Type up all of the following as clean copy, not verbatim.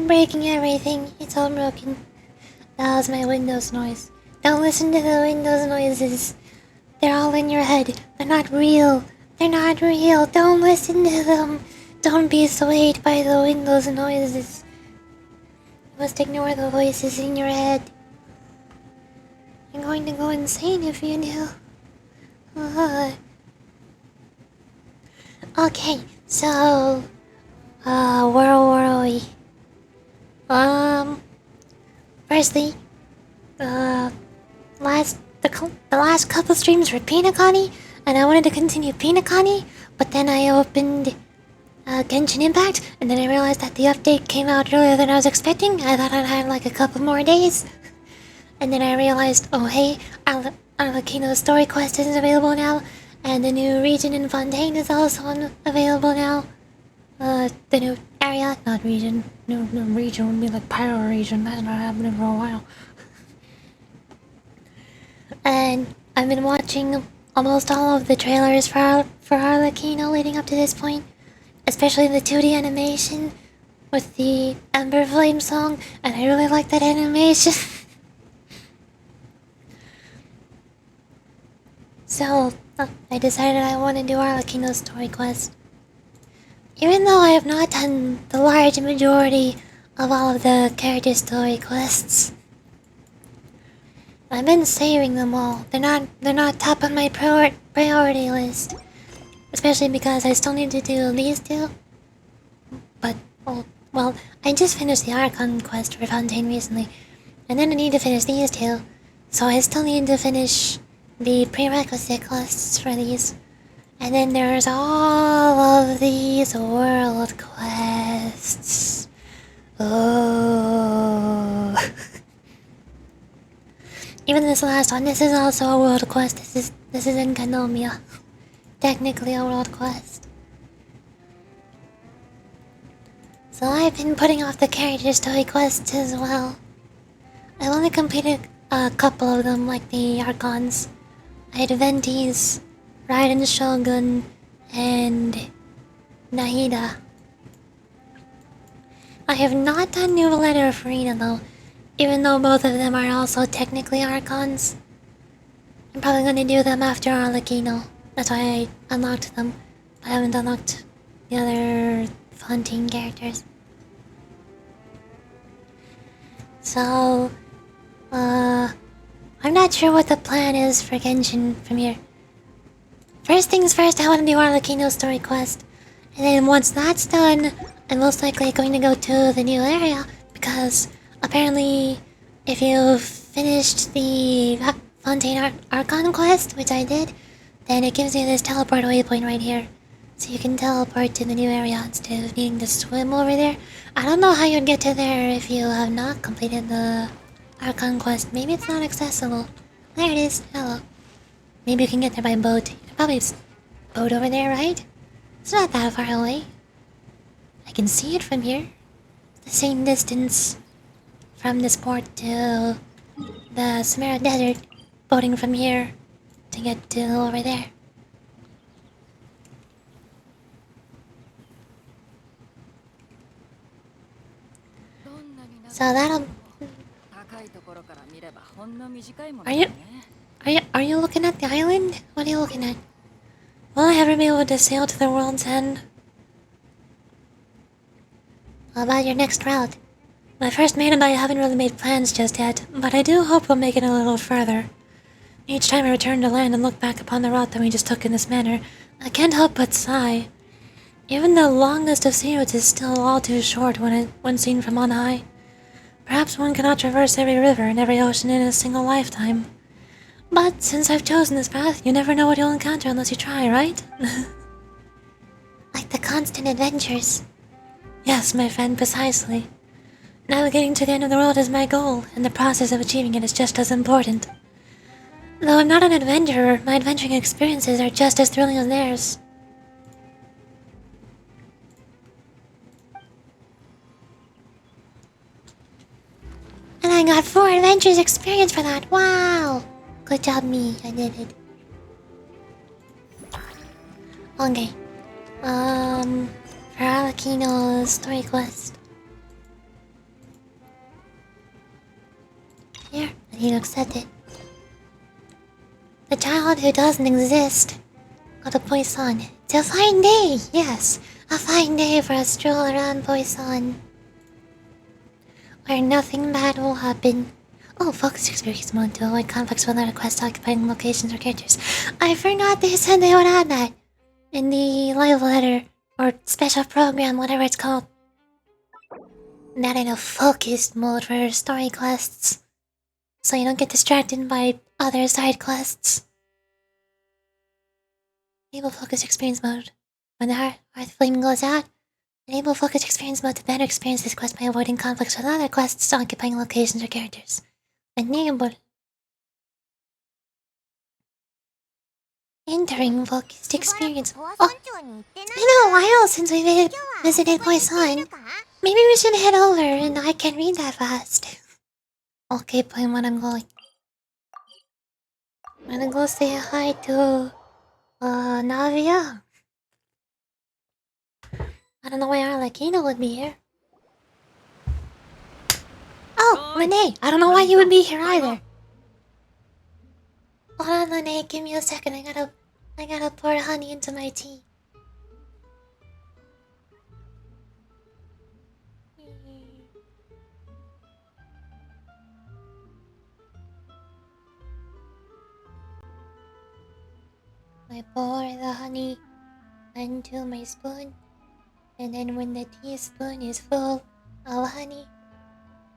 breaking everything. It's all broken. That was my Windows noise. Don't listen to the Windows noises. They're all in your head. They're not real. They're not real. Don't listen to them. Don't be swayed by the Windows noises. You must ignore the voices in your head. You're going to go insane if you do. Okay, so... where were we? Firstly, the last couple streams were Pinakani, and I wanted to continue Pinakani, but then I opened Genshin Impact, and then I realized that the update came out earlier than I was expecting. I thought I'd had like a couple more days, and then I realized, oh hey, Arlecchino's story quest isn't available now, and the new region in Fontaine is also available now. The new area, not region. No region would be like Pyro region. That's not happening for a while. And I've been watching almost all of the trailers for Arlecchino leading up to this point, especially the 2D animation with the Ember Flame song, and I really like that animation. So, I decided I want to do Arlecchino's story quest. Even though I have not done the large majority of all of the character story quests, I've been saving them all. They're not top of my priority list, especially because I still need to do these two. But well, I just finished the Archon quest for Fontaine recently, and then I need to finish these two, so I still need to finish the prerequisite quests for these. And then there's all of these world quests. Oh. Even this last one, this is also a world quest. This is in Kanomia. Technically a world quest. So I've been putting off the character story quests as well. I've only completed a couple of them, like the Archons. I had Venti's, Raiden Shogun, and Nahida. I have not done New Letter of Farina though, even though both of them are also technically Archons. I'm probably gonna do them after Arlecchino. That's why I unlocked them. I haven't unlocked the other Fontaine characters. So, I'm not sure what the plan is for Genshin from here. First things first, I want to do Arlecchino's story quest. And then once that's done, I'm most likely going to go to the new area, because apparently if you've finished the Fontaine Archon quest, which I did, then it gives you this teleport waypoint right here. So you can teleport to the new area instead of needing to swim over there. I don't know how you'd get to there if you have not completed the Archon quest. Maybe it's not accessible. There it is. Hello. Maybe you can get there by boat. You can probably boat over there, right? It's not that far away. I can see it from here. It's the same distance from this port to the Samara Desert. Boating from here to get to over there. So that'll... Are you looking at the island? What are you looking at? Will I ever be able to sail to the world's end? How about your next route? My first mate and I haven't really made plans just yet, but I do hope we'll make it a little further. Each time I return to land and look back upon the route that we just took in this manner, I can't help but sigh. Even the longest of sea routes is still all too short when seen from on high. Perhaps one cannot traverse every river and every ocean in a single lifetime. But since I've chosen this path, you never know what you'll encounter unless you try, right? Like the constant adventures. Yes, my friend, precisely. Navigating to the end of the world is my goal, and the process of achieving it is just as important. Though I'm not an adventurer, my adventuring experiences are just as thrilling as theirs. And I got 4 adventures experience for that, wow! Good job me, I did it. Okay. For Arlecchino's story quest. need to accept it. The child who doesn't exist. Got a Poison. It's a fine day, yes. A fine day for a stroll around Poison. Where nothing bad will happen. Oh, focus experience mode to avoid conflicts with other quests occupying locations or characters. I forgot they said they would add that in the live letter or special program, whatever it's called. That in a focused mode for story quests, so you don't get distracted by other side quests. Enable focus experience mode. When the heart flame goes out, enable focus experience mode to better experience this quest by avoiding conflicts with other quests occupying locations or characters. Enable. Entering focused experience. Oh, it's been a while since we visited Poison. Maybe we should head over and I can read that fast. Okay, playing when I'm going. I'm gonna go say hi to Navia. I don't know why Arlecchino would be here. Oh, Lene! I don't know why you would be here either. Hold on, Lene, give me a second. I gotta pour honey into my tea. I pour the honey into my spoon, and then when the teaspoon is full of honey,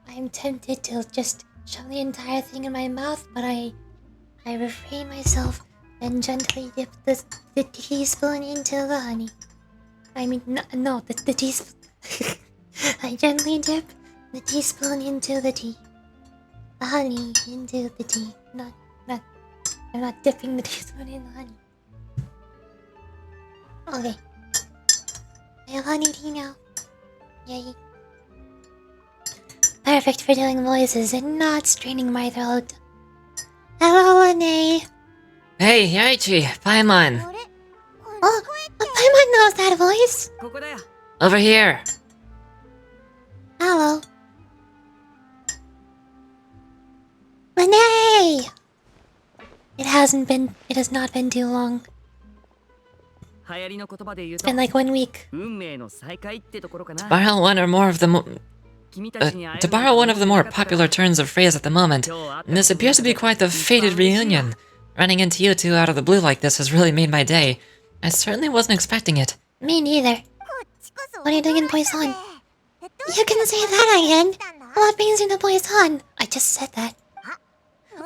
I'm tempted to just shove the entire thing in my mouth, but I refrain myself and gently dip the teaspoon into the honey. I mean, no, the teaspoon. I gently dip the teaspoon into the tea. The honey into the tea. I'm not dipping the teaspoon in the honey. Okay. I have honey tea now. Yay. Perfect for doing voices and not straining my throat. Hello, Lene. Hey, Yaichi, Paimon. Oh, Paimon knows that voice. Over here. Hello. Lene! It has not been too long. It's been like 1 week. To borrow one or more of the to borrow one of the more popular turns of phrase at the moment, this appears to be quite the fated reunion. Running into you two out of the blue like this has really made my day. I certainly wasn't expecting it. Me neither. What are you doing in Poison? You can say that again. What brings you to Poison? I just said that.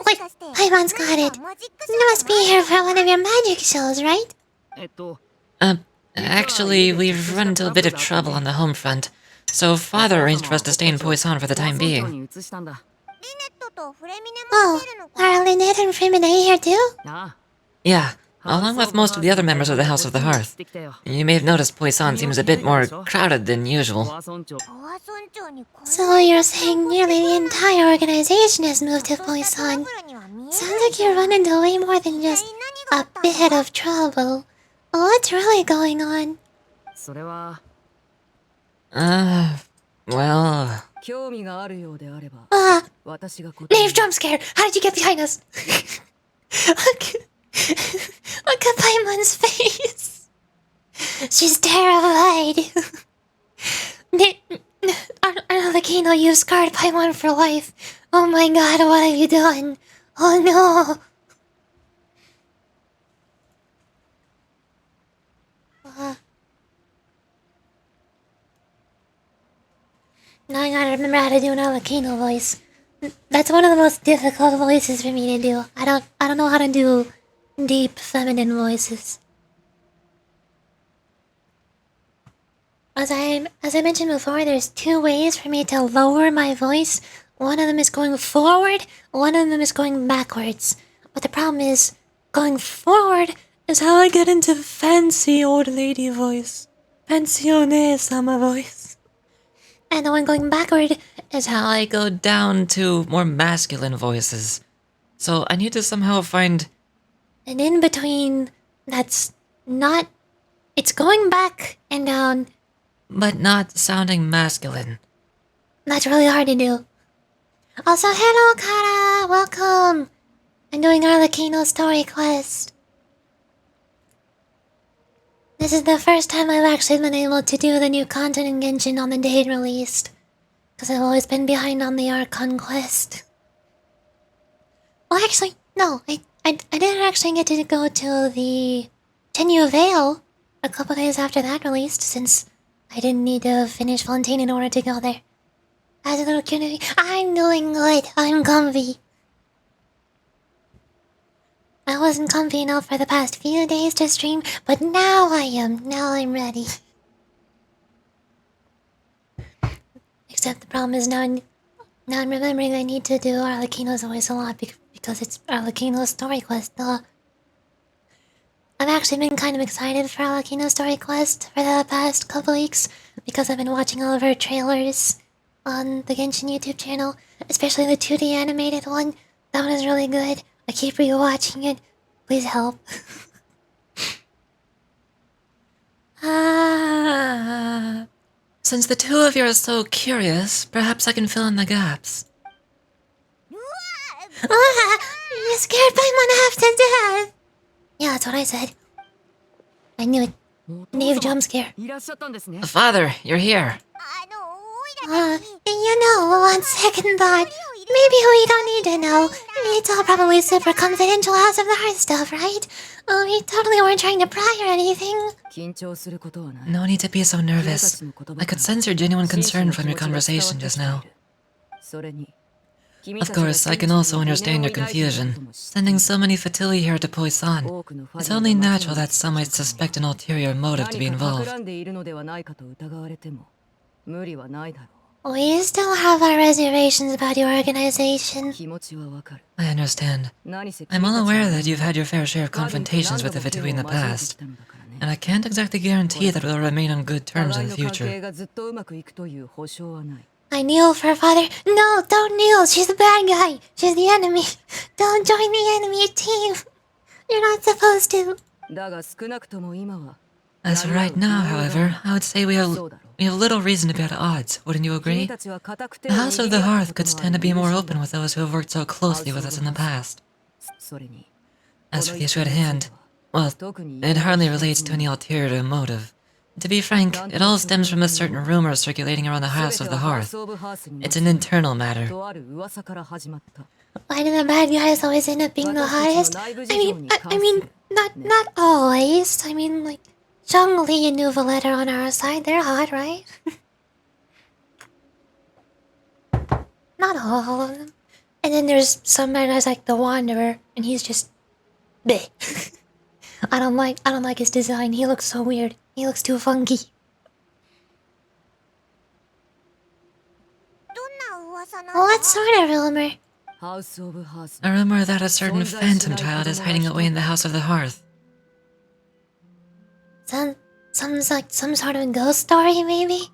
Wait, Paimon's got it. You must be here for one of your magic shows, right? Actually, we've run into a bit of trouble on the home front, so Father arranged for us to stay in Poison for the time being. Oh, are Lynette and Fremine here too? Yeah, along with most of the other members of the House of the Hearth. You may have noticed Poison seems a bit more crowded than usual. So you're saying nearly the entire organization has moved to Poison? Sounds like you run into way more than just a bit of trouble. What's really going on? Well... Nave jump scare! How did you get behind us? Look at Paimon's face! She's terrified! Arlecchino, you've scarred Paimon for life! Oh my god, what have you done? Oh no! Now I gotta remember how to do an Arlecchino voice. That's one of the most difficult voices for me to do. I don't know how to do deep feminine voices. As I mentioned before, there's 2 ways for me to lower my voice. One of them is going forward, one of them is going backwards. But the problem is, going forward is how I get into fancy old lady voice. Pensione-sama voice. And the one going backward is how I go down to more masculine voices. So I need to somehow find an in-between that's not... It's going back and down, but not sounding masculine. That's really hard to do. Also, hello, Kara! Welcome! I'm doing Arlecchino story quest. This is the first time I've actually been able to do the new content in Genshin on the day it released. Because I've always been behind on the Archon quest. Well, actually, no. I didn't actually get to go to the Tenyu Vale a couple days after that released, since I didn't need to finish Fontaine in order to go there. As a little community, I'm doing good. I'm comfy. I wasn't comfy enough for the past few days to stream, but now I am. Now I'm ready. Except the problem is now I'm remembering I need to do Arlecchino's voice a lot because it's Arlecchino's story quest. I've actually been kind of excited for Arlecchino's story quest for the past couple weeks because I've been watching all of her trailers on the Genshin YouTube channel, especially the 2D animated one. That one is really good. I keep rewatching it. Please help. Since the two of you are so curious, perhaps I can fill in the gaps. You scared Paimon half to death! Yeah, that's what I said. I knew it. Knave jump scare. Father, you're here. You know, on second thought, maybe we don't need to know. It's all probably super confidential House of the Heart stuff, right? We totally weren't trying to pry or anything. No need to be so nervous. I could sense your genuine concern from your conversation just now. Of course, I can also understand your confusion. Sending so many Fatui here to Poisson, it's only natural that some might suspect an ulterior motive to be involved. We still have our reservations about your organization. I understand. I'm well aware that you've had your fair share of confrontations with the Fatui in the past, and I can't exactly guarantee that we'll remain on good terms in the future. I kneel for father. No, don't kneel. She's the bad guy. She's the enemy. Don't join the enemy team. You're not supposed to. As for right now, however, I would say we have little reason to be at odds, wouldn't you agree? The House of the Hearth could stand to be more open with those who have worked so closely with us in the past. As for the issue at hand, well, it hardly relates to any ulterior motive. To be frank, it all stems from a certain rumor circulating around the House of the Hearth. It's an internal matter. Why do the bad guys always end up being the hottest? I mean, not always. I mean, like, Zhongli and Nuvoletta are on our side. They're hot, right? Not all of them. And then there's some bad guys like the Wanderer, and he's just bleh. I don't like his design. He looks so weird. He looks too funky. What sort of rumor? A rumor that a certain phantom child is hiding away in the House of the Hearth. Some sort of ghost story, maybe?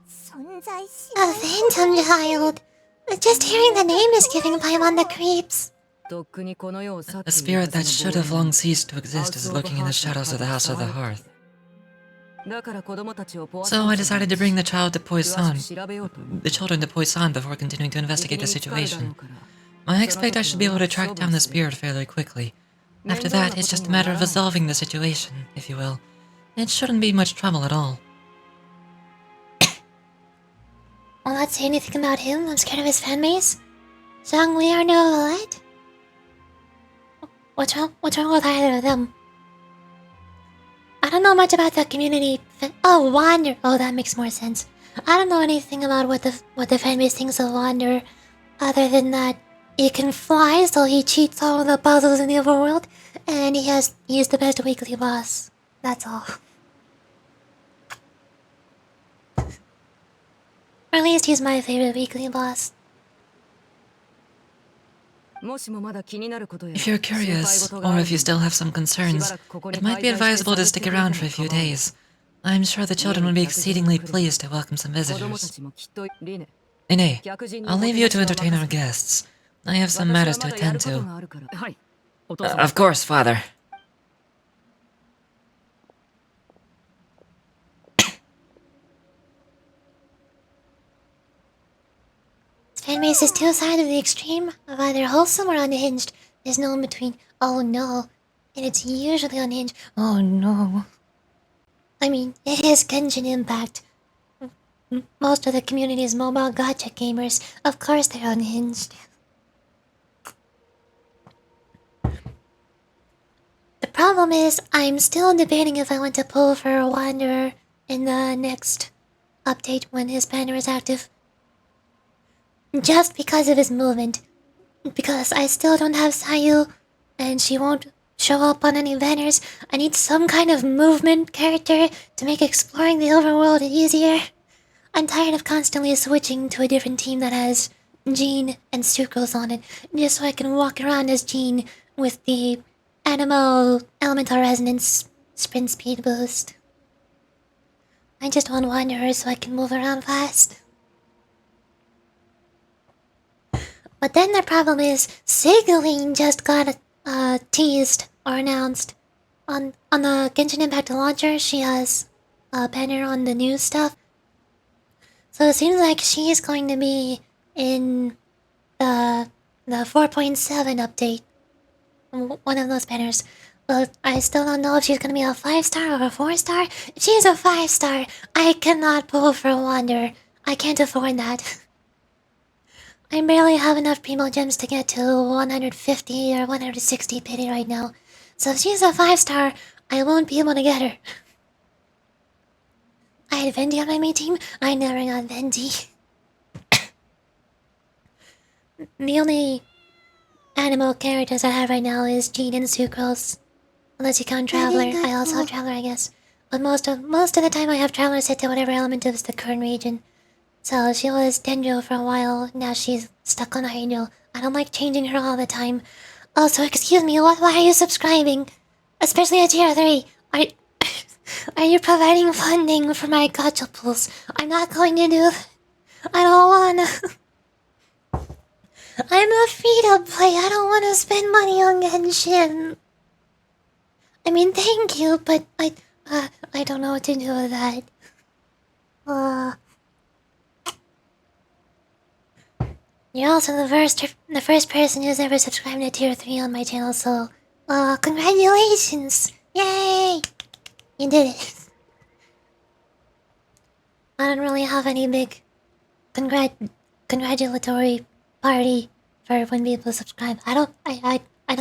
A phantom child. Just hearing the name is giving Paimon the creeps. A spirit that should have long ceased to exist is lurking in the shadows of the House of the Hearth. So I decided to bring the children to Poisson before continuing to investigate the situation. I expect I should be able to track down the spirit fairly quickly. After that, it's just a matter of resolving the situation, if you will. It shouldn't be much trouble at all. Will not say anything about him. I'm scared of his fan base. Zhongli or Novelette? What's wrong with either of them? I don't know much about the community. Oh, Wander. Oh, that makes more sense. I don't know anything about what the fanbase thinks of Wander, other than that he can fly, so he cheats all of the puzzles in the overworld, and he's the best weekly boss. That's all. Or at least he's my favorite weekly boss. If you're curious, or if you still have some concerns, it might be advisable to stick around for a few days. I'm sure the children would be exceedingly pleased to welcome some visitors. Ine, I'll leave you to entertain our guests. I have some matters to attend to. Of course, Father. Fanbase is two sides of the extreme of either wholesome or unhinged. There's no in between. Oh no. And it's usually unhinged. Oh no. I mean, it is Genshin Impact. Most of the community is mobile gacha gamers. Of course they're unhinged. The problem is, I'm still debating if I want to pull for a Wanderer in the next update when his banner is active. Just because of his movement. Because I still don't have Sayu, and she won't show up on any banners. I need some kind of movement character to make exploring the overworld easier. I'm tired of constantly switching to a different team that has Jean and Sucrose on it, just so I can walk around as Jean with the Animal Elemental Resonance Sprint Speed Boost. I just want Wanderer so I can move around fast. But then the problem is, Signaling just got teased or announced. On the Genshin Impact launcher, she has a banner on the new stuff. So it seems like she's going to be in the 4.7 update. One of those banners. But I still don't know if she's going to be a 5-star or a 4-star. If she's a 5-star, I cannot pull for a Wanderer. I can't afford that. I barely have enough primo gems to get to 150 or 160 pity right now. So if she's a 5-star, I won't be able to get her. I had Vendi on my main team. I never got Vendi. The only animal characters I have right now is Jean and Sucrose. Unless you count Traveler. I also have Traveler, I guess. But most of the time I have Traveler set to whatever element of the current region. So she was Dendro for a while, now she's stuck on Hydro. I don't like changing her all the time. Also, excuse me, why are you subscribing? Especially at tier 3. Are you providing funding for my gacha pools? I'm not going to do that. I don't wanna. I'm a free-to-play, I don't wanna spend money on Genshin. I mean, thank you, but I don't know what to do with that. You're also the first person who's ever subscribed to tier 3 on my channel, so congratulations! Yay! You did it. I don't really have any big congratulatory party for when people subscribe. I don't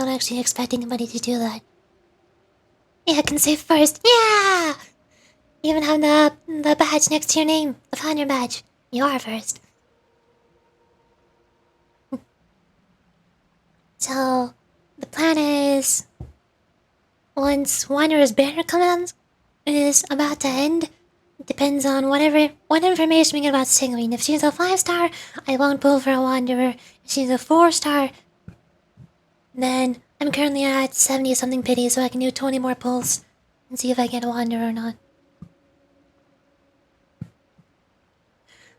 actually expect anybody to do that. Yeah, I can say first. Yeah! You even have the badge next to your name, the founder badge. You are first. So, the plan is, once Wanderer's banner command is about to end, it depends on what information we get about Signaling. If she's a 5-star, I won't pull for a Wanderer. If she's a 4-star, then I'm currently at 70-something pity, so I can do 20 more pulls and see if I get a Wanderer or not.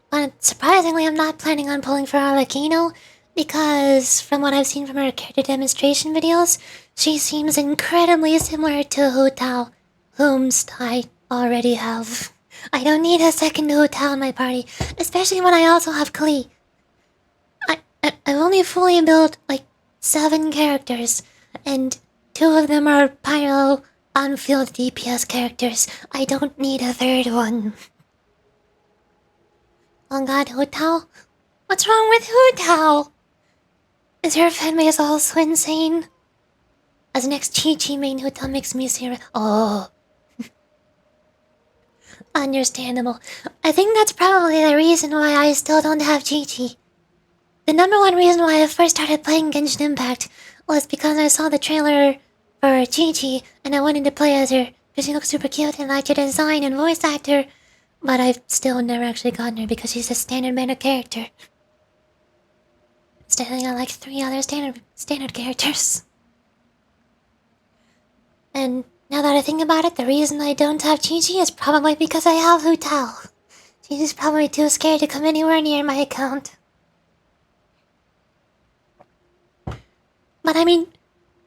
But surprisingly, I'm not planning on pulling for Arlecchino, because from what I've seen from her character demonstration videos, she seems incredibly similar to Hu Tao, whomst I already have. I don't need a second Hu Tao in my party, especially when I also have Klee. I've only fully built like 7 characters, and 2 of them are Pyro on-field DPS characters. I don't need a third one. Oh god, Hu Tao? What's wrong with Hu Tao? Is your fanbase also insane? As an ex-Chi-Chi main, Hu Tao makes me serious. Oh. Understandable. I think that's probably the reason why I still don't have Chi-Chi. The number one reason why I first started playing Genshin Impact was because I saw the trailer for Chi-Chi and I wanted to play as her because she looks super cute and liked her design and voice actor, but I've still never actually gotten her because she's a standard meta character. Instead, I got like 3 other standard characters. And now that I think about it, the reason I don't have Chi-Chi is probably because I have Hu Tao. She's probably too scared to come anywhere near my account. But I mean,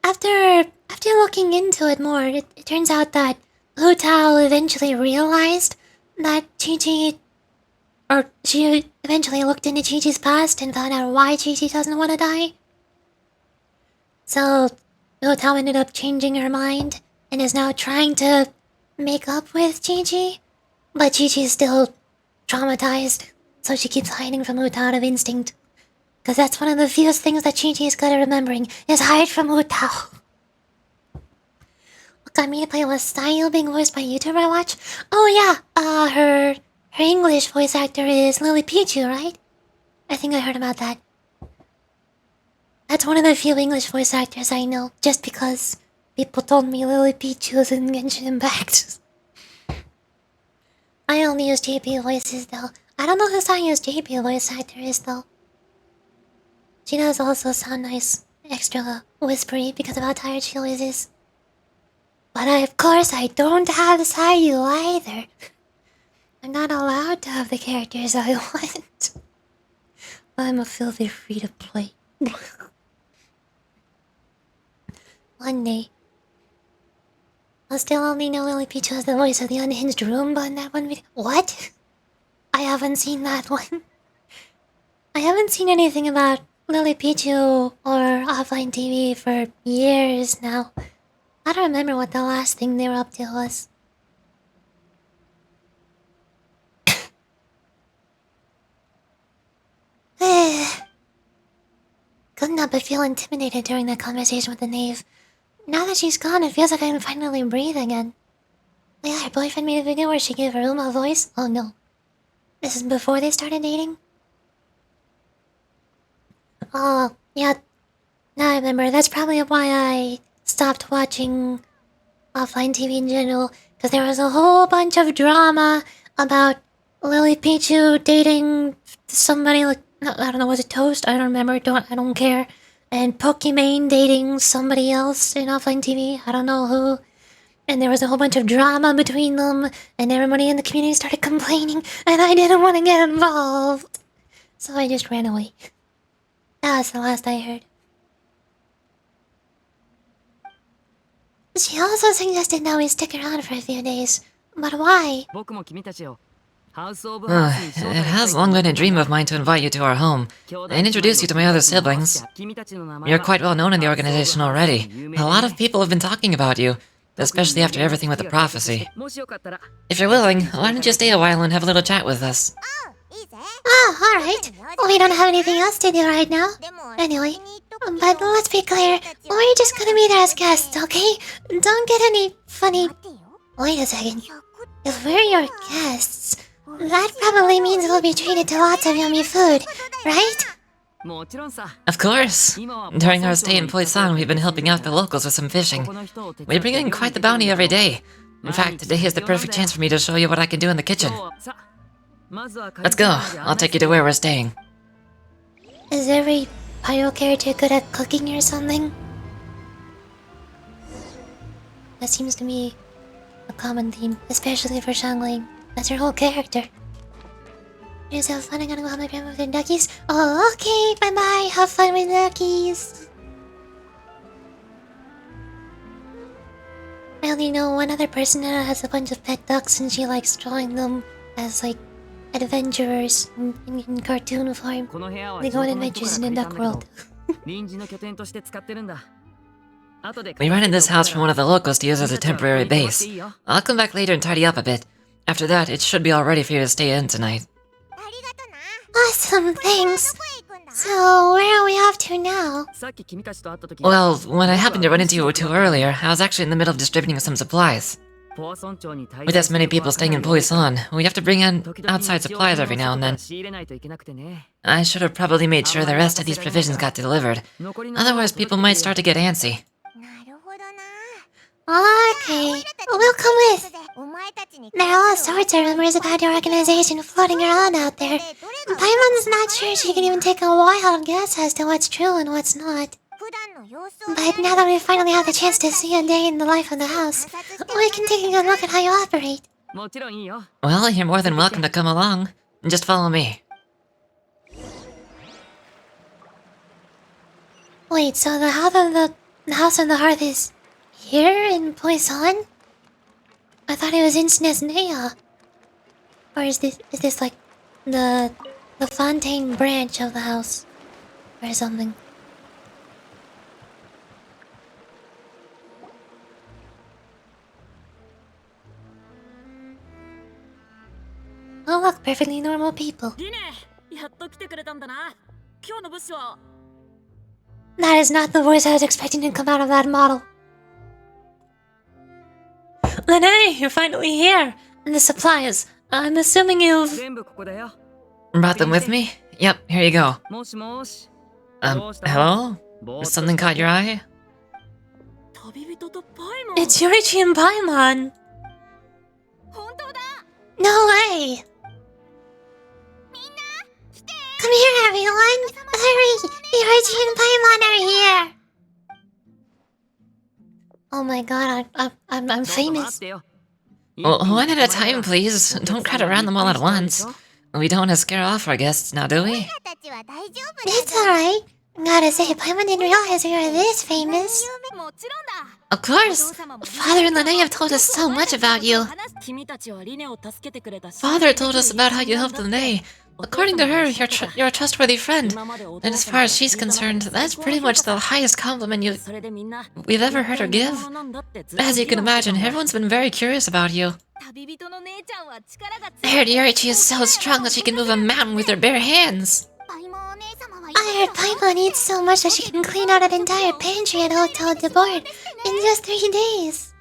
after looking into it more, it turns out that Hu Tao eventually realized that Chi-Chi Or she eventually looked into Chi-Chi's past and found out why Chi-Chi doesn't want to die. So, Wu-Tao ended up changing her mind and is now trying to make up with Chi-Chi. But Chi-Chi's still traumatized, so she keeps hiding from Wu-Tao out of instinct. Because that's one of the fewest things that Chi-Chi is good at remembering, is hide from Wu-Tao. What got me to play was Style being voiced by a YouTuber I watch? Oh yeah, her English voice actor is Lily Pichu, right? I think I heard about that. That's one of the few English voice actors I know, just because people told me Lily Pichu was in Genshin Impact. I only use JP voices though. I don't know who Saya's JP voice actor is though. She does also sound nice, extra whispery because of how tired she always is. But of course I don't have Sayu either. I'm not allowed to have the characters I want. I'm a filthy free to play. One day. I'll still only know Lily Peach has the voice of the unhinged Roomba in that one video. What? I haven't seen that one. I haven't seen anything about Lily Pichu or offline TV for years now. I don't remember what the last thing they were up to was. Couldn't help but feel intimidated during that conversation with the knave. Now that she's gone, it feels like I can finally breathe again. Oh yeah, her boyfriend made a video where she gave Aruma a voice? Oh no. This is before they started dating? Oh, yeah. Now I remember. That's probably why I stopped watching offline TV in general. Because there was a whole bunch of drama about Lily Pichu dating somebody like... I don't know, was it Toast? I don't remember. I don't care. And Pokimane dating somebody else in offline TV. I don't know who. And there was a whole bunch of drama between them. And everybody in the community started complaining. And I didn't want to get involved. So I just ran away. That was the last I heard. She also suggested that we stick around for a few days. But why? It has long been a dream of mine to invite you to our home and introduce you to my other siblings. You're quite well known in the organization already. A lot of people have been talking about you, especially after everything with the prophecy. If you're willing, why don't you stay a while and have a little chat with us? Oh, alright. We don't have anything else to do right now. Anyway, but let's be clear, we're just gonna be there as guests, okay? Don't get any funny... Wait a second. If we're your guests, that probably means we'll be treated to lots of yummy food, right? Of course. During our stay in Poisson, we've been helping out the locals with some fishing. We bring in quite the bounty every day. In fact, today is the perfect chance for me to show you what I can do in the kitchen. Let's go. I'll take you to where we're staying. Is every Pyro character good at cooking or something? That seems to be a common theme, especially for Shangling. That's her whole character. Just have fun. I gotta go help my grandma with the duckies. Oh, okay. Bye-bye. Have fun with duckies. I only know one other person that has a bunch of pet ducks and she likes drawing them as, like, adventurers in cartoon form. They go on adventures in the duck world. We rented this house from one of the locals to use as a temporary base. I'll come back later and tidy up a bit. After that, it should be all ready for you to stay in tonight. Awesome, thanks. So, where are we off to now? Well, when I happened to run into you two earlier, I was actually in the middle of distributing some supplies. With as many people staying in Poisson, we have to bring in outside supplies every now and then. I should have probably made sure the rest of these provisions got delivered. Otherwise, people might start to get antsy. Okay, we'll come with. There are all sorts of rumors about your organization floating around out there. Paimon's not sure she can even take a wild guess as to what's true and what's not. But now that we finally have the chance to see a day in the life of the house, we can take a good look at how you operate. Well, you're more than welcome to come along. Just follow me. Wait, so the house of the hearth is here in Poisson? I thought it was in Snesnea. Or is this like the the Fontaine branch of the house or something. Oh look, perfectly normal people. That is not the voice I was expecting to come out of that model. Lene, you're finally here! And the supplies. I'm assuming you've... Brought them with me? Yep, here you go. Hello? Something caught your eye? It's Yoichi and Paimon! No way! Come here, everyone! Hurry! Yoichi and Paimon are here! Oh my god, I'm famous. Well, one at a time, please. Don't crowd around them all at once. We don't want to scare off our guests now, do we? It's alright. Gotta say, Paimon didn't realize we were this famous. Of course! Father and Lene have told us so much about you. Father told us about how you helped Lene. According to her, you're a trustworthy friend. And as far as she's concerned, that's pretty much the highest compliment we've ever heard her give. As you can imagine, everyone's been very curious about you. I heard Yoichi is so strong that she can move a mountain with her bare hands. I heard Paimon eats so much that she can clean out an entire pantry at Hotel de Board in just 3 days.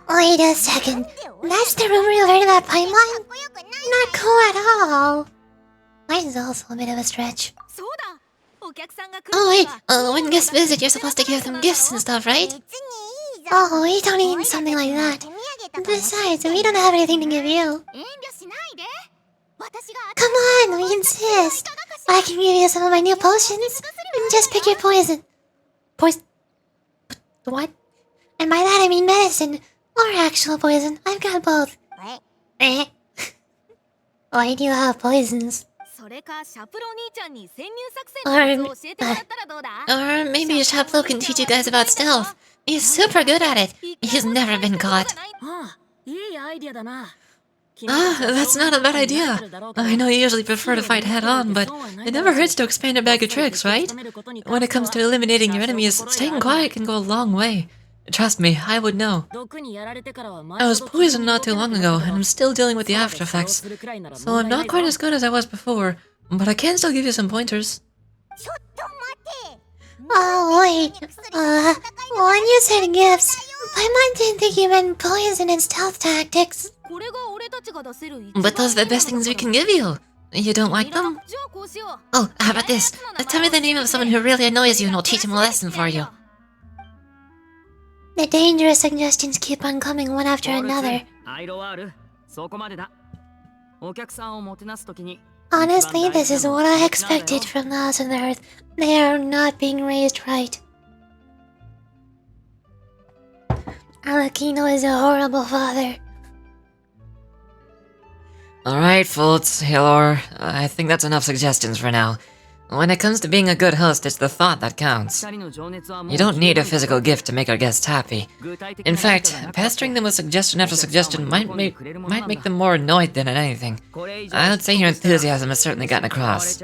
Wait a second. That's the rumor you heard about Paimon? Not cool at all. Mine's also a bit of a stretch. Oh wait, when guests visit, you're supposed to give them gifts and stuff, right? Oh, we don't need something like that. Besides, we don't have anything to give you. Come on, we insist. I can give you some of my new potions. Just pick your poison. What? And by that I mean medicine. Or actual poison. I've got both. Why do you have poisons? Or maybe Chaplo can teach you guys about stealth. He's super good at it. He's never been caught. That's not a bad idea. I know you usually prefer to fight head-on, but it never hurts to expand your bag of tricks, right? When it comes to eliminating your enemies, staying quiet can go a long way. Trust me, I would know. I was poisoned not too long ago, and I'm still dealing with the after effects, so I'm not quite as good as I was before, but I can still give you some pointers. Oh, wait. When you said gifts, Paimon didn't think you meant poison and stealth tactics. But those are the best things we can give you. You don't like them? Oh, how about this? Tell me the name of someone who really annoys you and I'll teach him a lesson for you. The dangerous suggestions keep on coming one after another. Honestly, this is what I expected from the House of the Earth. They are not being raised right. Arlecchino is a horrible father. Alright, Fultz, Hilor, I think that's enough suggestions for now. When it comes to being a good host, it's the thought that counts. You don't need a physical gift to make our guests happy. In fact, pestering them with suggestion after suggestion might make them more annoyed than anything. I would say your enthusiasm has certainly gotten across.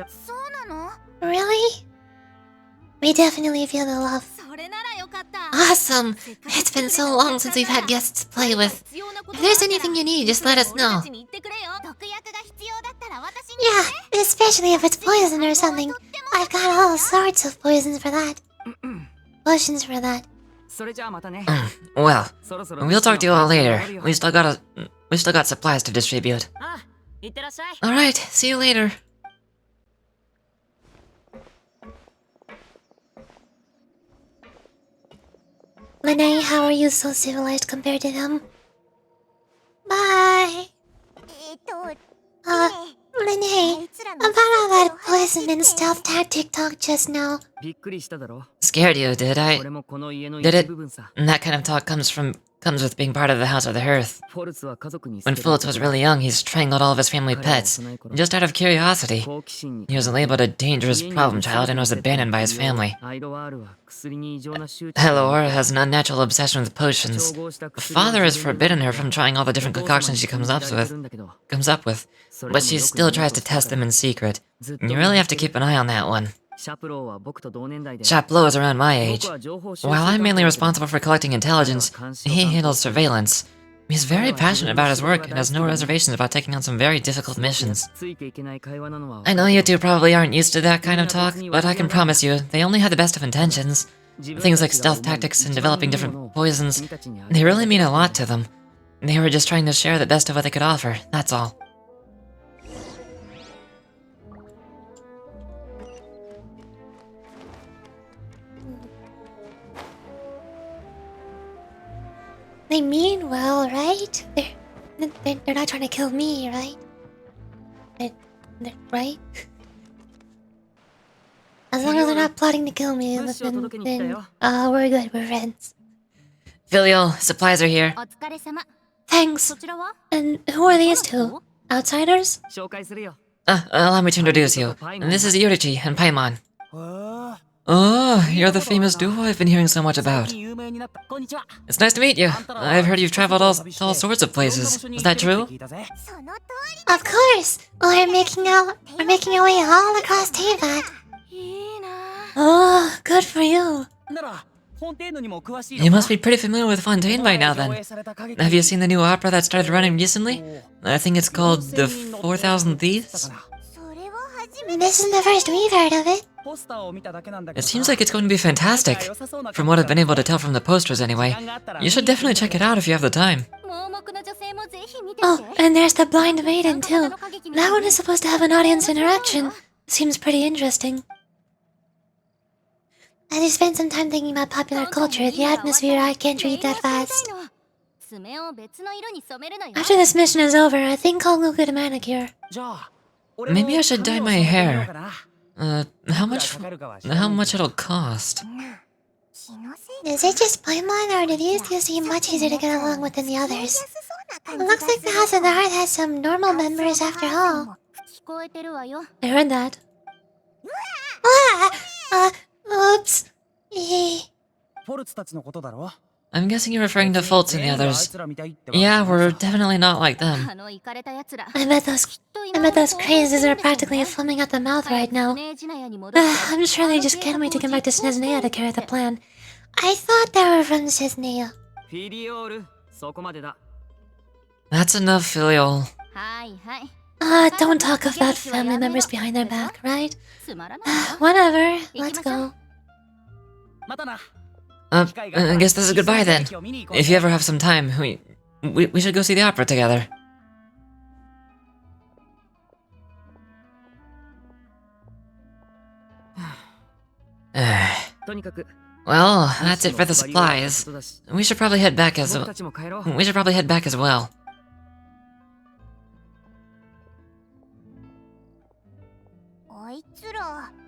Really? We definitely feel the love. Awesome! It's been so long since we've had guests to play with. If there's anything you need, just let us know. Yeah, especially if it's poison or something. I've got all sorts of poisons for that. Potions for that. Well, we'll talk to you all later. We still got supplies to distribute. Alright, see you later. Lene, how are you so civilized compared to them? Bye! Lene, about all that poison and stealth tactic talk just now. Scared you, did I? Did it? That kind of talk comes from Comes with being part of the House of the Hearth. When Fultz was really young, he strangled all of his family pets, just out of curiosity. He was labeled a dangerous problem child and was abandoned by his family. Helor has an unnatural obsession with potions. Father has forbidden her from trying all the different concoctions she comes up with, but she still tries to test them in secret. You really have to keep an eye on that one. Chaplo is around my age. While I'm mainly responsible for collecting intelligence, he handles surveillance. He's very passionate about his work and has no reservations about taking on some very difficult missions. I know you two probably aren't used to that kind of talk, but I can promise you, they only had the best of intentions. Things like stealth tactics and developing different poisons, they really mean a lot to them. They were just trying to share the best of what they could offer, that's all. They mean well, right? They're not trying to kill me, right? Right? As long as they're not plotting to kill me, then we're good, we're friends. Filial, supplies are here. Thanks. And who are these two? Outsiders? Allow me to introduce you. This is Yurichi and Paimon. Oh, you're the famous duo I've been hearing so much about. It's nice to meet you. I've heard you've traveled to all sorts of places. Is that true? Of course! We're making our way all across Teyvat. Oh, good for you. You must be pretty familiar with Fontaine by now then. Have you seen the new opera that started running recently? I think it's called The 4,000 Thieves? This is the first we've heard of it. It seems like it's going to be fantastic. From what I've been able to tell from the posters anyway. You should definitely check it out if you have the time. Oh, and there's the Blind Maiden too. That one is supposed to have an audience interaction. Seems pretty interesting. As you spend some time thinking about popular culture, the atmosphere I can't read that fast. After this mission is over, I think I'll go get a manicure. Maybe I should dye my hair. How much it'll cost? Is it just Paimon, or do these two seem much easier to get along with than the others? It looks like the House of the Hearth has some normal members after all. I heard that. Oops. I'm guessing you're referring to Fultz and the others. Yeah, we're definitely not like them. I bet those crazes are practically foaming at the mouth right now. I'm sure they just can't wait to get back to Snezhnaya to carry the plan. I thought they were from Snezhnaya. That's enough, Filial. Don't talk about family members behind their back, right? Whatever, let's go. I guess this is goodbye then. If you ever have some time, we should go see the opera together. Well, that's it for the supplies. We should probably head back as well.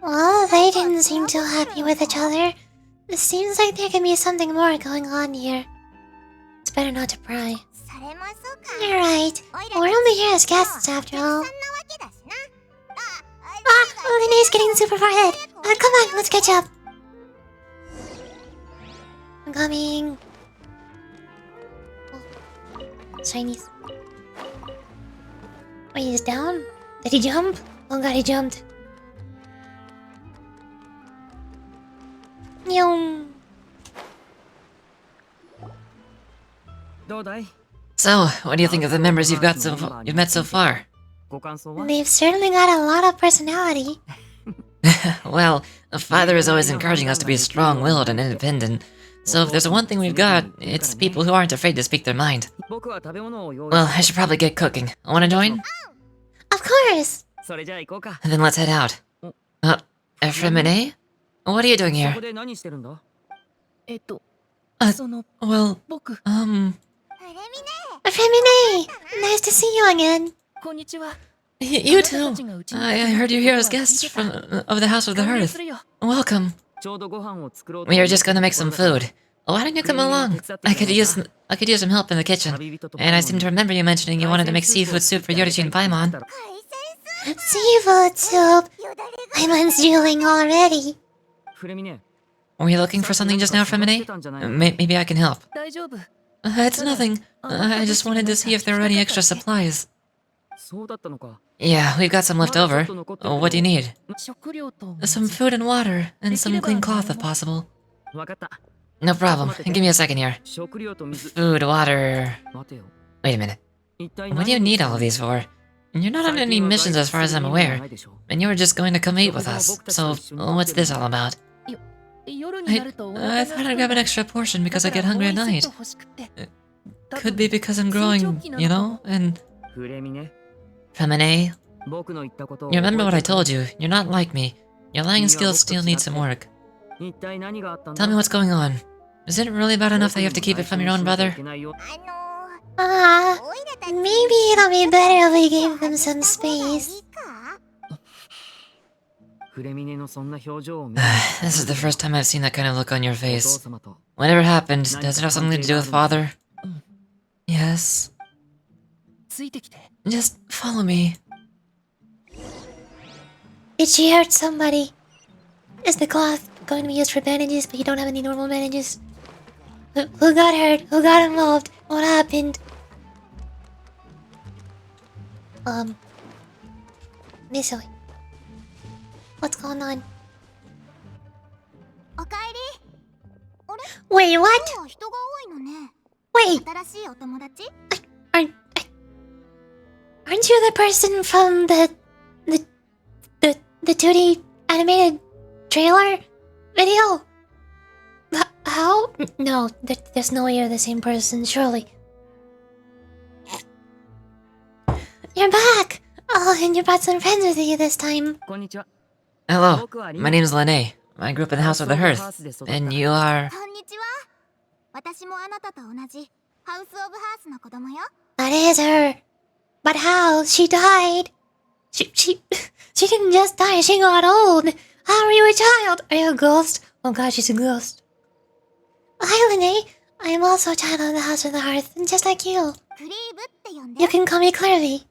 Well, they didn't seem too happy with each other. It seems like there could be something more going on here. It's better not to pry. You're right. We're only here as guests after all. Linnea's getting super far ahead. Come on, let's catch up. I'm coming. Oh. Shinies. Wait, he's down? Did he jump? Oh god, he jumped. Nyong. So, what do you think of the members you've met so far? They've certainly got a lot of personality. Well, Father is always encouraging us to be strong-willed and independent. So if there's one thing we've got, it's people who aren't afraid to speak their mind. Well, I should probably get cooking. Wanna join? Of course! Then let's head out. Efremine? What are you doing here? Well, Efremine! Nice to see you again. You too. I heard you're here as guests of the House of the Hearth. Welcome. We are just gonna make some food. Why don't you come along? I could use some help in the kitchen. And I seem to remember you mentioning you wanted to make seafood soup for Yorichi and Paimon. Seafood soup! Paimon's drooling already. Were you looking for something just now, Femine? Maybe I can help. It's nothing. I just wanted to see if there were any extra supplies. Yeah, we've got some left over. What do you need? Some food and water, and some clean cloth if possible. No problem. Give me a second here. Food, water... Wait a minute. What do you need all of these for? You're not on any missions as far as I'm aware, and you were just going to come eat with us, so what's this all about? I thought I'd grab an extra portion because I get hungry at night. Could be because I'm growing, you know, and... Femine, you remember what I told you, you're not like me. Your lying skills still need some work. Tell me what's going on. Is it really bad enough that you have to keep it from your own brother? Maybe it'll be better if we gave them some space. This is the first time I've seen that kind of look on your face. Whatever happened, does it have something to do with father? Yes. Just follow me. Did she hurt somebody? Is the cloth going to be used for bandages, but you don't have any normal bandages? Who got hurt? Who got involved? What happened? Misoi. What's going on? Wait, what? Wait! Aren't you the person from the 2D animated trailer video? How? No, there's no way you're the same person, surely. You're back! Oh, and you brought some friends with you this time. Hello, my name's Lene. I grew up in the House of the Hearth. And you are... That is her. But how? She died. She didn't just die, she got old. How are you a child? Are you a ghost? Oh god, she's a ghost. Hi, Lene. I am also a child of the House of the Hearth, just like you. You can call me Clervy.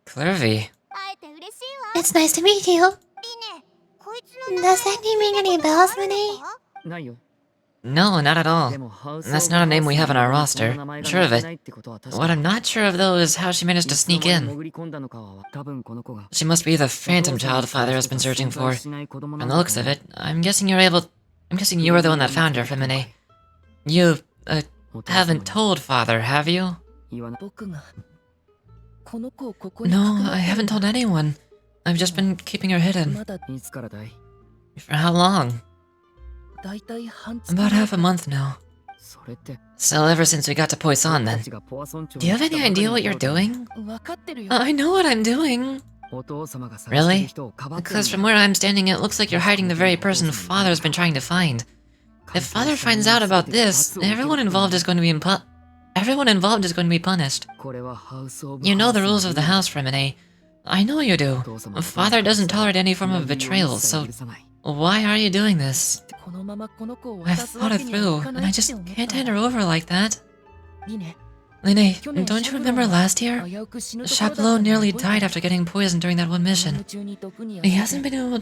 Clervy? It's nice to meet you. Does that name ring any bells, Lene? No, not at all. That's not a name we have on our roster. I'm sure of it. What I'm not sure of, though, is how she managed to sneak in. She must be the phantom child Father has been searching for. From the looks of it, I'm guessing you were the one that found her, Femine. You, haven't told Father, have you? No, I haven't told anyone. I've just been keeping her hidden. For how long? About half a month now. So ever since we got to Poisson, then. Do you have any idea what you're doing? I know what I'm doing. Really? Because from where I'm standing, it looks like you're hiding the very person Father's been trying to find. If Father finds out about this, everyone involved is going to be punished. You know the rules of the house, Remine. I know you do. Father doesn't tolerate any form of betrayal, so why are you doing this? I've thought it through, and I just can't hand her over like that. Lene, don't you remember last year? Chapeau nearly died after getting poisoned during that one mission. He hasn't been able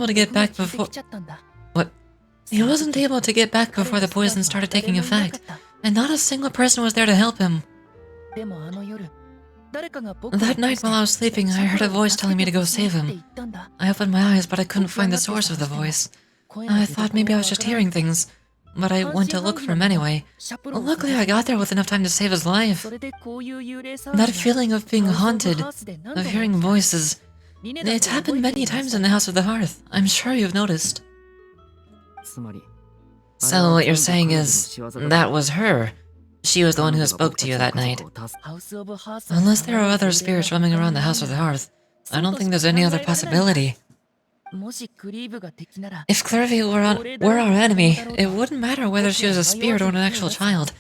to get back before... What? He wasn't able to get back before the poison started taking effect, and not a single person was there to help him. That night while I was sleeping, I heard a voice telling me to go save him. I opened my eyes, but I couldn't find the source of the voice. I thought maybe I was just hearing things, but I went to look for him anyway. Luckily, I got there with enough time to save his life. That feeling of being haunted, of hearing voices, it's happened many times in the House of the Hearth. I'm sure you've noticed. So what you're saying is, that was her. She was the one who spoke to you that night. Unless there are other spirits roaming around the House of the Hearth, I don't think there's any other possibility. If Clervy were our enemy, it wouldn't matter whether she was a spirit or an actual child.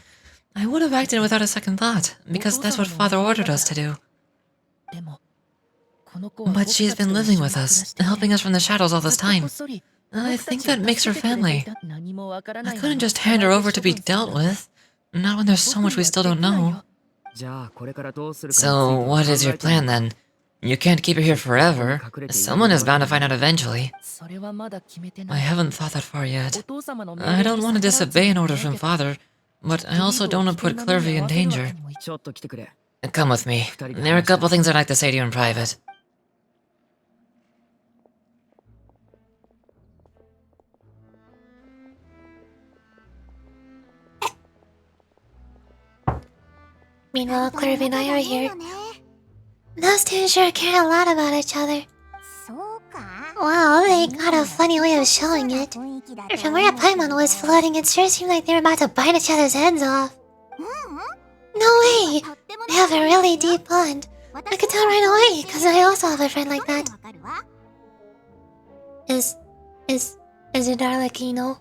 I would have acted without a second thought, because that's what Father ordered us to do. But she's been living with us, helping us from the shadows all this time. I think that makes her family. I couldn't just hand her over to be dealt with. Not when there's so much we still don't know. So, what is your plan then? You can't keep her here forever. Someone is bound to find out eventually. I haven't thought that far yet. I don't want to disobey an order from father, but I also don't want to put Clervy in danger. Come with me. There are a couple things I'd like to say to you in private. Meanwhile, Clervy and I are here. Those two sure care a lot about each other. Wow, they got a funny way of showing it. From where Paimon was floating, it sure seemed like they were about to bite each other's heads off. No way! They have a really deep bond. I could tell right away, because I also have a friend like that. Is it Arlecchino?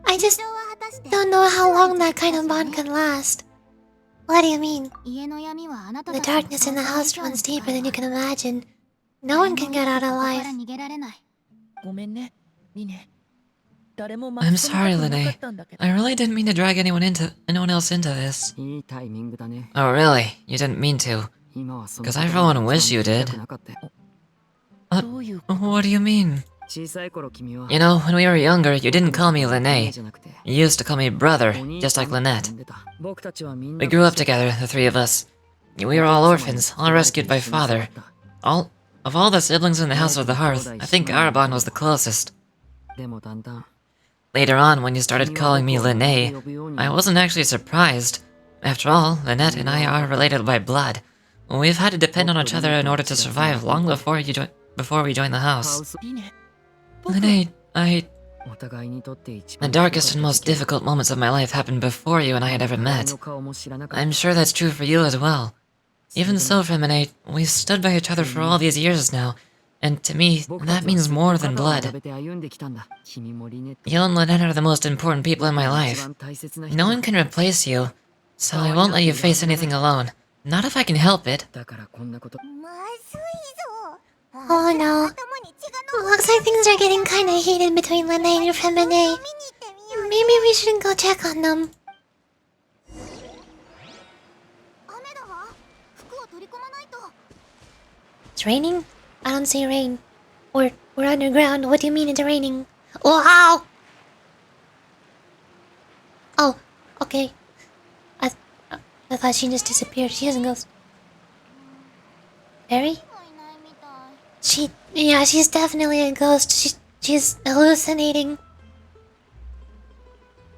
I just don't know how long that kind of bond can last. What do you mean? The darkness in the house runs deeper than you can imagine. No one can get out alive. I'm sorry, Linnae. I really didn't mean to drag anyone else into this. Oh, really? You didn't mean to? Because I for one wish you did. What do you mean? You know, when we were younger, you didn't call me Linnae. You used to call me brother, just like Lynette. We grew up together, the three of us. We were all orphans, all rescued by father. Of all the siblings in the House of the Hearth, I think our bond was the closest. Later on, when you started calling me Linnae, I wasn't actually surprised. After all, Lynette and I are related by blood. We've had to depend on each other in order to survive long before we joined the house. Linnae, the darkest and most difficult moments of my life happened before you and I had ever met. I'm sure that's true for you as well. Even so, Feminate, we've stood by each other for all these years now, and to me, that means more than blood. You and Lynette are the most important people in my life. No one can replace you, so I won't let you face anything alone. Not if I can help it. Oh no. Looks like things are getting kinda heated between Linnae and your Feminate. Maybe we shouldn't go check on them. It's raining? I don't see rain. We're underground. What do you mean it's raining? Oh, ow! Oh, okay. I thought she just disappeared. She doesn't go. Barry? Yeah, she's definitely a ghost. She's hallucinating.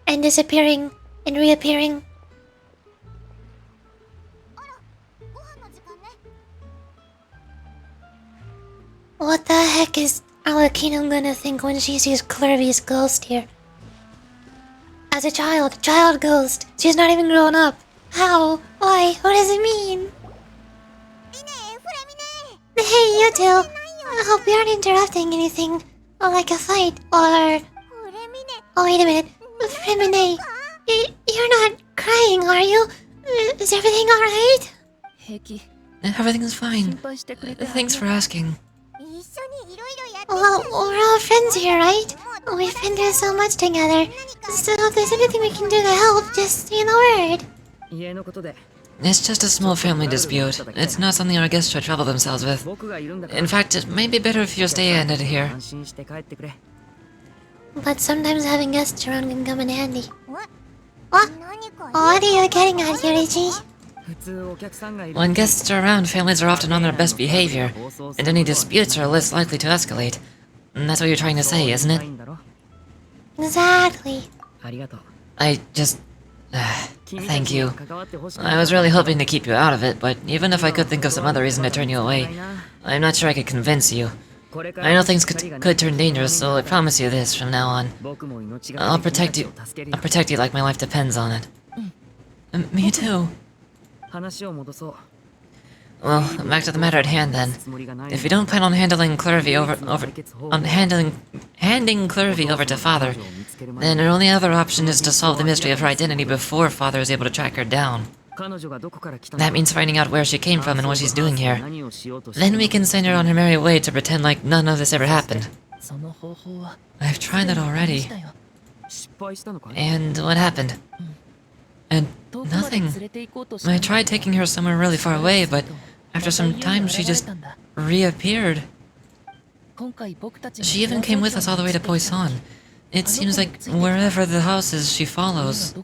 And disappearing. And reappearing. What the heck is Arlecchino gonna think when she sees Clervy's ghost here? As a child ghost. She's not even grown up. How? Why? What does it mean? Hey, you two. I hope we aren't interrupting anything. Like a fight, or... Oh, wait a minute. Feminate, you're not crying, are you? Is everything alright? Everything's fine. Thanks for asking. Well, we're all friends here, right? We've been through so much together. So if there's anything we can do to help, just say the word. It's just a small family dispute. It's not something our guests should trouble themselves with. In fact, it may be better if you stay ended here. But sometimes having guests around can come in handy. What? What are you getting at, Yurichi? When guests are around, families are often on their best behavior, and any disputes are less likely to escalate. And that's what you're trying to say, isn't it? Exactly. Thank you. I was really hoping to keep you out of it, but even if I could think of some other reason to turn you away, I'm not sure I could convince you. I know things could turn dangerous, so I promise you this from now on. I'll protect you like my life depends on it. Me too. Well, back to the matter at hand then. If you don't plan on handing Clervy over to Father, then our only other option is to solve the mystery of her identity before Father is able to track her down. That means finding out where she came from and what she's doing here. Then we can send her on her merry way to pretend like none of this ever happened. I've tried that already. And what happened? And nothing. I tried taking her somewhere really far away, but after some time she just reappeared. She even came with us all the way to Poisson. It seems like wherever the house is, she follows.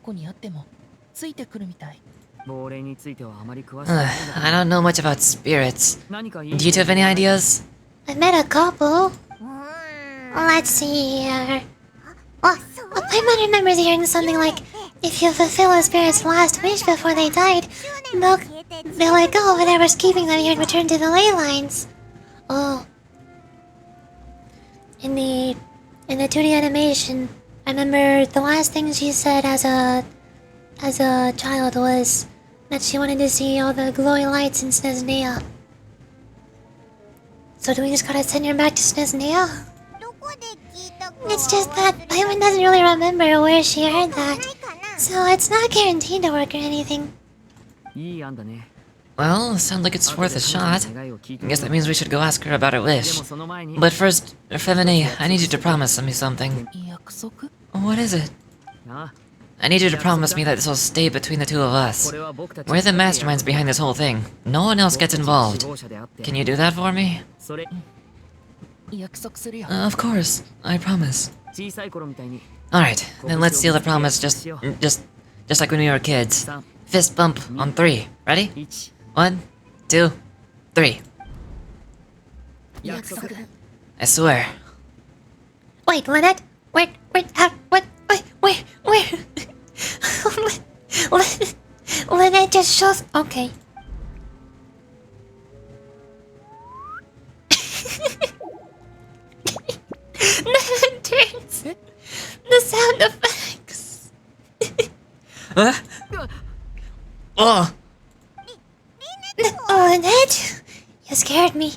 I don't know much about spirits. Do you two have any ideas? I met a couple. Let's see here. Oh, Paimon remembers hearing something like, if you fulfill a spirit's last wish before they died, they'll let go of whatever's keeping them here and return to the ley lines. Oh. In the 2D animation, I remember the last thing she said as a child was that she wanted to see all the glowy lights in Snezhnaya. So do we just gotta send her back to Snezhnaya? It's just that Paimon doesn't really remember where she heard that, so it's not guaranteed to work or anything. Well, sounds like it's worth a shot. I guess that means we should go ask her about her wish. But first, Femine, I need you to promise me something. What is it? I need you to promise me that this will stay between the two of us. We're the masterminds behind this whole thing. No one else gets involved. Can you do that for me? Of course, I promise. Alright, then let's seal the promise just like when we were kids. Fist bump on 3. Ready? 1, 2, 3. I swear. Wait, Lynette? Wait, where? Lynette just shows... Okay. Lynette turns... The sound effects. Huh? Oh! Lynette? You scared me.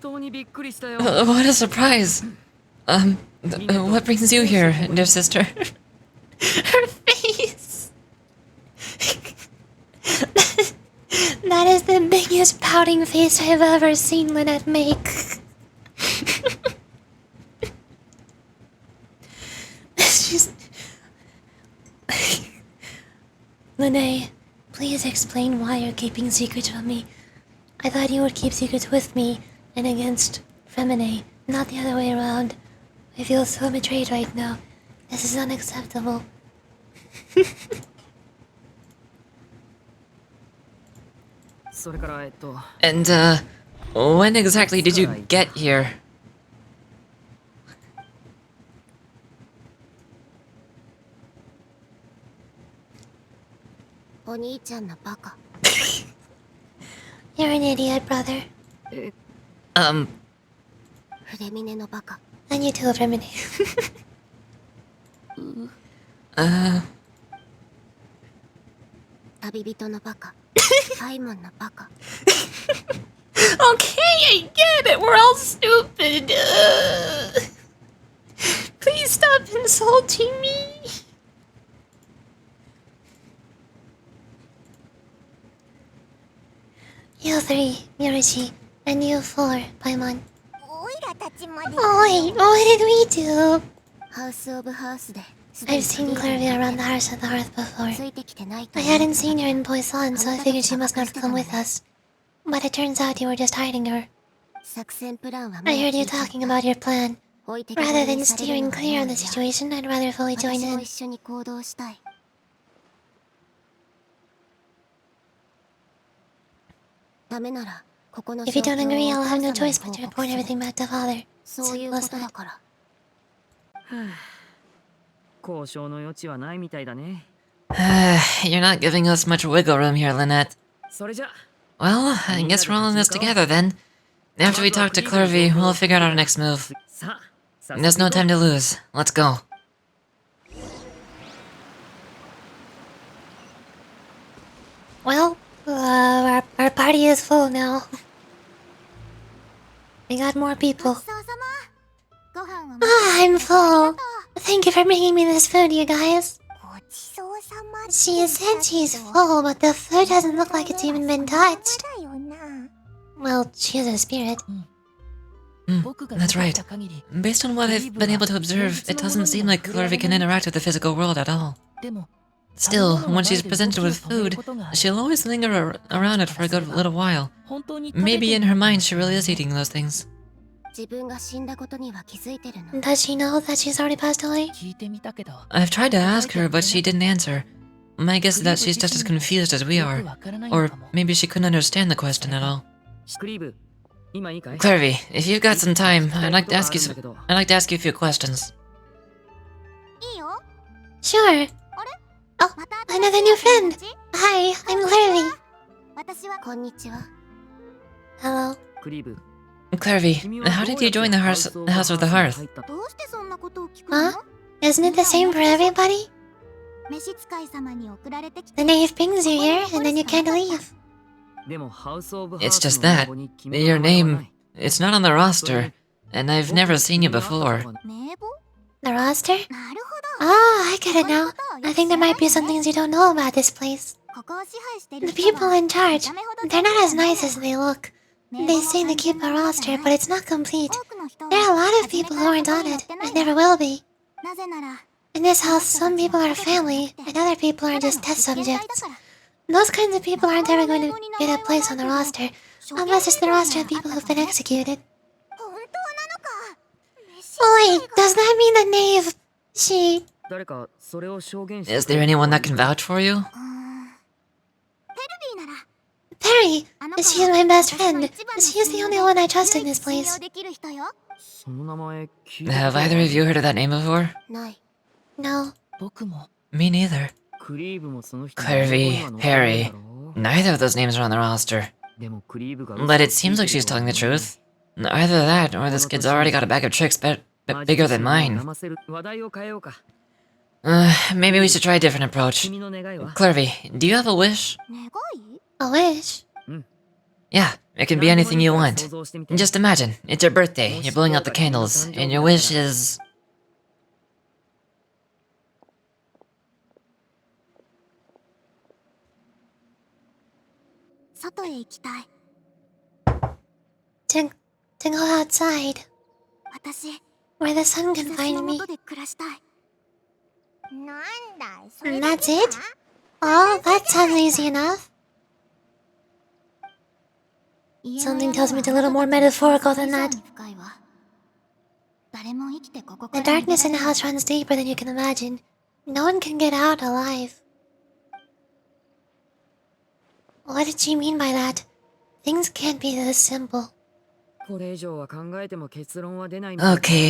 What a surprise! What brings you here, dear sister? Her face! That is the biggest pouting face I've ever seen Lynette make. She's... Lynette, please explain why you're keeping secrets from me. I thought you would keep secrets with me and against Femine, not the other way around. I feel so betrayed right now. This is unacceptable. And, when exactly did you get here? You're an idiot, brother. And you too, Femine. Okay, I get it. We're all stupid. Please stop insulting me. You 3, Mirashi, and you 4, Paimon. Oh wait, what did we do? I've seen Clairvia around the House of the Hearth before. I hadn't seen her in Poisson, so I figured she must not come with us. But it turns out you were just hiding her. I heard you talking about your plan. Rather than steering clear of the situation, I'd rather fully join in. If you don't agree, I'll have no choice but to report everything back to Father. Simple as that. You're not giving us much wiggle room here, Lynette. Well, I guess we're all in this together then. After we talk to Clairvia, we'll figure out our next move. There's no time to lose. Let's go. Well, our party is full now. We got more people. I'm full. Thank you for bringing me this food, you guys. She said she's full, but the food doesn't look like it's even been touched. Well, she is a spirit. That's right. Based on what I've been able to observe, it doesn't seem like Clervy can interact with the physical world at all. Still, when she's presented with food, she'll always linger around it for a good little while. Maybe in her mind she really is eating those things. Does she know that she's already passed away? I've tried to ask her, but she didn't answer. My guess is that she's just as confused as we are. Or maybe she couldn't understand the question at all. Clervy, if you've got some time, I'd like to ask you a few questions. Sure. Oh, another new friend. Hi, I'm Clervy. Hello. Clervy, how did you join the House of the Hearth? Huh? Isn't it the same for everybody? The knave brings you here, and then you can't leave. It's just that. Your name, it's not on the roster, and I've never seen you before. The roster? Ah, I get it now. I think there might be some things you don't know about this place. The people in charge, they're not as nice as they look. They say they keep a roster, but it's not complete. There are a lot of people who aren't on it, and never will be. In this house, some people are family, and other people are just test subjects. Those kinds of people aren't ever going to get a place on the roster, unless it's the roster of people who've been executed. Wait, does that mean the knave... she... Is there anyone that can vouch for you? Perry! She's my best friend. She's the only one I trust in this place. Have either of you heard of that name before? No. Me neither. Clervy, Perry, neither of those names are on the roster. But it seems like she's telling the truth. Either that, or this kid's already got a bag of tricks bigger than mine. Maybe we should try a different approach. Clervy, do you have a wish? A wish? Yeah, it can be anything you want. Just imagine, it's your birthday, you're blowing out the candles, and your wish is... To go outside. Where the sun can find me. And that's it? Oh, that sounds easy enough. Something tells me it's a little more metaphorical than that. The darkness in the house runs deeper than you can imagine. No one can get out alive. What did she mean by that? Things can't be this simple. Okay,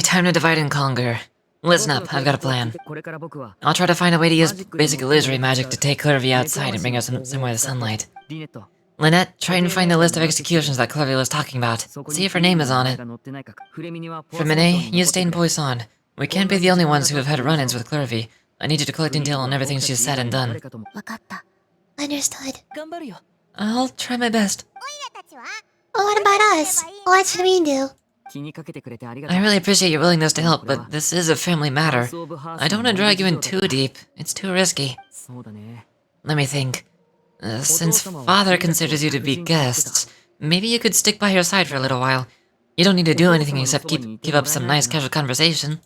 time to divide and conquer. Listen up, I've got a plan. I'll try to find a way to use basic illusory magic to take Clervy outside and bring her somewhere with sunlight. Lynette, try and find the list of executions that Clervy was talking about. See if her name is on it. For Minnie, you stay in Poisson. We can't be the only ones who have had run-ins with Clervy. I need you to collect intel on everything she's said and done. Understood. I'll try my best. What about us? What should we do? I really appreciate your willingness to help, but this is a family matter. I don't want to drag you in too deep. It's too risky. Let me think. Since Father considers you to be guests, maybe you could stick by her side for a little while. You don't need to do anything except keep up some nice casual conversation.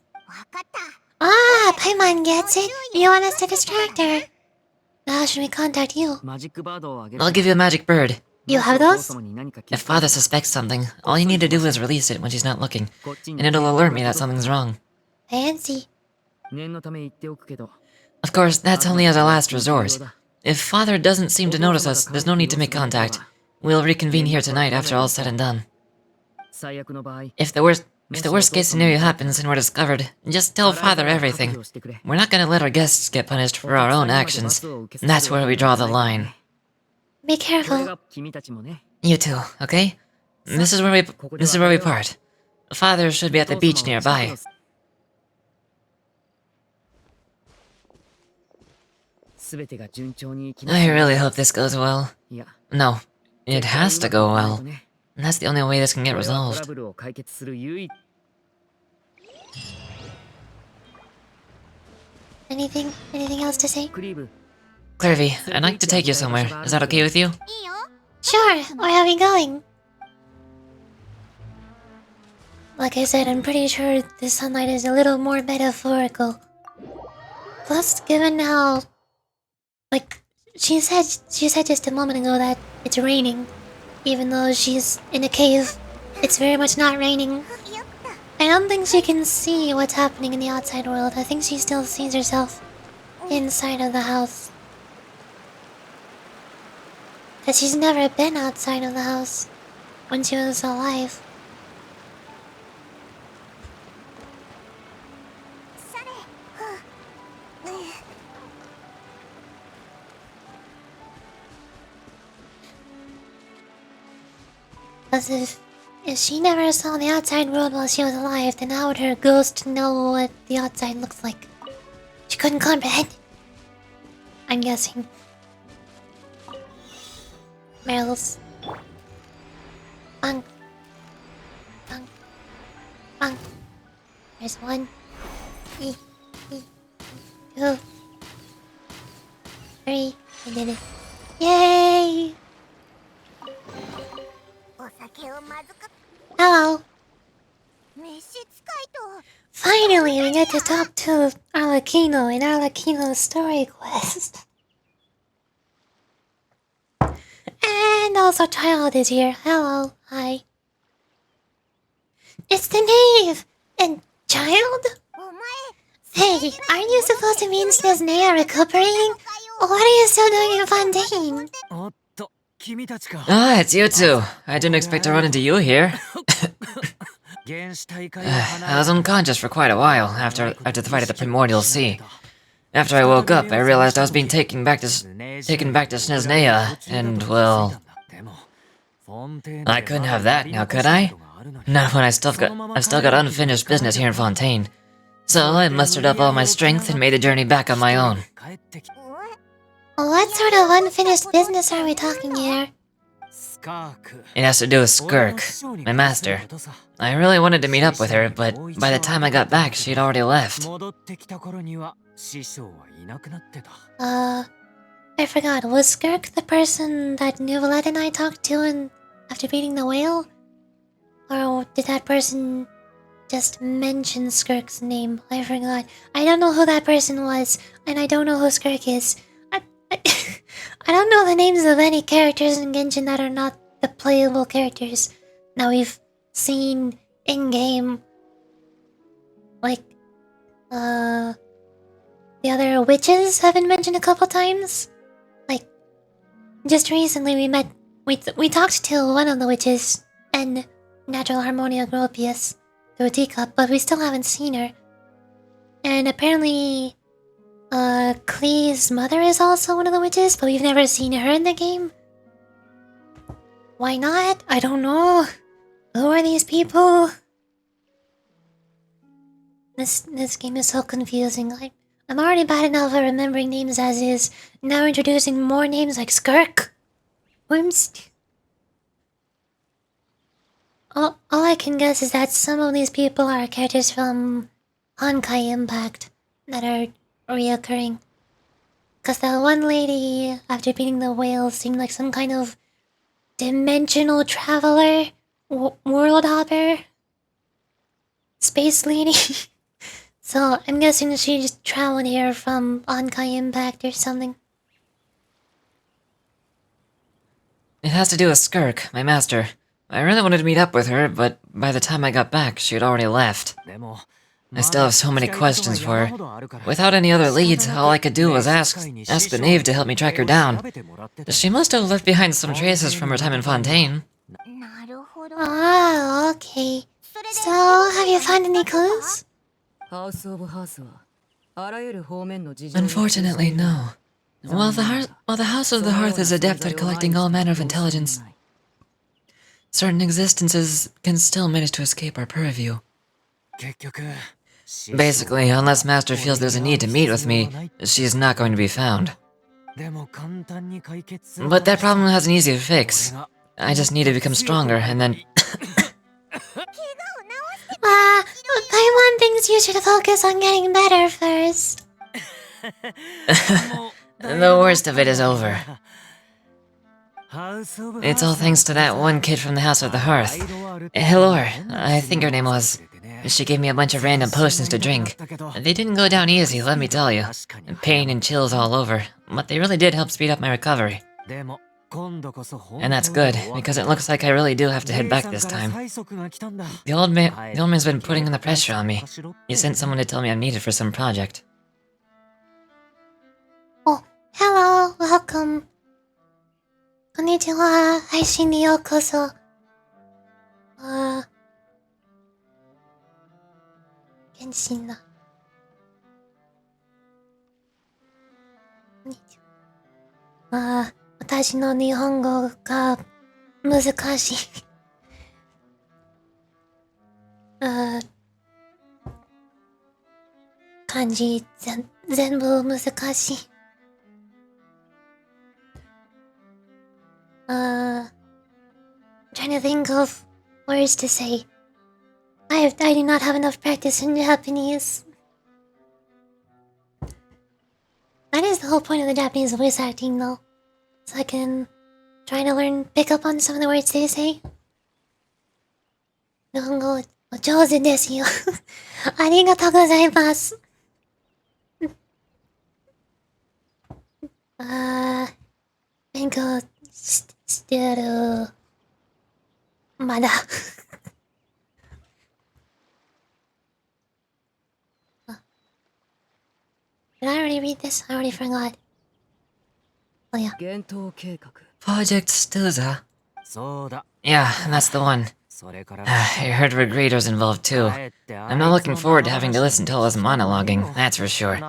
Ah, Paimon gets it. You want us to distract her. How should we contact you? I'll give you a magic bird. You have those? If Father suspects something, all you need to do is release it when she's not looking, and it'll alert me that something's wrong. Fancy. Of course, that's only as a last resort. If Father doesn't seem to notice us, there's no need to make contact. We'll reconvene here tonight after all's said and done. If the worst case scenario happens and we're discovered, just tell Father everything. We're not gonna let our guests get punished for our own actions. That's where we draw the line. Be careful. You too, okay? This is where we part. Father should be at the beach nearby. I really hope this goes well. No, it has to go well. That's the only way this can get resolved. Anything else to say? Clervy, I'd like to take you somewhere. Is that okay with you? Sure, where are we going? Like I said, I'm pretty sure the sunlight is a little more metaphorical. Plus, given how, like, she said just a moment ago that it's raining, even though she's in a cave. It's very much not raining. I don't think she can see what's happening in the outside world. I think she still sees herself inside of the house. Because she's never been outside of the house when she was alive. Because if she never saw the outside world while she was alive, then how would her ghost know what the outside looks like? She couldn't comprehend. I'm guessing. Meryl's. Bunk. Bunk. Bunk. There's one. Two. 3. I did it. Yay! Hello. Finally, we get to talk to Arlecchino in Arlecchino's story quest. And also Child is here. Hello. Hi. It's the knave! And Child? Hey, aren't you supposed to be in Snezhnaya recuperating? What are you still doing in Fontaine? Ah, it's you two. I didn't expect to run into you here. I was unconscious for quite a while after the fight at the Primordial Sea. After I woke up, I realized I was being taken back to Snezhnaya, and well, I couldn't have that now, could I? Not when I've still got unfinished business here in Fontaine. So I mustered up all my strength and made the journey back on my own. What sort of unfinished business are we talking here? It has to do with Skirk, my master. I really wanted to meet up with her, but by the time I got back, she'd already left. I forgot, was Skirk the person that Nuvolette and I talked to after beating the whale? Or did that person just mention Skirk's name? I forgot. I don't know who that person was, and I don't know who Skirk is. I don't know the names of any characters in Genshin that are not the playable characters. Now we've seen in-game, like, the other witches have been mentioned a couple times. Like, just recently we talked to one of the witches, and Natural Harmonia Gropius, through a teacup, but we still haven't seen her. And apparently, Klee's mother is also one of the witches, but we've never seen her in the game. Why not? I don't know. Who are these people? This game is so confusing. I'm already bad enough at remembering names as is. Now introducing more names like Skirk. Wimst. All I can guess is that some of these people are characters from Honkai Impact that are reoccurring. Cause that one lady, after beating the whale, seemed like some kind of dimensional traveler, world hopper, space lady. So I'm guessing she just traveled here from Honkai Impact or something. It has to do with Skirk, my master. I really wanted to meet up with her, but by the time I got back, she had already left. I still have so many questions for her. Without any other leads, all I could do was ask the knave to help me track her down. She must have left behind some traces from her time in Fontaine. Ah, okay. So, have you found any clues? Unfortunately, no. While the House of the Hearth is adept at collecting all manner of intelligence, certain existences can still manage to escape our purview. Basically, unless Master feels there's a need to meet with me, she is not going to be found. But that problem has an easy fix. I just need to become stronger, and then... Paimon thinks you should focus on getting better first. The worst of it is over. It's all thanks to that one kid from the House of the Hearth. Hilor, I think her name was. She gave me a bunch of random potions to drink. They didn't go down easy, let me tell you. Pain and chills all over, but they really did help speed up my recovery. And that's good, because it looks like I really do have to head back this time. The old man's been putting the pressure on me. He sent someone to tell me I'm needed for some project. Oh, hello, welcome. Konnichiwa, 配信にようこそ。原神だ。こんにちは。私の日本語が難しい。漢字全部難しい。Trying to think of words to say. I do not have enough practice in Japanese. That is the whole point of the Japanese voice acting, though. So I can try to pick up on some of the words they say. 日本語上手ですよ。ありがとうございます。勉強してる。まだ。Did I already read this? I already forgot. Oh yeah. Project Stuza? Yeah, that's the one. I heard Regredo's involved too. I'm not looking forward to having to listen to all his monologuing, that's for sure.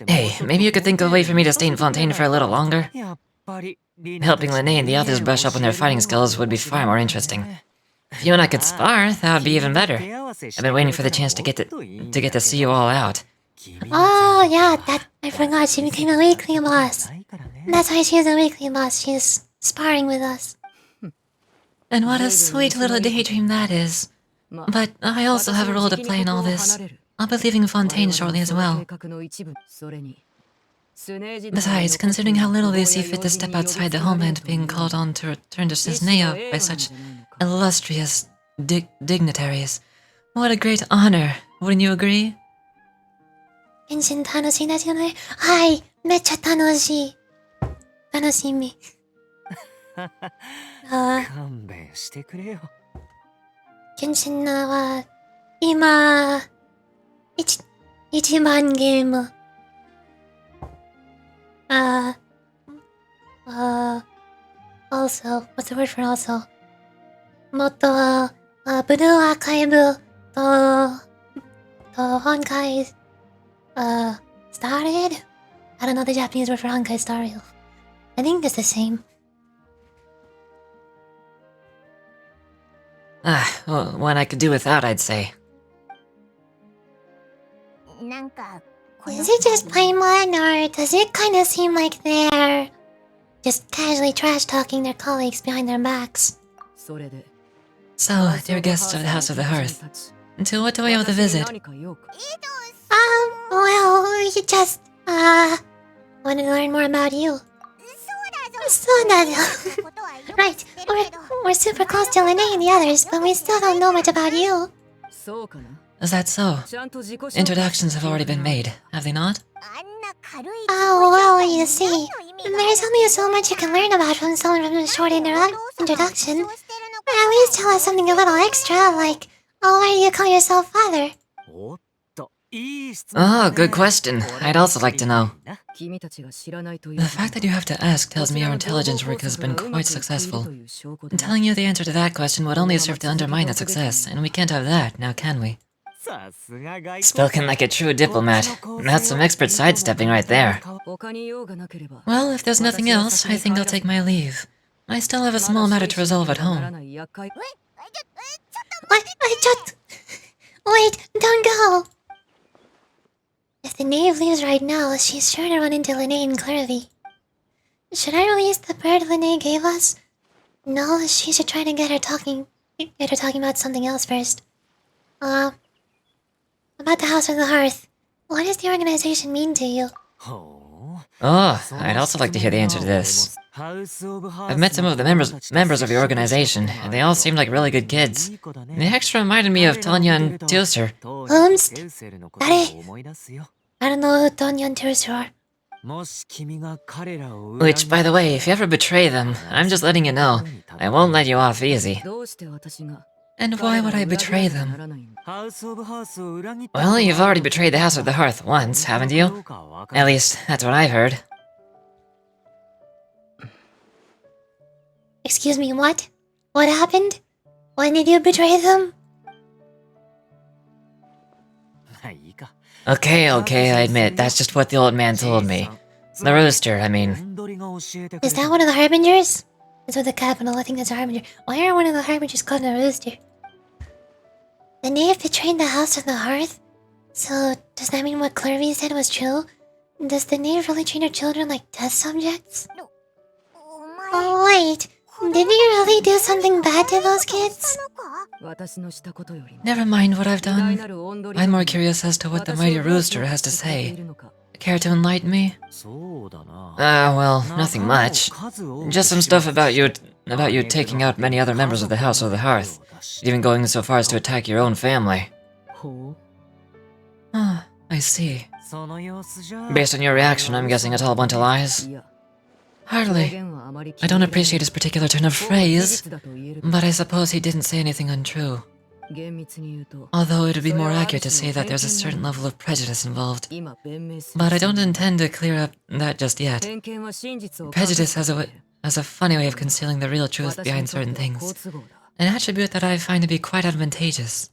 Hey, maybe you could think of a way for me to stay in Fontaine for a little longer? Helping Lene and the others brush up on their fighting skills would be far more interesting. If you and I could spar, that would be even better. I've been waiting for the chance to get to see you all out. Oh yeah, I forgot she became a weekly boss. That's why she's a weekly boss. She's sparring with us. And what a sweet little daydream that is. But I also have a role to play in all this. I'll be leaving Fontaine shortly as well. Besides, considering how little they see fit to step outside the homeland being called on to return to Cisnea by such illustrious dignitaries, what a great honor, wouldn't you agree? 変身楽しいですよね。はい、めっちゃ楽しい。楽しみ。勘弁してくれよ。原神は今一番ゲーム。also, what's the word for also? もっとブルーアーカイブと本会started? I don't know the Japanese word for honkai started. I think it's the same. Well, one I could do without, I'd say. Is it just Paimon, or does it kind of seem like they're just casually trash-talking their colleagues behind their backs? So, dear guests of the House of the Hearth, to what do I owe the visit? Well, we just, wanted to learn more about you. Right, we're super close to Lene and the others, but we still don't know much about you. Is that so? Introductions have already been made, have they not? Oh, well, you see, there's only so much you can learn about from someone from a short introduction. At least tell us something a little extra, like, oh, why do you call yourself father? Oh, good question. I'd also like to know. The fact that you have to ask tells me your intelligence work has been quite successful. And telling you the answer to that question would only serve to undermine that success, and we can't have that, now can we? Spoken like a true diplomat. That's some expert sidestepping right there. Well, if there's nothing else, I think I'll take my leave. I still have a small matter to resolve at home. Wait, don't go! If the knave leaves right now, she's sure to run into Lene and Clervy. Should I release the bird Lene gave us? No, she should try to get her talking about something else first. About the House of the Hearth. What does the organization mean to you? Oh, I'd also like to hear the answer to this. I've met some of the members of your organization, and they all seem like really good kids. They actually reminded me of Tanya and Tilser. I don't know who Tonya and Tilser are. Which, by the way, if you ever betray them, I'm just letting you know, I won't let you off easy. And why would I betray them? Well, you've already betrayed the House of the Hearth once, haven't you? At least, that's what I've heard. Excuse me, what? What happened? When did you betray them? Okay, I admit, that's just what the old man told me. The rooster, I mean. Is that one of the Harbingers? It's with a capital, I think that's a Harbinger. Why are one of the Harbingers called a rooster? The knave betrayed the House of the Hearth? So, does that mean what Clervy said was true? Does the knave really treat her children like test subjects? Oh, wait. Did he really do something bad to those kids? Never mind what I've done. I'm more curious as to what the mighty rooster has to say. Care to enlighten me? Well, nothing much. Just some stuff about you taking out many other members of the House of the Hearth, even going so far as to attack your own family. Ah, I see. Based on your reaction, I'm guessing it's all a bunch of lies? Hardly. I don't appreciate his particular turn of phrase, but I suppose he didn't say anything untrue. Although it would be more accurate to say that there's a certain level of prejudice involved. But I don't intend to clear up that just yet. Prejudice has a funny way of concealing the real truth behind certain things, an attribute that I find to be quite advantageous.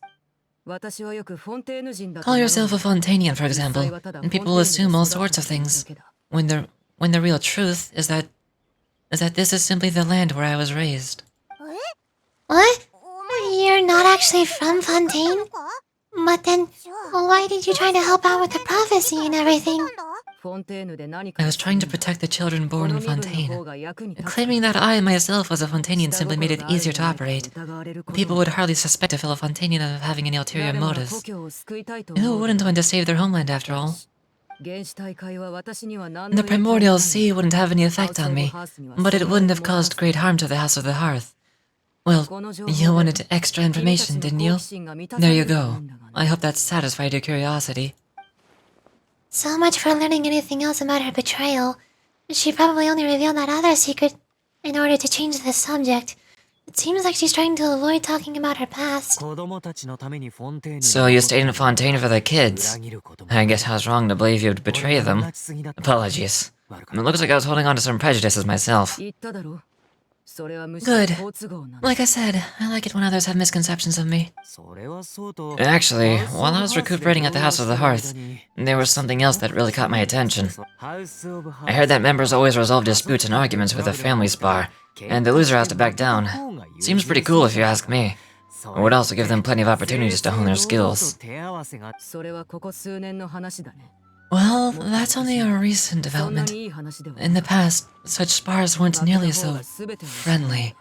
Call yourself a Fontanian, for example, and people will assume all sorts of things, when the real truth is that this is simply the land where I was raised. What? You're not actually from Fontaine? But then, why did you try to help out with the prophecy and everything? I was trying to protect the children born in Fontaine. Claiming that I myself was a Fontanian simply made it easier to operate. People would hardly suspect a fellow Fontanian of having any ulterior motives. Who wouldn't want to save their homeland after all? The primordial sea wouldn't have any effect on me, but it wouldn't have caused great harm to the House of the Hearth. Well, you wanted extra information, didn't you? There you go. I hope that satisfied your curiosity. So much for learning anything else about her betrayal. She probably only revealed that other secret in order to change the subject. It seems like she's trying to avoid talking about her past. So you stayed in Fontaine for the kids. I guess I was wrong to believe you'd betray them. Apologies. It looks like I was holding on to some prejudices myself. Good. Like I said, I like it when others have misconceptions of me. Actually, while I was recuperating at the House of the Hearth, there was something else that really caught my attention. I heard that members always resolve disputes and arguments with a family spar, and the loser has to back down. Seems pretty cool if you ask me. It would also give them plenty of opportunities to hone their skills. Well, that's only a recent development. In the past, such spars weren't nearly so friendly.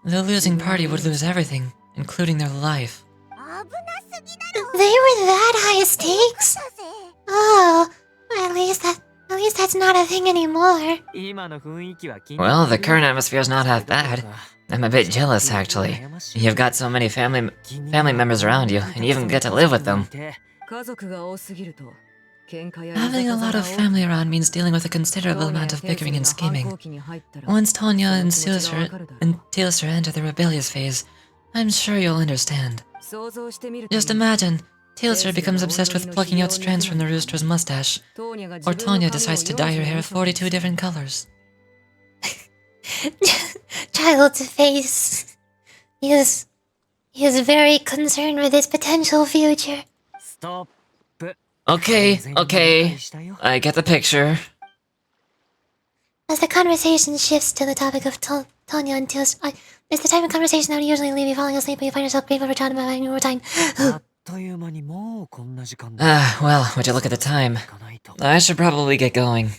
The losing party would lose everything, including their life. They were that high stakes? Oh, at least that's not a thing anymore. Well, the current atmosphere's not half bad. I'm a bit jealous, actually. You've got so many family members around you, and you even get to live with them. Having a lot of family around means dealing with a considerable amount of bickering and scheming. Once Tanya and Tilser enter the rebellious phase, I'm sure you'll understand. Just imagine, Tilser becomes obsessed with plucking out strands from the rooster's mustache, or Tanya decides to dye her hair 42 different colors. Child's face. He is very concerned with his potential future. Stop. Okay. I get the picture. As the conversation shifts to the topic of Tanya and Tilser, it's the type of conversation that would usually leave you falling asleep, but you find yourself grateful for time about having more time. Well, would you look at the time? I should probably get going.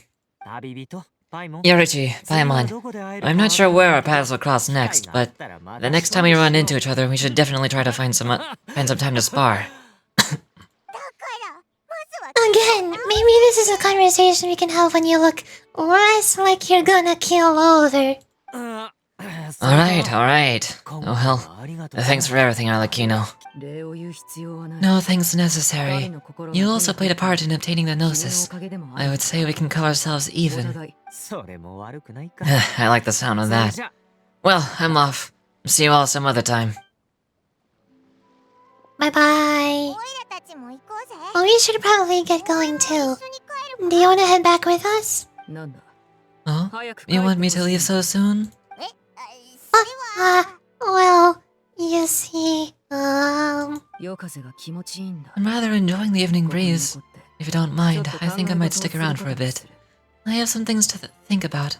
Yorichi, Paimon, I'm not sure where our paths will cross next, but the next time we run into each other, we should definitely try to find some time to spar. Again, maybe this is a conversation we can have when you look less like you're gonna keel over. Alright. Oh well. Thanks for everything, Arlecchino. No thanks necessary. You also played a part in obtaining the Gnosis. I would say we can call ourselves even. I like the sound of that. Well, I'm off. See you all some other time. Bye-bye. Well, we should probably get going too. Do you want to head back with us? Oh? You want me to leave so soon? Well, you see, I'm rather enjoying the evening breeze. If you don't mind, I think I might stick around for a bit. I have some things to think about.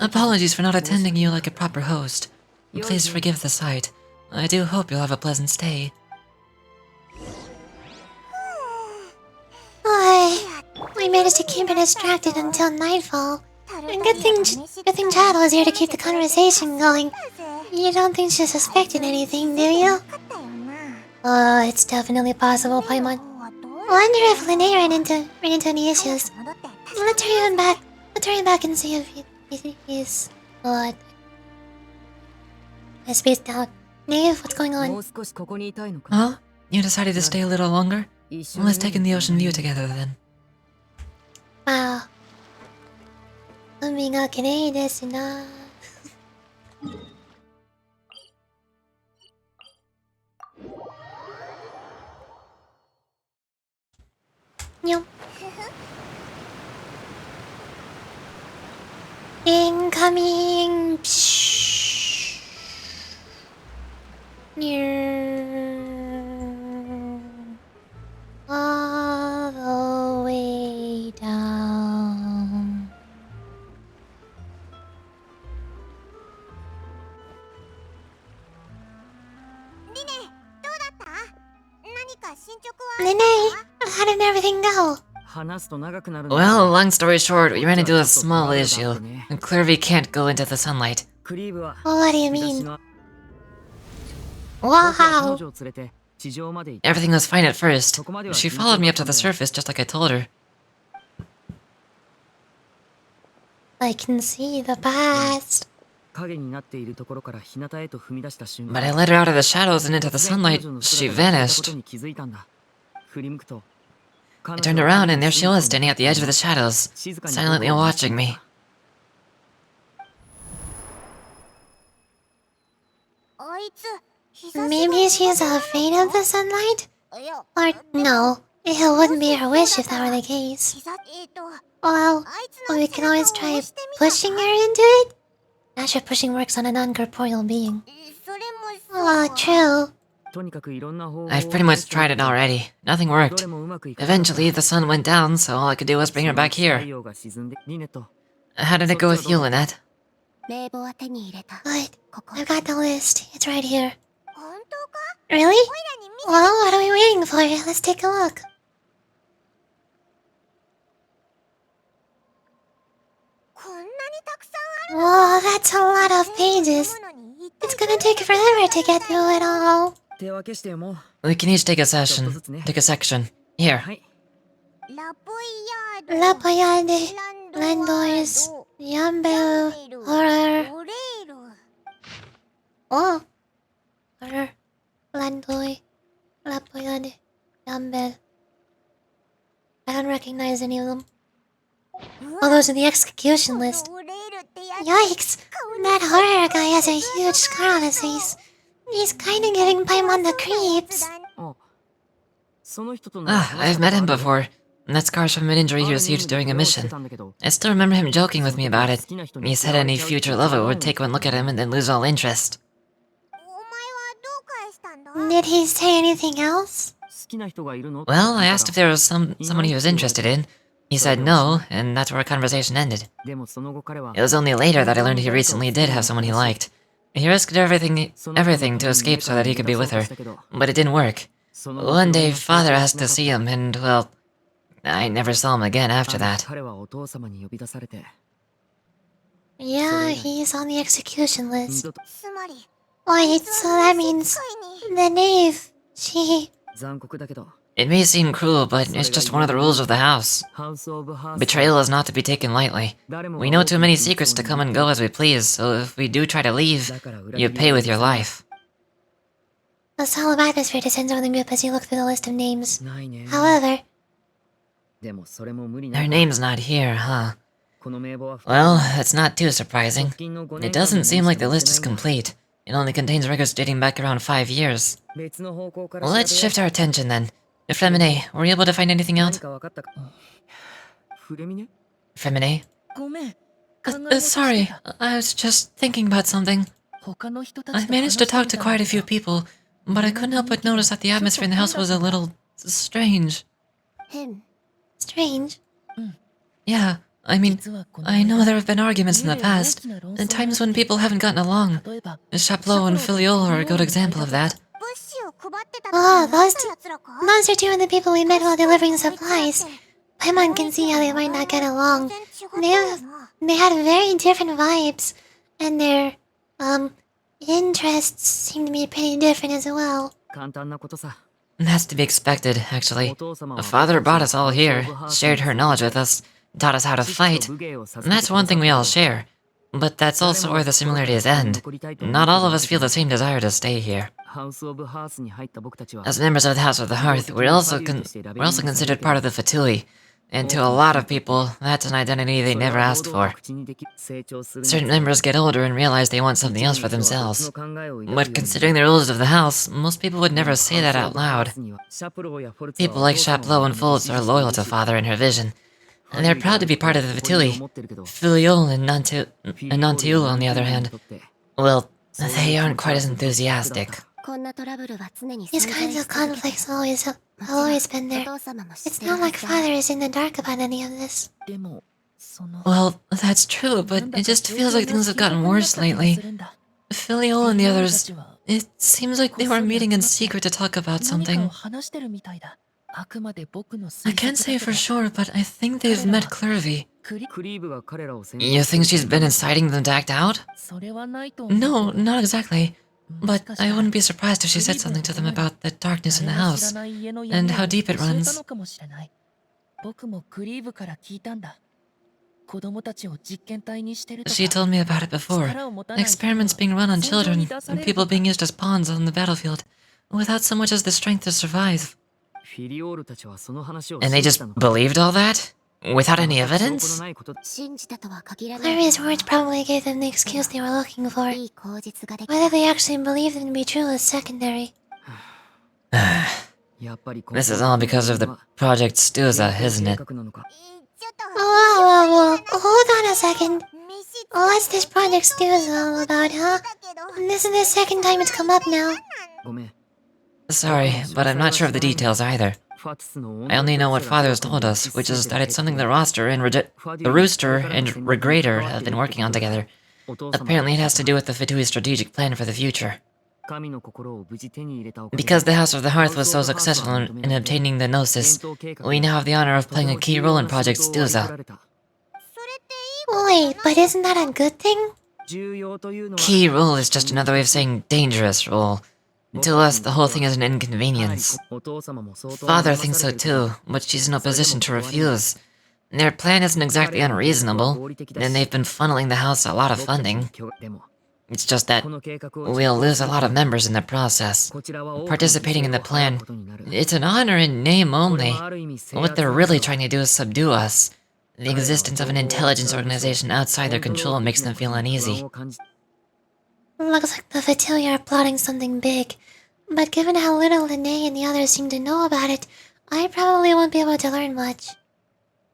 Apologies for not attending you like a proper host. Please forgive the sight. I do hope you'll have a pleasant stay. We managed to keep her distracted until nightfall. Good thing Chad was here to keep the conversation going. You don't think she suspected anything, do you? It's definitely possible, Paimon. Wonder if Lene ran into any issues. Let's hurry back and see if he's... I spaced out. Nave, what's going on? Huh? You decided to stay a little longer? Well, let's take in the ocean view together then. Wow. 海が綺麗ですな。にょ。Incoming. All the way down. Lene, how did everything go? Well, long story short, we ran into a small issue, and clearly can't go into the sunlight. What do you mean? Wow! Everything was fine at first. She followed me up to the surface just like I told her. I can see the past. But I led her out of the shadows and into the sunlight. She vanished. I turned around and there she was, standing at the edge of the shadows, silently watching me. Maybe she's afraid of the sunlight? Or no, it wouldn't be her wish if that were the case. Well, we can always try pushing her into it. Not sure pushing works on a non-corporeal being. True. I've pretty much tried it already. Nothing worked. Eventually, the sun went down, so all I could do was bring her back here. How did it go with you, Lynette? Good. I've got the list. It's right here. Really? Well, what are we waiting for? Let's take a look. Whoa, that's a lot of pages. It's gonna take forever to get through it all. We can each take a section. Here. La Poyade, Landors, Yambel, Horror. Oh. Horror, Landoy, La Poyade, Yambel. I don't recognize any of them. Oh, those are the execution list. Yikes! That horror guy has a huge scar on his face. He's kinda giving Paimon the creeps. I've met him before. That scar's from an injury he received during a mission. I still remember him joking with me about it. He said any future lover would take one look at him and then lose all interest. Did he say anything else? Well, I asked if there was someone he was interested in. He said no, and that's where our conversation ended. It was only later that I learned he recently did have someone he liked. He risked everything to escape so that he could be with her, but it didn't work. One day, Father asked to see him, and, well, I never saw him again after that. Yeah, he's on the execution list. Wait, so that means the knave, she... It may seem cruel, but it's just one of the rules of the house. Betrayal is not to be taken lightly. We know too many secrets to come and go as we please, so if we do try to leave, you pay with your life. A solemn atmosphere descends over the group as you look through the list of names. However, Their name's not here, huh? Well, that's not too surprising. It doesn't seem like the list is complete. It only contains records dating back around 5 years. Let's shift our attention then. Fremine, were you able to find anything out? Fremine? Sorry, I was just thinking about something. I managed to talk to quite a few people, but I couldn't help but notice that the atmosphere in the house was a little strange. strange. Yeah, I mean, I know there have been arguments in the past, and times when people haven't gotten along. Chaplot and Filiol are a good example of that. Oh, those are two of the people we met while delivering supplies. Paimon can see how they might not get along. They had very different vibes, and their, interests seem to be pretty different as well. That's to be expected, actually. Father brought us all here, shared her knowledge with us, taught us how to fight, and that's one thing we all share. But that's also where the similarities end. Not all of us feel the same desire to stay here. As members of the House of the Hearth, we're also considered part of the Fatui, and to a lot of people, that's an identity they never asked for. Certain members get older and realize they want something else for themselves. But considering the rules of the house, most people would never say that out loud. People like Chaplot and Foltz are loyal to Father and her vision, and they're proud to be part of the Fatui. Filiol and Nantiul, on the other hand, well, they aren't quite as enthusiastic. These kinds of conflicts have always been there. It's not like Father is in the dark about any of this. Well, that's true, but it just feels like things have gotten worse lately. Filiol and the others, it seems like they were meeting in secret to talk about something. I can't say for sure, but I think they've met Clervy. You think she's been inciting them to act out? No, not exactly. But I wouldn't be surprised if she said something to them about the darkness in the house, and how deep it runs. She told me about it before. Experiments being run on children, and people being used as pawns on the battlefield, without so much as the strength to survive. And they just believed all that? Without any evidence? Clary's words probably gave them the excuse they were looking for. Whether they actually believed them to be true is secondary. This is all because of the Project Stuza, isn't it? Whoa, hold on a second. What's this Project Stuza all about, huh? This is the second time it's come up now. Sorry, but I'm not sure of the details either. I only know what Father has told us, which is that it's something the Rooster and Regrator have been working on together. Apparently it has to do with the Fatui's strategic plan for the future. Because the House of the Hearth was so successful in obtaining the Gnosis, we now have the honor of playing a key role in Project Stuza. Wait, but isn't that a good thing? Key role is just another way of saying dangerous role. To us, the whole thing is an inconvenience. Father thinks so too, but she's in no position to refuse. Their plan isn't exactly unreasonable, and they've been funneling the house a lot of funding. It's just that we'll lose a lot of members in the process. Participating in the plan, it's an honor in name only. What they're really trying to do is subdue us. The existence of an intelligence organization outside their control makes them feel uneasy. Looks like the Fatui are plotting something big. But given how little Linnae and the others seem to know about it, I probably won't be able to learn much.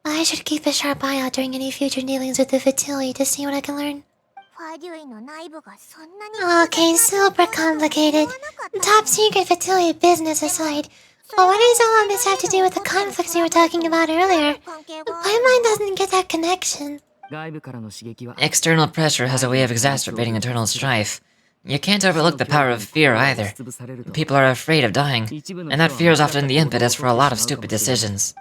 I should keep a sharp eye out during any future dealings with the Fatui to see what I can learn. Okay, super complicated. Top secret Fatui business aside, what does all of this have to do with the conflicts you were talking about earlier? My mind doesn't get that connection. External pressure has a way of exacerbating internal strife. You can't overlook the power of fear either. People are afraid of dying, and that fear is often the impetus for a lot of stupid decisions.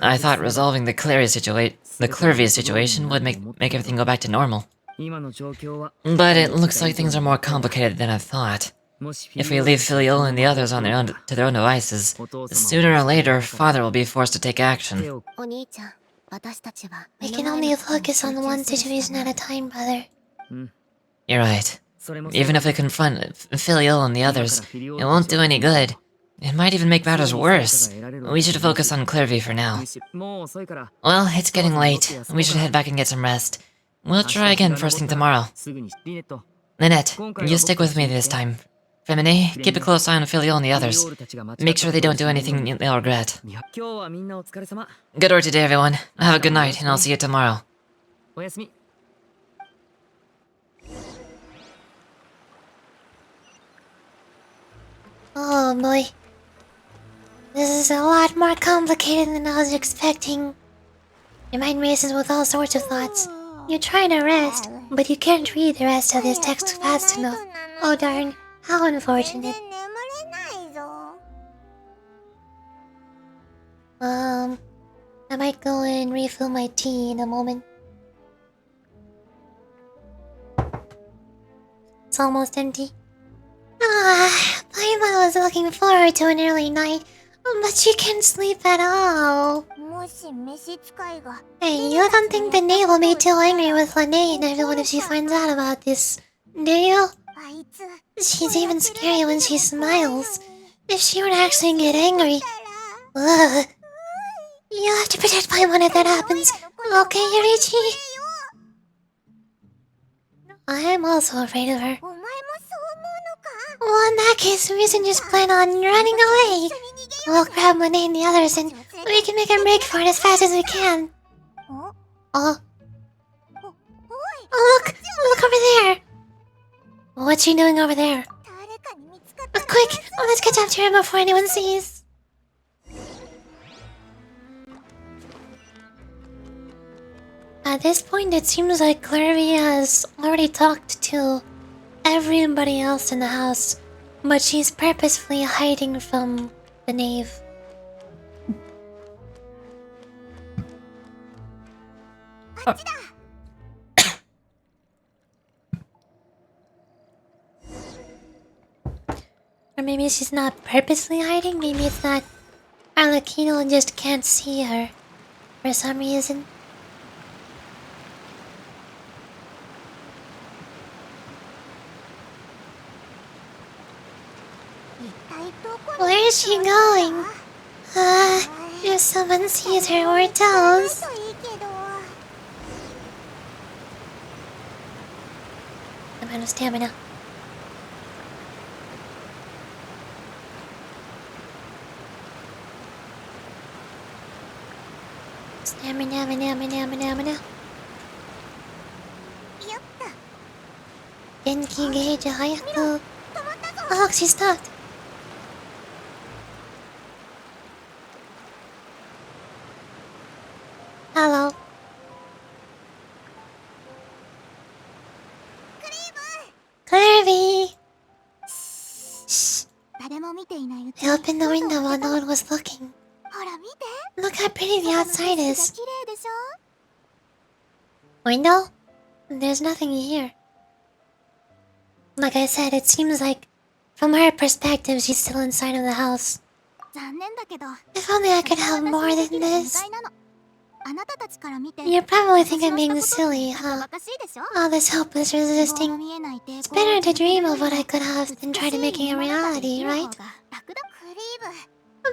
I thought resolving the Clervy situation would make everything go back to normal. But it looks like things are more complicated than I thought. If we leave Filiol and the others on to their own devices, sooner or later, Father will be forced to take action. We can only focus on one situation at a time, brother. You're right. Even if we confront Filiol and the others, it won't do any good. It might even make matters worse. We should focus on Clervy for now. Well, it's getting late. We should head back and get some rest. We'll try again first thing tomorrow. Lynette, you stick with me this time. Femine, keep a close eye on Filiol and the others. Make sure they don't do anything they'll regret. Good work today, everyone. Have a good night, and I'll see you tomorrow. Oh boy. This is a lot more complicated than I was expecting. Your mind races with all sorts of thoughts. You try to rest, but you can't read the rest of this text fast enough. Oh darn, how unfortunate. I might go and refill my tea in a moment. It's almost empty. Paimon was looking forward to an early night, but she can't sleep at all. Hey, you don't think the knave will be too angry with Lene and everyone if she finds out about this, do you? She's even scary when she smiles. If she were to actually get angry... Ugh. You'll have to protect Paimon if that happens. Okay, Yurichi? I am also afraid of her. Well, in that case, we should just plan on running away. We'll grab Lene and the others and we can make a break for it as fast as we can. Oh, look! Look over there! What's she doing over there? Quick! Let's get after her before anyone sees. At this point, it seems like Clervy has already talked to everybody else in the house, but she's purposefully hiding from the knave. Or maybe she's not purposely hiding, maybe it's that Arlecchino just can't see her for some reason. Where is she going? If someone sees her, we're toast. I'm out of stamina. Stamina. Genki gauge hayaku. Oh, look, she stopped. Hello. Clervy! Shh. I opened the window while no one was looking. Look how pretty the outside is. Window? There's nothing here. Like I said, it seems like, from her perspective, she's still inside of the house. If only I could have more than this. You probably think I'm being silly, huh? All this hopeless resisting. It's better to dream of what I could have than try to make it a reality, right?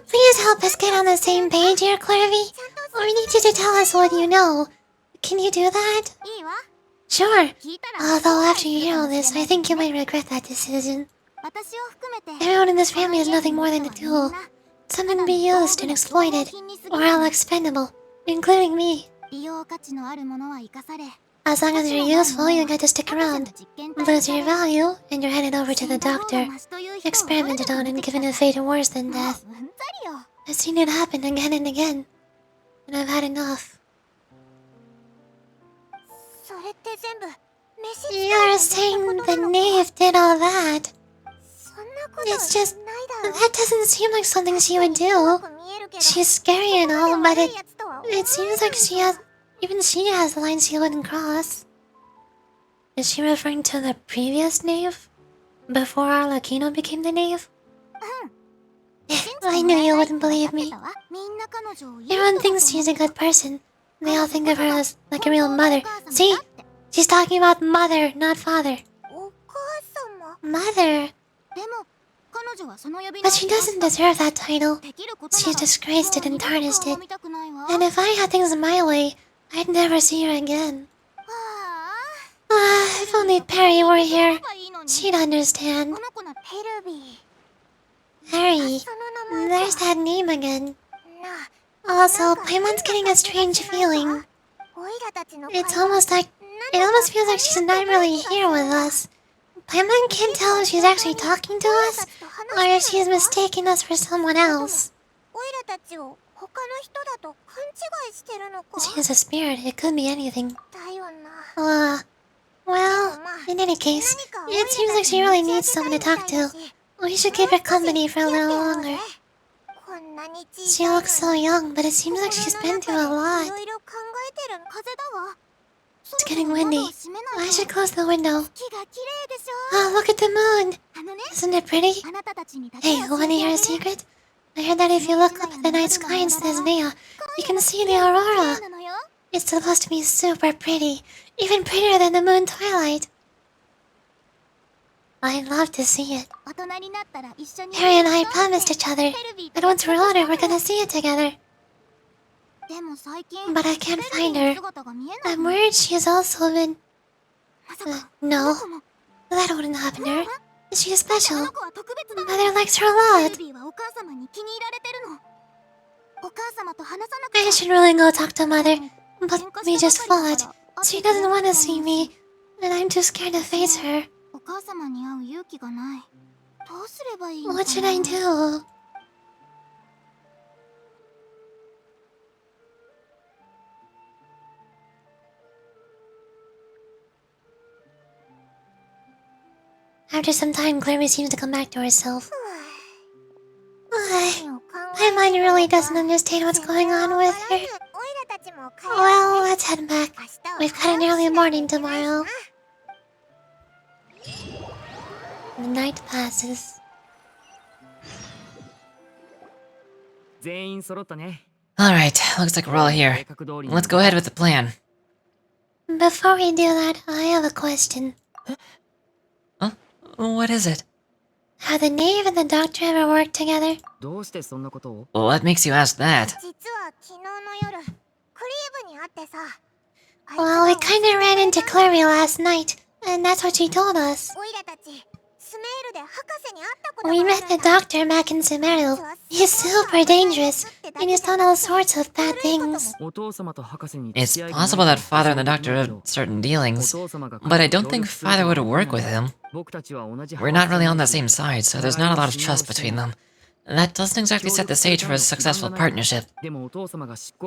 Please help us get on the same page here, Clervy. We need you to tell us what you know. Can you do that? Sure. Although after you hear all this, I think you might regret that decision. Everyone in this family is nothing more than a tool. Something to be used and exploited, or all expendable, including me. As long as you're useful, you get to stick around. Lose your value, and you're headed over to the doctor, experimented on and given a fate worse than death. I've seen it happen again and again, and I've had enough. You're saying the knave did all that? It's just... that doesn't seem like something she would do. She's scary and all, but it seems like she has... even she has lines she wouldn't cross. Is she referring to the previous knave? Before Arlecchino became the knave? I knew you wouldn't believe me. Everyone thinks she's a good person. They all think of her as like a real mother. See? She's talking about mother, not father. Mother. But she doesn't deserve that title. She's disgraced it and tarnished it. And if I had things my way, I'd never see her again. If only Perry were here, she'd understand. Perry. There's that name again. Also, Paimon's getting a strange feeling. It almost feels like she's not really here with us. Paimon can't tell if she's actually talking to us, or if she's mistaking us for someone else. She's a spirit, it could be anything. Well, in any case, it seems like she really needs someone to talk to. We should keep her company for a little longer. She looks so young, but it seems like she's been through a lot. It's getting windy. I should close the window. Oh, look at the moon! Isn't it pretty? Hey, wanna hear a secret? I heard that if you look up at the night sky in Snezhnaya, you can see the aurora. It's supposed to be super pretty, even prettier than the moon twilight. I'd love to see it. Harry and I promised each other that once we're older, we're gonna see it together. But I can't find her. I'm worried she's also been... no. That wouldn't happen to her. She's special. Mother likes her a lot. I should really go talk to Mother, but we just fought. She doesn't want to see me, and I'm too scared to face her. What should I do? After some time, Clary seems to come back to herself. My mind really doesn't understand what's going on with her. Well, let's head back. We've got an early morning tomorrow. The night passes. Alright, looks like we're all here. Let's go ahead with the plan. Before we do that, I have a question. Huh? What is it? Have the knave and the doctor ever worked together? What makes you ask that? Well, we kinda ran into Clary last night, and that's what she told us. We met the doctor back in Sumeru. He's super dangerous, and he's done all sorts of bad things. It's possible that Father and the Doctor have certain dealings, but I don't think Father would work with him. We're not really on the same side, so there's not a lot of trust between them. That doesn't exactly set the stage for a successful partnership.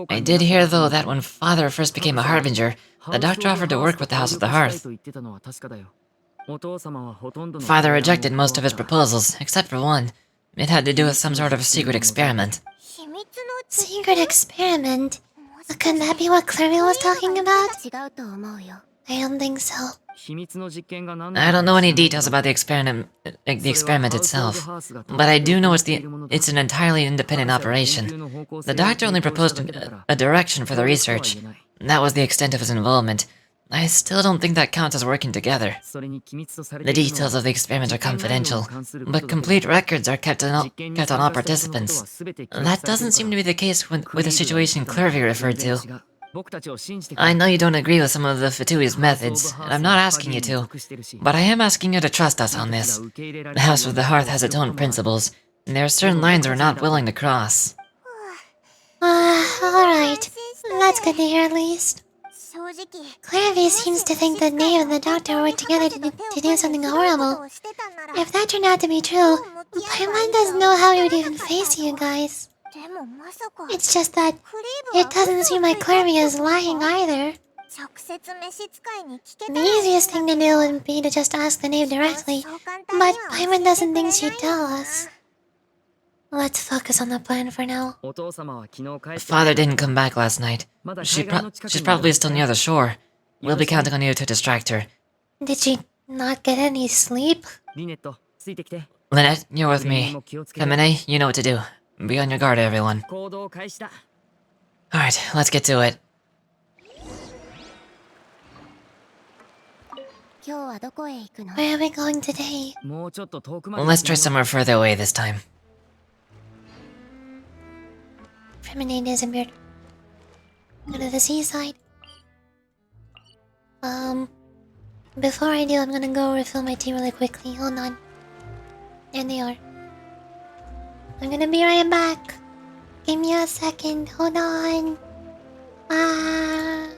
I did hear, though, that when Father first became a Harbinger, the Doctor offered to work with the House of the Hearth. Father rejected most of his proposals, except for one. It had to do with some sort of secret experiment. Secret experiment? Could that be what Clary was talking about? I don't think so. I don't know any details about the experiment itself, but I do know it's an entirely independent operation. The Doctor only proposed a direction for the research. That was the extent of his involvement. I still don't think that counts as working together. The details of the experiment are confidential, but complete records are kept on all participants. That doesn't seem to be the case with the situation Clary referred to. I know you don't agree with some of the Vtuber's methods, and I'm not asking you to, but I am asking you to trust us on this. The House of the Hearth has its own principles, and there are certain lines we're not willing to cross. Alright. That's good to hear at least. Clary seems to think that Nave and the Doctor worked together to do something horrible. If that turned out to be true, Paimon doesn't know how he would even face you guys. It's just that it doesn't seem like Clary is lying either. The easiest thing to do would be to just ask the Nave directly, but Paimon doesn't think she'd tell us. Let's focus on the plan for now. Father didn't come back last night. She's probably still near the shore. We'll be counting on you to distract her. Did she Not get any sleep? Lynette, you're with me. Kamine, you know what to do. Be on your guard, everyone. Alright, let's get to it. Where are we going today? Let's try somewhere further away this time. Promenade is a beard. Go to the seaside. Before I do, I'm gonna go refill my tea really quickly. Hold on. There they are. I'm gonna be right back. Give me a second. Hold on. Ah.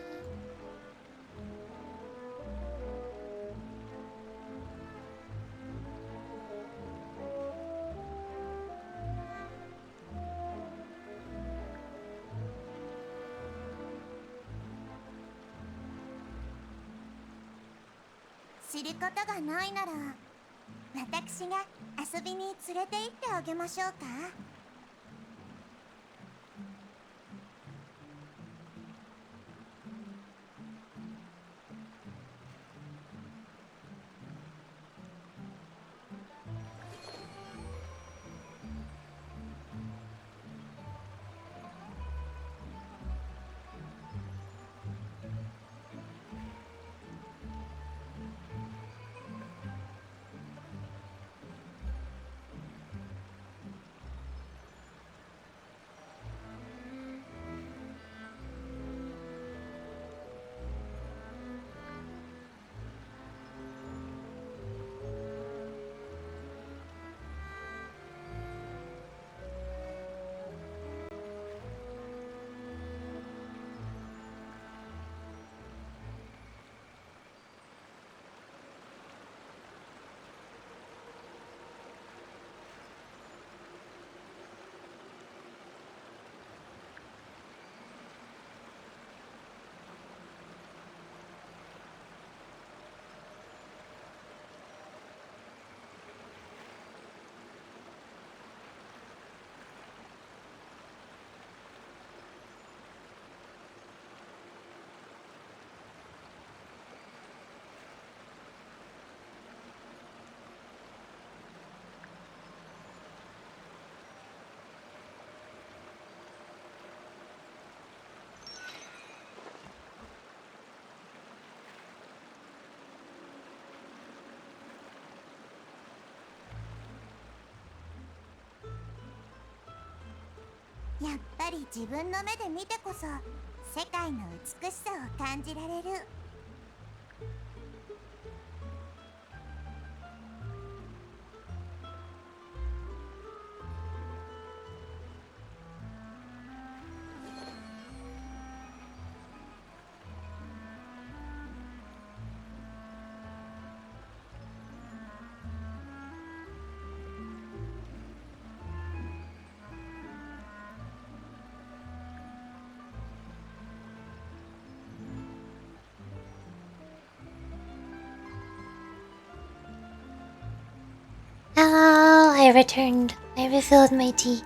Hello, I returned. I refilled my tea.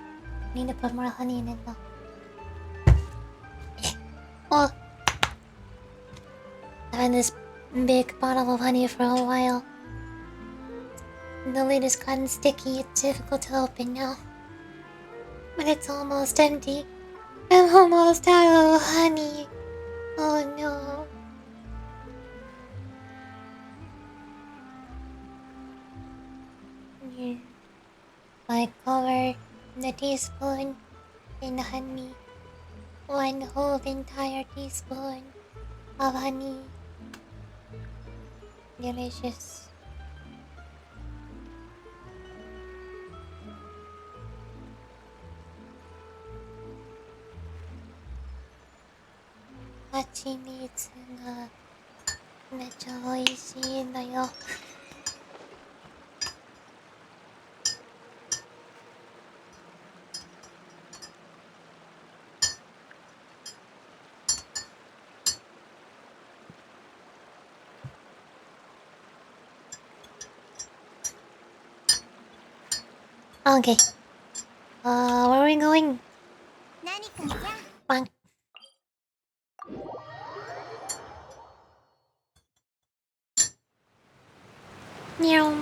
Need to put more honey in it though. Oh, I've had this big bottle of honey for a while. The lid has gotten sticky. It's difficult to open now. But it's almost empty. I'm almost out of honey. Oh no. Here. I cover the teaspoon in honey. One whole entire teaspoon of honey. Delicious. Hachimitsがめっちゃ美味しいんだよ。Okay. Where are we going? Bang. Meow.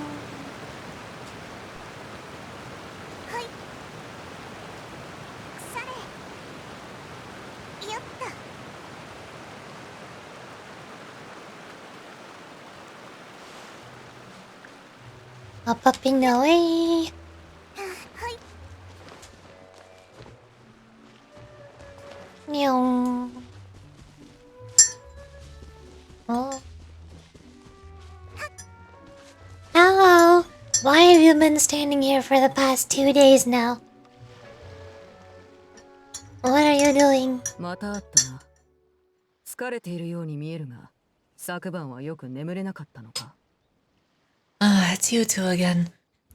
Up away. Meow. Oh. Hello. Why have you been standing here for the past 2 days now? What are you doing? また会ったな。疲れているように見えるが、昨晩はよく眠れなかったのか。Ah, it's you two again.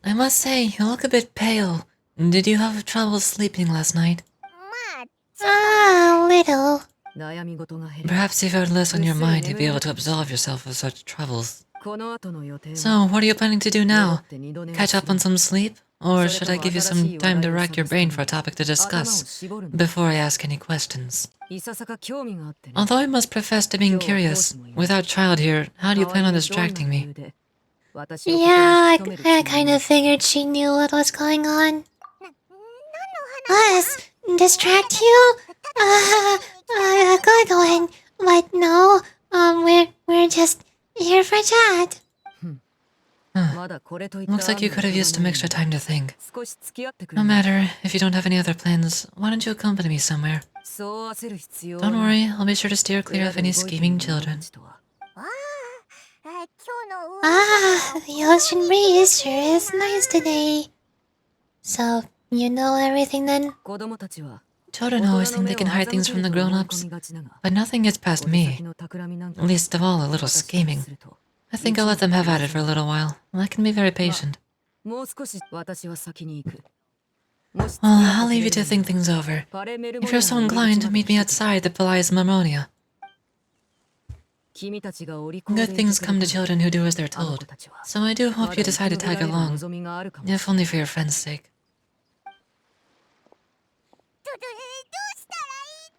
I must say, you look a bit pale. Did you have trouble sleeping last night? Ah, a little. 悩み事が減る。 Perhaps you've had less on your mind to be able to absolve yourself of such troubles. この後の予定は So, what are you planning to do 戻 now? って二度寝を Catch す up る on some sleep? Or should I give you some time to rack your brain for a topic to 頭を discuss 絞るんだ。 before I ask any questions? いささか興味があってね。 Although I must profess to being curious, without child here, how do you plan on distracting me? Yeah, I kind of figured she knew what was going on. Us? Distract you? Good one. But no, we're just here for chat. Looks like you could have used some extra time to think. 少し付き合ってくれ No ない。 matter, if you don't have any other plans, why don't you accompany me somewhere? そう焦る必要 Don't はない。 worry, I'll be sure to steer clear of any scheming children. Ah, the ocean breeze sure is nice today. So, you know everything then? 子供たちは Children always think they can hide things from the grown-ups, but nothing gets past me. Least of all, a little scheming. I think I'll let them have at it for a little while. I can be very patient. もう少し私は先に行く。 Well, I'll leave you to think things over. If you're so inclined, meet me outside the Palais Marmonia. 君たちがお利口 Good でいて things くれ come to たら children who do as they're あの told. 子たちは So I do hope you decide to tag まだ along, 望みがあるかも if only for your friend's sake.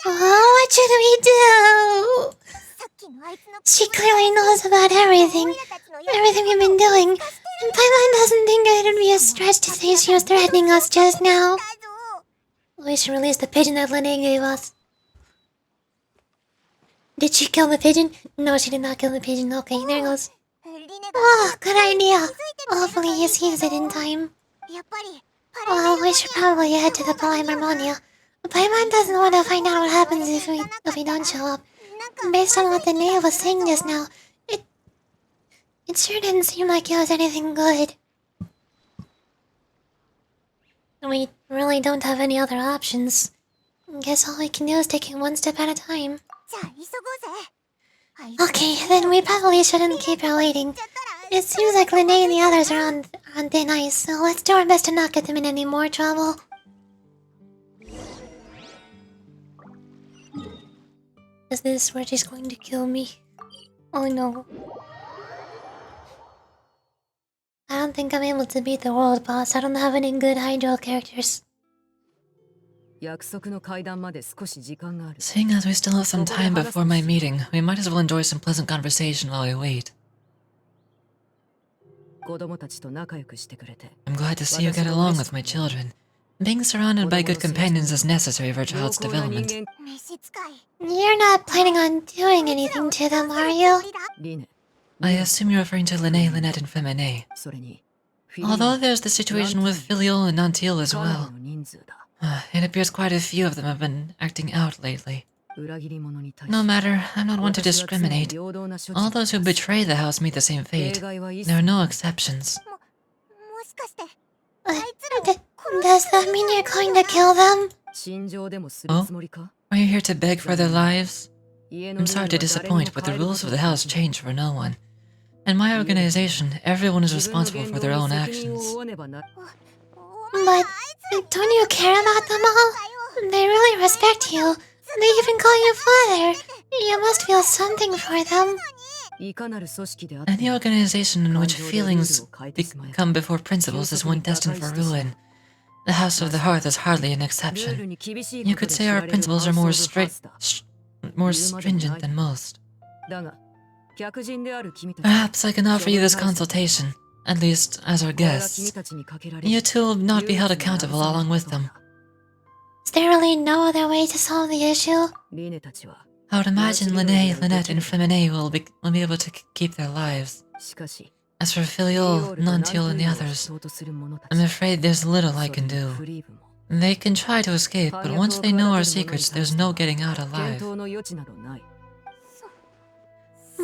Oh, what should we do? She clearly knows about everything. Everything we've been doing. And Paimon doesn't think it would be a stretch to say she was threatening us just now. We should release the pigeon that Lene gave us. Did she kill the pigeon? No, she did not kill the pigeon. Okay, there goes. Oh, good idea. Hopefully he sees it in time. Well, we should probably head to the Palais Marmonia. Paimon doesn't want to find out what happens if we don't show up. Based on what the Nea was saying just now, it sure didn't seem like it was anything good. We really don't have any other options. Guess all we can do is take it one step at a time. Okay, then we probably shouldn't keep her waiting. It seems like Lene and the others are on thin ice, so let's do our best to not get them in any more trouble. Is this where she's going to kill me? Oh no. I don't think I'm able to beat the world boss. I don't have any good Hydro characters. 約束の会談まで少し時間がある。 Seeing as we still have some time before my meeting, we might as well enjoy some pleasant conversation while we wait. 子供たちと仲良くしてくれて。 I'm glad to see you get along with my children. Being surrounded by good companions is necessary for a child's 良好な人 development. 間 You're not planning on doing anything to them, are you? リネ、 I assume you're referring to Lene, Lynette, and Femine. それに Although there's the situation with Filiol and Nantiel as かなり well. の人数だ。 It appears quite a few of them have been acting out lately. 裏切り者に対し No matter, I'm not one to 私は常に discriminate. 平等な処置 All those who betray the house meet the same 例 fate. 外は一 There are 切 no exceptions. Does that mean you're going to kill them? 心情でもするつもりか？ Are you here to beg for their lives? 家の I'm sorry to ルールは誰にも disappoint, but the 変えるこ rules と of が the できない house change for no one. In my organization, everyone is 自分の responsible 言 for 動 their に own 責任を actions. 負わねばな。 But don't you care about them all? They really respect you. They even call you father. You must feel something for them. いかなる組織であって Any も organization in which 感情でルール feelings を変えてしまえば come before principles is one destined for ruin. The House of the Hearth is hardly an ルール exception. に厳しい You こと could で say 知 our られる principles are ハ more ウスオブファースター more stringent than most. だが客人である君たち Perhaps I can offer you this consultation. At least, as our guests. You two will not be held accountable along with them. Is there really no other way to solve the issue? I would imagine Linné, Lynette, and Freminet will be able to keep their lives. As for Filiol, Nontiol, and the others, I'm afraid there's little I can do. They can try to escape, but once they know our secrets, there's no getting out alive.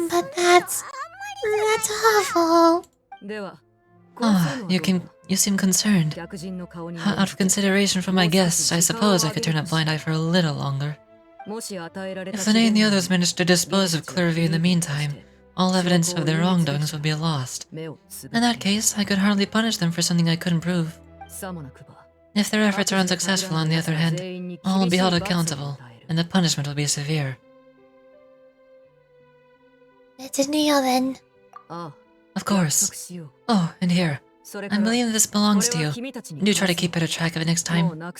But that's awful. Ah, you seem concerned. Out of consideration for my guests, I suppose I could turn a blind eye for a little longer. If Linné and the others manage to dispose of Clervy in the meantime, all evidence of their wrongdoings would be lost. In that case, I could hardly punish them for something I couldn't prove. If their efforts are unsuccessful, on the other hand, all will be held accountable, and the punishment will be severe. It's a Neo then. Of course. Oh, and here. I believe this belongs to you. Do try to keep better track of it next time.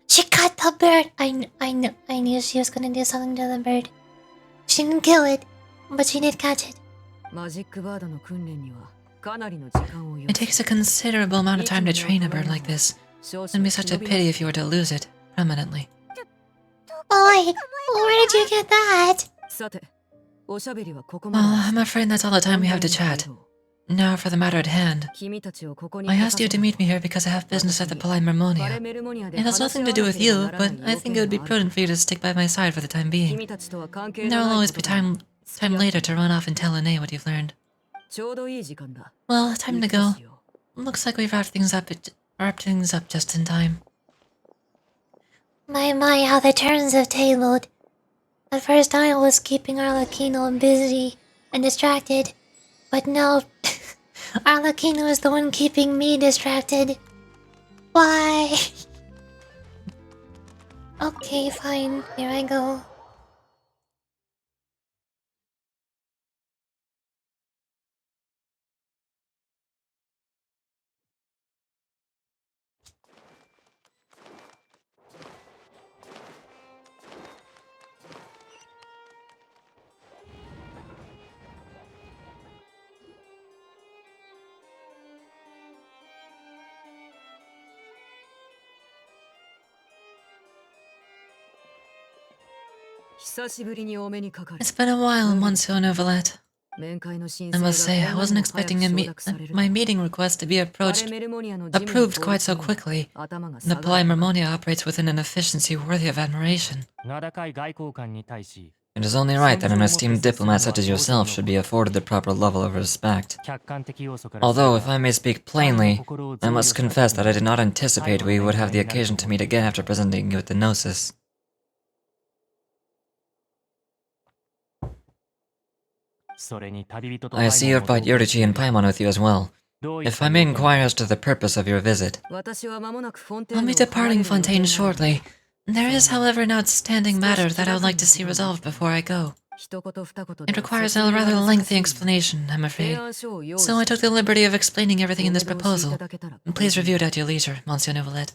She cut the bird! I knew she was gonna do something to the bird. She didn't kill it, but she did catch it. It takes a considerable amount of time to train a bird like this. It'd be such a pity if you were to lose it, permanently. Boy, where did you get that? Well, I'm afraid that's all the time we have to chat. Now for the matter at hand. I asked you to meet me here because I have business at the Palais Mermonia. It has nothing to do with you, but I think it would be prudent for you to stick by my side for the time being. There will always be time later to run off and tell Linné what you've learned. Well, time to go. Looks like we've wrapped things up just in time. My, how the turns have tabled. At first I was keeping Arlecchino busy and distracted, but now Arlecchino is the one keeping me distracted. Why? Okay, fine. Here I go. It's been a while, Monsieur Neuvillette. I must say, I wasn't expecting my meeting request to be approved quite so quickly. The Palais Mermonia operates with an efficiency worthy of admiration. It is only right that an esteemed diplomat such as yourself should be afforded the proper level of respect. Although, if I may speak plainly, I must confess that I did not anticipate we would have the occasion to meet again after presenting you with the Gnosis. I see you've brought Yurichi and Paimon with you as well. If I may inquire as to the purpose of your visit. I'll be departing Fontaine shortly. There is, however, an outstanding matter that I would like to see resolved before I go. It requires a rather lengthy explanation, I'm afraid. So I took the liberty of explaining everything in this proposal. Please review it at your leisure, Monsieur Neuvillette.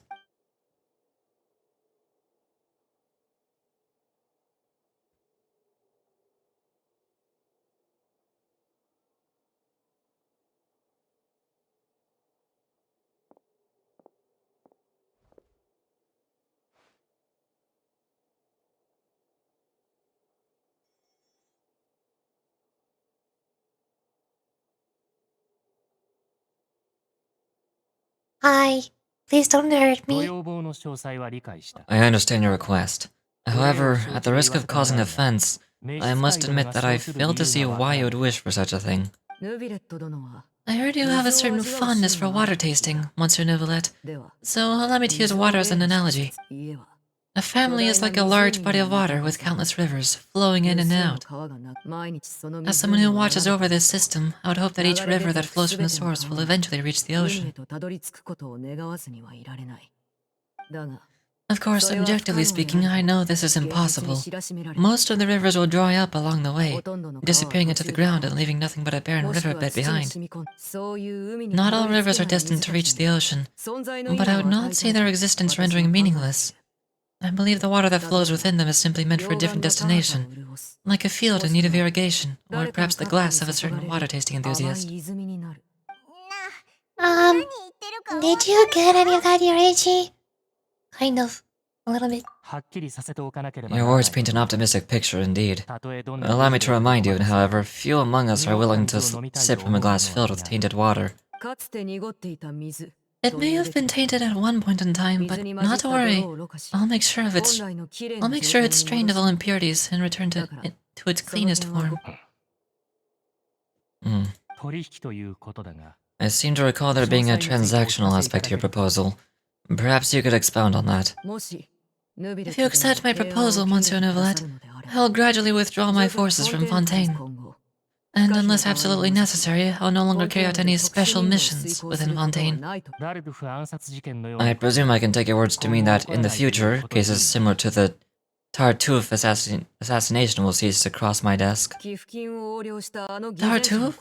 Hi. Please don't hurt me. I understand your request. However, at the risk of causing offense, I must admit that I fail to see why you would wish for such a thing. I heard you have a certain fondness for water tasting, Monsieur Neuvillette, so allow me to use water as an analogy. A family is like a large body of water with countless rivers flowing in and out. As someone who watches over this system, I would hope that each river that flows from the source will eventually reach the ocean. Of course, objectively speaking, I know this is impossible. Most of the rivers will dry up along the way, disappearing into the ground and leaving nothing but a barren riverbed behind. Not all rivers are destined to reach the ocean, but I would not see their existence rendering meaningless. I believe the water that flows within them is simply meant for a different destination, like a field in need of irrigation, or perhaps the glass of a certain water-tasting enthusiast. Did you get any of that, Yoichi? Kind of. A little bit. Your words paint an optimistic picture indeed. Allow me to remind you, however, few among us are willing to sip from a glass filled with tainted water. It may have been tainted at one point in time, but not to worry. I'll make sure it's strained of all impurities and returned to its cleanest form. I seem to recall there being a transactional aspect to your proposal. Perhaps you could expound on that. If you accept my proposal, Monsieur Neuvillette, I'll gradually withdraw my forces from Fontaine. And unless absolutely necessary, I'll no longer carry out any special missions within Fontaine. I presume I can take your words to mean that, in the future, cases similar to the Tartuffe assassination will cease to cross my desk. Tartuffe?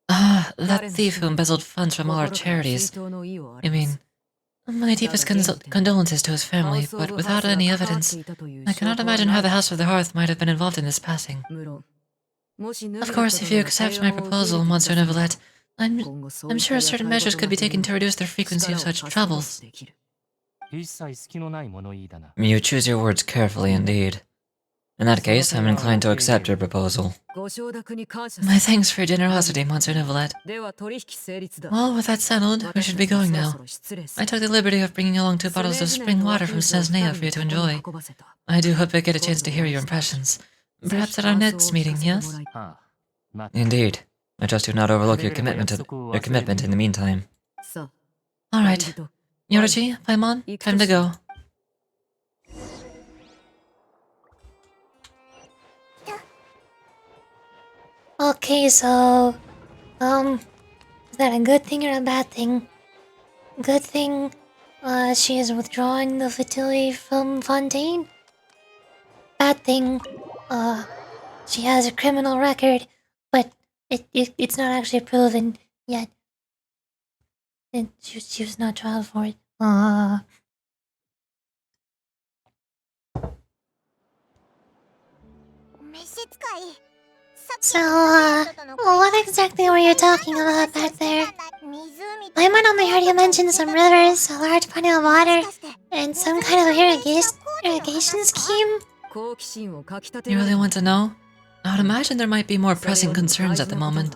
Ah, that thief who embezzled funds from all our charities. I mean, my deepest condolences to his family, but without any evidence, I cannot imagine how the House of the Hearth might have been involved in this passing. Of course, if you accept my proposal, Monsieur Neuvillette, I'm sure certain measures could be taken to reduce the frequency of such troubles. You choose your words carefully indeed. In that case, I'm inclined to accept your proposal. My thanks for your generosity, Monsieur Neuvillette. Well, with that settled, we should be going now. I took the liberty of bringing along 2 bottles of spring water from Snezhnaya for you to enjoy. I do hope I get a chance to hear your impressions. Perhaps at our next meeting, yes? Indeed. I trust you not overlook your commitment in the meantime. Alright. Yoichi, Paimon, time to go. Okay, so... is that a good thing or a bad thing? Good thing, she is withdrawing the Vtuber from Fontaine? Bad thing, she has a criminal record, but it's not actually proven yet. And she was not tried for it. So, what exactly were you talking about back there? I might only heard you mention some rivers, a large body of water, and some kind of irrigation scheme. You really want to know? I would imagine there might be more pressing concerns at the moment.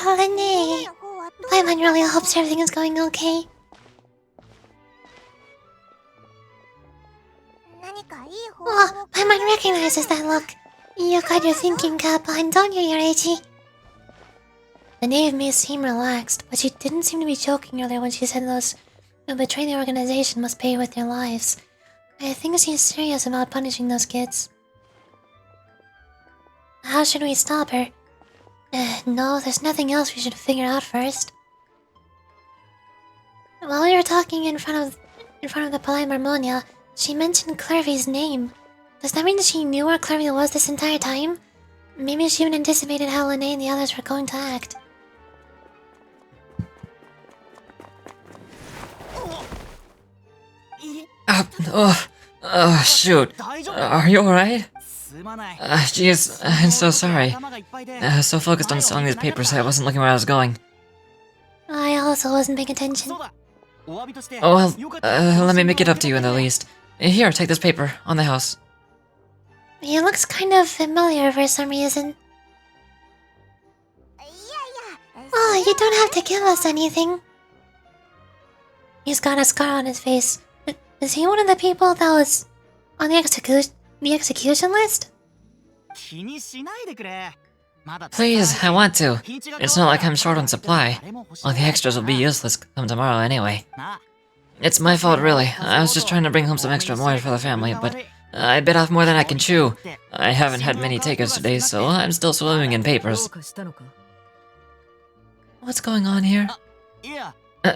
Lene, Paimon really hopes everything is going okay. Oh, Paimon recognizes that look. You got your thinking cap on, don't you, Yoichi? The knave may seem relaxed, but she didn't seem to be joking earlier when she said those who betray the organization must pay with their lives. I think she's serious about punishing those kids. How should we stop her? No, there's nothing else we should figure out first. While we were talking in front of the Polite Marmonia, she mentioned Clervy's name. Does that mean she knew where Clervy was this entire time? Maybe she even anticipated how Lene and the others were going to act. Shoot. Are you alright? Jeez, I'm so sorry. I was so focused on selling these papers that I wasn't looking where I was going. I also wasn't paying attention. Oh well, let me make it up to you in the least. Here, take this paper, on the house. He looks kind of familiar for some reason. Oh, you don't have to give us anything. He's got a scar on his face. Is he one of the people that was on the execution list? Please, I want to. It's not like I'm short on supply. All the extras will be useless come tomorrow anyway. It's my fault, really. I was just trying to bring home some extra moire for the family, but I bit off more than I can chew. I haven't had many takers today, so I'm still swimming in papers. What's going on here?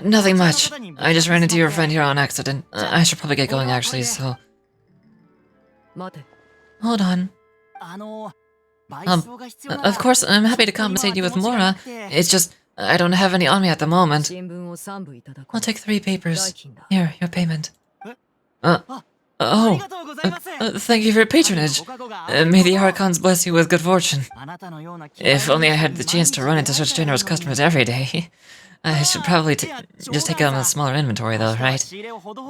Nothing much. I just ran into your friend here on accident. I should probably get going, actually, so... Hold on. Of course, I'm happy to compensate you with more. It's just, I don't have any on me at the moment. I'll take 3 papers. Here, your payment. Oh, thank you for your patronage. May the Archons bless you with good fortune. If only I had the chance to run into such generous customers every day. I should probably just take on a smaller inventory, though, right?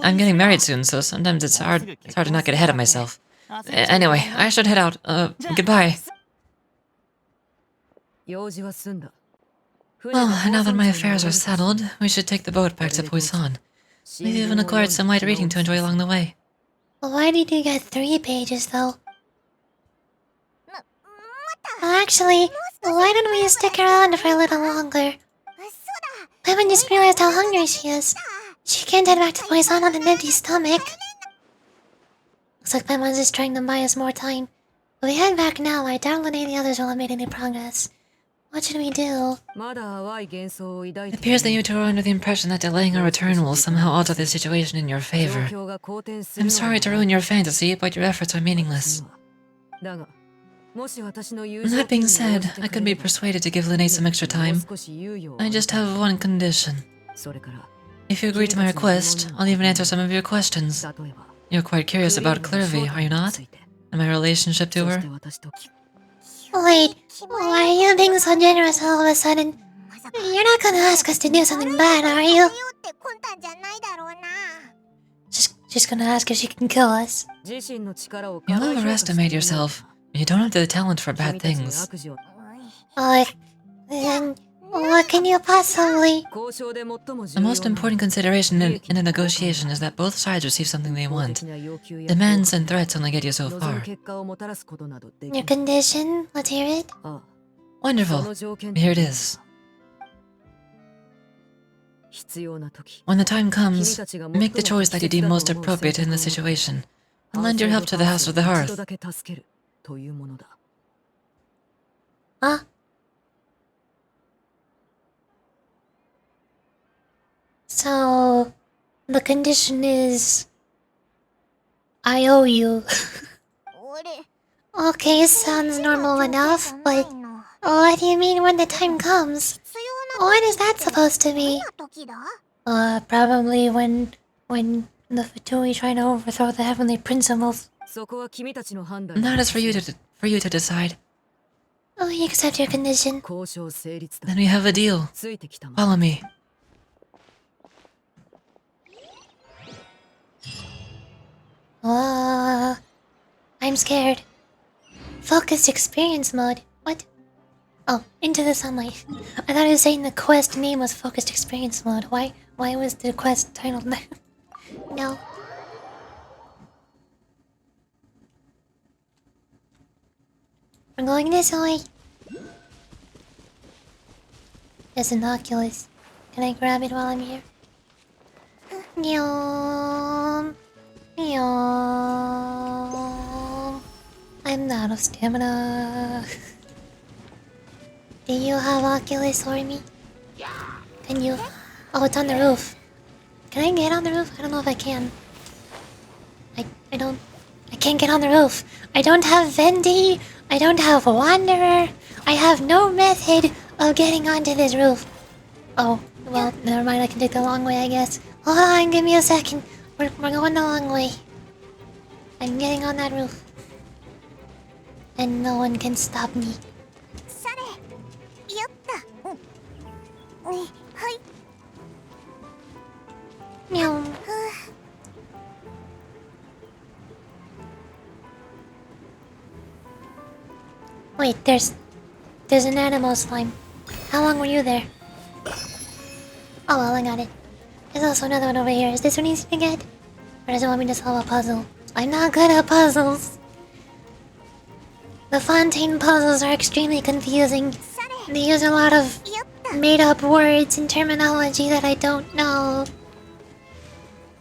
I'm getting married soon, so sometimes it's hard to not get ahead of myself. Anyway, I should head out. Goodbye. Well, now that my affairs are settled, we should take the boat back to Poisson. We've even acquired some light reading to enjoy along the way. Well, why did you get 3 pages, though? Well, actually, why don't we stick around for a little longer? Paimon just realized how hungry she is. She can't head back to Poisson on an empty stomach. Looks like Paimon's just trying to buy us more time. If we head back now, I doubt any of the others will have made any progress. What should we do? It appears that you two are under the impression that delaying our return will somehow alter the situation in your favor. I'm sorry to ruin your fantasy, but your efforts are meaningless. That being said, I could be persuaded to give Linnae some extra time. I just have one condition. If you agree to my request, I'll even answer some of your questions. You're quite curious about Clervy, are you not? And my relationship to her? Wait, why are you being so generous all of a sudden? You're not gonna ask us to do something bad, are you? Just gonna ask if she can kill us. You overestimate yourself. You don't have the talent for bad things. Then what can you possibly... The most important consideration in a negotiation is that both sides receive something they want. Demands and threats only get you so far. Your condition? Let's hear it. Wonderful. Here it is. When the time comes, make the choice that you deem most appropriate in the situation, and lend your help to the House of the Hearth. Huh? So, the condition is... I owe you. Okay, sounds normal enough, but... What do you mean when the time comes? What is that supposed to be? Probably when the Fatui try to overthrow the heavenly principles. That is for you to decide. Oh, you accept your condition. Then we have a deal. Follow me. I'm scared. Focused experience mode. What? Oh, into the sunlight. I thought it was saying the quest name was focused experience mode. Why was the quest titled that? No. We're going this way. There's an Oculus. Can I grab it while I'm here? Nyom. Nyom. I'm out of stamina. Do you have Oculus for me? Can you? Oh, it's on the roof. Can I get on the roof? I don't know if I can. I can't get on the roof. I don't have Vendi. I don't have Wanderer. I have no method of getting onto this roof. Oh, well, never mind. I can take the long way, I guess. Hold on, give me a second. We're going the long way. I'm getting on that roof. And no one can stop me. Meow. Wait, there's an animal slime. How long were you there? Oh well, I got it. There's also another one over here. Is this one easy to get? Or does it want me to solve a puzzle? I'm not good at puzzles. The Fontaine puzzles are extremely confusing. They use a lot of made-up words and terminology that I don't know.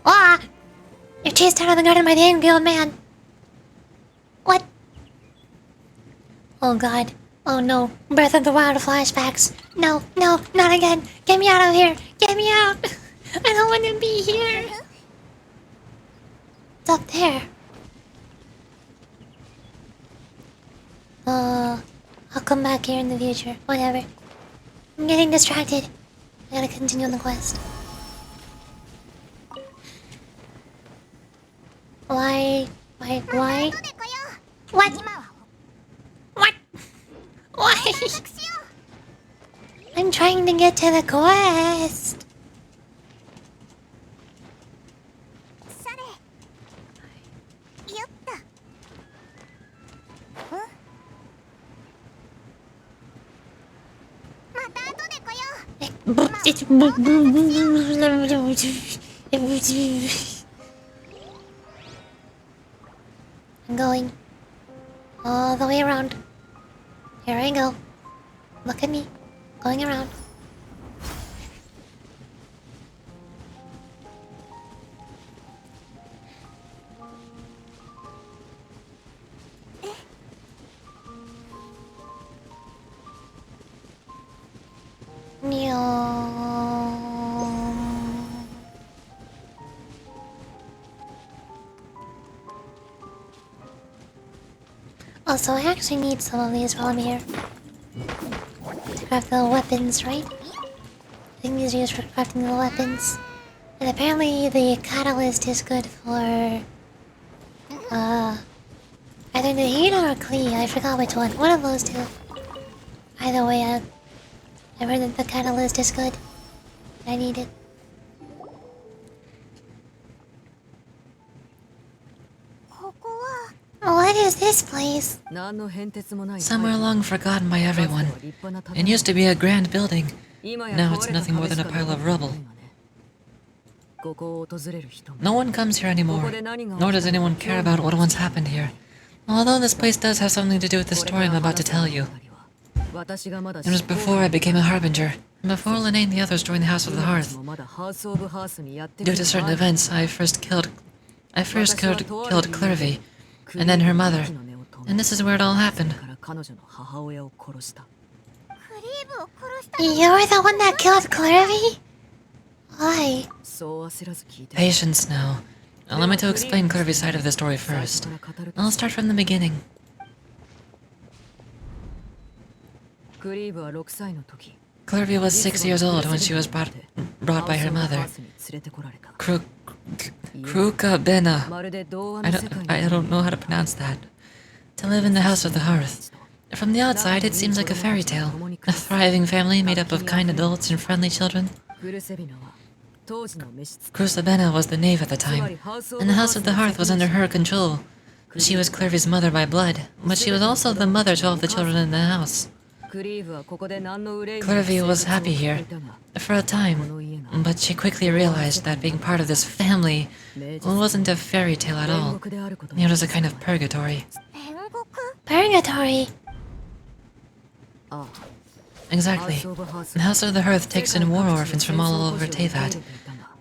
Ah! You're chased out of the garden by the angry old man. What? Oh god. Oh no. Breath of the Wild flashbacks. No, no, not again. Get me out of here. Get me out. I don't want to be here. It's up there. I'll come back here in the future. Whatever. I'm getting distracted. I gotta continue on the quest. Why? Why? What? What? Why? I'm trying to get to the quest. I'm going all the way around. Here I go. Look at me. Going around. Also, I actually need some of these while I'm here. To craft the weapons, right? I think these are used for crafting the weapons. And apparently the catalyst is good for... either the heat or Klee. I forgot which one. One of those two. Either way, I heard that the catalyst is good. I need it. What is this place? Somewhere long forgotten by everyone. It used to be a grand building. Now it's nothing more than a pile of rubble. No one comes here anymore, nor does anyone care about what once happened here. Although this place does have something to do with the story I'm about to tell you. It was before I became a harbinger, and before Lene and the others joined the House of the Hearth. Due to certain events, I first killed Clervy, and then her mother. And this is where it all happened. You're the one that killed Clervy? Why? Patience now. Allow me to explain Clervy's side of the story first. I'll start from the beginning. Clervy was 6 years old when she was brought by her mother. Kruka Bena. I don't know how to pronounce that. To live in the House of the Hearth. From the outside, it seems like a fairy tale. A thriving family made up of kind adults and friendly children. Krusabena was the knave at the time, and the House of the Hearth was under her control. She was Clervy's mother by blood, but she was also the mother to all the children in the house. Clervy was happy here, for a time, but she quickly realized that being part of this family wasn't a fairy tale at all. It was a kind of purgatory. Purgatory? Exactly. The House of the Hearth takes in war orphans from all over Teyvat.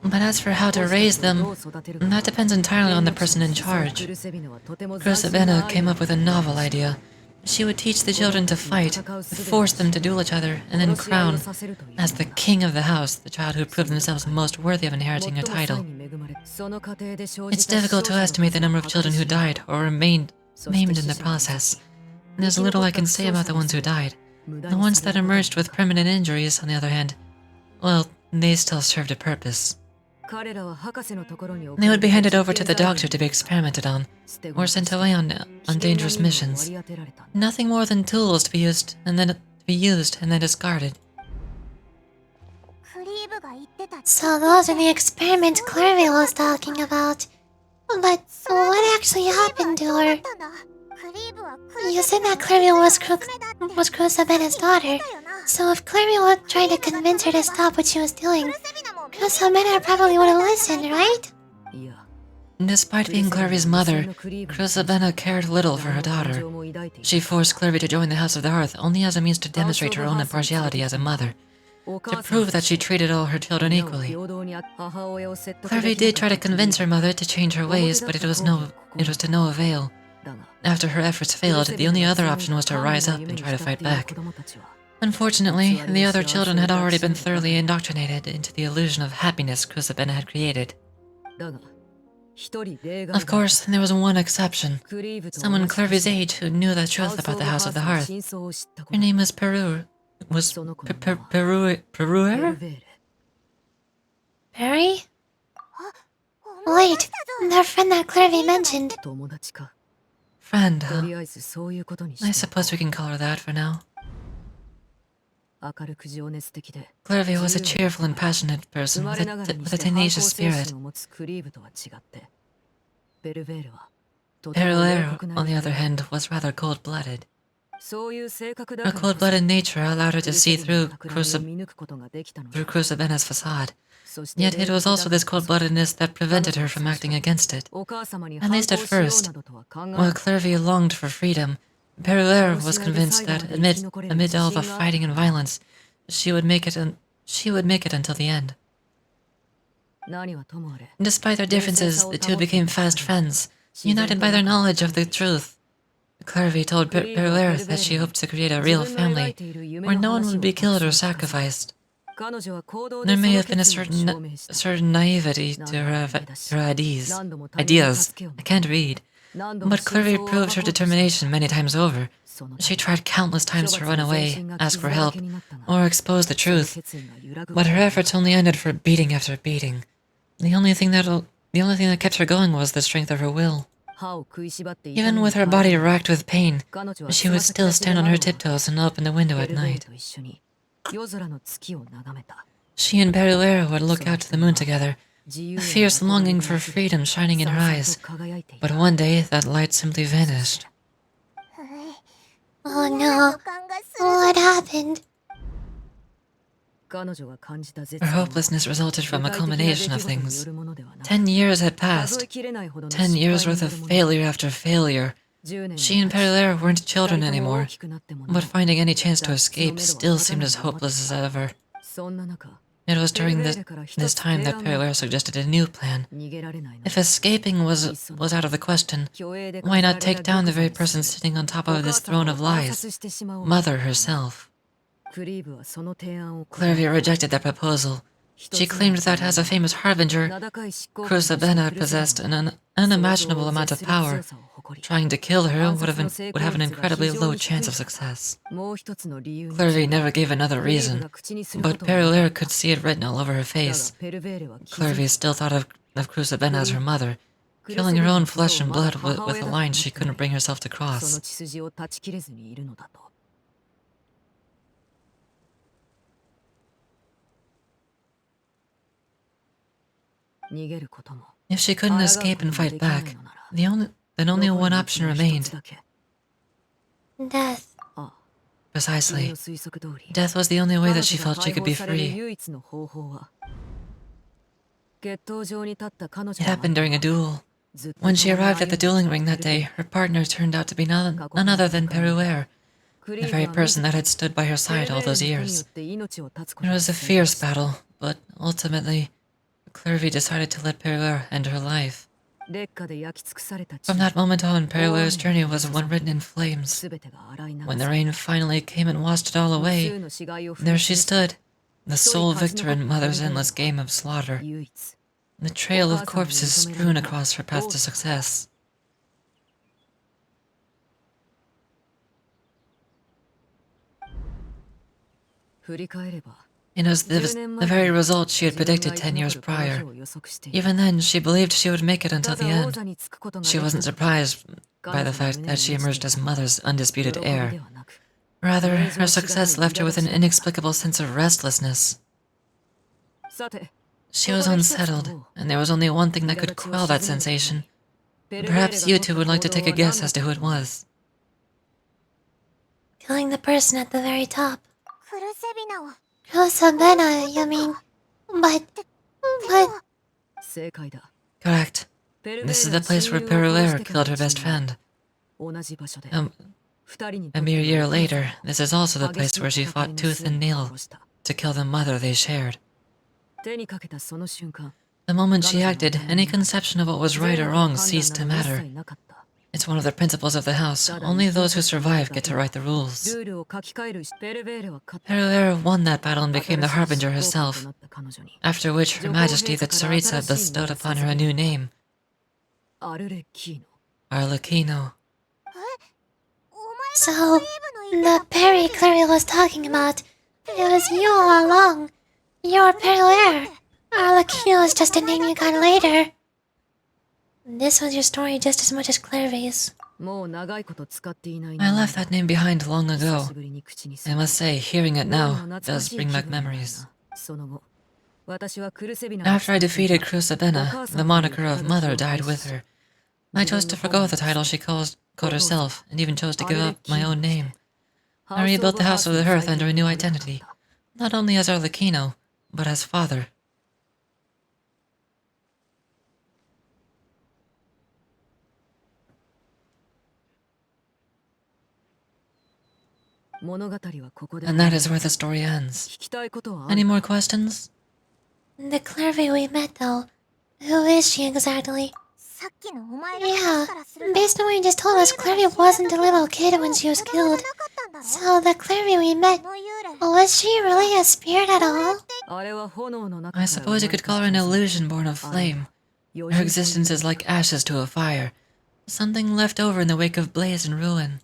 But as for how to raise them, that depends entirely on the person in charge. Krusabena came up with a novel idea. She would teach the children to fight, force them to duel each other, and then crown, as the king of the house, the child who proved themselves most worthy of inheriting a title. It's difficult to estimate the number of children who died or remained maimed in the process. There's little I can say about the ones who died. The ones that emerged with permanent injuries, on the other hand, well, they still served a purpose. They would be handed over to the doctor to be experimented on, or sent away on dangerous missions. Nothing more than tools to be used and then discarded. So those are the experiments Clervy was talking about. But what actually happened to her? You said that Clervy was Krusabena's daughter, so if Clervy was trying to convince her to stop what she was doing, Krusabena probably would have listened, right? Despite being Clervy's mother, Krusabena cared little for her daughter. She forced Clervy to join the House of the Hearth only as a means to demonstrate her own impartiality as a mother, to prove that she treated all her children equally. Clervy did try to convince her mother to change her ways, but it was to no avail. After her efforts failed, the only other option was to rise up and try to fight back. Unfortunately, the other children had already been thoroughly indoctrinated into the illusion of happiness Krusabena had created. Of course, there was one exception. Someone Clervy's age who knew the truth about the House of the Hearth. Her name was Peruer? Perry? Wait, That friend that Clervy mentioned. 友達か。 Friend, と huh? りあえずそういうことに I して。 suppose we can call her that for now. 明るく情熱的で。 Clervy was a cheerful and passionate 生 person ま with れながら a に with し a て反抗 tenacious 精 spirit. 神を持つクリーブとは違って、ベルベールはとても Peruere, 冷酷な on the 人 other 間。 hand, was rather cold-blooded. そういう性格だ Her からこそ cold-blooded nature allowed her to see クルセビの through 企みを見抜くことができたのだ。 Crusabena's facade. そして Yet it was also this 冷酷だからこそ cold-bloodedness that prevented her from acting against it. お母様に At 反 least at 抗しよう first, などとは考えな while かった。 Clervy longed for freedom, Peruere was convinced that amid all the fighting and violence, she would make it until the end. 何はともあれ、 Despite their differences, the two became fast friends, united by their knowledge of the truth. Clervy told Peruere that she hoped to create a real family, where no one would be killed or sacrificed. 彼女は行動 There でそ may の have been a 決意を証明した。 certain naivety to her ideas. I can't read. 何度も But 真 Clervy 相を proved her 暴こうとした determination many times over. その She tried countless times to run away, ask for help, になったが or expose the その truth, 決意が揺らぐ but her efforts only ended for beating after beating. The only thing that kept her going was the strength of her will. 歯を食いしばって痛 Even みに with her 耐え body ながら racked with pain, 彼女は she would つ still ま先 stand on her 立ちで tiptoes and open the window ベ at ルベール night. と一緒に夜空の月を眺めた。 She and Peruere would look out to the moon together, 自由 a への fierce 憧れ longing に for あふれ freedom shining in her さん eyes. さんと輝いていた。 But one day, that light simply vanished. Oh no. What happened? 彼女が感じた絶 Her 望は hopelessness resulted 具 from a 体的な出 culmination 来 of 事によ things. るものではなく、 10 years had 数 passed. えきれないほどの 10 失 years 敗に worth よ of るもの。 failure after failure. 10年 She and が経ち Peruere weren't 二 children 人とも anymore, 大きくなってもなお but finding any chance to 脱出の escape 目処は still 立た seemed ない as ままだ hopeless as ever. そんな中、 It was ベル during ベー this, ルから一 this つ time 提 that 案が Peruere suggested a new plan. 逃げられないの If escaping was out of the question, 虚栄で why 飾ら not れた take down the 玉座 very にす person る sitting on top お of 母 this 様 throne を of 暗 lies? 殺してしまおう。 Mother herself. クリーブはその提案を Clervy rejected that proposal. She claimed that as a famous harbinger, 名高い執行官として Cruzabena クルセ possessed ビンは an unimaginable amount of 想像を power. 絶する強さを誇り、 Trying to kill her 暗 would 殺の have 成 would 功 have an 率が incredibly 非常 low に chance 低 of い。 success. もう一つの理由に Clervy never gave another クリーブ reason, が口にする but ことはなか Peruere った。 could see it written all over her だが face. ペルベーレは気づい Clervy た。 still thought of Cruzabena as her mother, killing her own flesh and blood with a line she couldn't bring herself to その cross. 血筋を断ち切れずにいるのだと。逃げることも If she couldn't escape and fight back, then only one option 一つ remained. だけ。 Death. ああ、君 Precisely. の推測通り、 Death was the only way 彼 that she 女が felt she 解 could 放 be される free. 唯一の方法は、決闘場に立った彼女 It の happened during a duel. ずっと When she 共に arrived at the 歩ん dueling で ring きた that day, her partner turned out to be none other than Peruere, クリ the ーブ very は person 自 that ら had stood by her ペ side ル all ベール those の手によ years. って命を絶つこ It とに was a 成功 fierce した。 battle, but ultimately, Clervy decided to let Peruere end her life. 烈火で焼き尽くされた地 From that moment on, Peruere's journey was one written in flames. すべてが洗い流 When the さ rain finally came and washed it all 無数 away, の死骸を踏 there み she 潰す stood, the sole victor in Mother's endless game of slaughter. 唯一 The trail of corpses strewn across her path to success. It was the very result she had predicted 10 years prior. Even then, she believed she would make it until the end. She wasn't surprised by the fact that she emerged as Mother's undisputed heir. Rather, her success left her with an inexplicable sense of restlessness. She was unsettled, and there was only one thing that could quell that sensation. Perhaps you two would like to take a guess as to who it was. Killing the person at the very top. Cruzabena, you mean? But... Correct. This is the place where Peruere killed her best friend. A mere year later, this is also the place where she fought tooth and nail to kill the mother they shared. The moment she acted, any conception of what was right or wrong ceased to matter. It's one of the principles of the house. Only those who survive get to write the rules. Peruere won that battle and became the Harbinger herself, after which Her Majesty the Tsaritsa bestowed upon her a new name, Arlecchino. So, the Perry Clary was talking about, it was you all along. You're Peruere. Arlecchino is just a name you got later. This was your story just as much as Clairvy's. I left that name behind long ago. I must say, hearing it now does bring back memories. After I defeated Crucibena, the moniker of Mother died with her. I chose to forgo the title she called herself, and even chose to give up my own name. I rebuilt the House of the Hearth under a new identity, not only as Arlecchino, but as father. And that is where the story ends. Any more questions? The Clairvy we met, though. Who is she exactly? Yeah, based on what you just told us, Clairvy wasn't a little kid when she was killed. So the Clairvy we met, was she really a spirit at all? I suppose you could call her an illusion born of flame. Her existence is like ashes to a fire, something left over in the wake of blaze and ruin.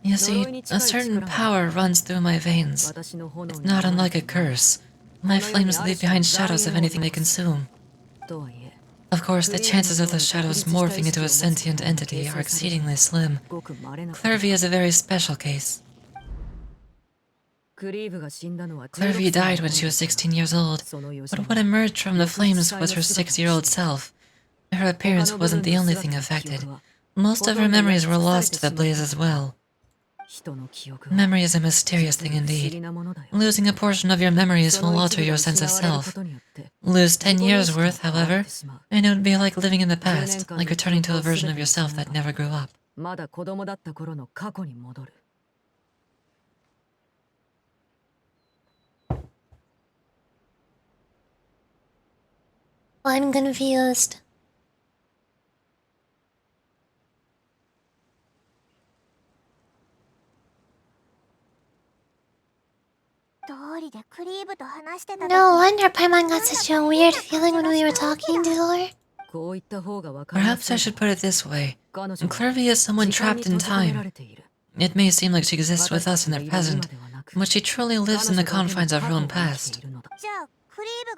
You see, a certain power runs through my veins. It's not unlike a curse. My flames leave behind shadows of anything they consume. Of course, the chances of those shadows morphing into a sentient entity are exceedingly slim. Clairvy is a very special case. Clairvy died when she was 16 years old, but what emerged from the flames was her 6-year-old self. Her appearance wasn't the only thing affected. Most of her memories were lost to the blaze as well. Memory is a mysterious thing indeed. Losing a portion of your memories will alter your sense of self. Lose 10 years' worth, however, and it would be like living in the past, like returning to a version of yourself that never grew up. I'm confused. No wonder Paimon got such a weird feeling when we were talking to her. Perhaps I should put it this way. Clairvy is someone trapped in time. It may seem like she exists with us in the present, but she truly lives in the confines of her own past.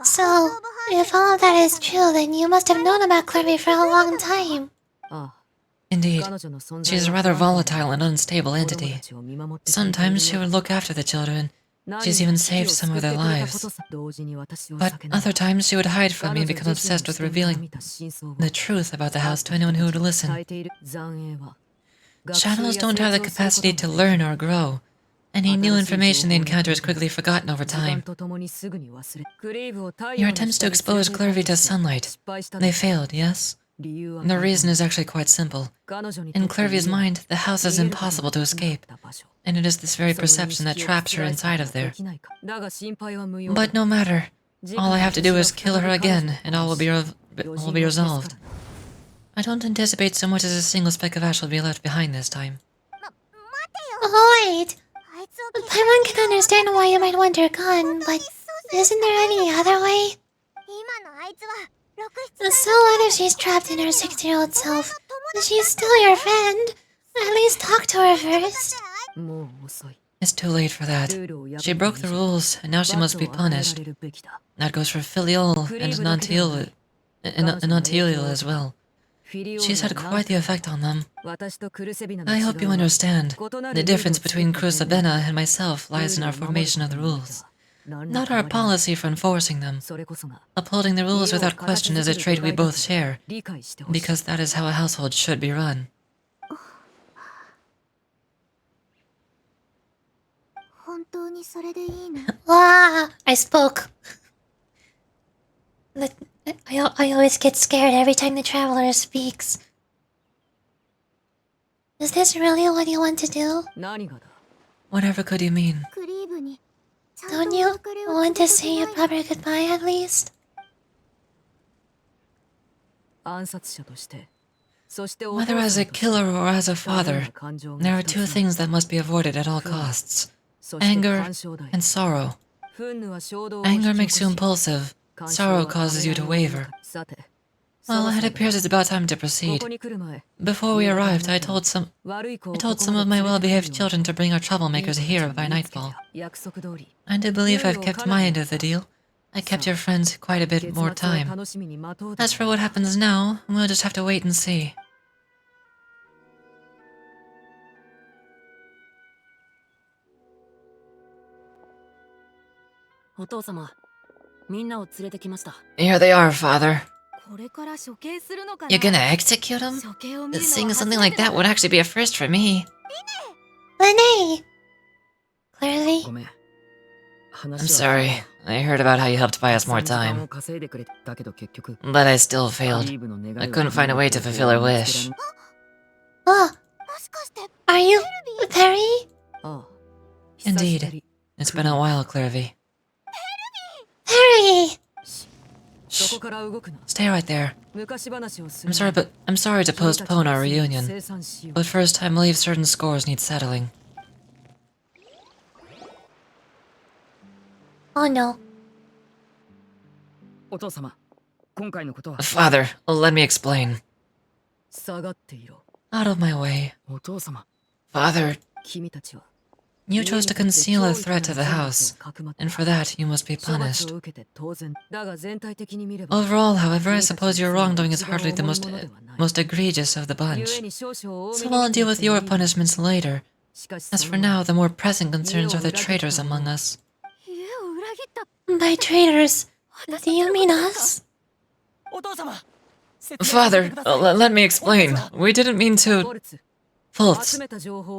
So, if all of that is true, then you must have known about Clairvy for a long time. Indeed, she is a rather volatile and unstable entity. Sometimes she would look after the children. She's even saved some of their lives. But other times she would hide from me and become obsessed with revealing the truth about the house to anyone who would listen. Shadows don't have the capacity to learn or grow. Any new information they encounter is quickly forgotten over time. Your attempts to expose Clairvy to sunlight, they failed, yes? The reason is actually quite simple. In Clairvy's mind, the house is impossible to escape, and it is this very perception that traps her inside of there. But no matter. All I have to do is kill her again, and all will be resolved. I don't anticipate so much as a single speck of ash will be left behind this time. Wait! Paimon can understand why you might want her gone, but isn't there any other way? So what if she's trapped in her 6-year-old self? She's still your friend. At least talk to her first. It's too late for that. She broke the rules, and now she must be punished. That goes for filial and non-filial as well. She's had quite the effect on them. I hope you understand. The difference between Crucibena and myself lies in our formation of the rules, not our policy for enforcing them. Upholding the rules without question is a trait we both share, because that is how a household should be run. Wow, I spoke. I always get scared every time the traveler speaks. Is this really what you want to do? Whatever could you mean? Don't you want to say a proper goodbye at least? Whether as a killer or as a father, there are two things that must be avoided at all costs: anger and sorrow. Anger makes you impulsive. Sorrow causes you to waver. Well, it appears it's about time to proceed. Before we arrived, I told some of my well-behaved children to bring our troublemakers here by nightfall. I do believe I've kept my end of the deal. I kept your friends quite a bit more time. As for what happens now, we'll just have to wait and see. Here they are, Father. You're gonna execute him? Seeing something like that would actually be a first for me. Lene! Clearly? I'm sorry. I heard about how you helped buy us more time. But I still failed. I couldn't find a way to fulfill her wish. Oh! Are you... Perry? Indeed. It's been a while, Clervy. Perry! Shh. Stay right there. I'm sorry to postpone our reunion. But first, I believe certain scores need settling. Oh no. Father, let me explain. Out of my way. Father, you chose to conceal a threat to the house, and for that you must be punished. Overall, however, I suppose your wrongdoing is hardly the most egregious of the bunch. So I'll deal with your punishments later. As for now, the more pressing concerns are the traitors among us. By traitors, do you mean us? Father, let me explain. We didn't mean to... Fultz,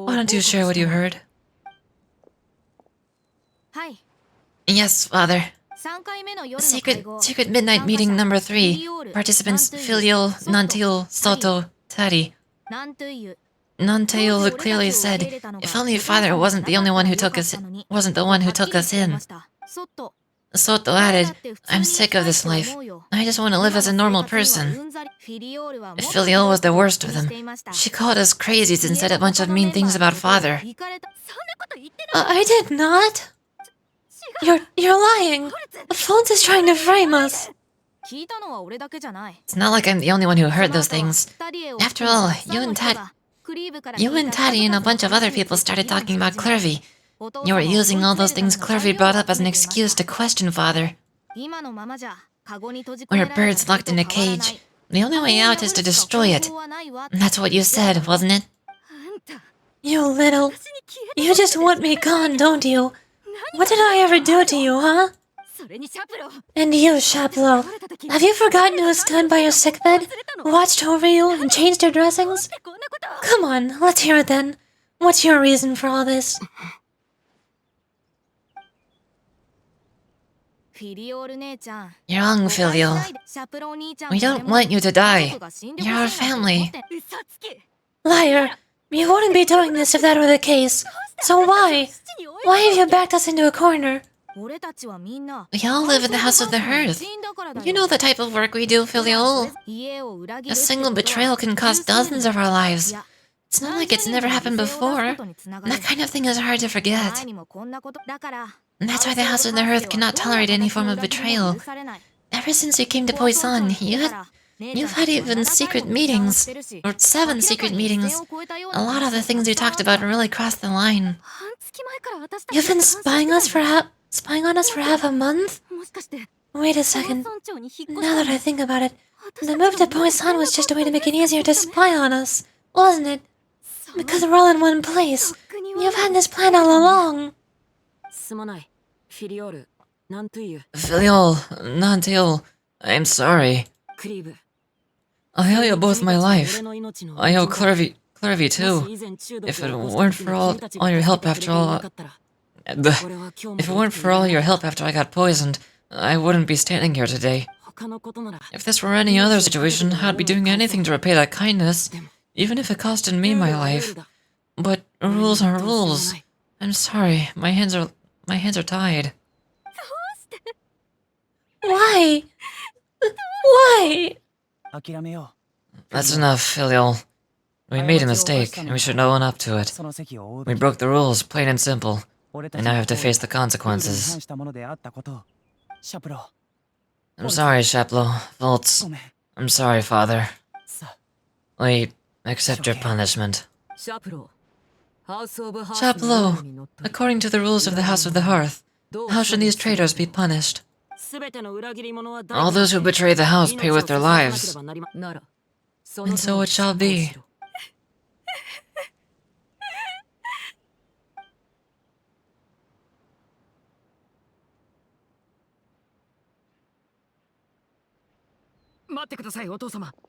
why don't you share what you heard? Yes, Father. Secret midnight meeting number 3. Participants Filial, Nantil, Soto, Tari. Nantil clearly said, if only Father wasn't the one who took us in. Soto added, I'm sick of this life. I just want to live as a normal person. Filial was the worst of them. She called us crazies and said a bunch of mean things about Father. I did not. You're lying. Fultz is trying to frame us. It's not like I'm the only one who heard those things. After all, you and Taddy and a bunch of other people started talking about Clervy. You were using all those things Clervy brought up as an excuse to question Father. We're birds locked in a cage. The only way out is to destroy it. That's what you said, wasn't it? You little... You just want me gone, don't you? What did I ever do to you, huh? And you, Chaplo, have you forgotten who stood by your sickbed, watched over you, and changed your dressings? Come on, let's hear it then. What's your reason for all this? You're wrong, Filial. We don't want you to die. You're our family. Liar! You wouldn't be doing this if that were the case. So why? Why have you backed us into a corner? We all live in the House of the Hearth. You know the type of work we do, Filial. A single betrayal can cost dozens of our lives. It's not like it's never happened before. That kind of thing is hard to forget. And that's why the House of the Hearth cannot tolerate any form of betrayal. Ever since you came to Poisson, you've had even secret meetings. Or 7 secret meetings. A lot of the things you talked about really crossed the line. You've been spying on us for half a month? Wait a second. Now that I think about it, the move to Poisson was just a way to make it easier to spy on us, wasn't it? Because we're all in one place. You've had this plan all along. Filial, Nantil, I'm sorry. I owe you both my life. I owe Clervy too. If it weren't for all your help after I got poisoned, I wouldn't be standing here today. If this were any other situation, I'd be doing anything to repay that kindness, even if it costed me my life. But rules are rules. I'm sorry, my hands are tied. Why? Why? That's enough, Filial. We made a mistake, and we should own up to it. We broke the rules, plain and simple, and now have to face the consequences. I'm sorry, Chaplo. Fultz. I'm sorry, Father. We accept your punishment. Chaplo, according to the rules of the House of the Hearth, how should these traitors be punished? All those who betray the house pay with their lives. And so it shall be.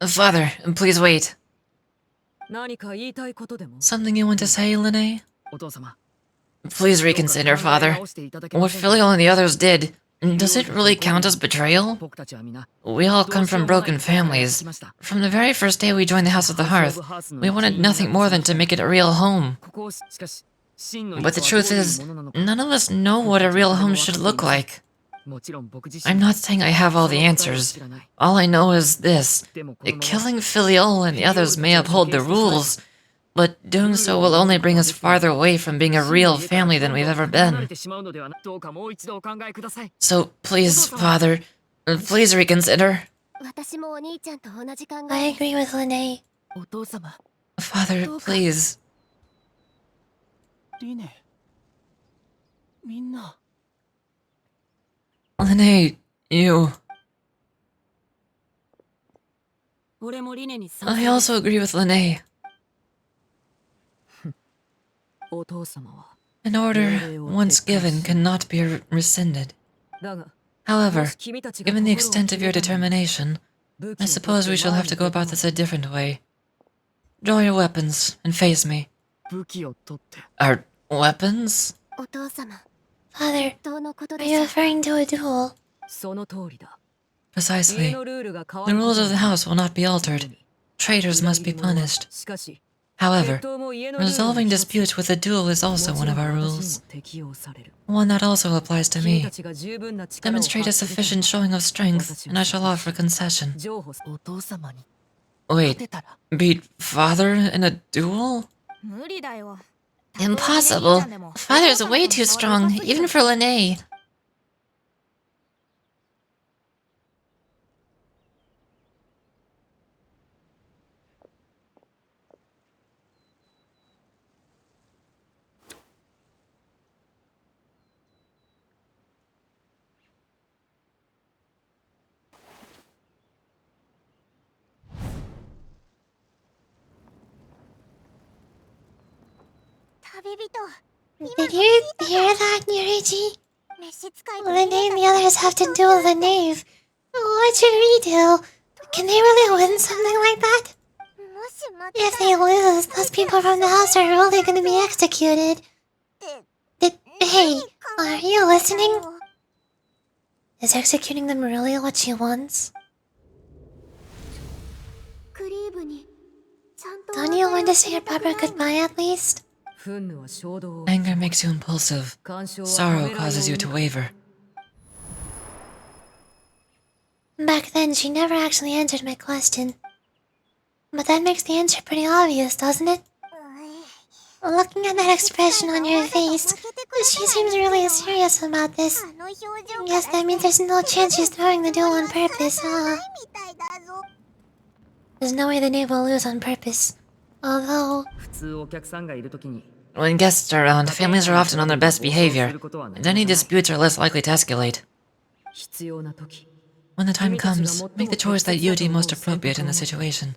Father, please wait. Something you want to say, Linnae? Please reconsider, Father. What Filial and the others did, does it really count as betrayal? We all come from broken families. From the very first day we joined the House of the Hearth, we wanted nothing more than to make it a real home. But the truth is, none of us know what a real home should look like. I'm not saying I have all the answers. All I know is this. Killing Filial and the others may uphold the rules, but doing so will only bring us farther away from being a real family than we've ever been. So please, Father, please reconsider. I agree with Linnae. Father, please. Linnae, you... I also agree with Linnae. An order, once given, cannot be rescinded. However, given the extent of your determination, I suppose we shall have to go about this a different way. Draw your weapons and face me. Our weapons? Father, are you referring to a duel? Precisely. The rules of the house will not be altered. Traitors must be punished. However, resolving disputes with a duel is also one of our rules. One that also applies to me. Demonstrate a sufficient showing of strength, and I shall offer concession. Wait, beat Father in a duel? Impossible. Father's way too strong, even for Linnae. Did you hear that, Yurichi? Linnae and the others have to duel the knave. What should we do? Can they really win something like that? If they lose, those people from the house are really going to be executed. Hey, are you listening? Is executing them really what she wants? Don't you want to say a proper goodbye at least? Anger makes you impulsive. Sorrow causes you to waver. Back then, she never actually answered my question. But that makes the answer pretty obvious, doesn't it? Looking at that expression on your face, she seems really serious about this. Guess that means there's no chance she's throwing the duel on purpose, huh? There's no way the knave will lose on purpose. Although... When guests are around, families are often on their best behavior, and any disputes are less likely to escalate. When the time comes, make the choice that you deem most appropriate in the situation,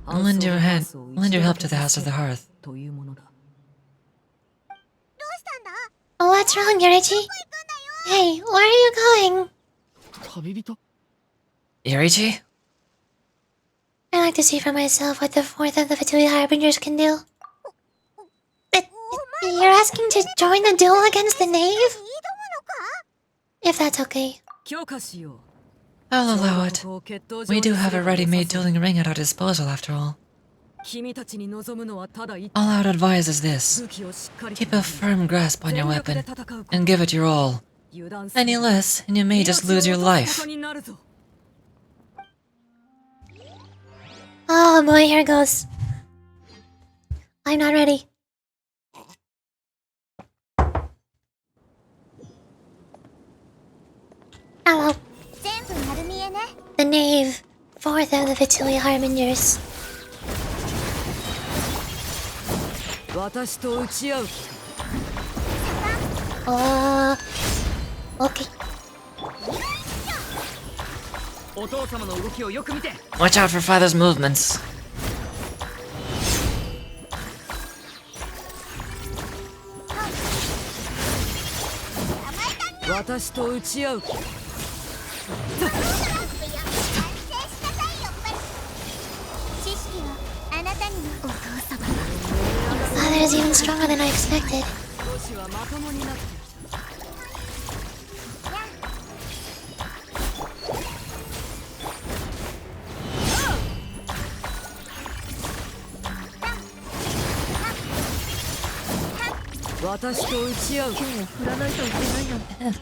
and lend your help to the House of the Hearth. What's wrong, Yurichi? Hey, where are you going? Yurichi? I'd like to see for myself what the fourth of the Vtuber Harbingers can do. You're asking to join the duel against the knave? If that's okay. I'll allow it. We do have a ready-made dueling ring at our disposal, after all. All I would advise is this. Keep a firm grasp on your weapon, and give it your all. Any less, and you may just lose your life. Oh boy, here goes. I'm not ready. Hello. The knave, fourth of the Vtuber Harbingers. Okay. Watch out for father's movements. 私と打ち合う。 Father is even stronger than I expected. 少しはまともになってきた。私と打ち合う。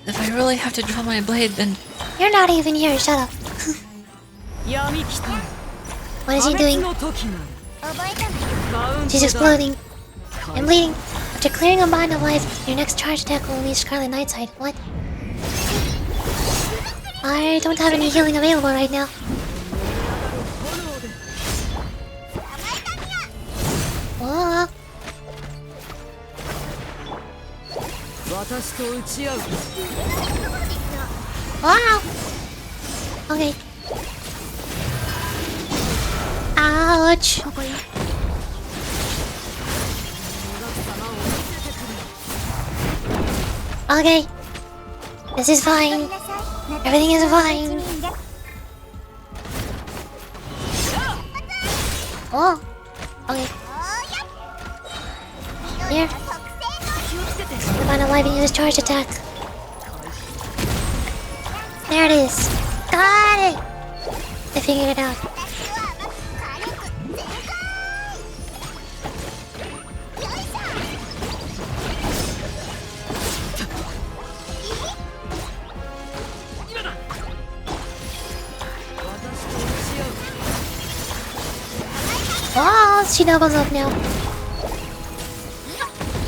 If I really have to draw my blade, then You're not even here, shut up. 闇来た。 What is he 破滅 doing? の時なる。 She's exploding. I'm bleeding. After clearing a bond of life, your next charge attack will release Scarlet Nightside. What? I don't have any healing available right now. Whoa. 私と打ち合う。 Wow. Okay. Ouch. Okay. This is fine. Everything is fine. Oh. Okay. Here. The bond of life and use charge attack. There it is. Got it! I figured it out. Oh, she doubles up now.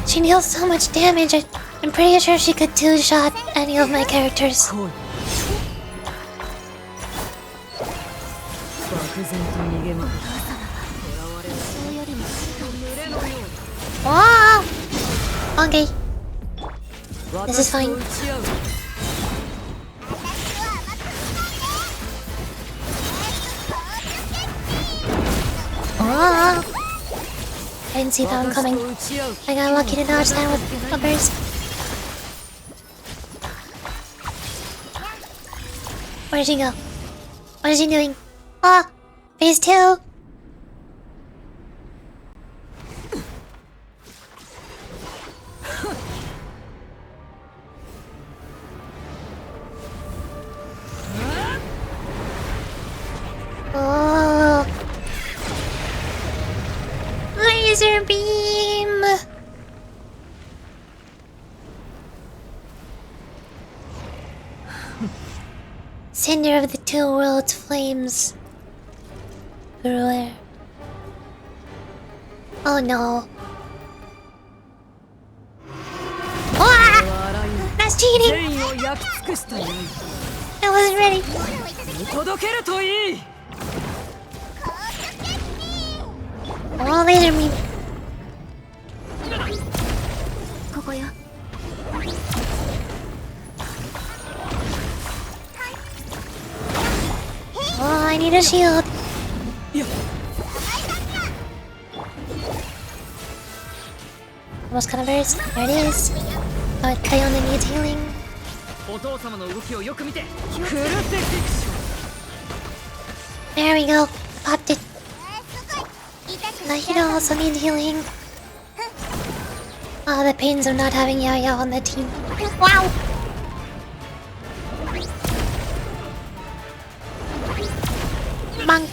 She deals so much damage, I'm pretty sure she could two-shot any of my characters. 漠然と逃げ回る。 Oh! Okay. This is fine. 私と打ち合う。 Oh! I didn't see that one coming. 私と打ち合う。 I got lucky to dodge that with flippers. Where did she go? What is she doing? Ah! Phase 2! Oh! Laser beam! Sender of the two worlds flames through air. Oh no. Ah! That's cheating! 全員を焼き尽くしたよい。 I wasn't ready. 見届けるといい。 Oh, laser beam. Oh, I need a shield. Almost covers. There it is. But Kayona needs healing. お父様の動きをよく見て。 There we go. Popped it. Nahida also needs healing. Oh, the pains of not having Yaya on the team. Wow! Monk.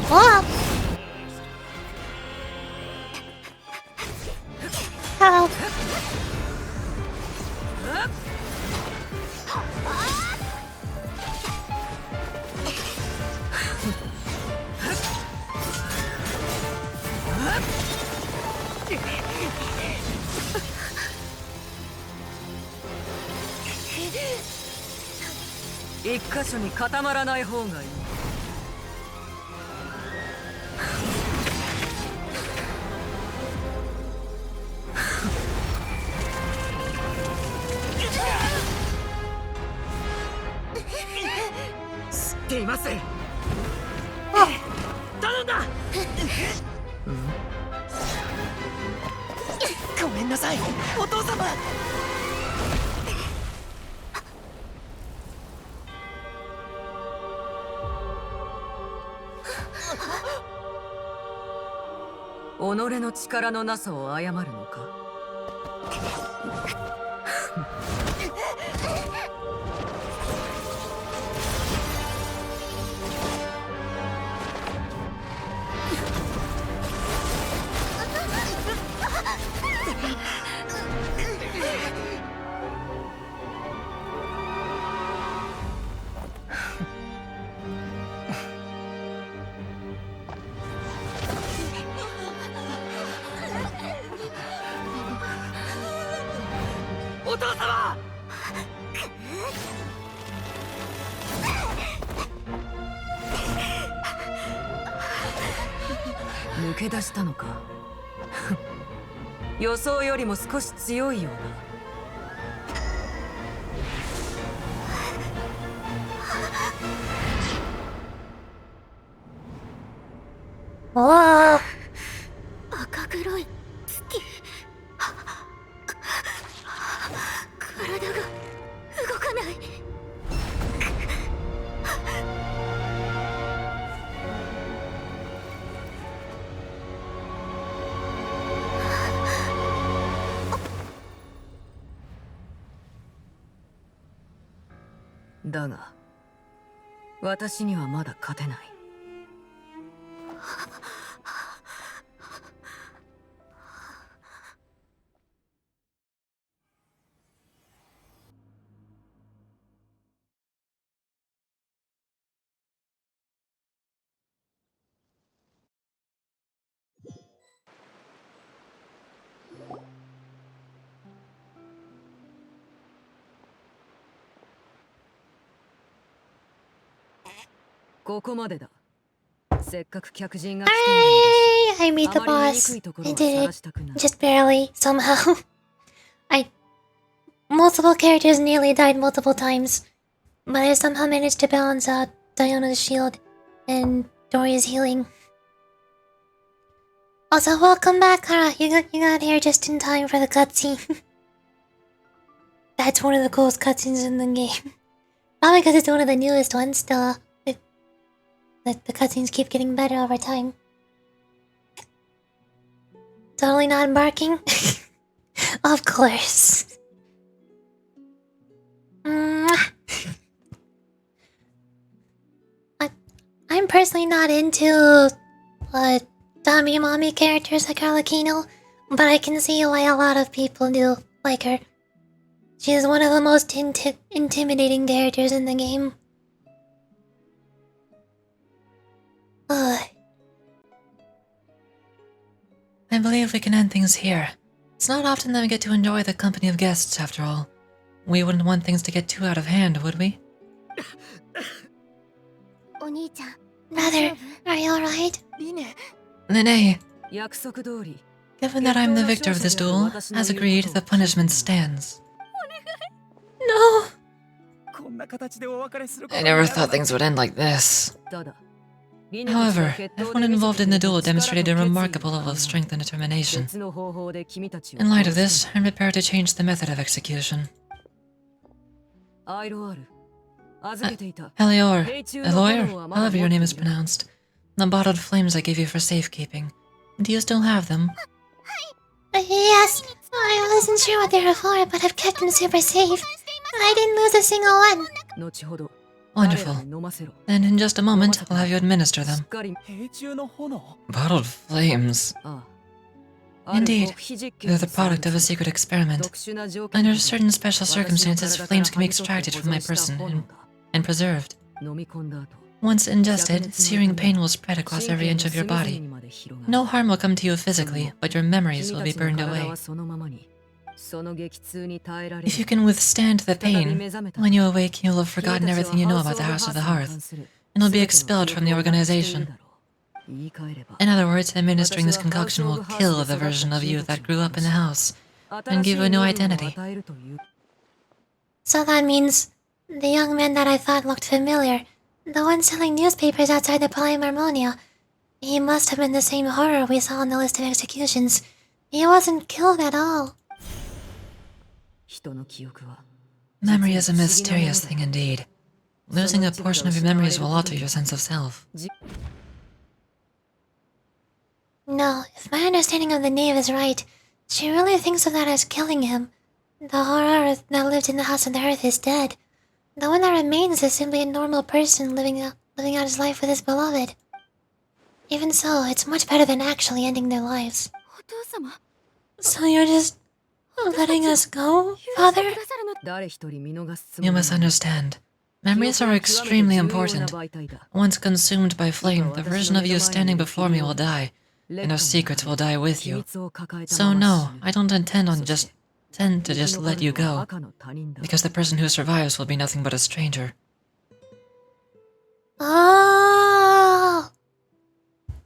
Oh! Hello. ?1 箇所に固まらない方がいい。 Oh, ごめんなさい、お父様。己の力のなさを謝るのか。お父様。抜け出したのか。予想よりも少し強いようだ。おー。赤黒い月。体が動かない。だが私にはまだ勝てない。ここまでだ。せっかく客人が来ているんだし。 I made the boss. I did it. Just barely, somehow. Multiple characters nearly died multiple times. But I somehow managed to balance out Diana's shield and Doria's healing. Also, welcome back, Kara. You got here just in time for the cutscene. That's one of the coolest cutscenes in the game. Probably because it's one of the newest ones, still. The cutscenes keep getting better over time. Totally not embarking? Of course. I'm personally not into Tommy Mommy characters like Arlecchino, but I can see why a lot of people do like her. She is one of the most intimidating characters in the game. I believe we can end things here. It's not often that we get to enjoy the company of guests, after all. We wouldn't want things to get too out of hand, would we? Brother, are you alright? Linnae, 約束通り given that I'm the victor of this duel, as agreed, the punishment stands. No! I never thought things would end like this. ただ However, everyone involved in the duel demonstrated a remarkable level of strength and determination. 別の方法で君たちを In light of this, I'm prepared to change the method of execution. アイロアル預けていた Elior, however your name is pronounced. The bottled flames I gave you for safekeeping. Do you still have them? Yes, I wasn't sure what they were for, but I've kept them super safe. I didn't lose a single one. 後ほど Wonderful. 彼らに飲ませろ Then in just a moment, I'll have you administer し them. っかり Bottled flames. ああ Indeed, 極秘実 they're 験 the product of a secret experiment. 特殊な条件 Under certain special circumstances, flames can be extracted from my person and preserved. 飲み込んだ後 Once ingested, searing pain will spread across every inch of your body. No harm will come to you physically, but your memories will be burned away. そのままにその激痛に耐えられ If you can withstand the pain, when you awake, you'll have forgotten everything you know about the House of the Hearth, and will be expelled from the organization. In other words, administering this concoction will kill the version of you that grew up in the house, and give you a new identity. So that means the young man that I thought looked familiar, The one selling newspapers outside the Palais Marmonia. He must have been the same horror we saw on the list of executions. He wasn't killed at all. Memory is a mysterious thing indeed. Losing a portion of your memories will alter your sense of self. No, if my understanding of the knave is right, she really thinks of that as killing him. The horror that lived in the House of the Earth is dead. The one that remains is simply a normal person living out his life with his beloved. Even so, it's much better than actually ending their lives. So you're just letting us go, Father? You must understand. Memories are extremely important. Once consumed by flame, the version of you standing before me will die, and our secrets will die with you. So no, I don't intend to just let you go, because the person who survives will be nothing but a stranger. Oh,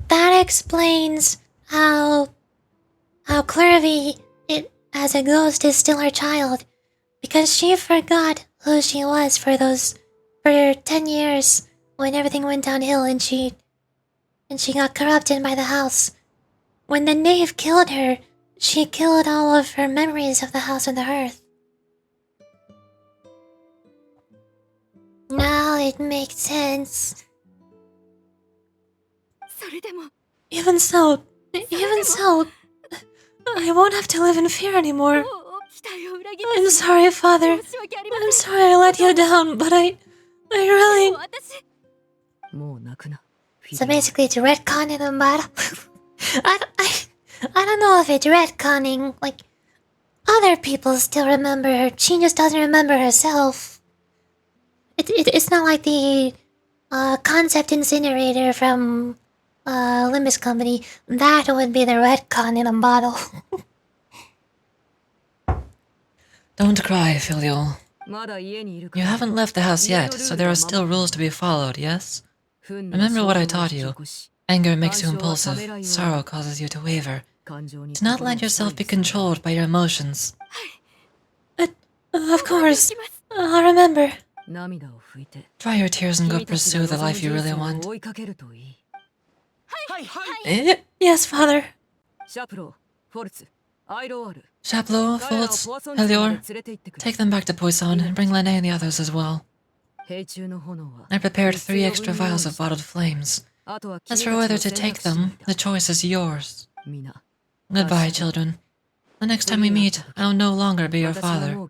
that explains how Clervy, as a ghost, is still her child, because she forgot who she was for 10 years when everything went downhill and she got corrupted by the house. When the knave killed her, she killed all of her memories of the House of the Earth. Now it makes sense. Even so, I won't have to live in fear anymore. I'm sorry, Father. I'm sorry I let you down, but I really... So basically it's retcon in a battle. I don't know if it's retconning, like, other people still remember her, she just doesn't remember herself. It's not like the concept incinerator from Limbus Company. That would be the retcon in a bottle. Don't cry, Filial. You haven't left the house yet, so there are still rules to be followed, yes? Remember what I taught you. Anger makes you impulsive, sorrow causes you to waver. Do not let yourself be controlled by your emotions. Of course, I'll remember. Dry your tears and go pursue the life you really want. Yes, Father. Chaplo, Fultz, Helior, take them back to Poisson and bring Lene and the others as well. I prepared 3 extra vials of bottled flames. As for whether to take them, the choice is yours. Goodbye, children. The next time we meet, I'll no longer be your father.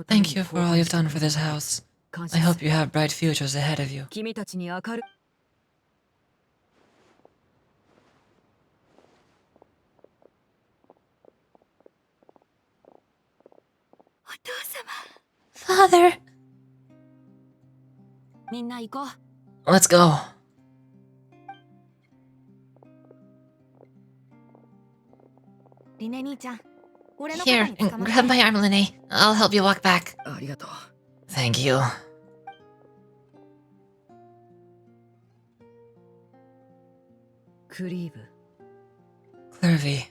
Thank you for all you've done for this house. I hope you have bright futures ahead of you. Father. Let's go. Here, grab my arm, Lene. I'll help you walk back. Thank you. Clervy.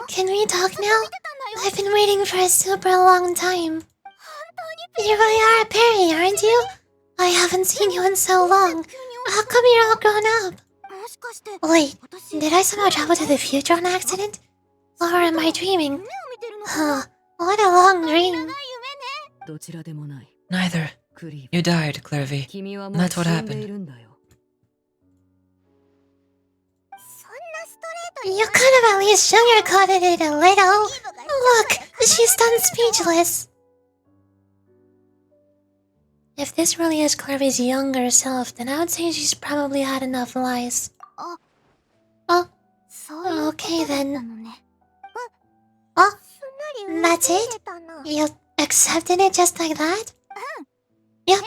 Can we talk now? I've been waiting for a super long time. You really are a Perry, aren't you? I haven't seen you in so long. How come you're all grown up? Wait, did I somehow travel to the future on accident? Or am I dreaming? Huh, what a long dream. Neither. You died, Clervy. That's what happened. You could have at least sugarcoated it a little. Look, she's done speechless. If this really is Clervy's younger self, then I would say she's probably had enough lies. Oh, okay then. Oh, that's it? You accepted it just like that? Yep,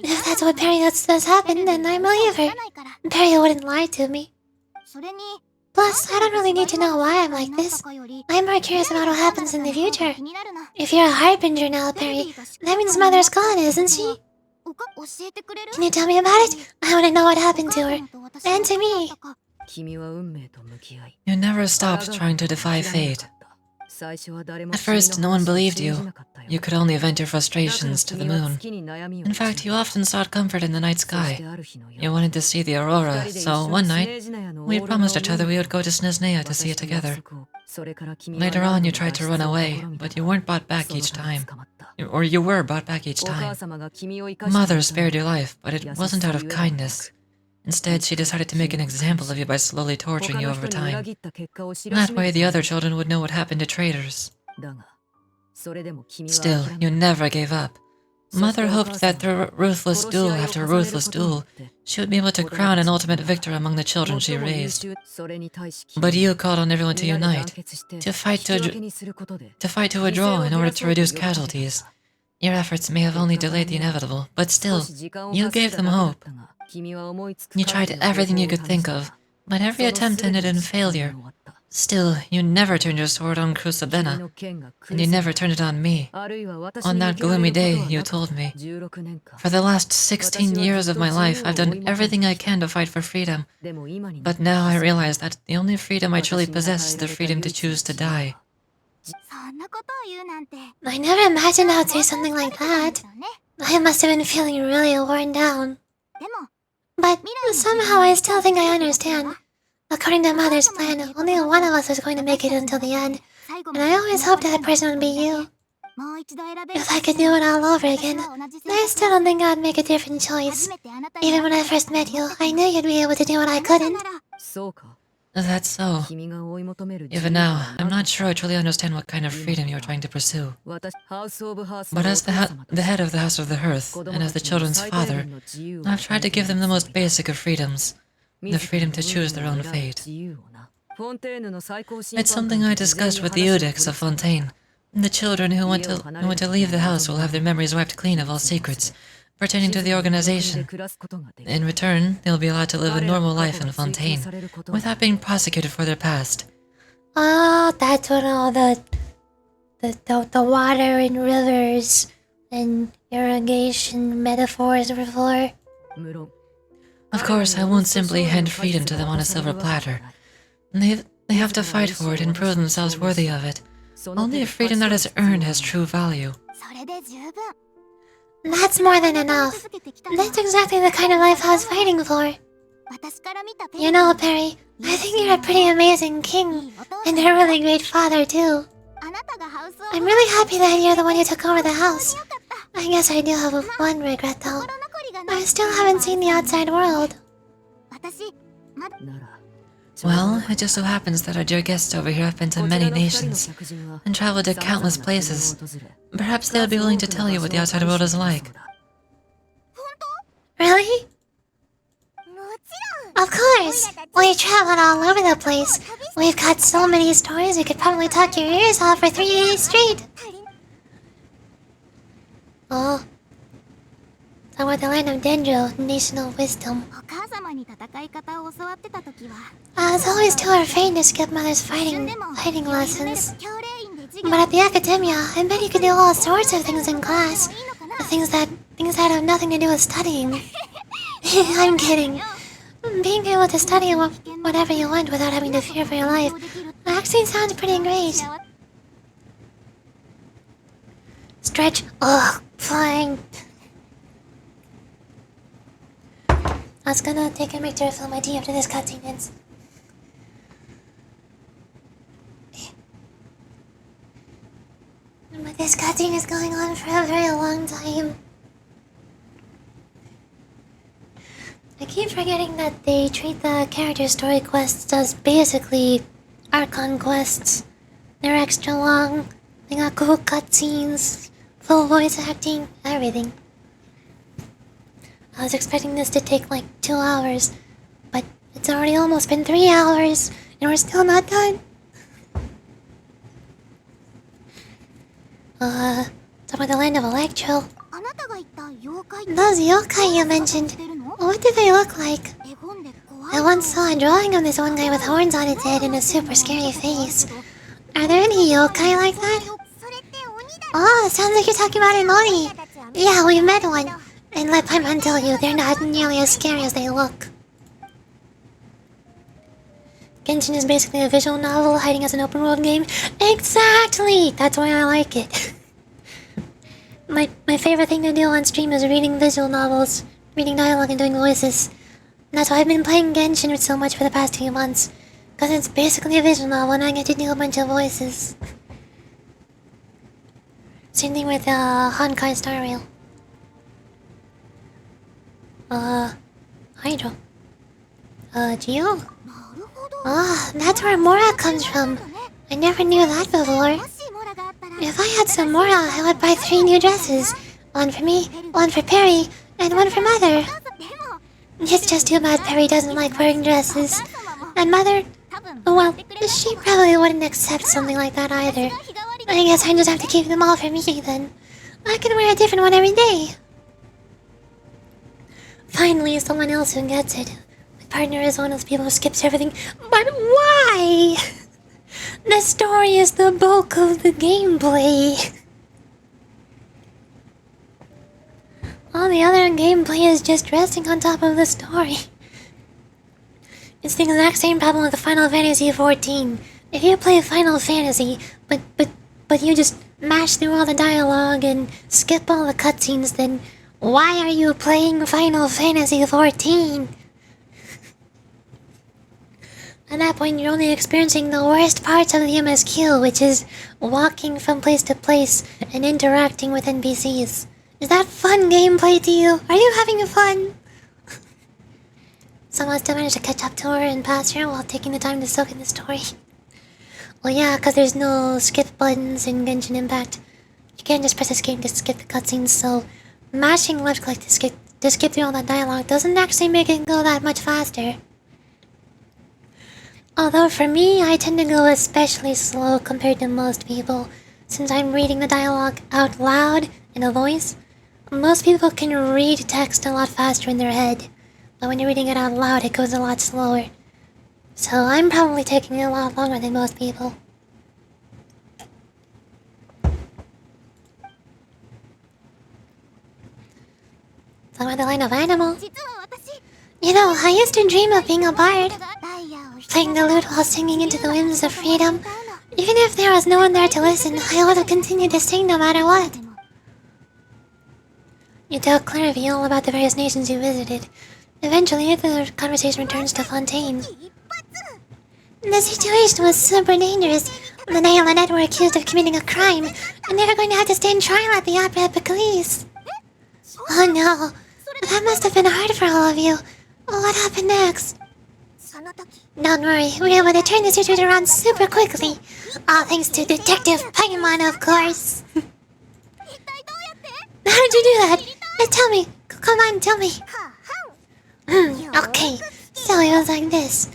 if that's what Perry does happen, then I believe her. Perry wouldn't lie to me. Plus, I don't really need to know why I'm like this. I'm more curious about what happens in the future. If you're a harbinger now, Perry, that means Mother's gone, isn't she? Can you tell me about it? I want to know what happened to her. And to me. 君は運命と向き合い You never stopped trying to defy fate. 最初は誰も At first, no one believed you. 信じなかったよ You could only vent your frustrations to the 君は moon. 月に悩みを In fact, you often sought comfort in the night そし sky. てある日の You 夜 wanted to see the aurora, 二人で一 so 緒に one スネ night, ージナヤの we オーロラを promised each other 見 we に would go to Snezhnaya to see 私 it の約 together. 束をそれから君は Later on, you tried to run 何度も away, 脱出を試みた but you weren't bought back その each 度 time. 捕まった Or you were bought back each お母 time. 様が君を生かして Mother くれた spared your life, but it 優し wasn't さ out of ゆえではなく kindness. Instead, she decided to make an example of you by slowly torturing 他 you の over 人に裏 time. 切った結果を知らし That め way, る the た other め children would know what happened to traitors. だがそれでも君は Still, 諦 you めな never gave up. Mother hoped that through ruthless duel after ruthless duel, she would be able to crown an ultimate victor among the children she raised. それに対し But you called on everyone to みんなで団 unite, 結して to fight 引き to 分けにすることで fight to a draw in order to reduce casualties. Your efforts may have only delayed the inevitable, but 少 still, し時間を you 稼い gave だ them だけだ hope. ったが君は思いつく You 限り tried の everything you 方 could 法を試 think した of, but every その attempt 全て ended in 失敗に failure. 終わった Still, you never turned your sword on 君 Krusabena, の剣が苦 and し you め never turned it on me. あるいは私 On に that 向けられ gloomy ること day, は you なかっ told た me. 16年間 For the last 16 years of my life, I've done everything I can to fight for freedom. でも今になっ But て now I realize that the only freedom I truly possess is the freedom to choose to die. そんなことを言うなんて I never imagined I would say something like that. I must have been feeling really worn down. でも But somehow I still think I understand. According to Mother's plan, only one of us is going to make it until the end. 最後 And I always hoped that person would be you. もう一度選べる If I could do it all over again, I still don't think I'd make a different 初 choice. めてあなた Even when I first met you, I knew you'd be able to do what I couldn't. そうか That's so. 君が追い求める Even now, I'm not sure I truly understand what kind of freedom you're trying to pursue. 私ハウスオブハース But の as お父様と the head of the House of the Hearth, 子 and 供 as the たちに children's 最大 father, 限の自由を I've tried to give them the most basic of freedoms. The 自ら freedom の to choose their 運 own 命を選ぶ fate. 自由をなフォンテーヌの最高審 It's 判 something 官 I と事 discussed 前 with に the 話を Eudex of 取り付け Fontaine. The children who want to leave the house will have their memories wiped clean of all secrets pertaining to the 静かにで organization. 暮らすことができる In return, they'll be allowed to live a 彼ら normal の過 life 去 in が追及 Fontaine されることは without being prosecuted for their past. Oh, that's when all the water and rivers and irrigation metaphors were for. 無論 Of course, I won't simply hand freedom to them on a silver platter. They have to fight for it and prove themselves worthy of it. その手 Only で a freedom that is earned has true value. それで十分 That's more than enough. 続けてきたの That's exactly the kind of life I was fighting for. 私から見たペン You know, Perry, I think you're a pretty amazing king, and a really great father, too. あなたがハウスオブ I'm really happy that you're the one who took over the house. I guess I do have one regret, though. 心残りがない I still haven't seen the outside world. 私まだなら Well, it just so happens that our dear guests over here have been to こちら many の二人の nations 客人は and traveled to 様々な countless 国を places. 訪れ Perhaps they would be willing to tell you what the outside world is like. Really? もちろん Of course! We traveled all over the place. We've got so many stories we could probably talk your ears off for 3 days straight. Oh. Talk about the land of Dendro, national wisdom. お母様に戦い方を教わってた時は I was always too afraid to skip Mother's 一瞬 fighting でも fighting 余裕で lessons. 教令員で授業 But at the academia, I bet you could do all sorts of things in class. いいのかな Things that have nothing to do with studying. I'm kidding. Being able to study whatever you want without having to fear for your life actually sounds pretty great. Stretch. Ugh, fine. I was gonna take a break to refill my tea after this cutscene ends. But this cutscene is going on for a very long time. I keep forgetting that they treat the character story quests as basically Archon quests. They're extra long, they got cool cutscenes, full voice acting, everything. I was expecting this to take like 2 hours, but it's already almost been 3 hours, and we're still not done. Talk about the land of Electro. あなたが言った妖怪って Those yokai you mentioned, てるの what did they look like? 絵本で怖い I once saw a drawing of this one guy with horns on his head and a super scary face. Are there any yokai like that? それって鬼だ Oh, it sounds like you're talking about an Oni. Yeah, we met one. And let Paimon tell you, they're not nearly as scary as they look. Genshin is basically a visual novel hiding as an open world game. Exactly! That's why I like it. My favorite thing to do on stream is reading visual novels, reading dialogue and doing voices. And that's why I've been playing Genshin so much for the past few months. Because it's basically a visual novel and I get to do a bunch of voices. Same thing with Honkai Star Rail. Hydro. Geo? Ah, that's where Mora comes from. I never knew that before. If I had some Mora, I would buy 3 new dresses. One for me, one for Perry, and one for Mother. It's just too bad Perry doesn't like wearing dresses. And Mother, well, she probably wouldn't accept something like that either. I guess I just have to keep them all for me then. I can wear a different one every day. Finally, someone else who gets it. My partner is one of those people who skips everything. But why? The story is the bulk of the gameplay. All the other gameplay is just resting on top of the story. It's the exact same problem with the Final Fantasy XIV. If you play Final Fantasy, but you just mash through all the dialogue and skip all the cutscenes, then why are you playing Final Fantasy XIV? At that point, you're only experiencing the worst parts of the MSQ, which is walking from place to place and interacting with NPCs. Is that fun gameplay to you? Are you having fun? Someone still managed to catch up to her and pass her while taking the time to soak in the story. Well, yeah, because there's no skip buttons in Genshin Impact. You can't just press escape to skip the cutscenes, so mashing left click to skip through all that dialogue doesn't actually make it go that much faster. Although for me, I tend to go especially slow compared to most people, since I'm reading the dialogue out loud in a voice. Most people can read text a lot faster in their head, but when you're reading it out loud, it goes a lot slower. So I'm probably taking a lot longer than most people. Talk about the line of animal. You know, I used to dream of being a bard, playing the lute while singing into the winds of freedom. Even if there was no one there to listen, I would have continued to sing no matter what. You tell Clairvy all about the various nations you visited. Eventually, the conversation returns to Fontaine. The situation was super dangerous. The Nail and Ed were accused of committing a crime, and they were going to have to stand trial at the Opera at Police. Oh no, that must have been hard for all of you. What happened next? Don't worry, we were able to turn the situation around super quickly. All thanks to Detective Paimon, of course. How did you do that? Tell me. Come on, tell me. Okay, so it was like this.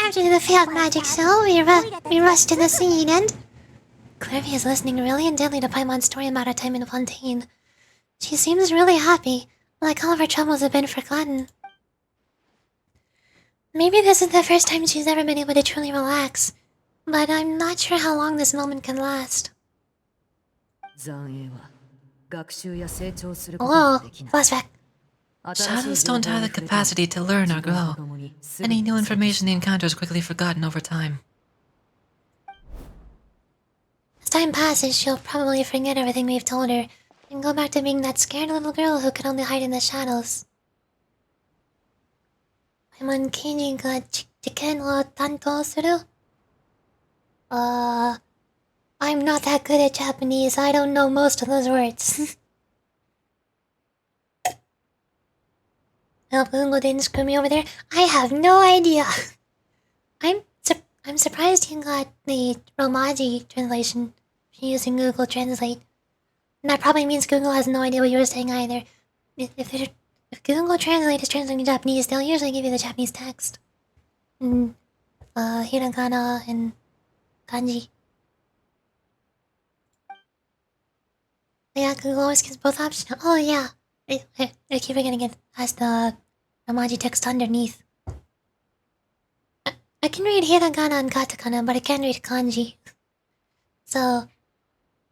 After the failed magic show, we rushed to the scene and... Clairvy is listening really intently to Paimon's story about her time in Fontaine. She seems really happy, like all of her troubles have been forgotten. Maybe this is the first time she's ever been able to truly relax, but I'm not sure how long this moment can last. Whoa, flashback. Shadows don't have the capacity to learn or grow. Any new information they encounter is quickly forgotten over time. As time passes, she'll probably forget everything we've told her, and go back to being that scared little girl who could only hide in the shadows. I'm Keiji ga jiken wo tantou suru? I'm not that good at Japanese, I don't know most of those words. Hope Google didn't screw me over there. I have no idea. I'm surprised you got the Romaji translation using Google Translate. And that probably means Google has no idea what you were saying either. If Google Translate is translating Japanese, they'll usually give you the Japanese text. And, hiragana and kanji. Yeah, Google always gives both options. Oh yeah, I keep forgetting it has the emoji text underneath. I can read hiragana and katakana, but I can't read kanji. So,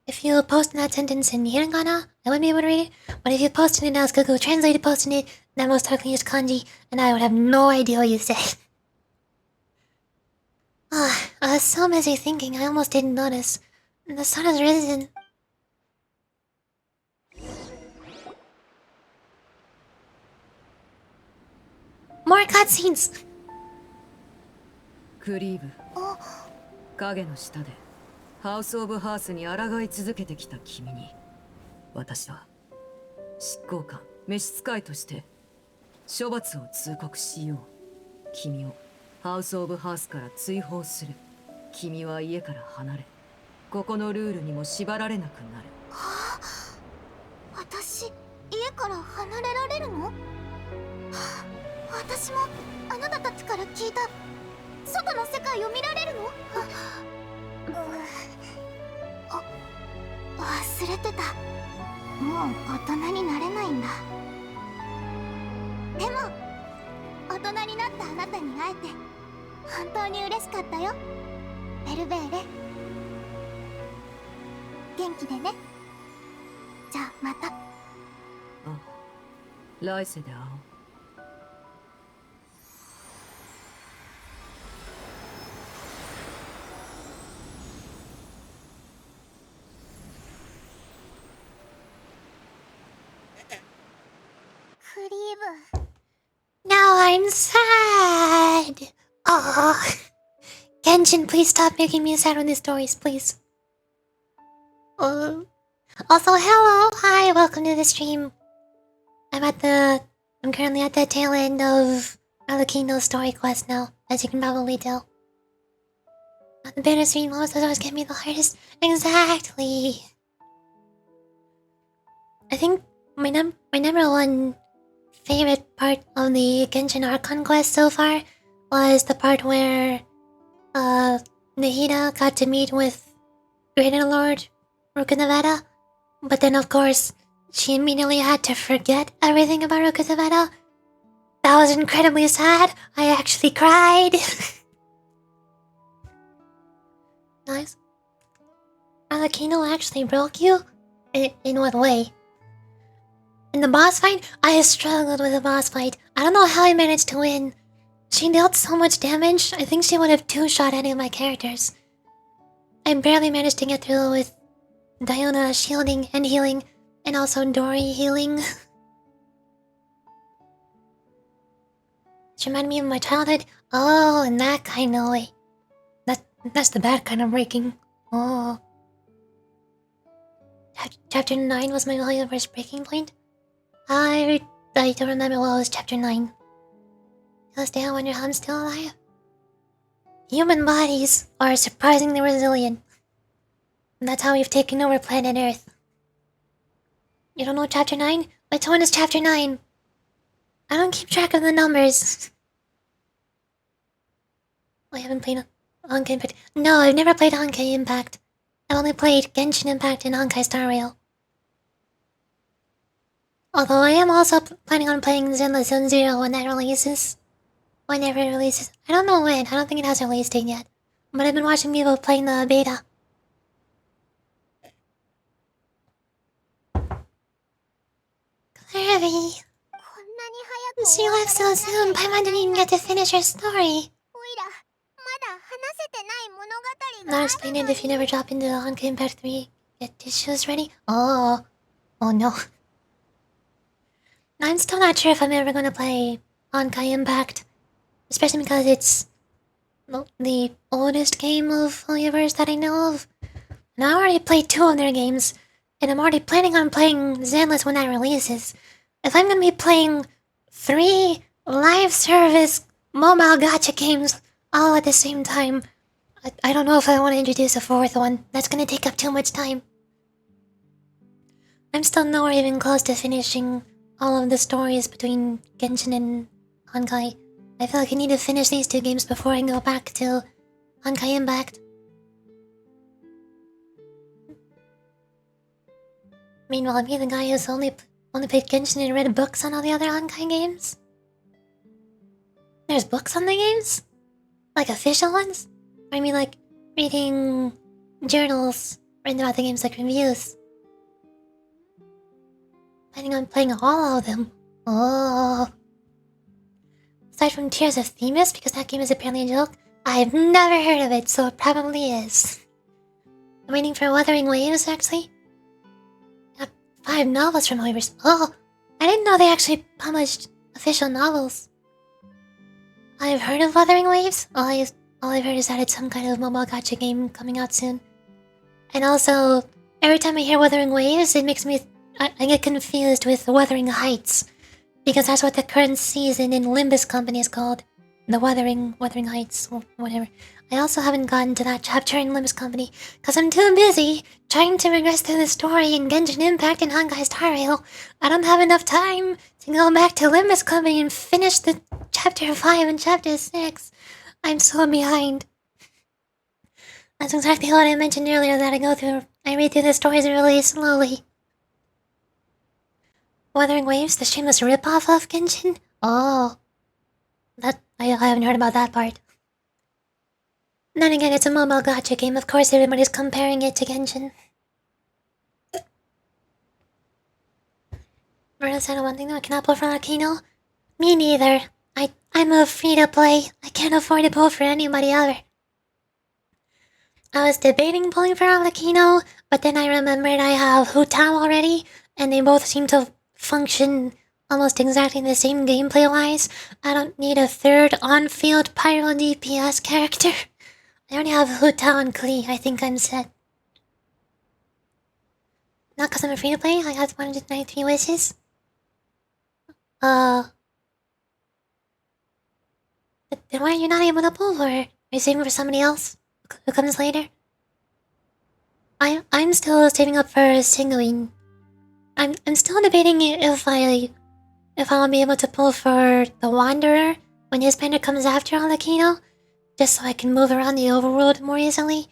if you post that sentence in hiragana I wouldn't be able to read it. But if you posted it, I was Google Translate posted it, that most likely is kanji, and I would have no idea what you said. I was so busy thinking, I almost didn't notice. The sun has risen. More cutscenes! クリーブ、影の下でハウス・オブ・ハースに抗い続けてきた君に、私は執行官、召使いとして処罰を通告しよう。君をハウス・オブ・ハースから追放する。君は家から離れ、ここのルールにも縛られなくなる。はあ、私、家から離れられるの？はあ、私もあなたたちから聞いた外の世界を見られるの？忘れてた。もう大人になれないんだ。でも大人になったあなたに会えて本当に嬉しかったよ、ベルベーレ。元気でね。じゃあまた。来世で会おう。クリーブ。 Now I'm sad! Oh, Genshin, please stop making me sad with these stories, please. Also, hello! Hi, welcome to the stream. I'm currently at the tail end of Arlecchino's story quest now, as you can probably tell. The bittersweet moments that always get me the hardest. Exactly! I think my number one favorite part of the Genshin Archon quest so far was the part where Nahida got to meet with Greater Lord Rukkhunavada, but then of course she immediately had to forget everything about Rukkhunavada. That was incredibly sad. I actually cried. Nice. Arlecchino actually broke you? In what way? In the boss fight, I struggled with the boss fight. I don't know how I managed to win. She dealt so much damage, I think she would have two-shot any of my characters. I barely managed to get through with Diona shielding and healing, and also Dory healing. She reminded me of my childhood. Oh, in that kind of way. That's the bad kind of breaking. Oh. Chapter 9 was my very first breaking point. I don't remember what was chapter 9. To this day I wonder how I'm still alive. Human bodies are surprisingly resilient. And that's how we've taken over planet Earth. You don't know chapter 9? Which one is chapter 9? I don't keep track of the numbers. I haven't played Honkai Impact. No, I've never played Honkai Impact. I've only played Genshin Impact and Honkai Star Rail. Although I am also planning on playing Zenless Zone Zero when that releases. Whenever it releases. I don't know when. I don't think it has a release date yet. But I've been watching people playing the beta. Clearly. She left so soon, Paimon didn't even get to finish her story. Not explain it if you never drop into the Honkai Impact 3. Get tissues ready? Oh no. I'm still not sure if I'm ever gonna play Honkai Impact. Especially because it's the oldest game of Hoyoverse that I know of. And I already played 2 of their games. And I'm already planning on playing Zenless when that releases. If I'm gonna be playing 3 live service mobile gacha games all at the same time, I don't know if I want to introduce a 4th one. That's gonna take up too much time. I'm still nowhere even close to finishing all of the stories between Genshin and Honkai. I feel like I need to finish these 2 games before I go back to Honkai Impact. Meanwhile, I'm the guy who's only played Genshin and read books on all the other Honkai games. There's books on the games? Like official ones? I mean like reading journals written about the games, like reviews. Planning on playing all of them. Oh. Aside from Tears of Themis, because that game is apparently a joke, I've never heard of it, so it probably is. I'm waiting for Wuthering Waves, actually. Got 5 novels from Weavers. Oh, I didn't know they actually published official novels. I've heard of Wuthering Waves. All I've heard is that it's some kind of mobile gacha game coming out soon. And also, every time I hear Wuthering Waves, it makes me... I get confused with Wuthering Heights. Because that's what the current season in Limbus Company is called. The Wuthering Heights, or whatever. I also haven't gotten to that chapter in Limbus Company, because I'm too busy trying to progress through the story in Genshin Impact and Honkai Star Rail. I don't have enough time to go back to Limbus Company and finish the chapter 5 and chapter 6. I'm so behind. That's exactly what I mentioned earlier, that I read through the stories really slowly. Wuthering Waves, the shameless ripoff of Genshin? Oh. I haven't heard about that part. Then again, it's a mobile gacha game, of course everybody's comparing it to Genshin. Murder said one thing though, I cannot pull for Arlecchino. Me neither. I'm a free-to-play. I can't afford to pull for anybody other. I was debating pulling for Arlecchino, but then I remembered I have Hutao already, and they both seem to function almost exactly the same gameplay-wise. I don't need a third on-field pyro DPS character. I already have Hutao and Klee. I think I'm set. Not because I'm a free-to-play. I have 193 wishes. Then why are you not able to pull for her? Are you saving for somebody else who comes later? I'm still saving up for Singoing. I'm still debating if I'll be able to pull for the Wanderer when his banner comes after Arlecchino, just so I can move around the overworld more easily.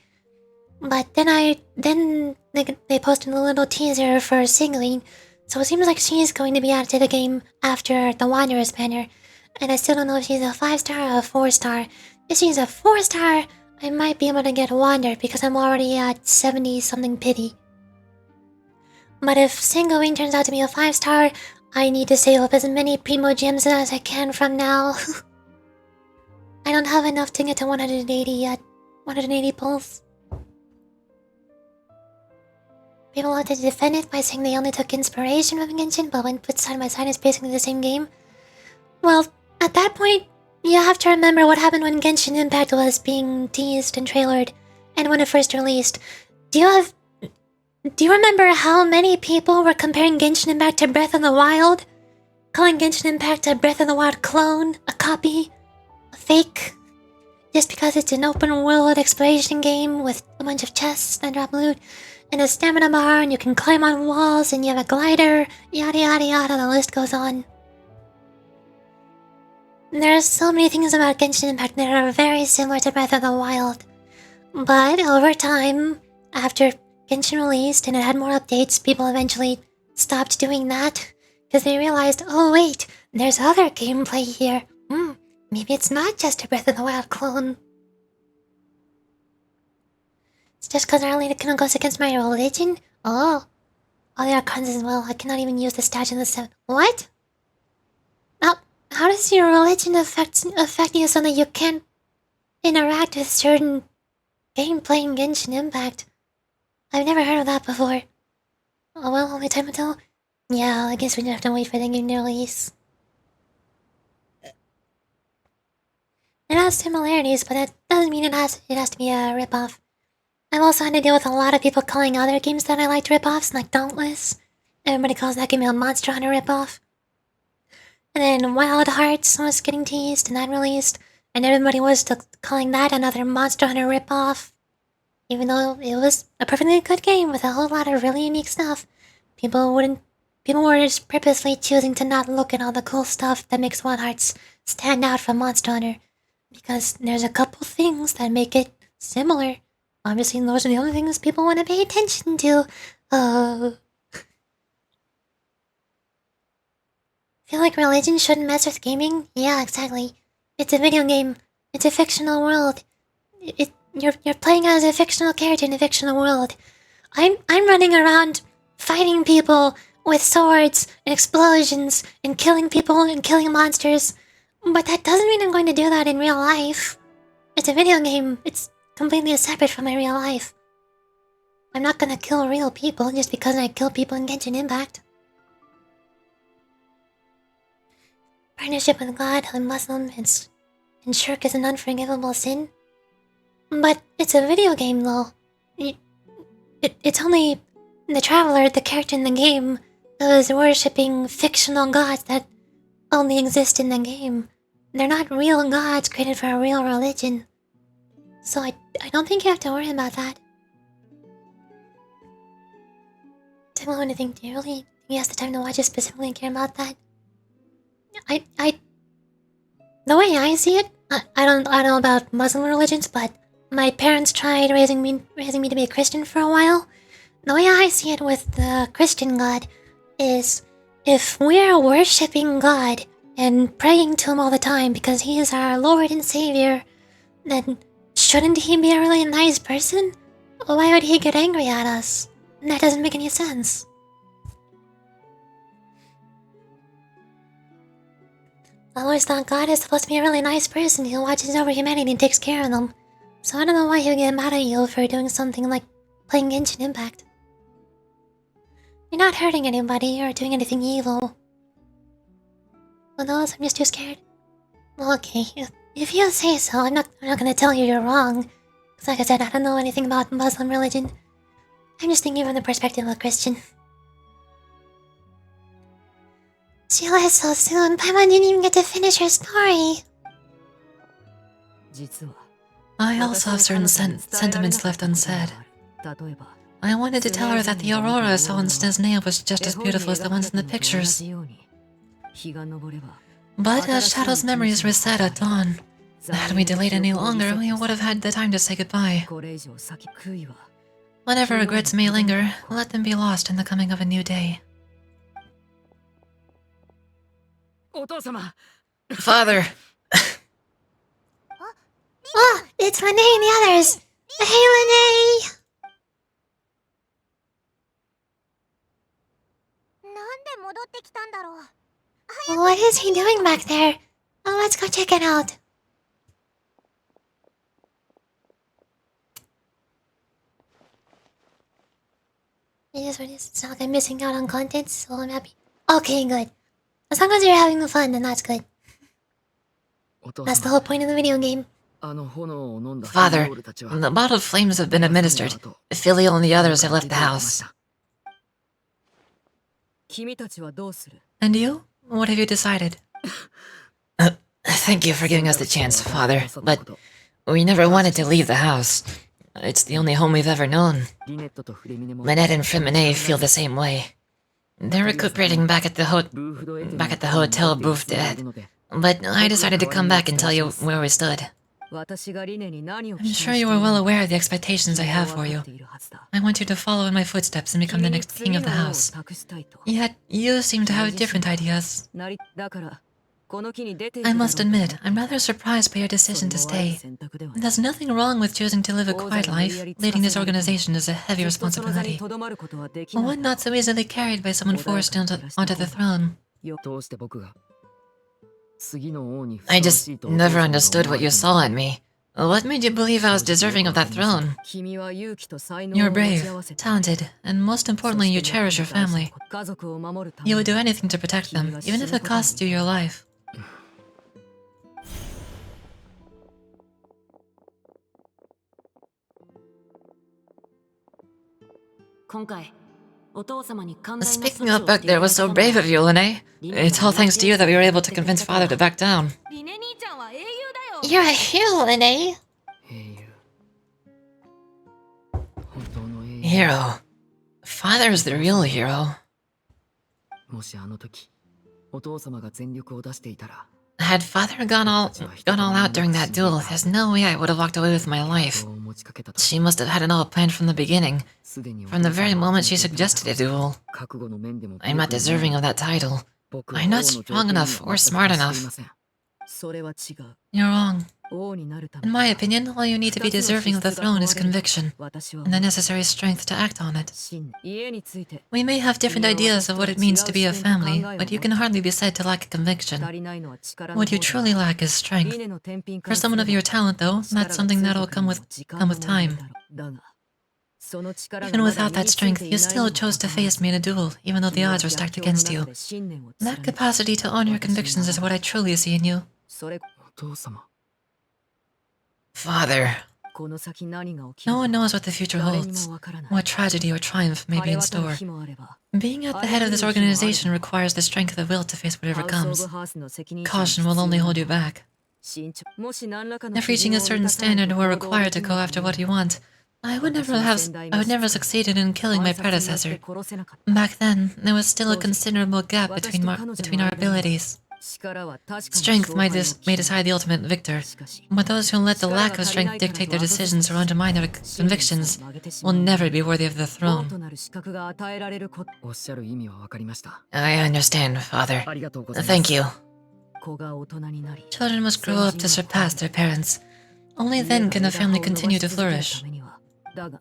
But then they posted a little teaser for Singoing, so it seems like she's going to be added to the game after the Wanderer's banner. And I still don't know if she's a 5-star or a 4-star. If she's a 4-star, I might be able to get Wander because I'm already at 70-something pity. But if Singoing turns out to be a 5-star, I need to save up as many Primo Gems as I can from now. I don't have enough to get to 180 yet. 180 pulls. People want to defend it by saying they only took inspiration from Genshin, but when put side by side, it's basically the same game. Well, at that point, you have to remember what happened when Genshin Impact was being teased and trailered, and when it first released. Do you remember how many people were comparing Genshin Impact to Breath of the Wild? Calling Genshin Impact a Breath of the Wild clone, a copy, a fake? Just because it's an open world exploration game with a bunch of chests that drop loot, and a stamina bar, and you can climb on walls, and you have a glider, yada yada yada, the list goes on. There are so many things about Genshin Impact that are very similar to Breath of the Wild. But over time, after Genshin released and it had more updates, people eventually stopped doing that. Because they realized, oh wait, there's other gameplay here. Maybe it's not just a Breath of the Wild clone. It's just because Arlecchino goes against my religion? Oh. Oh, there are cons as well. I cannot even use the statue in the 7. What? How does your religion affect you so that you can't interact with certain gameplay in Genshin Impact? I've never heard of that before. Oh well, only time until... Yeah, I guess we have to wait for the game to release. It has similarities, but that doesn't mean it has to be a ripoff. I've also had to deal with a lot of people calling other games that I liked ripoffs, like Dauntless. Everybody calls that game a Monster Hunter ripoff. And then Wild Hearts was getting teased and that released, and everybody was calling that another Monster Hunter ripoff. Even though it was a perfectly good game with a whole lot of really unique stuff, people were just purposely choosing to not look at all the cool stuff that makes Wild Hearts stand out from Monster Hunter. Because there's a couple things that make it similar. Obviously, those are the only things people want to pay attention to. Feel like religion shouldn't mess with gaming? Yeah, exactly. It's a video game. It's a fictional world. You're playing as a fictional character in a fictional world. I'm running around fighting people with swords and explosions and killing people and killing monsters. But that doesn't mean I'm going to do that in real life. It's a video game. It's completely separate from my real life. I'm not gonna kill real people just because I kill people in Genshin Impact. Partnership with God, a Muslim, and shirk is an unforgivable sin. But it's a video game, though. It's only the Traveler, the character in the game, who is worshipping fictional gods that only exist in the game. They're not real gods created for a real religion. So I don't think you have to worry about that. Take a moment to think, do you really think he has the time to watch it specifically and care about that? The way I see it, I don't know about Muslim religions, but my parents tried raising me to be a Christian for a while. The way I see it with the Christian God is, if we're worshipping God and praying to him all the time because he is our Lord and Savior, then shouldn't he be a really nice person? Why would he get angry at us? That doesn't make any sense. I always thought God is supposed to be a really nice person who watches over humanity and takes care of them. So I don't know why he would get mad at you for doing something like playing Genshin Impact. You're not hurting anybody or doing anything evil. For those, I'm just too scared. Well, okay, if you say so, I'm not gonna tell you you're wrong. Cause like I said, I don't know anything about Muslim religion. I'm just thinking from the perspective of a Christian. She left so soon, Paimon didn't even get to finish her story. I also have certain sentiments left unsaid. I wanted to tell her that the aurora I saw in Snezhnaya was just as beautiful as the ones in the pictures. But as Shadow's memories reset at dawn, had we delayed any longer, we would have had the time to say goodbye. Whatever regrets may linger, let them be lost in the coming of a new day. Father! Oh, it's Lene and the others! Hey, Lene! What is he doing back there? Oh, let's go check it out. It is what it is. It's not like I'm missing out on content, so I'm happy. Okay, good. As long as you're having fun, then that's good. That's the whole point of the video game. Father, the bottled flames have been administered. Filial and the others have left the house. And you? What have you decided? Thank you for giving us the chance, Father, but we never wanted to leave the house. It's the only home we've ever known. Lynette and Freminet feel the same way. They're recuperating back at the hotel Bouffe Dead. But I decided to come back and tell you where we stood. I'm sure you are well aware of the expectations I have for you. I want you to follow in my footsteps and become the next king of the house. Yet, you seem to have different ideas. I must admit, I'm rather surprised by your decision to stay. There's nothing wrong with choosing to live a quiet life. Leading this organization is a heavy responsibility. One not so easily carried by someone forced onto the throne. I just never understood what you saw in me. What made you believe I was deserving of that throne? You're brave, talented, and most importantly, you cherish your family. You would do anything to protect them, even if it costs you your life. Speaking of back there was so brave of you, Lene. It's all thanks to you that we were able to convince Father to back down. You're a hero, Lene. Hero. Father's the real hero. Had Father gone all out during that duel, there's no way I would have walked away with my life. She must have had it all planned from the beginning. From the very moment she suggested a duel. I'm not deserving of that title. I'm not strong enough or smart enough. You're wrong. In my opinion, all you need to be deserving of the throne is conviction, and the necessary strength to act on it. We may have different ideas of what it means to be a family, but you can hardly be said to lack conviction. What you truly lack is strength. For someone of your talent, though, that's something that'll come with time. Even without that strength, you still chose to face me in a duel, even though the odds were stacked against you. That capacity to honor your convictions is what I truly see in you. Father. No one knows what the future holds, what tragedy or triumph may be in store. Being at the head of this organization requires the strength of will to face whatever comes. Caution will only hold you back. If reaching a certain standard were required to go after what you want, I would never have succeeded in killing my predecessor. Back then, there was still a considerable gap between our abilities. Strength may decide the ultimate victor, but those who let the lack of strength dictate their decisions or undermine their convictions will never be worthy of the throne. I understand, Father. Thank you. Children must grow up to surpass their parents. Only then can the family continue to flourish. The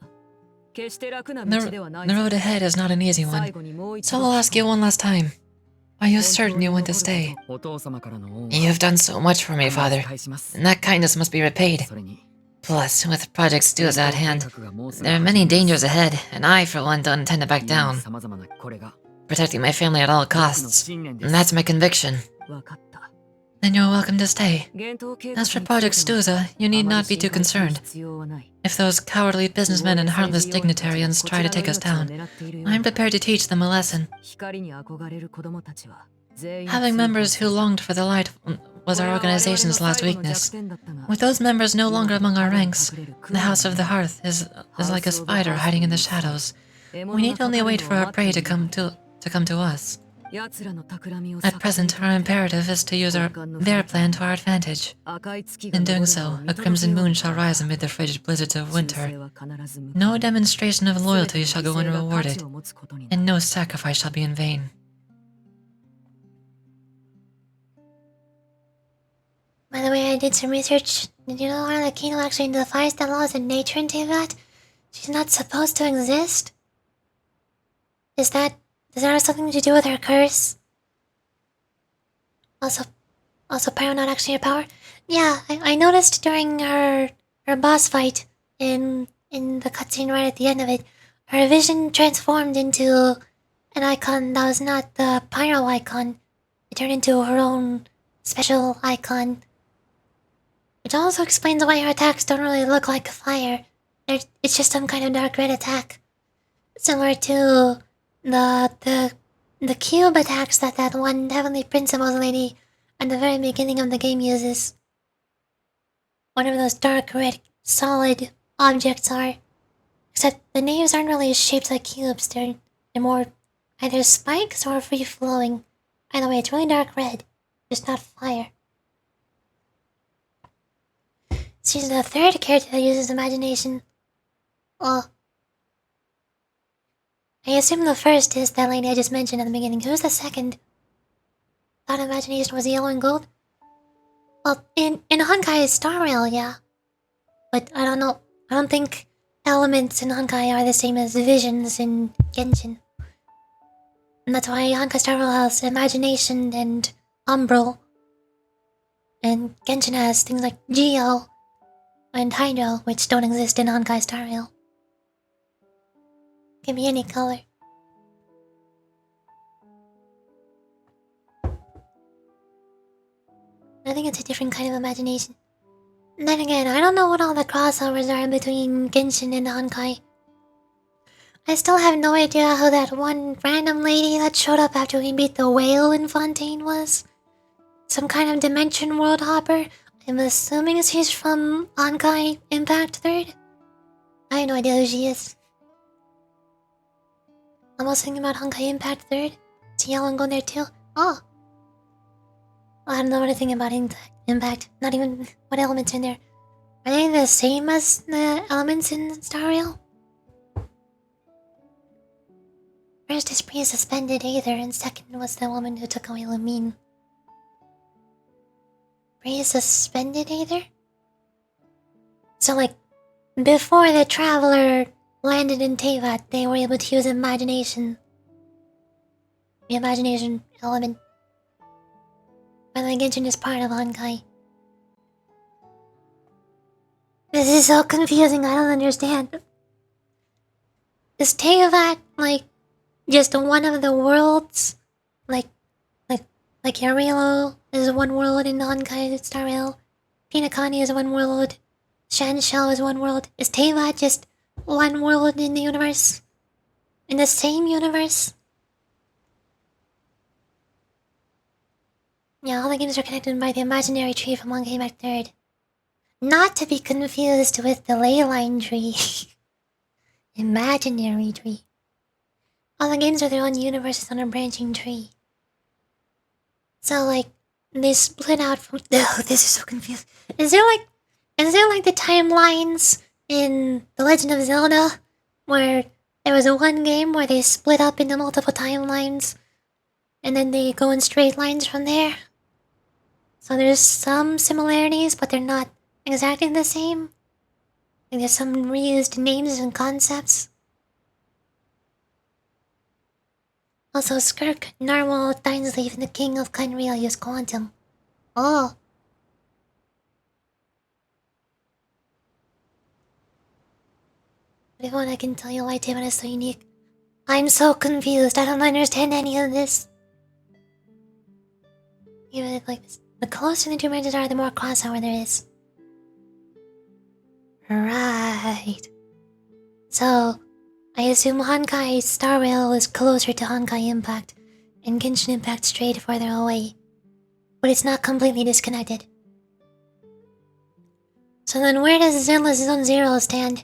road ahead is not an easy one, so I'll ask you one last time. Are you certain you want to stay? You have done so much for me, Father, and that kindness must be repaid. Plus, with Project Stews at hand, there are many dangers ahead, and I, for one, don't intend to back down. Protecting my family at all costs, and that's my conviction. Then you're welcome to stay. As for Project Stuza, you need not be too concerned. If those cowardly businessmen and heartless dignitarians try to take us down, I'm prepared to teach them a lesson. Having members who longed for the light was our organization's last weakness. With those members no longer among our ranks, the House of the Hearth is like a spider hiding in the shadows. We need only wait for our prey to come to us. At present, our imperative is to use their plan to our advantage. In doing so, a crimson moon shall rise amid the frigid blizzards of winter. No demonstration of loyalty shall go unrewarded, and no sacrifice shall be in vain. By the way, I did some research. Did you know Arlecchino actually defies the laws of nature in Teyvat? She's not supposed to exist? Does that have something to do with her curse? Also Pyro not actually her power? Yeah, I noticed during her boss fight in the cutscene right at the end of it, her vision transformed into an icon that was not the Pyro icon. It turned into her own special icon. Which also explains why her attacks don't really look like fire. It's just some kind of dark red attack. Similar to the cube attacks that one Heavenly Principles lady at the very beginning of the game uses. Whatever those dark red solid objects are. Except the names aren't really shaped like cubes, they're more either spikes or free-flowing. Either way, it's really dark red, just not fire. She's the third character that uses imagination. Well, I assume the first is that lady I just mentioned at the beginning. Who's the second? Thought imagination was yellow and gold? Well, in Honkai's Star Rail, yeah. But I don't know. I don't think elements in Honkai are the same as visions in Genshin. And that's why Honkai Star Rail has imagination and umbral. And Genshin has things like Geo and Hydro, which don't exist in Honkai Star Rail. Give me any color. I think it's a different kind of imagination. Then again, I don't know what all the crossovers are between Genshin and Honkai. I still have no idea who that one random lady that showed up after we beat the whale in Fontaine was. Some kind of dimension world hopper. I'm assuming she's from Honkai Impact 3rd. I have no idea who she is. I'm also thinking about Honkai Impact 3rd. Is yellow and gold there too? Oh! I don't know anything about Impact. Not even what elements in there. Are they the same as the elements in Star Rail? First is pre-suspended Aether, and second was the woman who took away Lumine. Pre-suspended Aether? So, like, before the traveler landed in Teyvat, they were able to use imagination. The imagination element. But like Genshin is part of Honkai. This is so confusing, I don't understand. Is Teyvat, like, just one of the worlds? Like Yarilo is one world in Honkai Star Rail. Pinakani is one world. Shanshell is one world. Is Teyvat just one world in the universe? In the same universe? Yeah, all the games are connected by the imaginary tree from Honkai Impact 3rd. Not to be confused with the leyline tree. Imaginary tree. All the games are their own universes on a branching tree. So, like, they split out from. Oh, this is so confusing. Is there like the timelines in The Legend of Zelda, where there was one game where they split up into multiple timelines, and then they go in straight lines from there? So there's some similarities, but they're not exactly the same. Like there's some reused names and concepts. Also, Skirk, Narwhal, Dinesleaf, and the King of Kynreal use Quantum. Oh. But if only I can tell you why Teyvat is so unique. I'm so confused, I don't understand any of this. Even like this. The closer the two branches are, the more crossover there is. Right. So, I assume Honkai Star Rail is closer to Honkai Impact, and Genshin Impact strayed further away. But it's not completely disconnected. So then where does Zenless Zone Zero stand?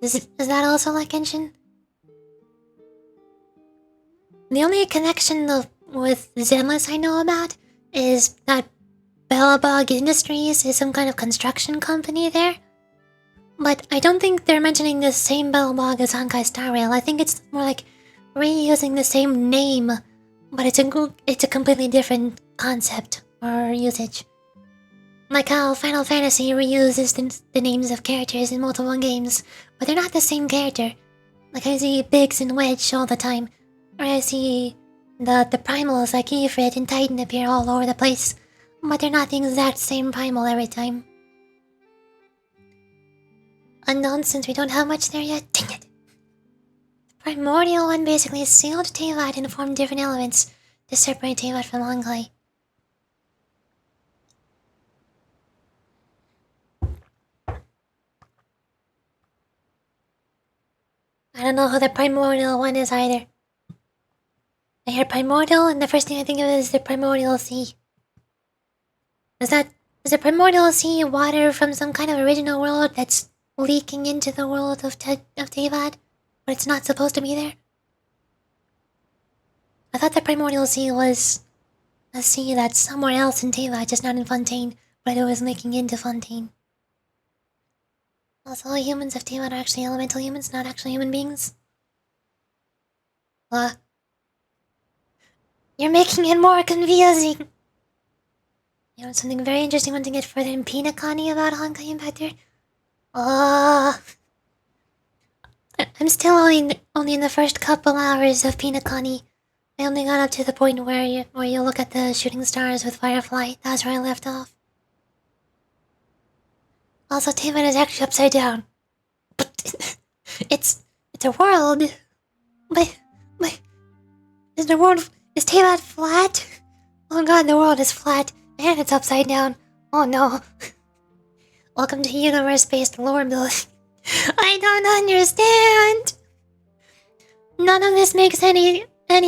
Is that also like Genshin? The only connection with Zenless I know about is that Bellabog Industries is some kind of construction company there. But I don't think they're mentioning the same Bellabog as Honkai Star Rail. I think it's more like reusing the same name, but it's a completely different concept or usage. Like how Final Fantasy reuses the names of characters in multiple games, but they're not the same character. Like I see Biggs and Wedge all the time, or I see the primals like Ifrit and Titan appear all over the place, but they're not the exact same primal every time. Unknown since we don't have much there yet. Dang it! The primordial one basically sealed Teyvat and formed different elements to separate Teyvat from Honkai. I don't know who the primordial one is either. I hear primordial, and the first thing I think of is the primordial sea. Is the primordial sea water from some kind of original world that's leaking into the world of Teyvat, but it's not supposed to be there? I thought the primordial sea was a sea that's somewhere else in Teyvat, just not in Fontaine, but it was leaking into Fontaine. Also, all humans of Teyvat are actually elemental humans, not actually human beings. You're making it more confusing! You know something very interesting when to get further in Pinakani about Honkai Impact here? I'm still only in the first couple hours of Pinakani. I only got up to the point where you look at the shooting stars with Firefly. That's where I left off. Also, Teyvat is actually upside down. But it's a world. But is Teyvat flat? Oh god, the world is flat and it's upside down. Oh no. Welcome to universe-based lore building. I don't understand. None of this makes any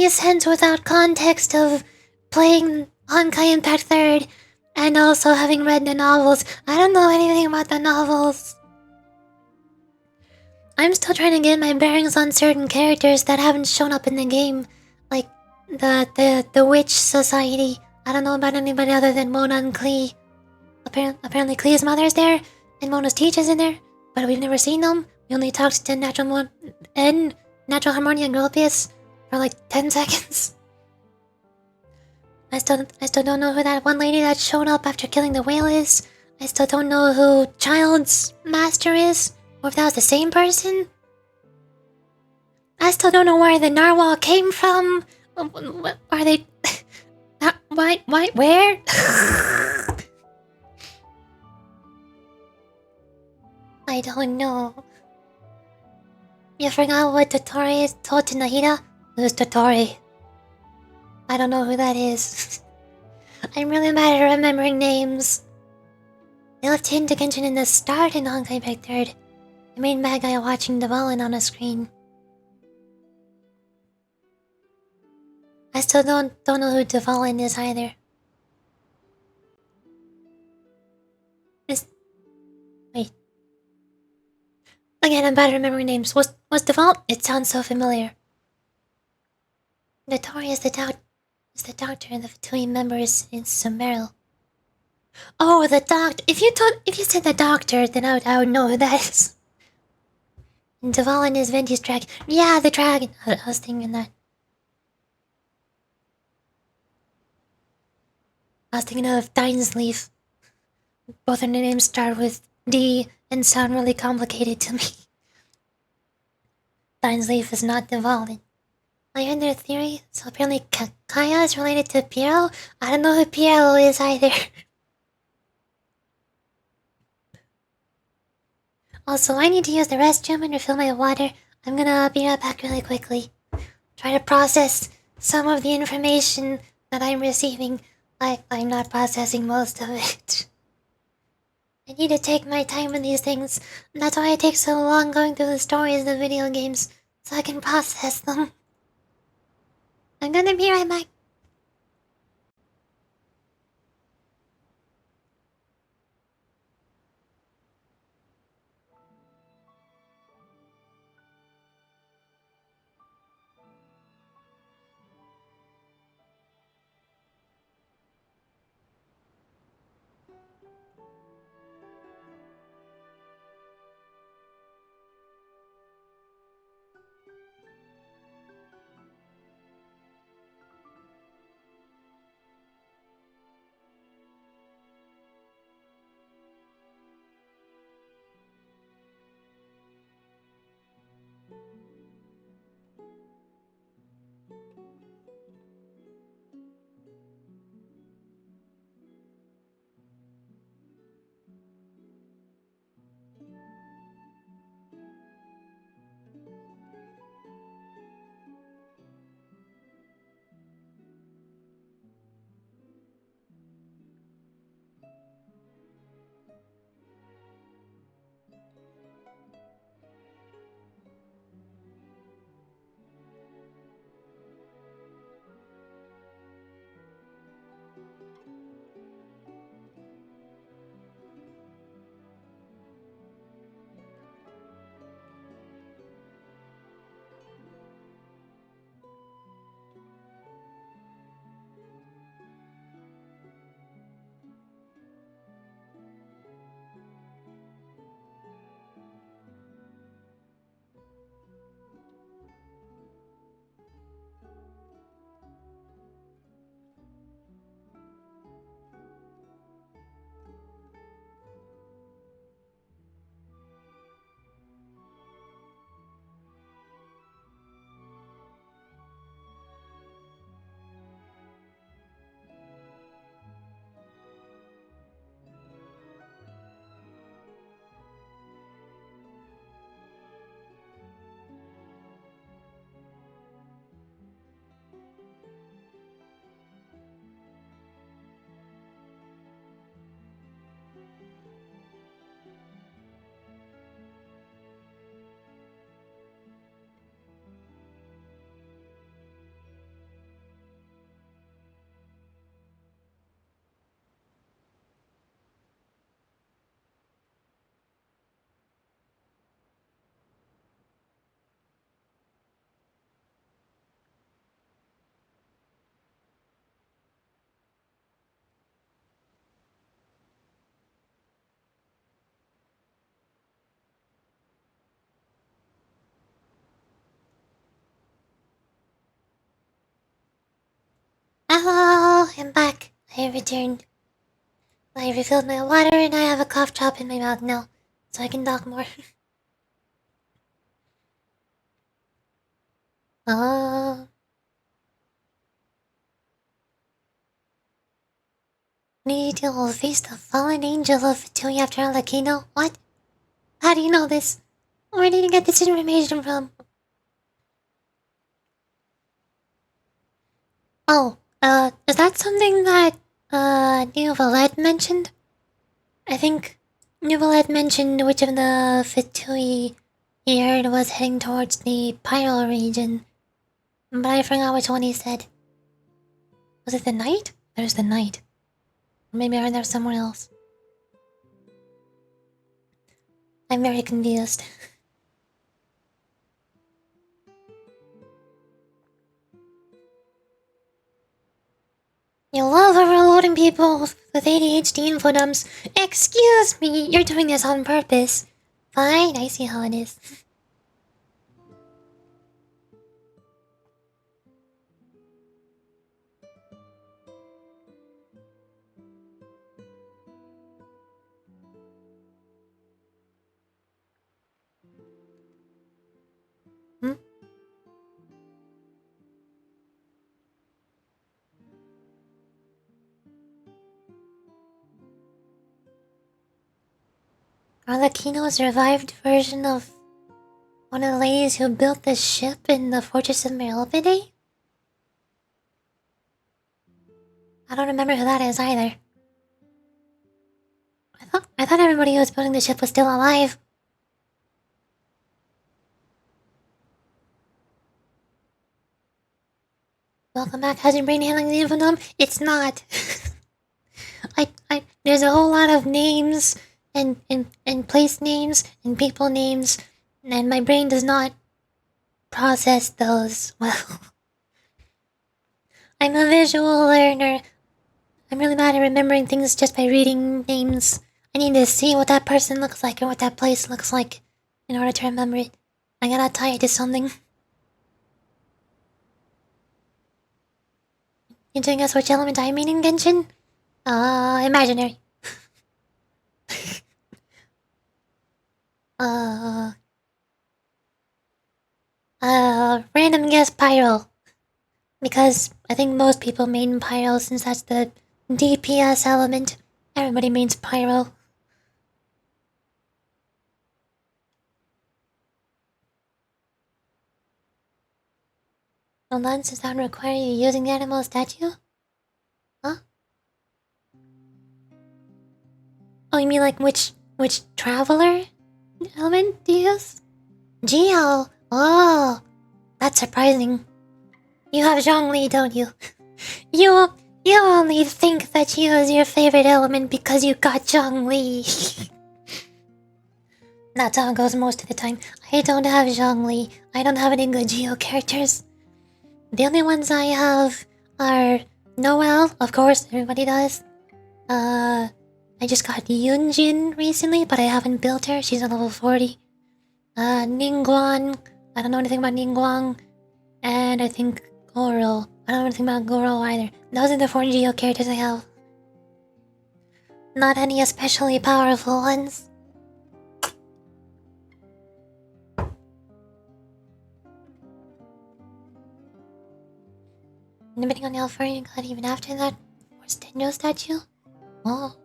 sense without context of playing Honkai Impact 3rd and also having read the novels. I don't know anything about the novels. I'm still trying to get my bearings on certain characters that haven't shown up in the game, like the Witch Society. I don't know about anybody other than Mona and Klee. Apparently Klee's mother's there, and Mona's teacher's in there, but we've never seen them. We only talked to Natural Harmonia and Girlpius for like 10 seconds. I still don't know who that one lady that showed up after killing the whale is. I still don't know who Child's master is, or if that was the same person. I still don't know where the narwhal came from. Are they... why, where? I don't know. You forgot what Totori told to Nahida? Who's Totori? I don't know who that is. I'm really bad at remembering names. They left hint to Genshin in the start in Honkai Impact 3rd. The main bad guy watching the villain on a screen. I still don't know who Devalin is either. Wait. Again, I'm bad at remembering names. What's Deval? It sounds so familiar. Notori is the doctor and the Vtuber members in Sumeru. Oh, the doctor. If you said the doctor, then I would know who that is. And Devalin is Venti's dragon. Yeah, the dragon. I was thinking that. I was thinking of Dinesleaf. Both of their names start with D and sound really complicated to me. Dinesleaf is not Devalin. I heard their theory, so apparently Kaya is related to Piero? I don't know who Piero is either. Also, I need to use the restroom and refill my water. I'm gonna be right back really quickly. Try to process some of the information that I'm receiving. I'm not processing most of it. I need to take my time with these things, and that's why it takes so long going through the stories of the video games, so I can process them. I'm gonna be right back. Hello, I'm back. I returned. I refilled my water and I have a cough drop in my mouth now, so I can talk more. Need to face the fallen angel of Vtuber after Arlecchino? What? How do you know this? Where did you get this information from? Oh, is that something that, Neuvalette mentioned? I think Neuvalette mentioned which of the Vtuber he heard was heading towards the Pyro region. But I forgot which one he said. Was it the night? There's the night. Or maybe I heard there somewhere else. I'm very confused. You love overloading people with ADHD info dumps. Excuse me, you're doing this on purpose. Fine, I see how it is. Hmm? Arlecchino's revived version of one of the ladies who built the ship in the Fortress of Merlopide? I don't remember who that is either. I thought everybody who was building the ship was still alive. Welcome back. How's your brain handling the info dump? It's not. There's a whole lot of names and place names and people names, and my brain does not process those well. I'm a visual learner. I'm really bad at remembering things just by reading names. I need to see what that person looks like or what that place looks like in order to remember it. I gotta tie it to something. You telling us which element I mean in Genshin? Imaginary. Random guess Pyro. Because I think most people mean Pyro since that's the DPS element. Everybody means Pyro. No nonsense does not require you using the animal statue? Huh? Oh, you mean like which traveler element do you use? Geo! Oh, that's surprising. You have Zhongli, don't you? You only think that Geo is your favorite element because you got Zhongli. That's how it goes most of the time. I don't have Zhongli. I don't have any good Geo characters. The only ones I have are Noelle, of course, everybody does. I just got Yunjin recently, but I haven't built her. She's on level 40. Ningguang. I don't know anything about Ningguang. And I think Goro. I don't know anything about Goro either. Those are the 4 Geo characters I have. Not any especially powerful ones. Depending on how far you got even after that Tenjo statue? Oh.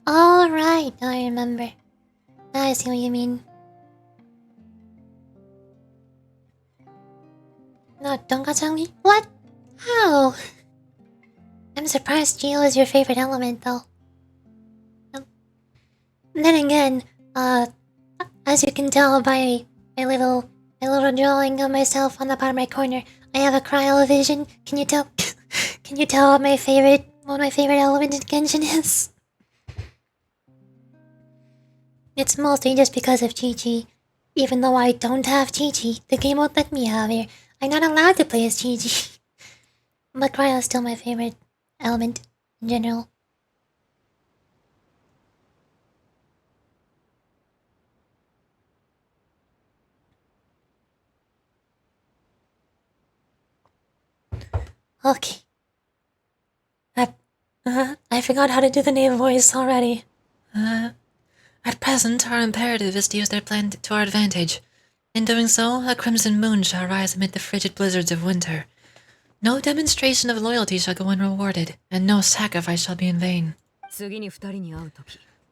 Alright, now I remember. Now I see what you mean. No, don't got Zhongli? What? How? I'm surprised Geo is your favorite element though. Then again, as you can tell by my little drawing of myself on the bottom right corner, I have a cryovision. Can you tell? Can you tell what my favorite element in Genshin is? It's mostly just because of Chi-Chi. Even though I don't have Chi-Chi, the game won't let me have her. I'm not allowed to play as Chi-Chi. But cryo is still my favorite element in general. Okay. I forgot how to do the name voice already. At present, our imperative is to use their plan to our advantage. In doing so, a crimson moon shall rise amid the frigid blizzards of winter. No demonstration of loyalty shall go unrewarded, and no sacrifice shall be in vain.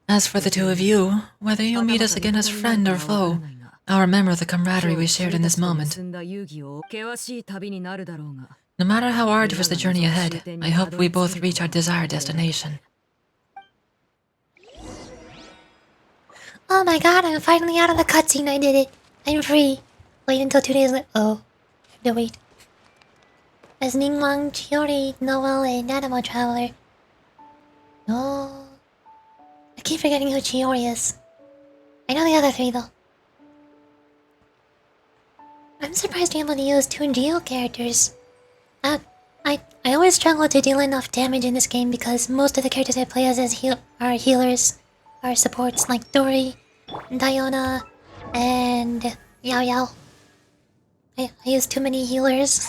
As for the two of you, whether you meet us again as friend or foe, I'll remember the camaraderie we shared in this moment. No matter how arduous the journey ahead, I hope we both reach our desired destination. Oh my god, I'm finally out of the cutscene. I did it. I'm free. Wait until 2 days later. Oh. I have to wait. As Ningwang, Chiori, Noel, and Animal Traveler. No. I keep forgetting who Chiori is. I know the other three though. I'm surprised you're able to use 2 Geo characters. I always struggle to deal enough damage in this game because most of the characters I play as are healers, are supports like Dory, Diona, and Yao Yao. I use too many healers.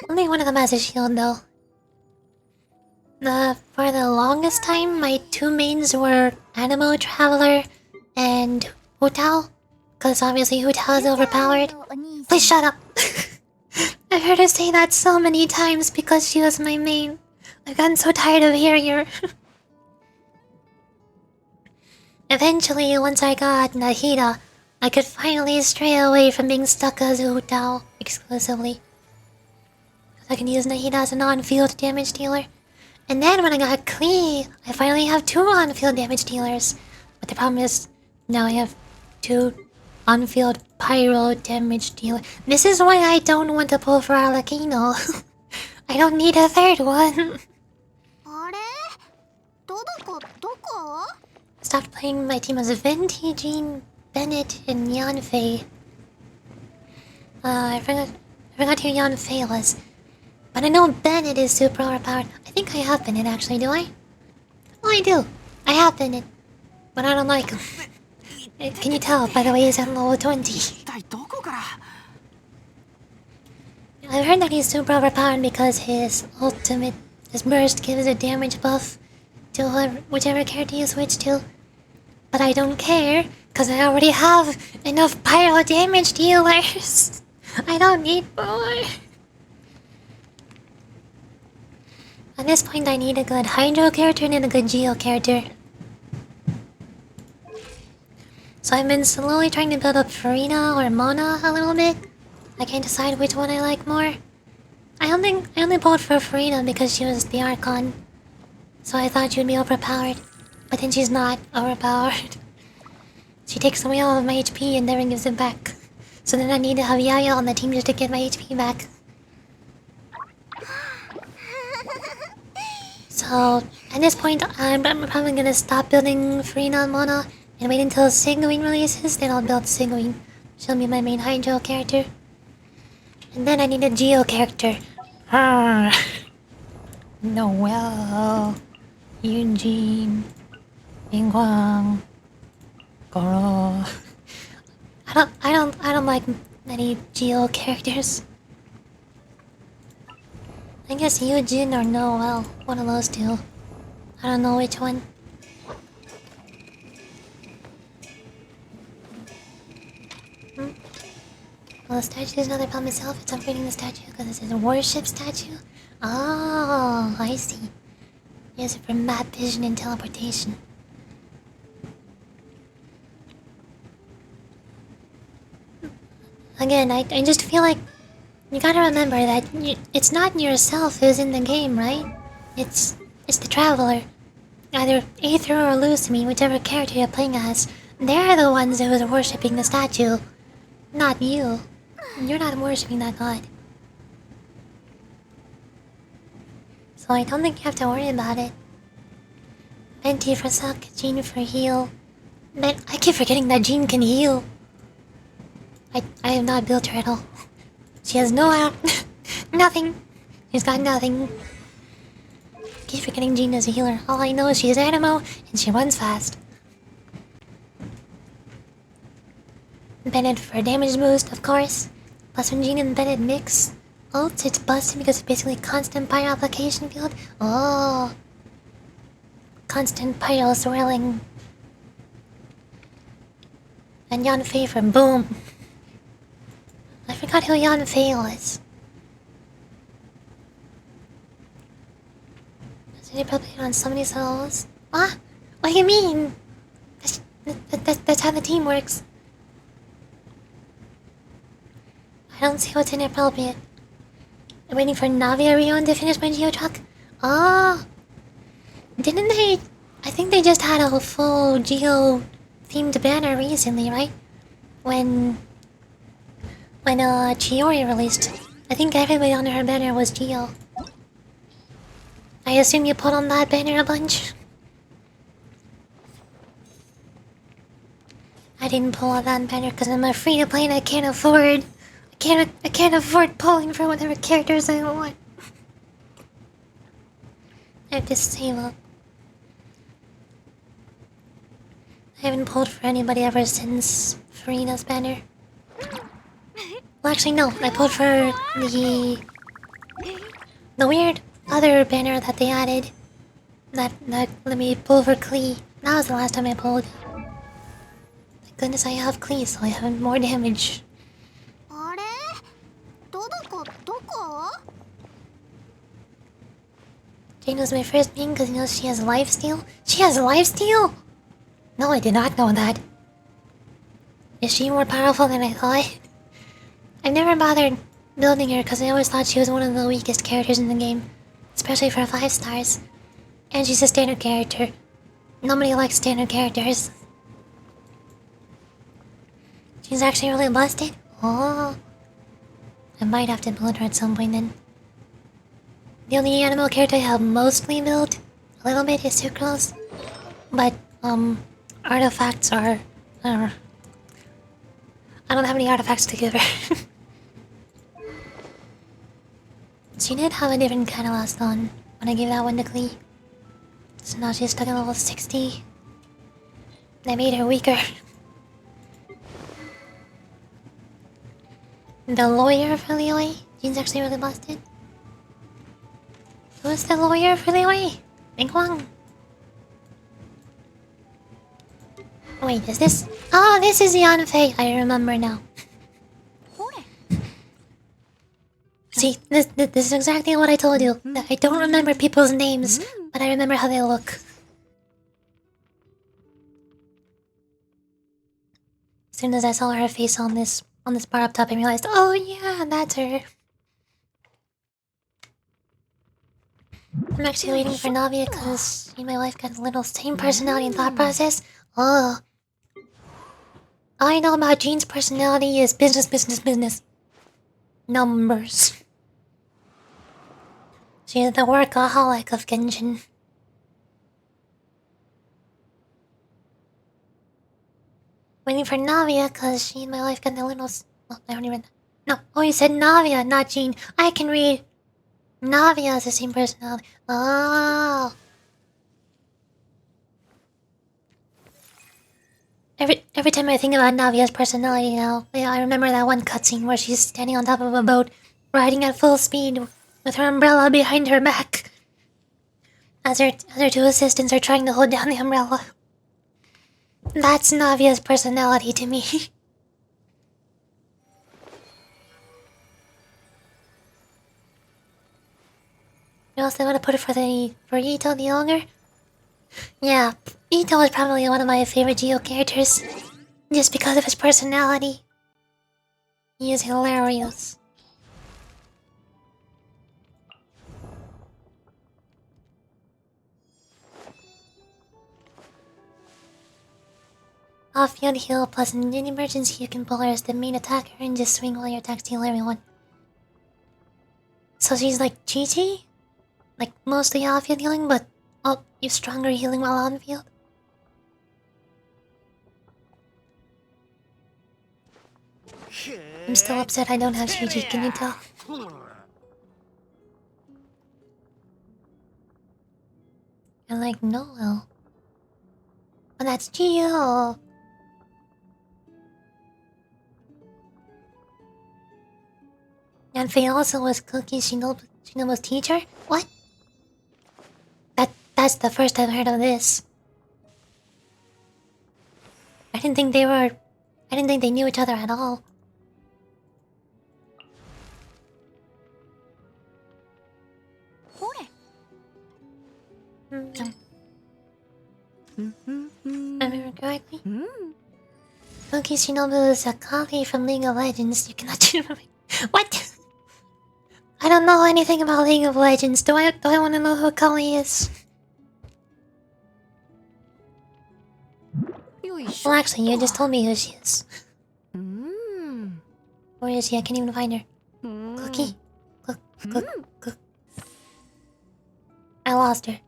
Only one of them has a shield though. For the longest time, my 2 mains were Animo Traveler and Hu Tao. Cause obviously Hu Tao is overpowered. Please shut up! I've heard her say that so many times because she was my main. I've gotten so tired of hearing her. Eventually, once I got Nahida, I could finally stray away from being stuck as Hu Tao exclusively. I can use Nahida as a non-field damage dealer. And then when I got Klee, I finally have 2 on-field damage dealers. But the problem is, now I have 2 on-field pyro damage dealer. This is why I don't want to pull for Arlecchino. I don't need a 3rd one. Stopped playing my team as Venti, Jean, Bennett, and Yanfei. I forgot who Yanfei was. But I know Bennett is super overpowered. I think I have Bennett actually, do I? Oh, I do. I have Bennett. But I don't like him. Can you tell by the way he's at level 20? I've heard that he's super overpowered because his ultimate, his burst gives a damage buff to whichever character you switch to. But I don't care, because I already have enough pyro damage dealers. I don't need more. At this point I need a good Hydro character and a good Geo character. So I've been slowly trying to build up Farina or Mona a little bit. I can't decide which one I like more. I only bought for Farina because she was the Archon. So I thought she'd be overpowered. But then she's not overpowered. She takes away all of my HP and never gives it back. So then I need to have Yaya on the team just to get my HP back. So at this point I'm probably gonna stop building Farina and Mona and wait until Sigwin releases, then I'll build Sigwin. She'll be my main Hydro character. And then I need a Geo character. Noel, Eugene, Ingguang, Goro. I don't like many Geo characters. I guess Eugene or Noel, one of those two. I don't know which one. Well, the statue is another problem itself. It's upgrading the statue because it says warship statue. Oh, I see. Use it for map vision and teleportation. Again, I just feel like you gotta remember that it's not yourself who's in the game, right? It's the traveler. Either Aether or Lucimi, whichever character you're playing as, they're the ones who are worshipping the statue. Not you. You're not worshipping that god. So I don't think you have to worry about it. Venti for suck, Jean for heal. Man, I keep forgetting that Jean can heal. I have not built her at all. She has no nothing. She's got nothing. Keep forgetting Jean is a healer. All I know is she's Animo and she runs fast. Bennett for damage boost, of course. Plus when Jean and Bennett mix, Alt, it's busted because it's basically constant pyro application field. Oh. Constant pyro swirling. And Yanfei from Boom. I forgot who Yanfei was. Did he probably on so many souls? What? What do you mean? That's how the team works. I don't see what's inappropriate. I'm waiting for Navia Rion to finish my Geotruck. Oh. Didn't they... I think they just had a full Geo-themed banner recently, right? When Chiori released. I think everybody on her banner was Geo. I assume you put on that banner a bunch? I didn't pull on that banner because I'm a free-to-play and I can't afford... I can't afford pulling for whatever characters I want. I have to save up. I haven't pulled for anybody ever since Farina's banner. Well, actually, no. I pulled for the weird other banner that they added. That let me pull for Klee. That was the last time I pulled. Thank goodness I have Klee, so I have more damage. Jane was my first being because you know she has lifesteal. She has lifesteal? No, I did not know that. Is she more powerful than I thought? I never bothered building her because I always thought she was one of the weakest characters in the game. Especially for 5 stars. And she's a standard character. Nobody likes standard characters. She's actually really busted? Oh. I might have to build her at some point then. The only animal character I have mostly built a little bit is Sucrose. But, artifacts are... I don't have any artifacts to give her. She did have a different catalyst on when I gave that one to Klee. So now she's stuck at level 60. They made her weaker. The lawyer for Leeway? She's actually really busted. Who's the lawyer for Leeway? Big Wang. Wait, is this... Oh, this is Yanfei. I remember now. See, this is exactly what I told you. I don't remember people's names, but I remember how they look. As soon as I saw her face on this bar up top, I realized, oh yeah, that's her. I'm actually waiting for Navia because she and my wife got a little same personality and thought process. Oh. All I know about Jean's personality is business, business, business. Numbers. She's the workaholic of Genshin. Waiting for Navia because she and my wife got the little... Oh, I don't even... No, oh, you said Navia, not Jean. I can read... Navia has the same personality. Oh. Every time I think about Navia's personality now, I remember that one cutscene where she's standing on top of a boat, riding at full speed, with her umbrella behind her back. As her 2 assistants are trying to hold down the umbrella. That's Navia's personality to me. You also want to put it for Ito the Ogre? Yeah, Ito is probably one of my favorite Geo characters. Just because of his personality. He is hilarious. Off-field heal plus in an emergency you can pull her as the main attacker and just swing while your attacks heal everyone. So she's like Chi-Chi? Like mostly off-field healing, but you stronger healing while on field? I'm still upset I don't have Chi-Chi, can you tell? You're like, no. But that's Geo. And Faye also was Cookie Shinobu's teacher? What? That's the first I've heard of this. I didn't think they knew each other at all. I remember correctly. Cookie Shinobu is a Kali from League of Legends. You cannot choose. What? I don't know anything about League of Legends. Do I want to know who Kali is? Well, actually, you just told me who she is. Where is she? I can't even find her. Cookie? Cook. I lost her.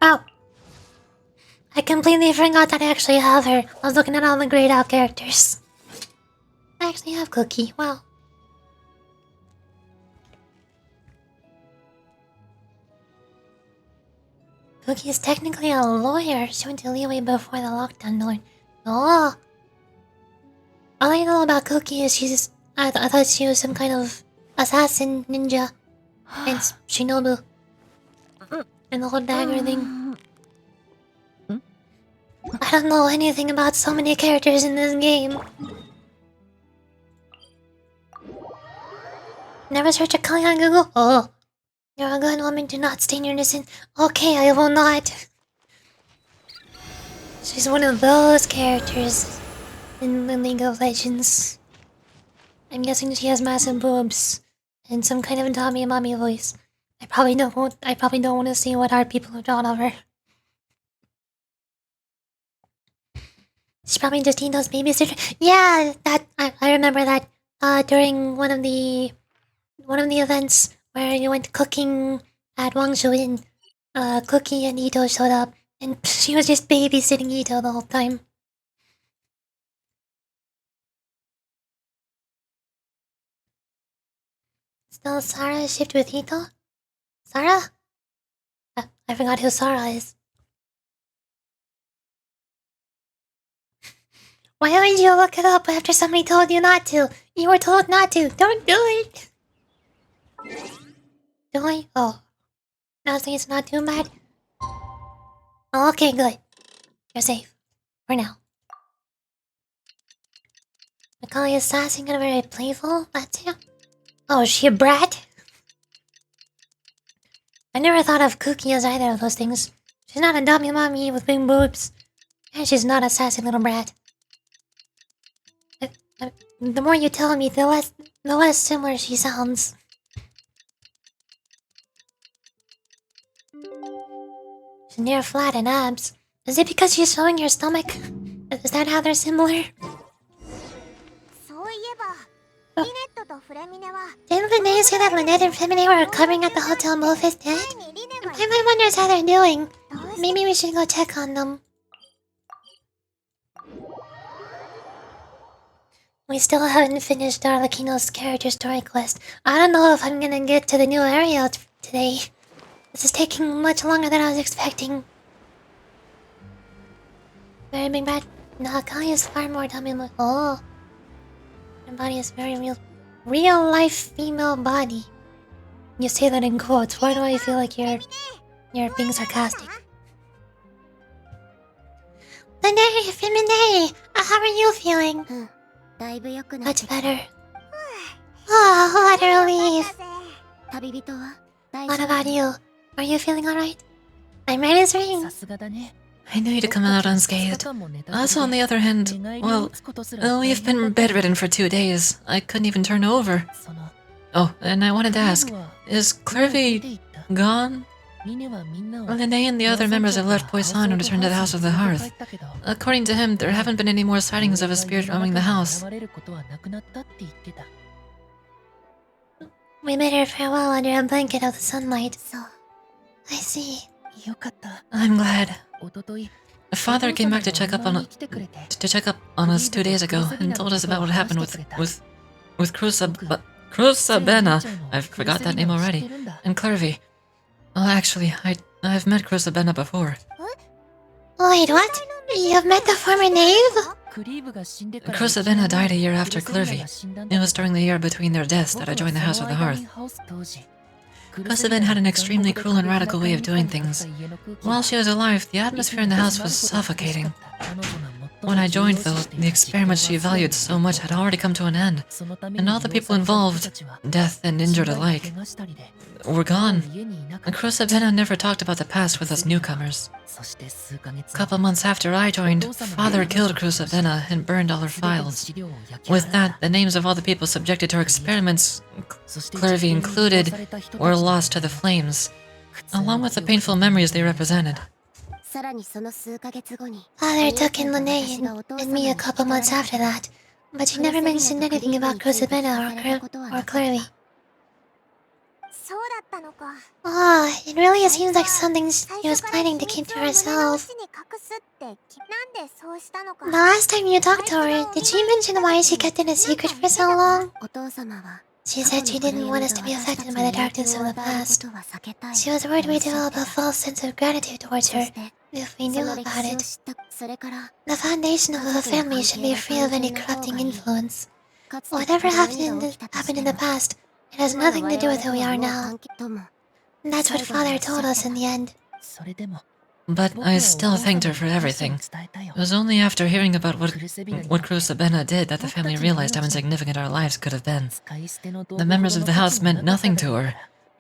Oh! I completely forgot that I actually have her. I was looking at all the grayed out characters. I actually have Cookie. Wow. Cookie is technically a lawyer. She went to Leeway before the lockdown door. Oh! All I know about Cookie is I thought she was some kind of assassin ninja. And Shinobu. And the whole dagger thing. I don't know anything about so many characters in this game. Never search a Kali on Google? Oh. You're a good woman, do not stain your innocence. Okay, I will not. She's one of those characters in the League of Legends. I'm guessing she has massive boobs and some kind of Tommy and mommy voice. I probably don't want to see what art people have drawn of her. She's probably just Tino's babysitter. Yeah, that I remember that during one of the events where you went cooking at Wangshu Inn, Cookie and Ito showed up, and she was just babysitting Ito the whole time. Still Sarah shipped with Ito? Sarah? I forgot who Sarah is. Why would you look it up after somebody told you not to? You were told not to. Don't do it! Do I? Oh. Now saying it's not too bad? Oh, okay, good. You're safe. For now. Macaulay is sassy and very playful? That's you? Oh, is she a brat? I never thought of Cookie as either of those things. She's not a dummy mommy with big boobs. And she's not a sassy little brat. The more you tell me, the less similar she sounds. She's near flat and abs. Is it because she's showing your stomach? Is that how they're similar? Didn't Lynette say that Lynette and Femine were recovering at the hotel and both is dead? My wonders how they're doing. Maybe we should go check on them. We still haven't finished Arlecchino's character story quest. I don't know if I'm gonna get to the new area today. This is taking much longer than I was expecting. Very big bad. No, Akali is far more dummy. Oh. Her body is very real life female body. You say that in quotes. Why do I feel like you're being sarcastic? Lynette, Femine, how are you feeling? Much better. Oh, what a relief. What about you? Are you feeling alright? I'm ready to ring. I knew you'd come out unscathed. Also, on the other hand, well, we've been bedridden for 2 days. I couldn't even turn over. Oh, and I wanted to ask, is Clervy gone? Linnae and the other members have left Poisson and returned to the House of the Hearth. According to him, there haven't been any more sightings of a spirit roaming the house. We bid her farewell under a blanket of the sunlight. I see. I'm glad. Father came back to check up on us 2 days ago and told us about what happened with Crusabena. I've forgot that name already. And Clervy. Well, actually, I've met Crusabena before. Wait, what? You've met the former knave? Crusavena died a year after Clervy. It was during the year between their deaths that I joined the House of the Hearth. Crusavena had an extremely cruel and radical way of doing things. While she was alive, the atmosphere in the house was suffocating. When I joined, though, the experiments she valued so much had already come to an end, and all the people involved, death and injured alike, were gone. Crusavena never talked about the past with us newcomers. A couple months after I joined, Father killed Crusavena and burned all her files. With that, the names of all the people subjected to her experiments, Clervy included, were lost to the flames, along with the painful memories they represented. Father took in Lene and me a couple months after that, but she never mentioned anything about Crusavena or Clervy. Oh, it really seems like something she was planning to keep to herself. The last time you talked to her, did she mention why she kept it a secret for so long? She said she didn't want us to be affected by the darkness of the past. She was worried we'd develop a false sense of gratitude towards her if we knew about it. The foundation of a family should be free of any corrupting influence. Whatever happened in the past, it has nothing to do with who we are now. That's what Father told us in the end. But I still thanked her for everything. It was only after hearing about what Crusavena did that the family realized how insignificant our lives could have been. The members of the house meant nothing to her.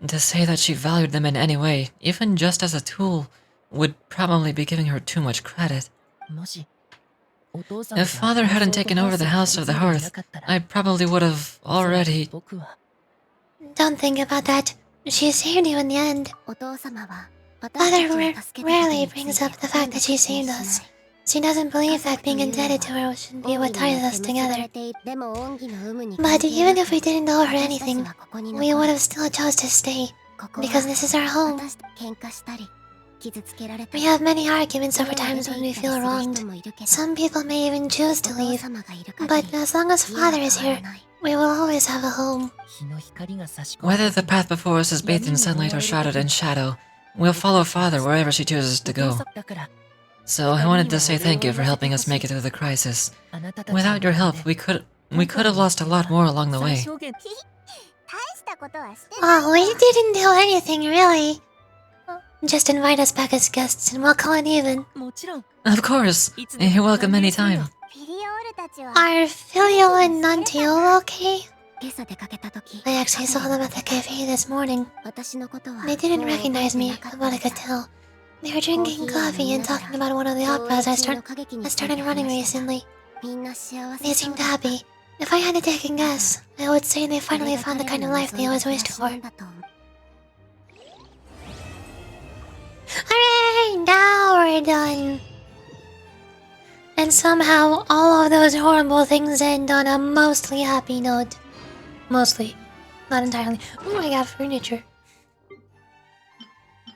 To say that she valued them in any way, even just as a tool, would probably be giving her too much credit. If Father hadn't taken over the House of the Hearth, I probably would have already... Don't think about that. She saved you in the end. Father rarely brings up the fact that she saved us. She doesn't believe that being indebted to her should be what ties us together. But even if we didn't owe her anything, we would have still chose to stay, because this is our home. We have many arguments over times when we feel wronged. Some people may even choose to leave, but as long as Father is here, we will always have a home. Whether the path before us is bathed in sunlight or shrouded in shadow, we'll follow Father wherever she chooses to go. So I wanted to say thank you for helping us make it through the crisis. Without your help, we could have lost a lot more along the way. Oh, we didn't do anything, really. Just invite us back as guests and we'll call it even. Of course. You're welcome anytime. Are Filio and Nantiolo okay? I actually saw them at the cafe this morning. They didn't recognize me, from what I could tell. They were drinking coffee and talking about one of the operas I started running recently. They seemed happy. If I had to take a guess, I would say they finally found the kind of life they always wished for. Hooray! Now we're done! And somehow, all of those horrible things end on a mostly happy note. Mostly. Not entirely. Oh, I got furniture.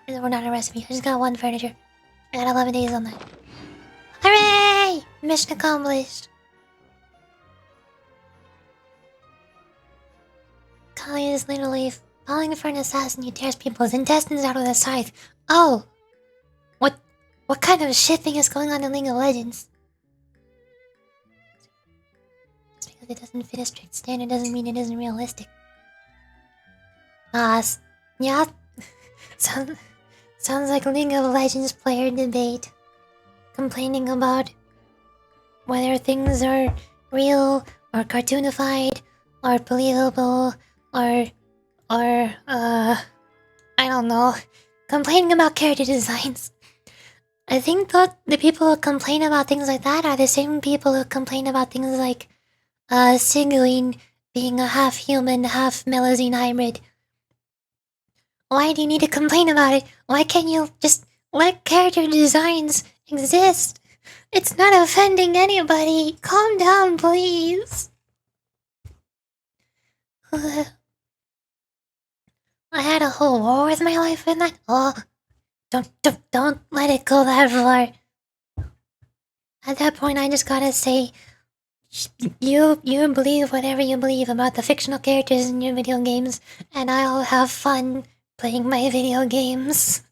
We're not a recipe. I just got one furniture. I got 11 days on that. Hooray! Mission accomplished. Kali is literally falling for an assassin who tears people's intestines out with a scythe. Oh! What kind of shit thing is going on in League of Legends? Just because it doesn't fit a strict standard doesn't mean it isn't realistic. Yeah. Sounds like League of Legends player debate. Complaining about whether things are real or cartoonified or believable or I don't know. Complaining about character designs. I think that the people who complain about things like that are the same people who complain about things like Sigurine being a half human, half Melazine hybrid. Why do you need to complain about it? Why can't you just let character designs exist? It's not offending anybody. Calm down, please. I had a whole war with my life in that. Oh, don't let it go that far. At that point, I just gotta say, you believe whatever you believe about the fictional characters in your video games, and I'll have fun playing my video games.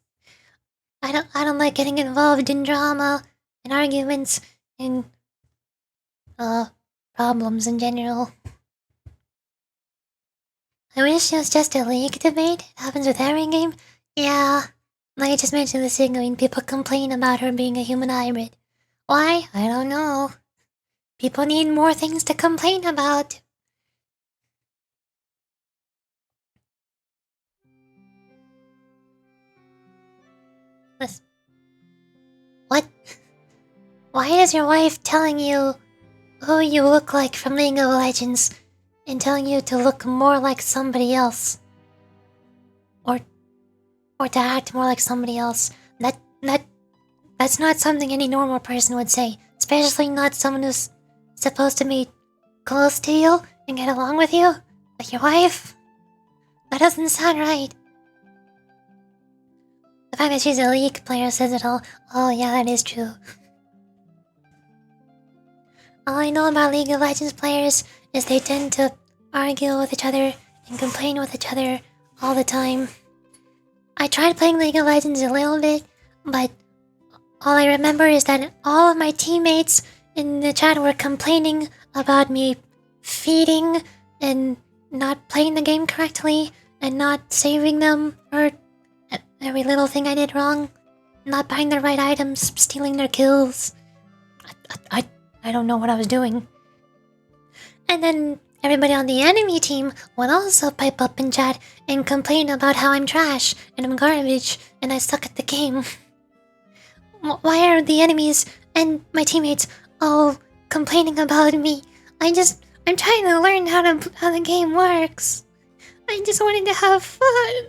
I don't like getting involved in drama and arguments and problems in general. I wish it was just a league debate. It happens with every game. Yeah, like I just mentioned the Signoine, people complain about her being a human hybrid. Why? I don't know. People need more things to complain about. What? Why is your wife telling you who you look like from League of Legends and telling you to look more like somebody else? Or to act more like somebody else? That's not something any normal person would say. Especially not someone who's supposed to be close to you and get along with you. Like your wife. That doesn't sound right. The fact that she's a League player says it all. Oh yeah, that is true. All I know about League of Legends players is they tend to argue with each other and complain with each other all the time. I tried playing League of Legends a little bit, but all I remember is that all of my teammates in the chat were complaining about me feeding and not playing the game correctly and not saving them or every little thing I did wrong, not buying the right items, stealing their kills. I don't know what I was doing. And then everybody on the enemy team would also pipe up in chat and complain about how I'm trash and I'm garbage and I suck at the game. Why are the enemies and my teammates all complaining about me? I'm trying to learn how the game works. I just wanted to have fun.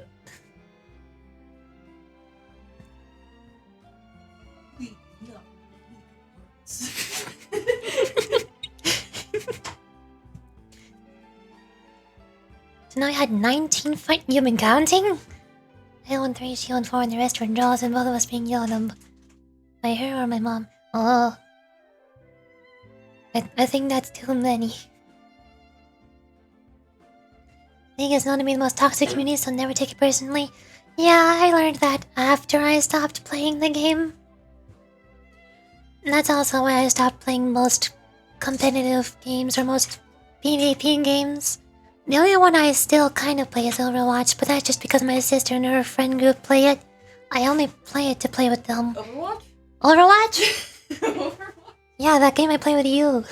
So now I had 19 fight. You've been counting? I won 3, she won 4, and the rest were draws, and both of us being yelled at by her or my mom. Oh. I think that's too many. League is known to be the most toxic community, so never take it personally. Yeah, I learned that after I stopped playing the game. And that's also why I stopped playing most competitive games or most PvP games. The only one I still kind of play is Overwatch, but that's just because my sister and her friend group play it. I only play it to play with them. Overwatch? Overwatch? Overwatch? Yeah, that game I play with you.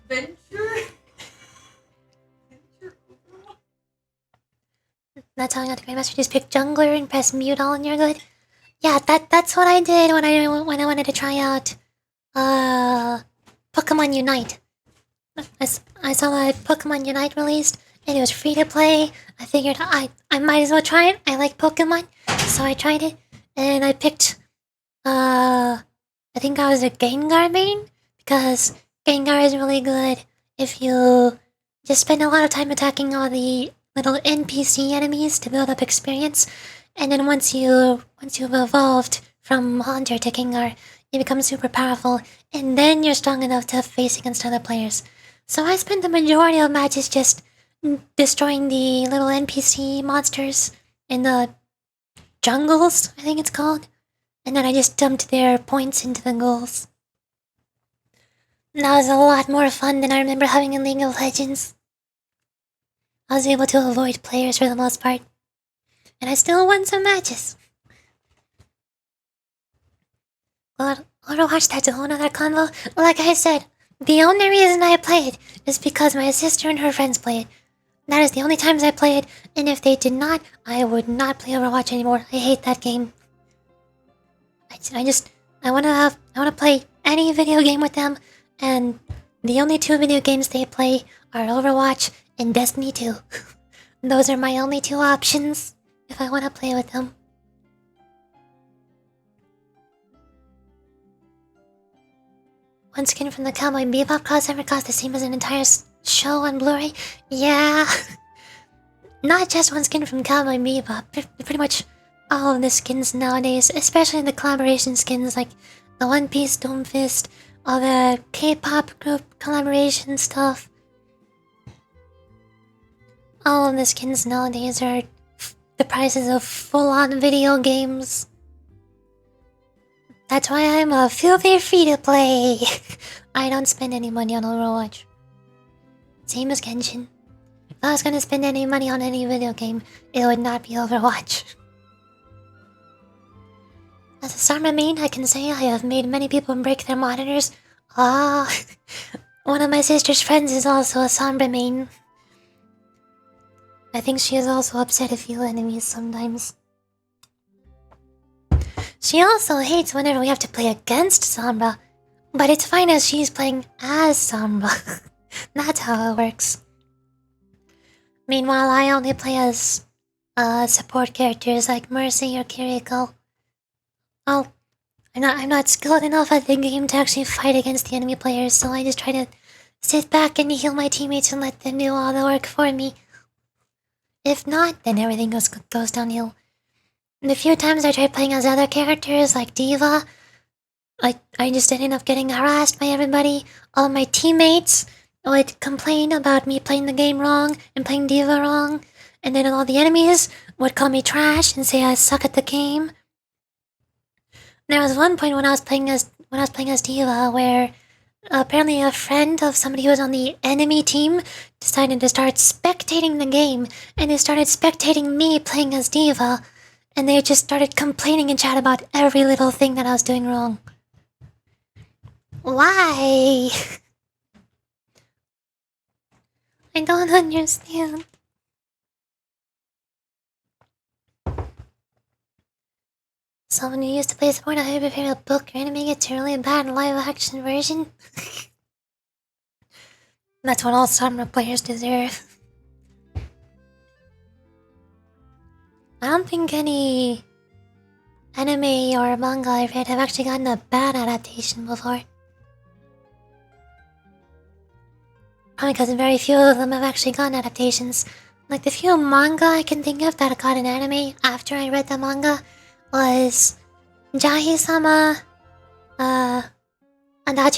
Venture? That's how I got the Grandmaster. Just pick jungler and press mute all and you're good. Yeah, that's what I did when I wanted to try out Pokemon Unite. I saw that Pokemon Unite released and it was free to play. I figured I might as well try it. I like Pokemon, so I tried it and I picked I think I was a Gengar main because Gengar is really good if you just spend a lot of time attacking all the little NPC enemies to build up experience, and then once you've evolved from Hunter to Gengar, you become super powerful, and then you're strong enough to face against other players. So I spent the majority of matches just destroying the little NPC monsters in the jungles, I think it's called, and then I just dumped their points into the goals. That was a lot more fun than I remember having in League of Legends. I was able to avoid players for the most part. And I still won some matches. Well, Overwatch, that's a whole nother convo. Like I said, the only reason I play it is because my sister and her friends play it. That is the only times I play it, and if they did not, I would not play Overwatch anymore. I hate that game. I wanna play any video game with them, and the only 2 video games they play are Overwatch and Destiny 2. Those are my only 2 options if I want to play with them. One skin from the Cowboy Bebop crossover costs the same as an entire show on Blu-ray. Yeah. Not just one skin from Cowboy Bebop, pretty much all of the skins nowadays, especially the collaboration skins like the One Piece Doomfist, all the K-pop group collaboration stuff. All of the skins nowadays are the prices of full-on video games. That's why I'm a filthy free-to-play. I don't spend any money on Overwatch. Same as Genshin. If I was gonna spend any money on any video game, it would not be Overwatch. As a Sombra main, I can say I have made many people break their monitors. Ah, one of my sister's friends is also a Sombra main. I think she is also upset a few enemies sometimes. She also hates whenever we have to play against Sombra, but it's fine as she's playing as Sombra. That's how it works. Meanwhile, I only play as support characters like Mercy or Kiriko. Oh, I'm not skilled enough at the game to actually fight against the enemy players, so I just try to sit back and heal my teammates and let them do all the work for me. If not, then everything goes downhill. And the few times I tried playing as other characters like Diva, I just ended up getting harassed by everybody. All my teammates would complain about me playing the game wrong and playing Diva wrong, and then all the enemies would call me trash and say I suck at the game. There was one point when I was playing as Diva where apparently a friend of somebody who was on the enemy team decided to start spectating the game, and they started spectating me playing as Diva, and they just started complaining in chat about every little thing that I was doing wrong. Why? I don't understand. Someone who used to play support, I prepare a book or anime gets a really bad live-action version. That's what all Sombra players deserve. I don't think any anime or manga I've read have actually gotten a bad adaptation before. Probably because very few of them have actually gotten adaptations. Like the few manga I can think of that got an anime after I read the manga was Jahi-sama, Adachi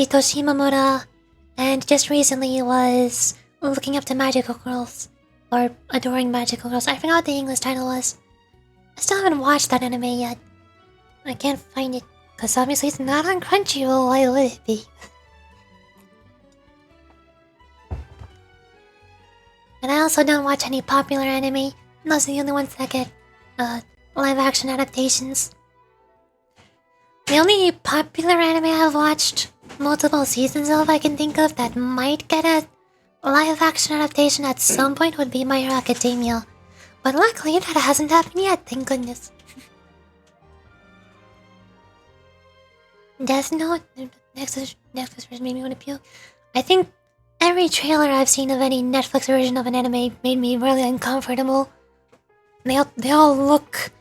Toshimamura, and just recently was Looking Up to Magical Girls, or Adoring Magical Girls. I forgot what the English title was. I still haven't watched that anime yet. I can't find it, because obviously it's not on Crunchyroll. Why would it be? And I also don't watch any popular anime. Those are the only ones that get live-action adaptations. The only popular anime I've watched multiple seasons of I can think of that might get a live-action adaptation at some point would be My Hero Academia. But luckily that hasn't happened yet, thank goodness. Death Note? Netflix version made me want to puke. I think every trailer I've seen of any Netflix version of an anime made me really uncomfortable. They all look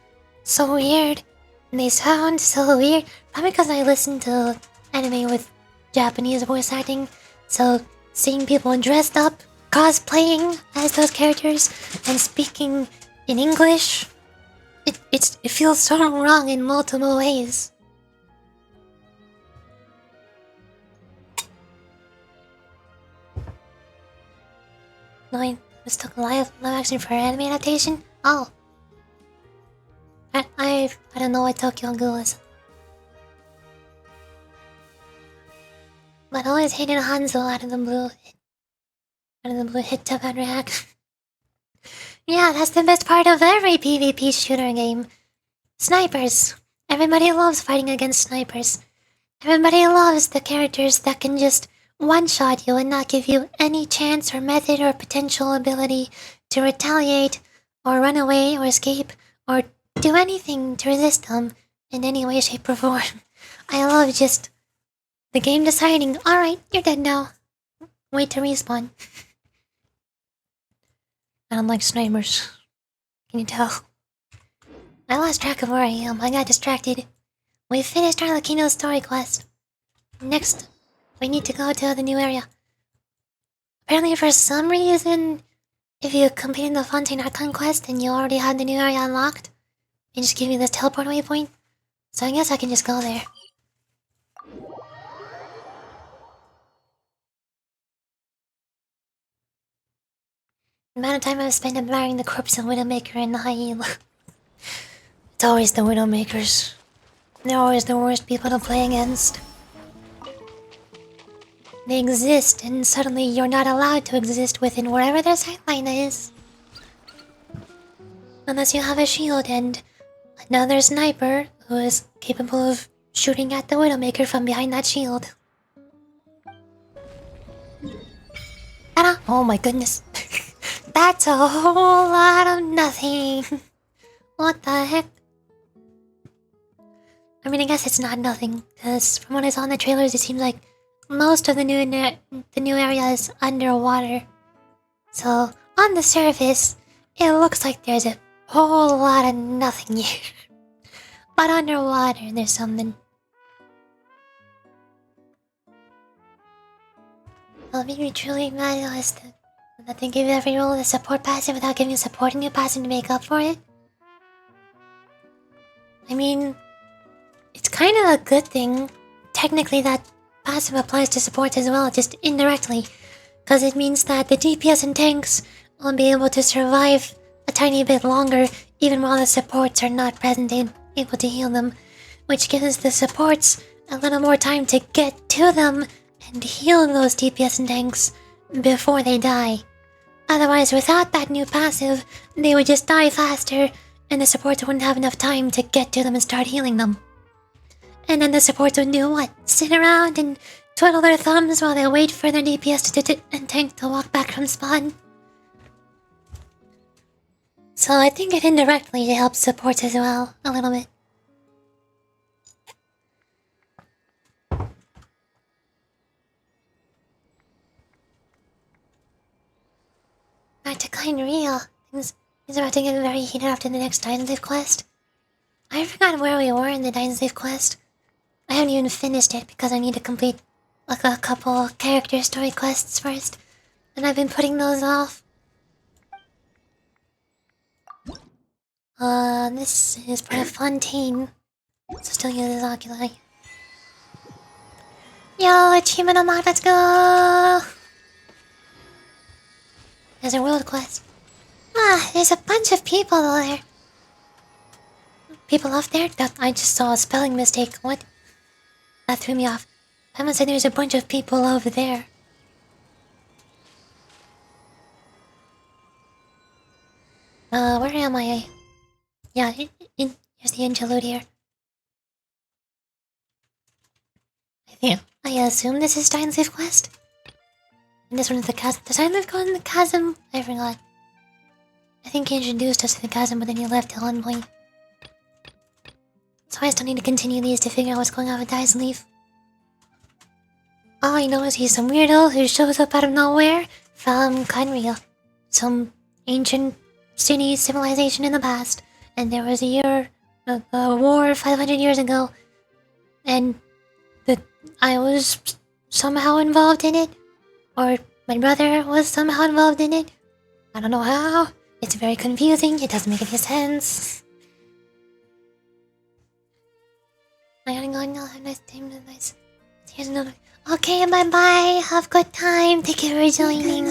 so weird. And they sound so weird. Probably because I listen to anime with Japanese voice acting. So seeing people dressed up, cosplaying as those characters, and speaking in English, it feels so wrong in multiple ways. No, I mistook live action for anime adaptation? Oh. I don't know what Tokyo Ghoul is. But I always hated Hanzo out of the blue. Hit to bad react. Yeah, that's the best part of every PvP shooter game. Snipers. Everybody loves fighting against snipers. Everybody loves the characters that can just one-shot you and not give you any chance or method or potential ability to retaliate or run away or escape or do anything to resist them in any way, shape, or form. I love just the game deciding, alright, you're dead now. Wait to respawn. I don't like snipers. Can you tell? I lost track of where I am. I got distracted. We finished Arlecchino's story quest. Next, we need to go to the new area. Apparently for some reason, if you completed the Fontaine Archon quest and you already had the new area unlocked, they just give you this teleport waypoint. So I guess I can just go there. The amount of time I've spent admiring the corpse of Widowmaker and the Hyena. It's always the Widowmakers. They're always the worst people to play against. They exist, and suddenly you're not allowed to exist within wherever their sightline is. Unless you have a shield and another sniper who is capable of shooting at the Widowmaker from behind that shield. Ta-da! Oh my goodness. That's a whole lot of nothing. What the heck? I mean, I guess it's not nothing, because from what I saw in the trailers, it seems like most of the new area is underwater. So, on the surface, it looks like there's a whole lot of nothing here. But underwater, there's something. Well, maybe truly manual that they give every role a support passive without giving a supporting new passive to make up for it. I mean, it's kind of a good thing. Technically, that passive applies to supports as well, just indirectly. Because it means that the DPS and tanks will be able to survive a tiny bit longer, even while the supports are not present and able to heal them. Which gives the supports a little more time to get to them and heal those DPS and tanks before they die. Otherwise, without that new passive, they would just die faster, and the supports wouldn't have enough time to get to them and start healing them. And then the supports would do what? Sit around and twiddle their thumbs while they wait for their DPS and tank to walk back from spawn. So I think it indirectly helps supports as well, a little bit. Back to kind of real. Things are about to get very heated after the next Dynasleaf quest. I forgot where we were in the Dynasleaf quest. I haven't even finished it because I need to complete like a couple character story quests first. And I've been putting those off. This is part of Fontaine. So still uses Oculi. Yo, achievement unlocked, let's go! There's a world quest. Ah, there's a bunch of people there. People off there? I just saw a spelling mistake. What? That threw me off. I must say there's a bunch of people over there. Where am I? Yeah, here's the interlude here. I assume this is Dynasleaf quest? And this one's the chasm. Does Dynasleaf go in the chasm? I forgot. I think he introduced us to the chasm, but then he left at one point. So I still need to continue these to figure out what's going on with Dynasleaf. All I know is he's some weirdo who shows up out of nowhere from Conria, some ancient city civilization in the past. And there was a war 500 years ago, and I was somehow involved in it, or my brother was somehow involved in it. I don't know how. It's very confusing. It doesn't make any sense. I gotta go now. Have a nice time. Nice. Here's another. Okay, bye bye. Have a good time. Thank you for joining.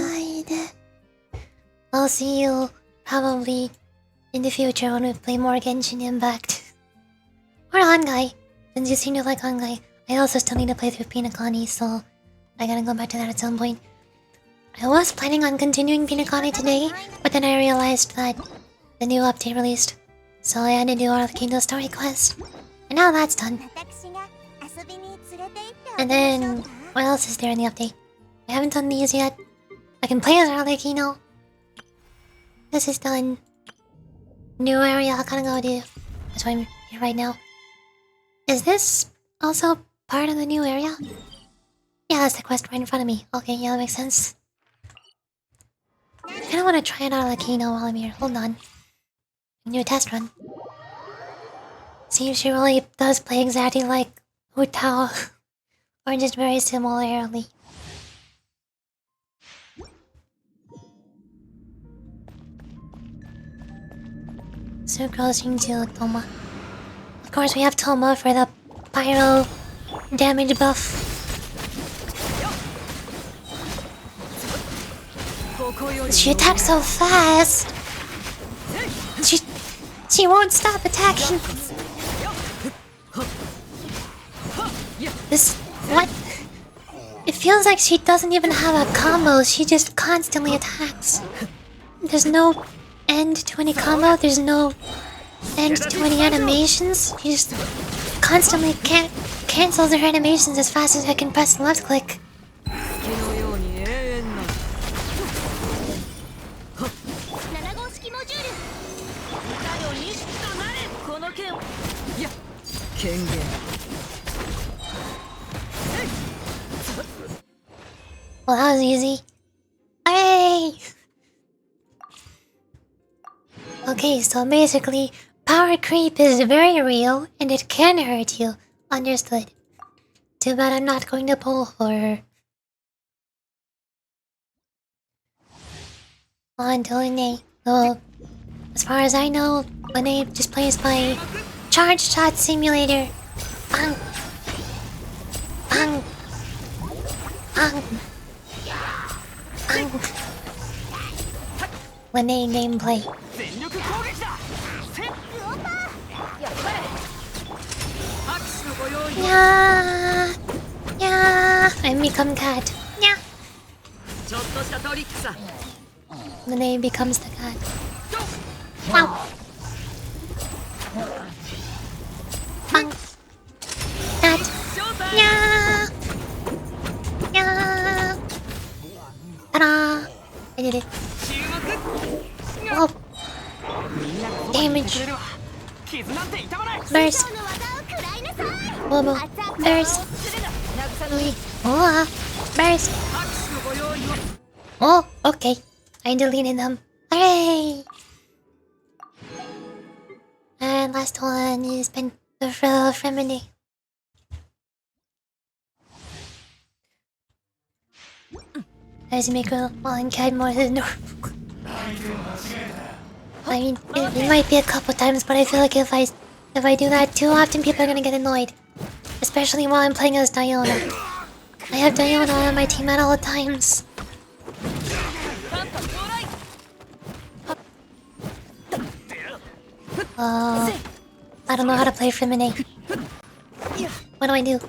I'll see you probably in the future when we play more Genshin Impact. Or Hongai. Since you seem to like Hongai. I also still need to play through Pinakani, so I gotta go back to that at some point. I was planning on continuing Pinakani today, but then I realized that the new update released. So I had to do Arlecchino story quest. And now that's done. And then, what else is there in the update? I haven't done these yet. I can play as Arlecchino. This is done. New area, I gotta go do. That's why I'm here right now. Is this also part of the new area? Yeah, that's the quest right in front of me. Okay, yeah, that makes sense. I kinda wanna try an Arlecchino while I'm here. Hold on. I can do a test run. See if she really does play exactly like Hu Tao. Or just very similarly. So crossing to Toma. Of course, we have Toma for the pyro damage buff. She attacks so fast. She won't stop attacking. This... what? It feels like she doesn't even have a combo, she just constantly attacks. There's no end to any combo, there's no end to any animations. She just constantly cancels her animations as fast as I can press the left click. Well, that was easy. Hooray! Okay, so basically, power creep is very real and it can hurt you. Understood. Too bad I'm not going to pull for her. On to Lene. Well, as far as I know, Lene just plays by Charge Shot Simulator. Bang! Bang! Bang! Bang! Lene gameplay. Yeah! Yeah! I become cat. Yeah! Lene becomes the cat. Wow! Bang! Cat! Yeah! Yeah! Ta-da! I did it. Whoa! Damage! Burst! Whoa! Burst! Oh! Burst! Oh! Okay. I deleted them. Hooray! And last one is Femini. As make a long cat more than normal. I mean, it might be a couple times, but I feel like if I do that too often, people are gonna get annoyed. Especially while I'm playing as Diona. I have Diona on my team at all times. I don't know how to play Femini. What do I do?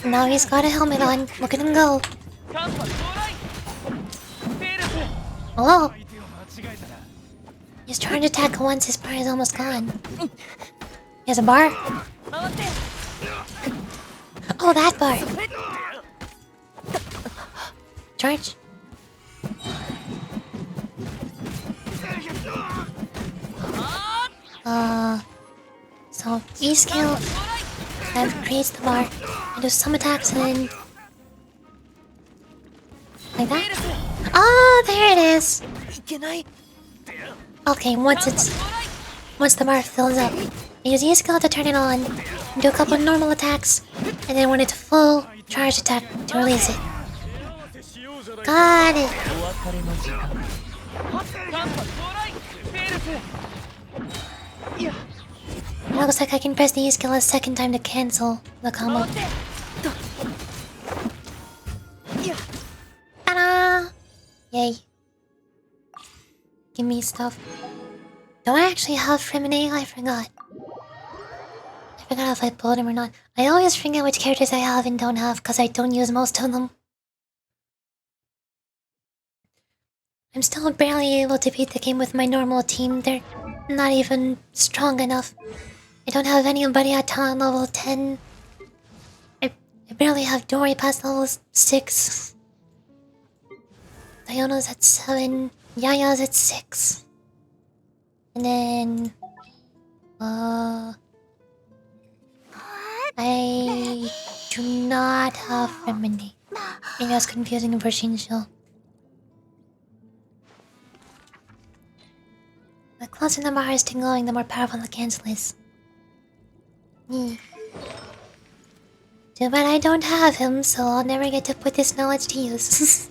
Now he's got a helmet on. Look at him go. Oh! He's trying to attack once, his bar is almost gone. He has a bar? Oh, that bar! Charge. So E skill that creates the bar. I do some attacks and like that. Oh, there it is. Okay, once the bar fills up, I use E skill to turn it on, do a couple of normal attacks, and then when it's full, charge attack to release it. Got it. It looks like I can press the E skill a second time to cancel the combo. Ta-da! Yay. Give me stuff. Do I actually have Femini? I forgot. I forgot if I pulled him or not. I always forget which characters I have and don't have because I don't use most of them. I'm still barely able to beat the game with my normal team. They're not even strong enough. I don't have anybody at talent level 10. I barely have Dory past level 6. Diona's at 7. Yaya's at 6. And then... I do not have Remedy. Maybe that's confusing for Shinshou. The closer the bar is to glowing, the more powerful the cancel is. Too bad I don't have him, so I'll never get to put this knowledge to use.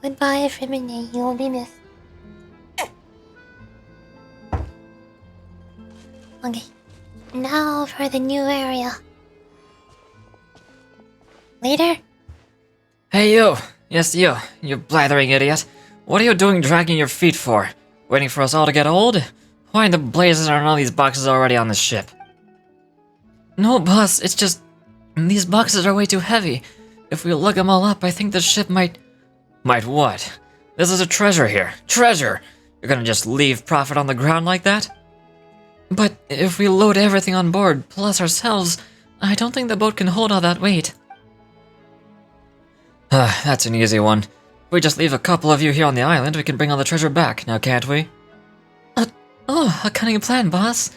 Goodbye, Femini, you will be missed. Okay, now for the new area. Later? Hey you! Yes you, you blathering idiot. What are you doing dragging your feet for? Waiting for us all to get old? Why in the blazes aren't all these boxes already on the ship? No, boss, it's just... these boxes are way too heavy. If we lug them all up, I think the ship might... Might what? This is a treasure here. Treasure! You're gonna just leave Prophet on the ground like that? But if we load everything on board, plus ourselves, I don't think the boat can hold all that weight. That's an easy one. If we just leave a couple of you here on the island, we can bring all the treasure back, now can't we? A cunning plan, boss.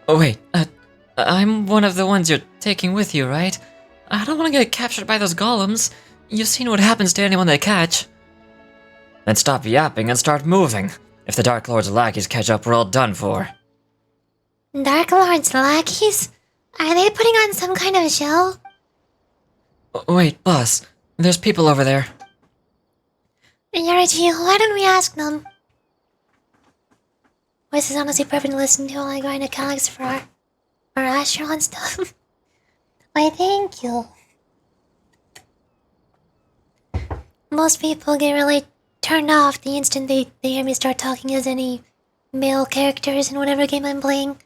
Oh wait, I'm one of the ones you're taking with you, right? I don't want to get captured by those golems. You've seen what happens to anyone they catch. Then stop yapping and start moving. If the Dark Lord's lackeys catch up, we're all done for. Dark Lord's lackeys? Are they putting on some kind of show? Wait, boss. There's people over there. Yorichi, why don't we ask them? This is honestly perfect to listen to while I grind a calyx for our Astro and stuff. Why, thank you. Most people get really turned off the instant they hear me start talking as any male characters in whatever game I'm playing.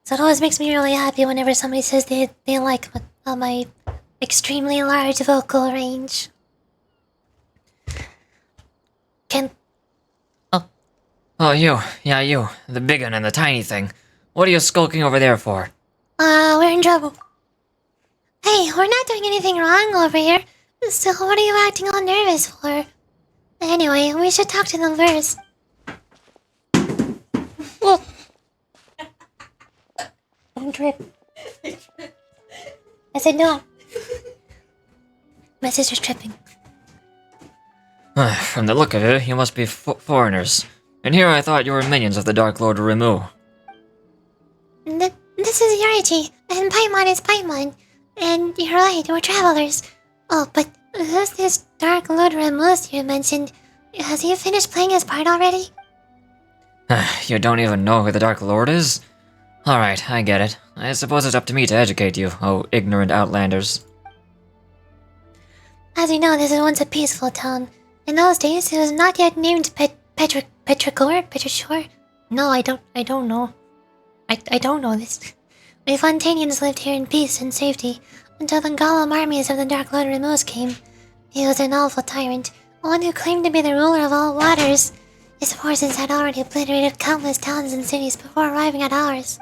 So it always makes me really happy whenever somebody says they like my extremely large vocal range. Oh, you. Yeah, you. The big one and the tiny thing. What are you skulking over there for? We're in trouble. Hey, we're not doing anything wrong over here. So what are you acting all nervous for? Anyway, we should talk to them first. Whoa. Don't trip. I said no. My sister's tripping. From the look of it, you must be foreigners. And here I thought you were minions of the Dark Lord Rimu. This is Yorichi, and Paimon is Paimon. And you're right, we're travelers. Oh, but who's this Dark Lord Rimu you mentioned? Has he finished playing his part already? You don't even know who the Dark Lord is? Alright, I get it. I suppose it's up to me to educate you, oh ignorant outlanders. As you know, this is once a peaceful town. In those days, it was not yet named Petrichor? No, I don't know. I don't know this. We Fontanians lived here in peace and safety until the Golem armies of the Dark Lord Remus came. He was an awful tyrant, one who claimed to be the ruler of all waters. His forces had already obliterated countless towns and cities before arriving at ours.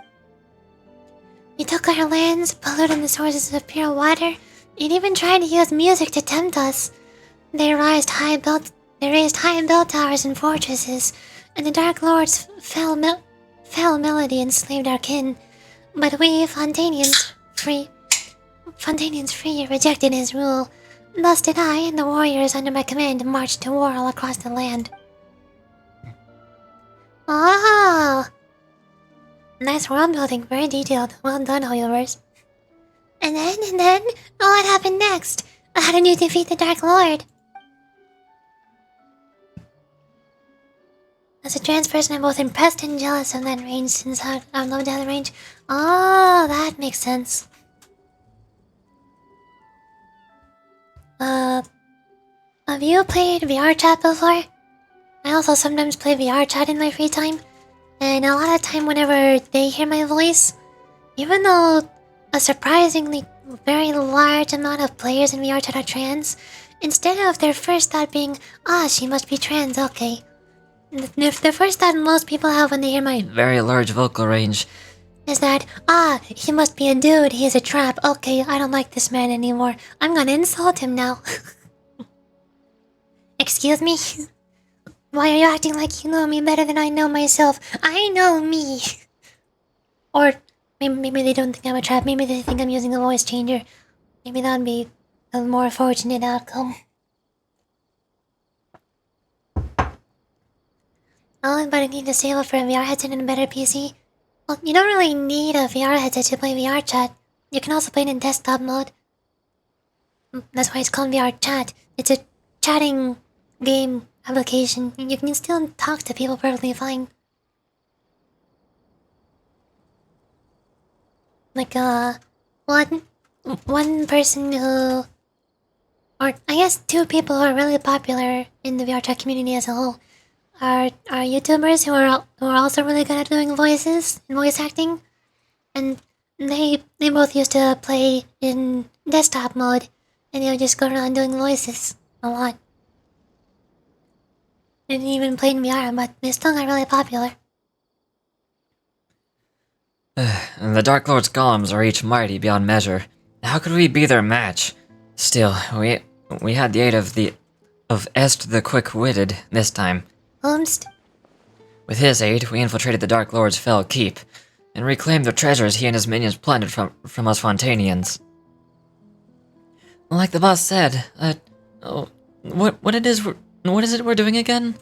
He took our lands, polluted the sources of pure water, and even tried to use music to tempt us. They raised high bell towers and fortresses, and the Dark Lord's fell melody enslaved our kin. But we, Fontanians free, rejected his rule. Thus did I and the warriors under my command march to war all across the land. Oh! Nice world building, very detailed. Well done, Hoyoverse. And then, what happened next? How did you defeat the Dark Lord? As a trans person, I'm both impressed and jealous of that range since I've loved that range. Oh, that makes sense. Have you played VR chat before? I also sometimes play VR chat in my free time. And a lot of time whenever they hear my voice, even though a surprisingly very large amount of players in VR chat are trans, instead of their first thought being, she must be trans, okay. The first thought most people have when they hear my very large vocal range is that, he must be a dude, he is a trap, okay, I don't like this man anymore. I'm gonna insult him now. Excuse me? Why are you acting like you know me better than I know myself? I know me! Or maybe they don't think I'm a trap, maybe they think I'm using a voice changer. Maybe that would be a more fortunate outcome. Oh, but I need to save up for a VR headset and a better PC. Well, you don't really need a VR headset to play VR chat. You can also play it in desktop mode. That's why it's called VR chat. It's a chatting game application. You can still talk to people perfectly fine. Like, one person who... or I guess two people who are really popular in the VR chat community as a whole are YouTubers who are also really good at doing voices and voice acting, and they both used to play in desktop mode, and they would just go around doing voices a lot. They didn't even play in VR, but they still got really popular. The Dark Lord's golems are each mighty beyond measure. How could we be their match? Still, we had the aid of Est the Quick-Witted this time. Whomst? With his aid, we infiltrated the Dark Lord's fell keep, and reclaimed the treasures he and his minions plundered from us Fontanians. Like the boss said, what is it we're doing again?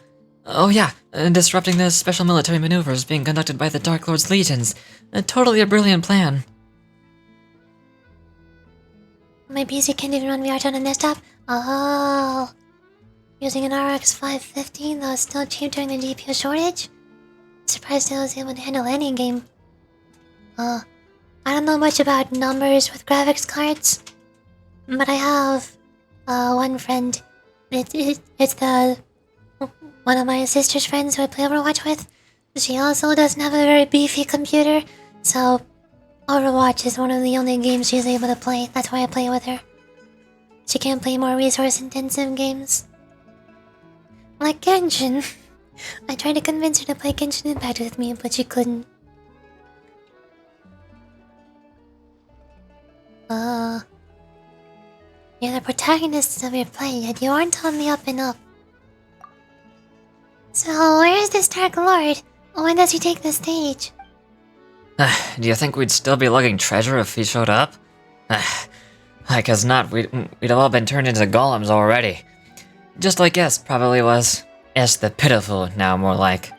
Oh yeah, disrupting the special military maneuvers being conducted by the Dark Lord's legions. Totally a brilliant plan. My PC can't even run VR chat on desktop? Oh. Using an RX 550 that was still cheap during the GPU shortage? Surprised I was able to handle any game. I don't know much about numbers with graphics cards, but I have one friend. It's one of my sister's friends who I play Overwatch with. She also doesn't have a very beefy computer, so Overwatch is one of the only games she's able to play. That's why I play with her. She can't play more resource-intensive games. Like Genshin. I tried to convince her to play Genshin Impact with me, but she couldn't. You're the protagonists of your play, yet you aren't on the up and up. So, where is this Dark Lord? When does he take the stage? Do you think we'd still be lugging treasure if he showed up? Like as not, we'd have all been turned into golems already. Just like Est probably was. Est the Pitiful, now more like.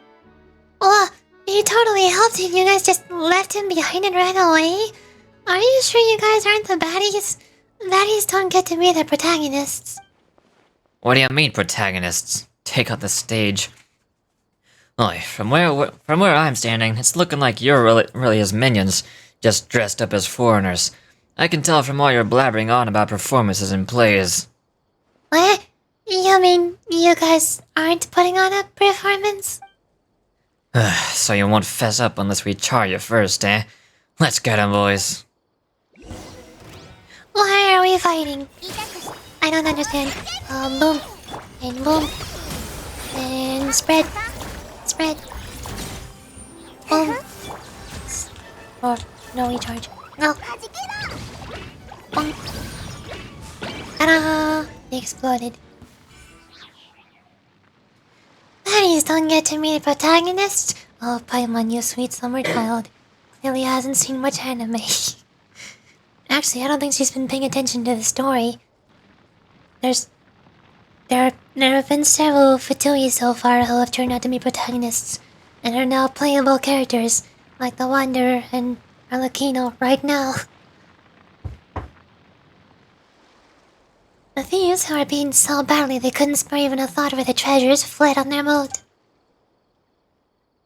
Well, he totally helped and you guys just left him behind and ran away? Are you sure you guys aren't the baddies? Baddies don't get to be the protagonists. What do you mean, protagonists? Take out the stage. Well, from where I'm standing, it's looking like you're really his minions, just dressed up as foreigners. I can tell from all your blabbering on about performances and plays. What? You mean you guys aren't putting on a performance? So you won't fess up unless we char you first, eh? Let's get 'em, boys. Why are we fighting? I don't understand. Boom. And boom. And spread. Spread. Boom. Oh, no recharge. No. Boom. Ta-da! They exploded. Baddies don't get to meet the protagonist. Oh, Paimon, you sweet summer child. Clearly hasn't seen much anime. Actually, I don't think she's been paying attention to the story. There have been several Fatui so far who have turned out to be protagonists, and are now playable characters, like the Wanderer and Arlecchino right now. The thieves who are beaten so badly they couldn't spare even a thought for the treasures fled on their boat.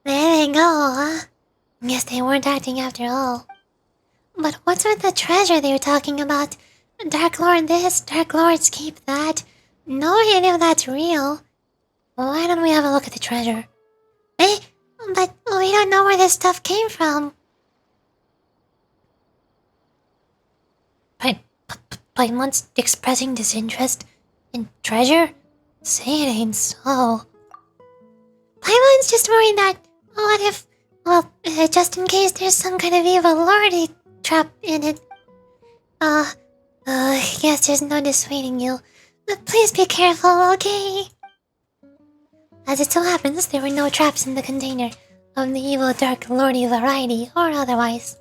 There they go, huh? Guess they weren't acting after all. But what's with the treasure they were talking about? Dark Lord this, Dark Lord's keep that. No idea if that's real. Why don't we have a look at the treasure? Eh? But we don't know where this stuff came from. Paimon's expressing disinterest in treasure? Say it ain't so. Paimon's just worried that, what if, well, just in case there's some kind of evil lordy trapped in it. I guess there's no dissuading you. But please be careful, okay? As it so happens, there were no traps in the container of the evil Dark Lordy variety, or otherwise.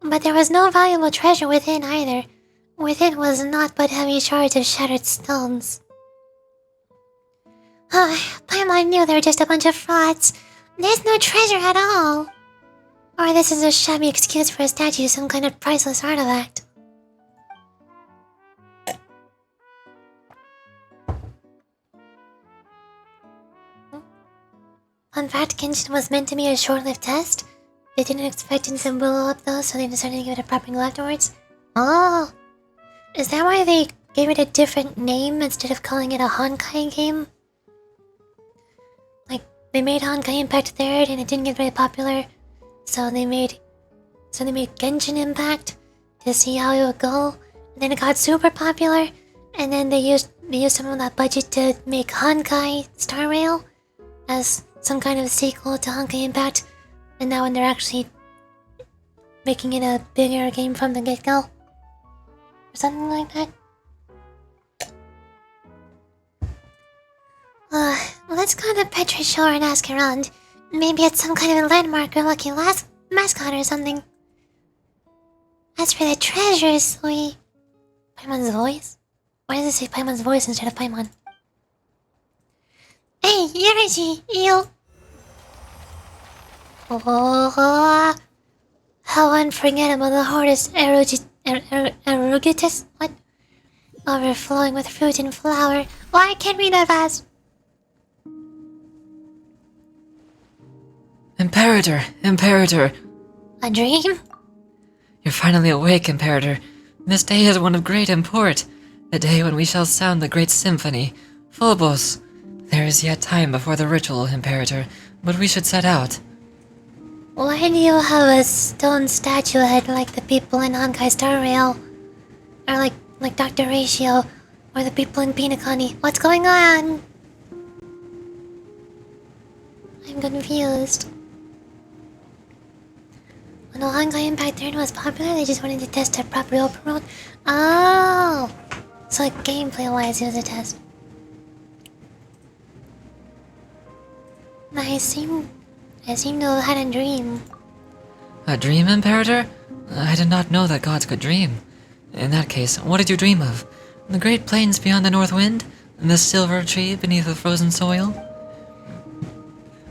But there was no valuable treasure within either. Within was naught but heavy shards of shattered stones. Paimon knew they were just a bunch of frauds. There's no treasure at all. Or this is a shabby excuse for a statue, some kind of priceless artifact. Fun fact, Genshin was meant to be a short-lived test. They didn't expect it to blow up though, so they decided to give it a proper go afterwards. Oh! Is that why they gave it a different name instead of calling it a Honkai game. Like, they made Honkai Impact 3rd and it didn't get very popular, so they made Genshin Impact to see how it would go. And then it got super popular, and then they used some of that budget to make Honkai Star Rail as some kind of sequel to Honkai Impact, and now when they're actually making it a bigger game from the get-go, or something like that. Let's go to Petra Shore and ask around. Maybe it's some kind of a landmark or lucky mascot or something. As for the treasures, Paimon's voice? Why does it say Paimon's voice instead of Paimon? Hey, Yuraji, you... Oh, how unforgettable the horse erugitus? What? Overflowing with fruit and flower. Why I can't read that fast? Imperator. A dream? You're finally awake, Imperator. This day is one of great import. The day when we shall sound the great symphony. Phobos. There is yet time before the ritual, Imperator, but we should set out. Why do you have a stone statue head like the people in Honkai Star Rail? Or like Dr. Ratio, or the people in Pinakani? What's going on? I'm confused. When the Honkai Impact 3 was popular, they just wanted to test a proper open world. Oh! So like gameplay-wise, it was a test. I seem to have had a dream. A dream, Imperator? I did not know that gods could dream. In that case, what did you dream of? The great plains beyond the north wind? The silver tree beneath the frozen soil?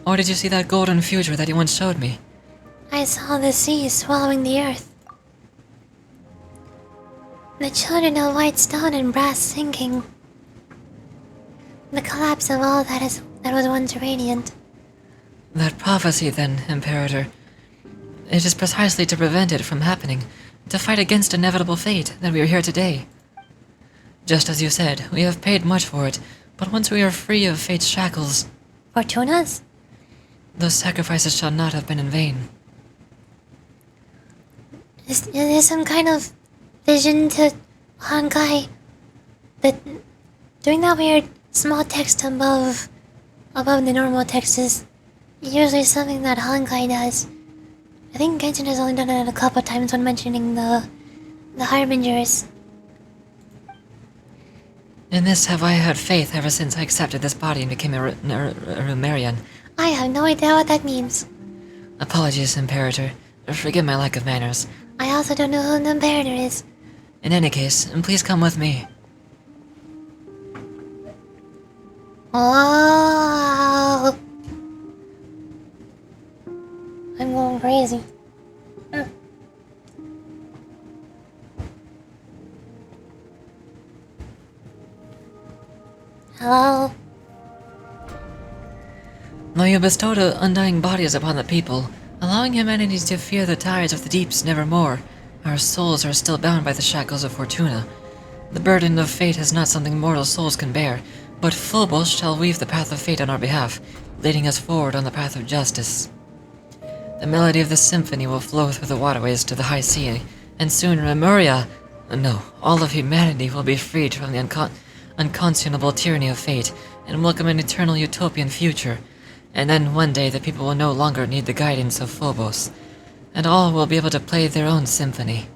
Or did you see that golden future that you once showed me? I saw the sea swallowing the earth. The children of white stone and brass sinking. The collapse of all that was once radiant. That prophecy, then, Imperator. It is precisely to prevent it from happening, to fight against inevitable fate, that we are here today. Just as you said, we have paid much for it, but once we are free of fate's shackles... Fortunas? Those sacrifices shall not have been in vain. Is there some kind of vision to Honkai? That doing that weird small text above the normal text is usually something that Honkai does. I think Genshin has only done it a couple times when mentioning the Harbingers. In this have I had faith ever since I accepted this body and became a Rumarian. I have no idea what that means. Apologies, Imperator. Forgive my lack of manners. I also don't know who the Imperator is. In any case, please come with me. Oh! I'm going crazy. Hello? Though you bestowed undying bodies upon the people, allowing humanity to fear the tides of the deeps nevermore, our souls are still bound by the shackles of Fortuna. The burden of fate is not something mortal souls can bear, but Phobos shall weave the path of fate on our behalf, leading us forward on the path of justice. The melody of the symphony will flow through the waterways to the high sea, and soon Remuria, no, all of humanity will be freed from the unconscionable tyranny of fate, and welcome an eternal utopian future. And then one day the people will no longer need the guidance of Phobos, and all will be able to play their own symphony.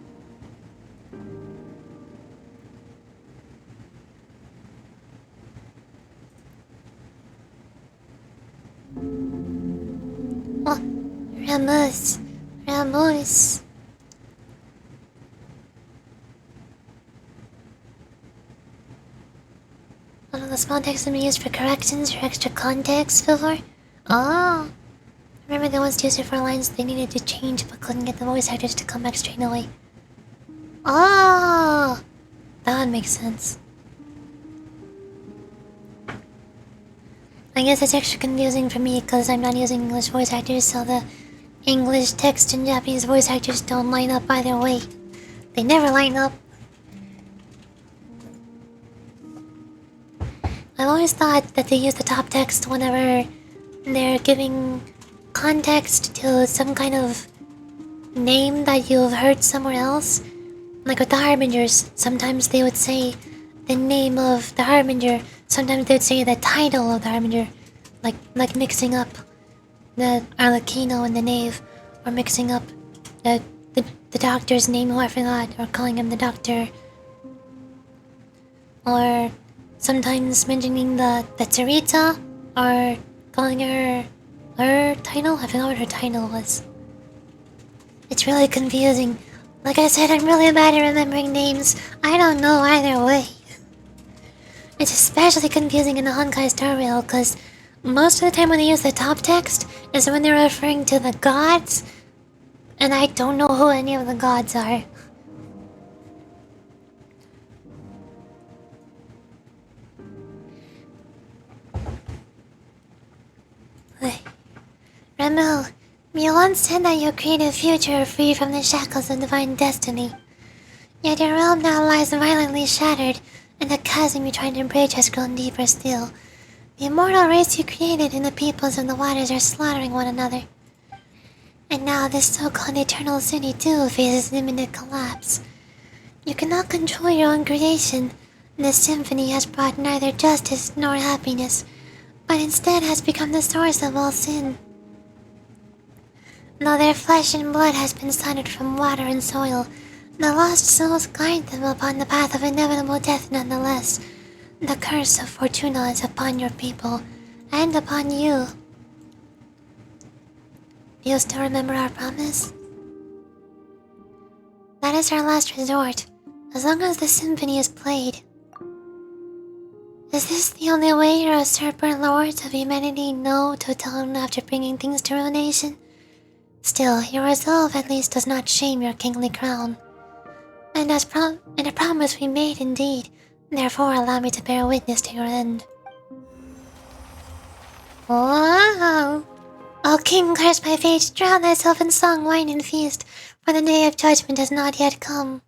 Oh, Ramos. One of the small texts can be used for corrections or extra context before. Oh. Remember they once used it for lines they needed to change but couldn't get the voice actors to come back straight away. Oh! That would make sense. I guess it's extra confusing for me because I'm not using English voice actors, so the English text and Japanese voice actors don't line up either way. They never line up. I've always thought that they use the top text whenever they're giving context to some kind of name that you've heard somewhere else. Like with the Harbingers, sometimes they would say the name of the Harbinger, sometimes they would say the title of the Harbinger. Like mixing up the Arlecchino and the Knave, or mixing up the doctor's name who I forgot, or calling him the doctor. Or sometimes mentioning the Tsarita, or calling her title. I forgot what her title was. It's really confusing. Like I said, I'm really bad at remembering names. I don't know either way. It's especially confusing in the Honkai Star Rail, because most of the time when they use the top text is when they're referring to the gods, and I don't know who any of the gods are. Ramel, you once said that you create a future free from the shackles of divine destiny. Yet your realm now lies violently shattered, and the chasm you tried to bridge has grown deeper still. The immortal race you created and the peoples of the waters are slaughtering one another. And now this so-called eternal city too faces imminent collapse. You cannot control your own creation. This symphony has brought neither justice nor happiness, but instead has become the source of all sin. Though their flesh and blood has been sundered from water and soil, the lost souls guide them upon the path of inevitable death nonetheless. The curse of Fortuna is upon your people, and upon you. Do you still remember our promise? That is our last resort, as long as the symphony is played. Is this the only way your usurper lords of humanity know to atone after bringing things to ruination? Still, your resolve at least does not shame your kingly crown. And a promise we made indeed, therefore allow me to bear witness to your end. Wow! O king cursed by fate, drown thyself in song, wine, and feast, for the day of judgment has not yet come.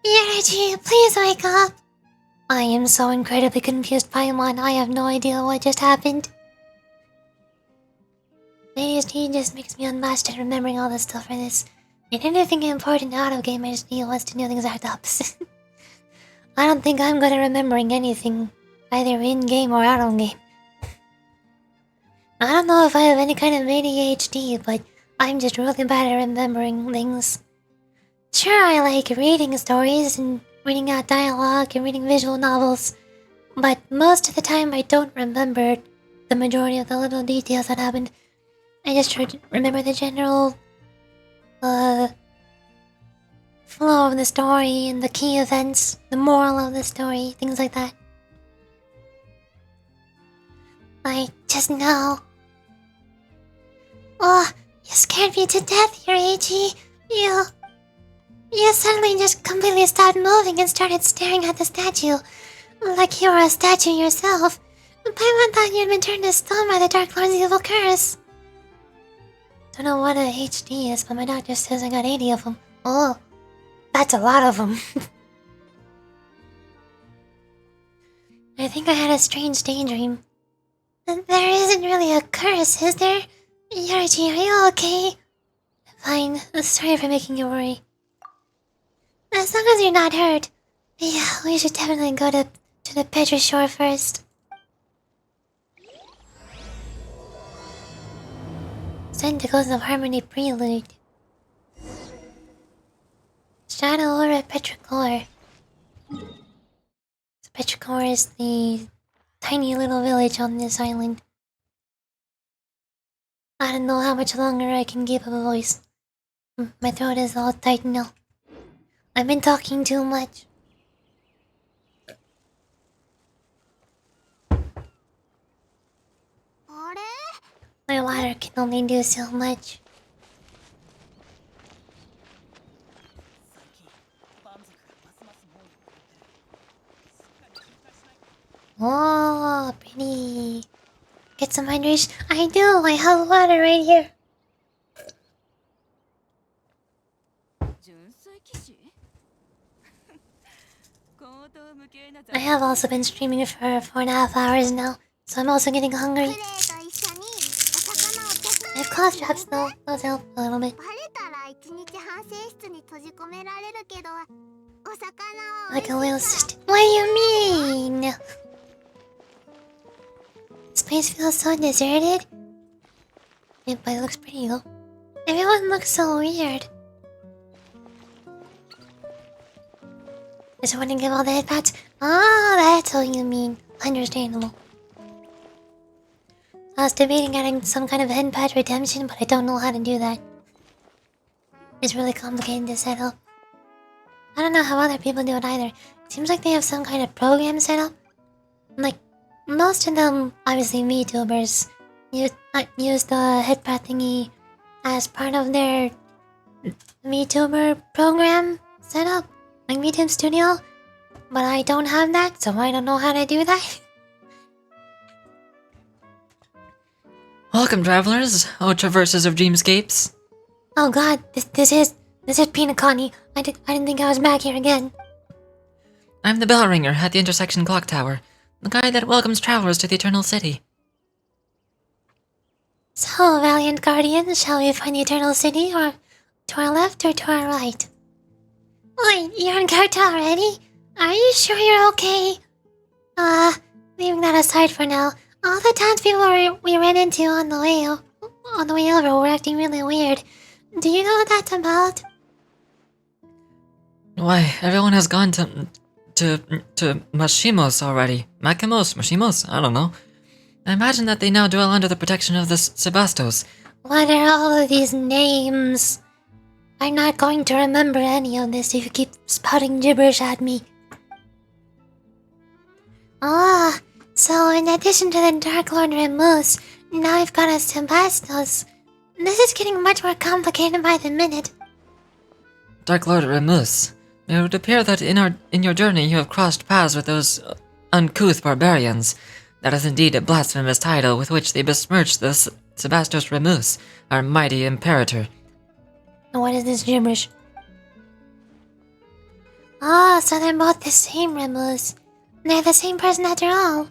Yarachi, please wake up! I am so incredibly confused, Paimon. I have no idea what just happened. ADHD just makes me unmatched at remembering all this stuff for this. In anything important out of game, I just wants to do things exact opposite. I don't think I'm good at remembering anything, either in-game or out of game. I don't know if I have any kind of ADHD, but I'm just really bad at remembering things. Sure, I like reading stories and reading out dialogue and reading visual novels, but most of the time I don't remember the majority of the little details that happened. I just remember the general flow of the story and the key events, the moral of the story, things like that. I just know. Oh, you scared me to death, Yuriichi. You suddenly just completely stopped moving and started staring at the statue, like you were a statue yourself. Paimon thought you'd been turned to stone by the Dark Lord's evil curse. Don't know what a HD is, but my doctor says I got 80 of them. Oh, that's a lot of them. I think I had a strange daydream. There isn't really a curse, is there? Yarachi, are you okay? Fine, sorry for making you worry. As long as you're not hurt. Yeah, we should definitely go to the Petra shore first. Centicles of Harmony Prelude. Shadow Aura Petrichor. Petrichor is the tiny little village on this island. I don't know how much longer I can keep up a voice. My throat is all tight now. I've been talking too much. My water can only do so much. Oh, pretty. Get some hydration. I do. I have water right here. I have also been streaming for 4.5 hours now, so I'm also getting hungry. I have cough drops though, those help a little bit. Like a little sister. What do you mean? This place feels so deserted. Yeah, but it looks pretty though. Everyone looks so weird. Just want to give all the headpats. Oh, that's what you mean. Understandable. I was debating getting some kind of headpat redemption, but I don't know how to do that. It's really complicated to set up. I don't know how other people do it either. It seems like they have some kind of program set up. Like, most of them, obviously VTubers, use the headpat thingy as part of their VTuber program setup, like VTube Studio. But I don't have that, so I don't know how to do that. Welcome, travelers, traversers of dreamscapes. Oh god, this is Pinakani. I didn't think I was back here again. I'm the bell ringer at the intersection clock tower, the guy that welcomes travelers to the Eternal City. So, valiant guardians, shall we find the Eternal City, or to our left or to our right? Wait, you're in character already? Are you sure you're okay? Leaving that aside for now, all the townspeople we ran into on the way over were acting really weird. Do you know what that's about? Why, everyone has gone to Mashimos already. Mashimos? I don't know. I imagine that they now dwell under the protection of the Sebastos. What are all of these names? I'm not going to remember any of this if you keep spouting gibberish at me. Ah, so in addition to the Dark Lord Remus, now I've got a Sebastos. This is getting much more complicated by the minute. Dark Lord Remus, it would appear that in your journey you have crossed paths with those uncouth barbarians. That is indeed a blasphemous title with which they besmirch the Sebastos Remus, our mighty imperator. What is this gibberish? Ah, so they're both the same Remus. They're the same person after all.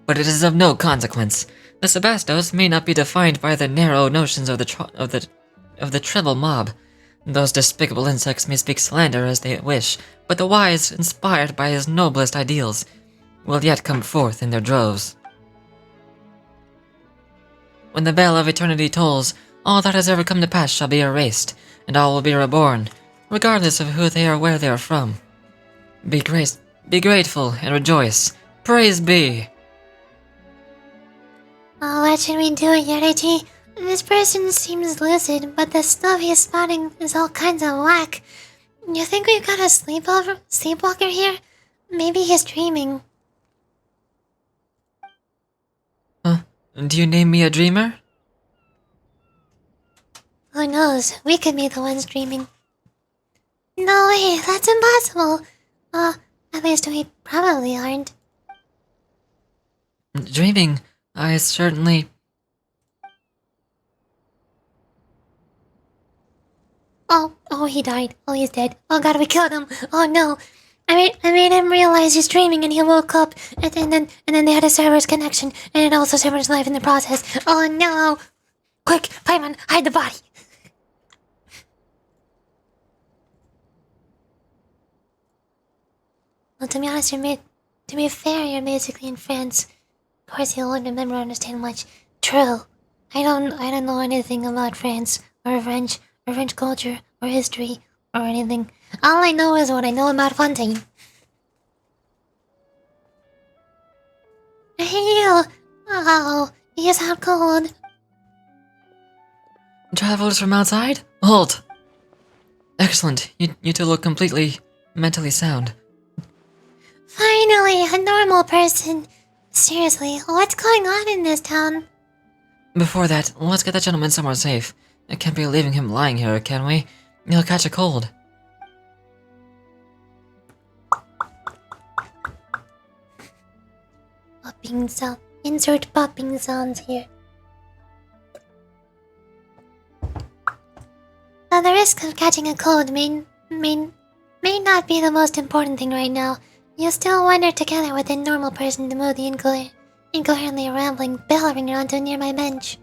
But it is of no consequence. The Sebastos may not be defined by the narrow notions of the tribal mob. Those despicable insects may speak slander as they wish, but the wise, inspired by his noblest ideals, will yet come forth in their droves. When the bell of eternity tolls, all that has ever come to pass shall be erased, and all will be reborn, regardless of who they are or where they are from. Be grateful and rejoice. Praise be! Oh, what should we do, Yorichi? This person seems lucid, but the stuff he's spouting is all kinds of whack. You think we've got a sleepwalker here? Maybe he's dreaming. Do you name me a dreamer? Who knows? We could be the ones dreaming. No way, that's impossible. At least we probably aren't. Dreaming? I certainly... Oh, he died. Oh, he's dead. Oh god, we killed him. Oh no. I made him realize he's dreaming and he woke up and then they had a server's connection and it also severed his life in the process. Oh no. Quick, Paimon, hide the body. Well, to be honest, to be fair, you're basically in France. Of course, you won't remember or understand much. True. I don't know anything about France or French culture or history or anything. All I know is what I know about Fontaine. Hey you! Oh, he sound cold. Travelers from outside? Halt! Excellent. You two look completely mentally sound. Finally, a normal person. Seriously, what's going on in this town? Before that, let's get that gentleman somewhere safe. I can't be leaving him lying here, can we? He'll catch a cold. Popping sound. Insert popping sounds here. The risk of catching a cold may may not be the most important thing right now. You still wander together with a normal person to move the incoherently rambling bellowing around to near my bench.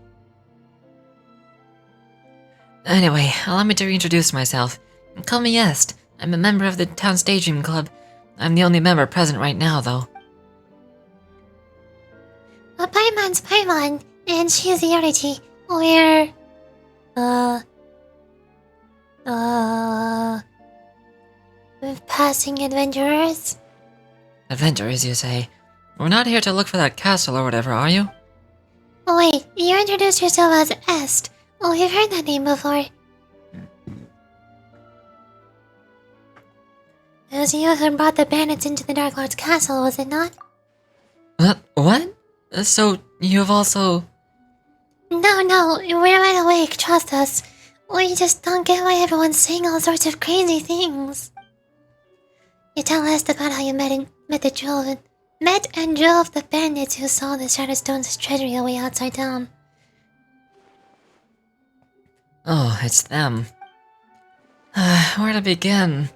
Anyway, allow me to reintroduce myself. Call me Est. I'm a member of the town's daydream club. I'm the only member present right now, though. Paimon's Paimon, and she's Yoriji. We're... passing adventurers? Adventurers, you say? We're not here to look for that castle or whatever, are you? Oh wait, you introduced yourself as Est. Oh, we've heard that name before. It was you who brought the bandits into the Dark Lord's castle, was it not? What? So, you've also... No, we're wide awake, trust us. We just don't get why everyone's saying all sorts of crazy things. You tell us about how you met and drove the bandits who saw the Shattered Stones' treasury away outside town. Oh, it's them. Where to begin?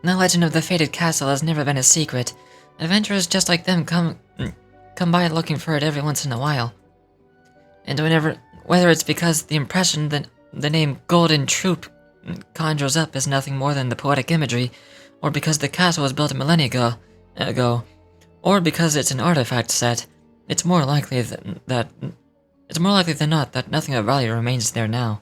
The legend of the fated castle has never been a secret. Adventurers just like them come by looking for it every once in a while. And whether it's because the impression that the name Golden Troop conjures up is nothing more than the poetic imagery, or because the castle was built a millennia ago, or because it's an artifact set, it's more likely than not that nothing of value remains there now.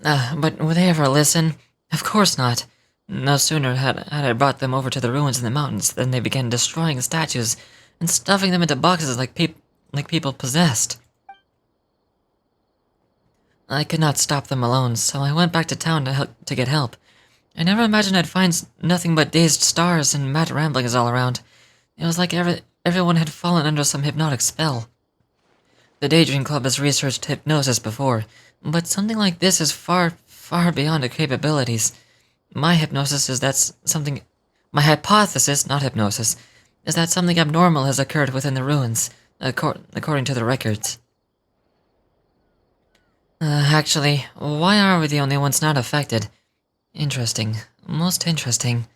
But would they ever listen? Of course not. No sooner had I brought them over to the ruins in the mountains than they began destroying statues and stuffing them into boxes like people possessed. I could not stop them alone, so I went back to town to get help. I never imagined I'd find nothing but dazed stars and mad ramblings all around. It was like everyone had fallen under some hypnotic spell. The Daydream Club has researched hypnosis before, but something like this is far, far beyond our capabilities. My hypothesis, not hypnosis, is that something abnormal has occurred within the ruins, according to the records. Actually, why are we the only ones not affected? Interesting. Most interesting.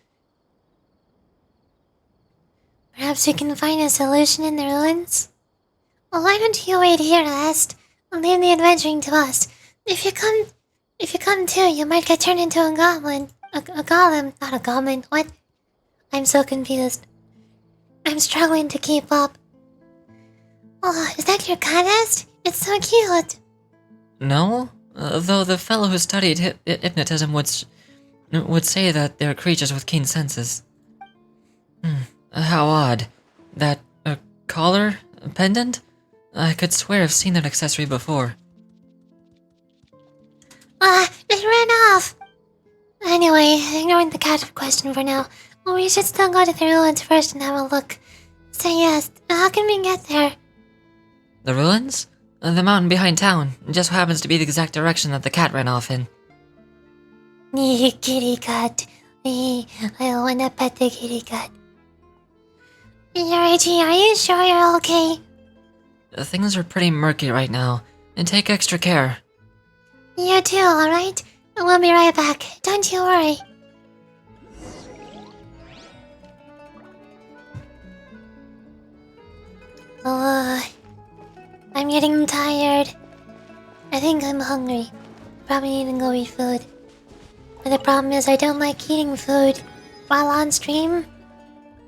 Perhaps we can find a solution in the ruins? Well, why don't you wait here, Est, and leave the adventuring to us? If you come too, you might get turned into a goblin. A golem, not a goblin. What? I'm so confused. I'm struggling to keep up. Oh, is that your cat, Est? It's so cute. No? Though the fellow who studied hypnotism would say that they're creatures with keen senses. How odd. That collar? A pendant? I could swear I've seen that accessory before. It ran off! Anyway, ignoring the cat question for now, we should still go to the ruins first and have a look. Say yes, how can we get there? The ruins? The mountain behind town. Just happens to be the exact direction that the cat ran off in. Kitty cat. I wanna pet the kitty cat. Yoriji, are you sure you're okay? Things are pretty murky right now, and take extra care. You too, alright? We'll be right back. Don't you worry. I'm getting tired. I think I'm hungry. Probably need to go eat food. But the problem is I don't like eating food while on stream.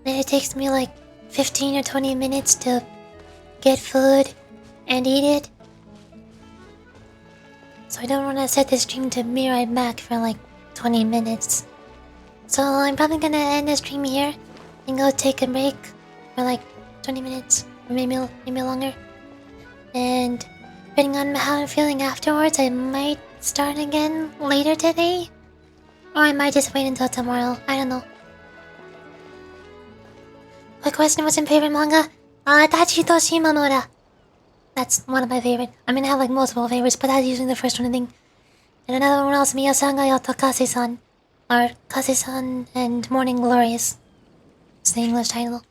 And it takes me like 15 or 20 minutes to get food and eat it. So I don't want to set the stream to be right back for like 20 minutes. So I'm probably gonna end the stream here and go take a break for like 20 minutes or maybe longer. And depending on how I'm feeling afterwards, I might start again later today. Or I might just wait until tomorrow. I don't know. Quick question, what's your favorite manga? Tachito Shimamura. That's one of my favorite. I'm gonna have like multiple favorites, but that's usually the first one I think. And another one else, Miyasanga Yoto Kase-san. Or Kase-san and Morning Glories. It's the English title.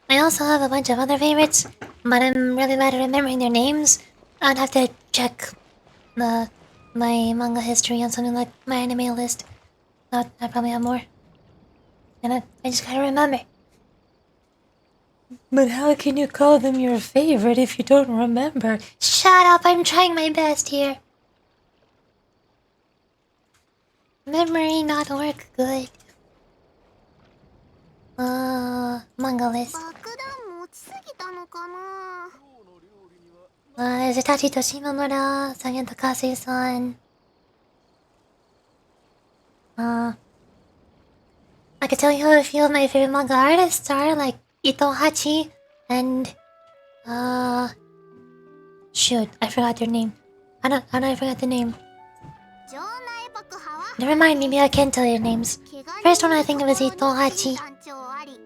I also have a bunch of other favorites, but I'm really bad at remembering their names. I'd have to check my manga history on something like my anime list. I probably have more. And I just gotta remember. But how can you call them your favorite if you don't remember? Shut up, I'm trying my best here. Memory not work good. Manga list. 爆弾持ちすぎたのかな。Is it Tachi Toshimamura, Sangen Takase-san? I could tell you a few of my favorite manga artists are, like Ito Hachi and shoot, I forgot their name. I forgot the name. 場内爆破は Never mind, maybe I can tell you names. 怪我人 First one I think of is Ito の Hachi. 団長あり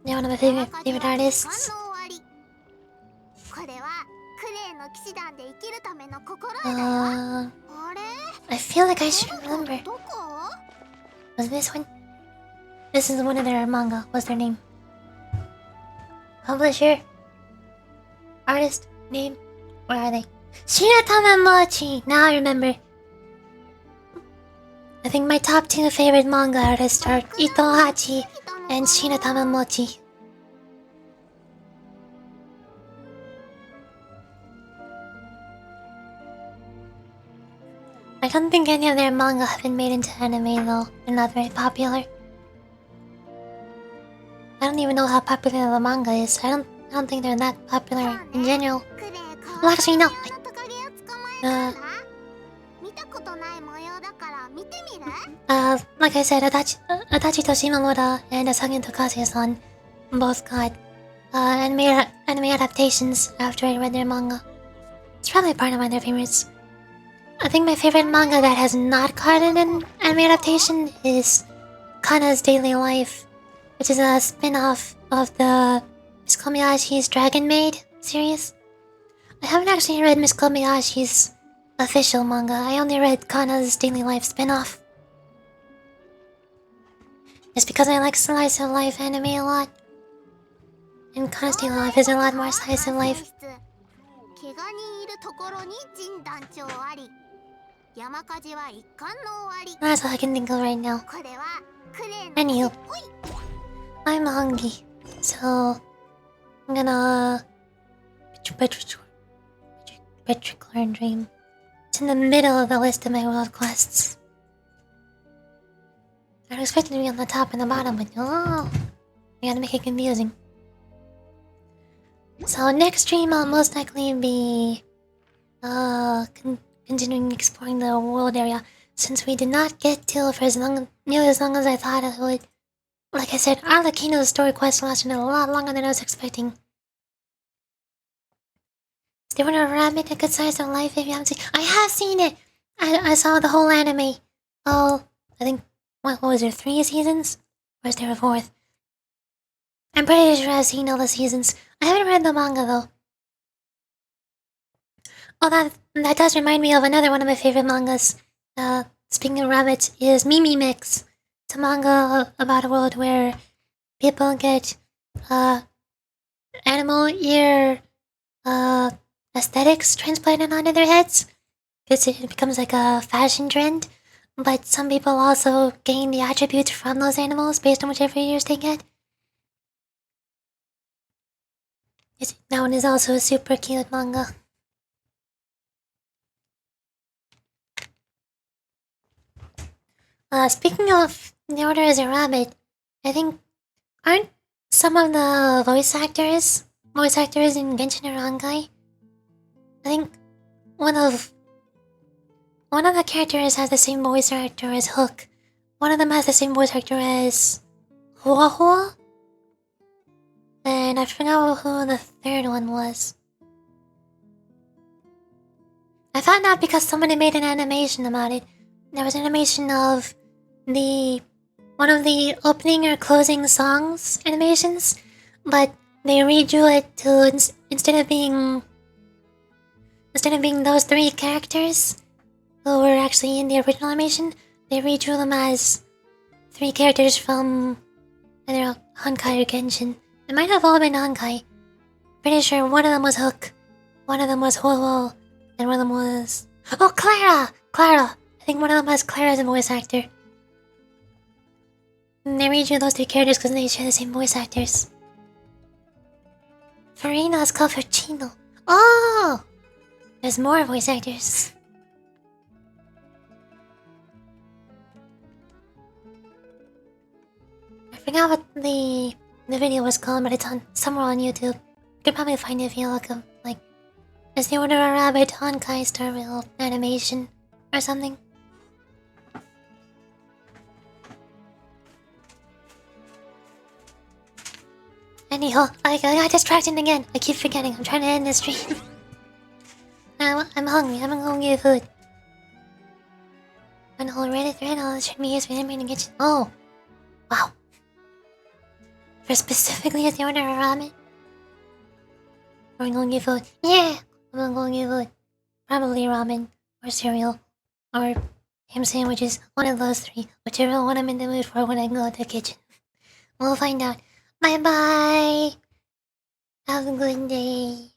They're one of my 山 favorite 火事は artists. 反応ありこれはクレイの騎士団で生きるための心得だよあれ I feel like I should remember. どこ Was this one? This is one of their manga. What's their name? Publisher? Artist? Name? Where are they? Shinatama Mochi! Now I remember. I think my top 2 favorite manga artists are Ito Hachi and Shinatama Mochi. I don't think any of their manga have been made into anime though. They're not very popular. I don't even know how popular the manga is. I don't think they're that popular in general. クレイ Well, actually, no. あのトカゲを捕まえたんだ見たことない模様だから見てみる Like I said, Adachi Toshimamura and Asage Takase-san both got anime adaptations after I read their manga. It's probably part of my other favorites. I think my favorite manga that has not gotten an anime adaptation is Kana's Daily Life, which is a spin-off of the Miss Kobayashi's Dragon Maid series. I haven't actually read Miss Kobayashi's official manga. I only read Kana's Daily Life spin-off. It's because I like slice of life anime a lot. And Kana's Daily Life is a lot more slice of life. 怪我人いるところに陣団長あり山火事は一貫の終わり That's all I can think of right now. これはクレイの Anywho, おい I'm hungry, so I'm gonna Petrichor Dream. It's in the middle of the list of my world quests. I was expecting to be on the top and the bottom, but oh, I gotta make it confusing. So next stream I'll most likely be continuing exploring the world area, since we did not get to for nearly as long as I thought it would. Like I said, Arlecchino's story quest lasted a lot longer than I was expecting. Is there a rabbit a good size of life if you haven't seen? I have seen it! I saw the whole anime. Oh, I think, what was there, 3 seasons? Or is there a 4th? I'm pretty sure I've seen all the seasons. I haven't read the manga though. Oh, that does remind me of another one of my favorite mangas. Speaking of rabbits, is Mimi Mix. It's a manga about a world where people get animal ear aesthetics transplanted onto their heads. It becomes like a fashion trend, but some people also gain the attributes from those animals based on whichever ears they get. That one is also a super cute manga. Speaking of The Order as a Rabbit, I think, aren't some of the voice actors in Genshin Impact? I think one of the characters has the same voice actor as Hook. One of them has the same voice actor as Hua Hua. And I forgot who the third one was. I found out because somebody made an animation about it. There was an animation of one of the opening or closing songs animations, but they redrew it to instead of being those 3 characters who were actually in the original animation, they redrew them as 3 characters from either Honkai or Genshin. It might have all been Honkai. Pretty sure one of them was Hook, one of them was Ho-Ho, and one of them was... Oh, Clara! Clara! I think one of them has Clara as a voice actor. And they read you those two characters because they share the same voice actors. Farina is called Chino. Oh! There's more voice actors. I forgot what the video was called, but it's on somewhere on YouTube. You could probably find it if you look up, like, Is the Order of Rabbit Honkai Star Rail animation or something? Anyhow, I got distracted again. I keep forgetting. I'm trying to end this stream. I'm hungry. I'm gonna go get food. When all Reddit thread, all should be used for him in the kitchen. Oh, wow. For specifically as the Order of Rabbit. We're gonna get food. Yeah, I'm gonna go get food. Probably ramen or cereal or ham sandwiches. One of those three. Whichever one I'm in the mood for when I go to the kitchen. We'll find out. Bye bye. Have a good day.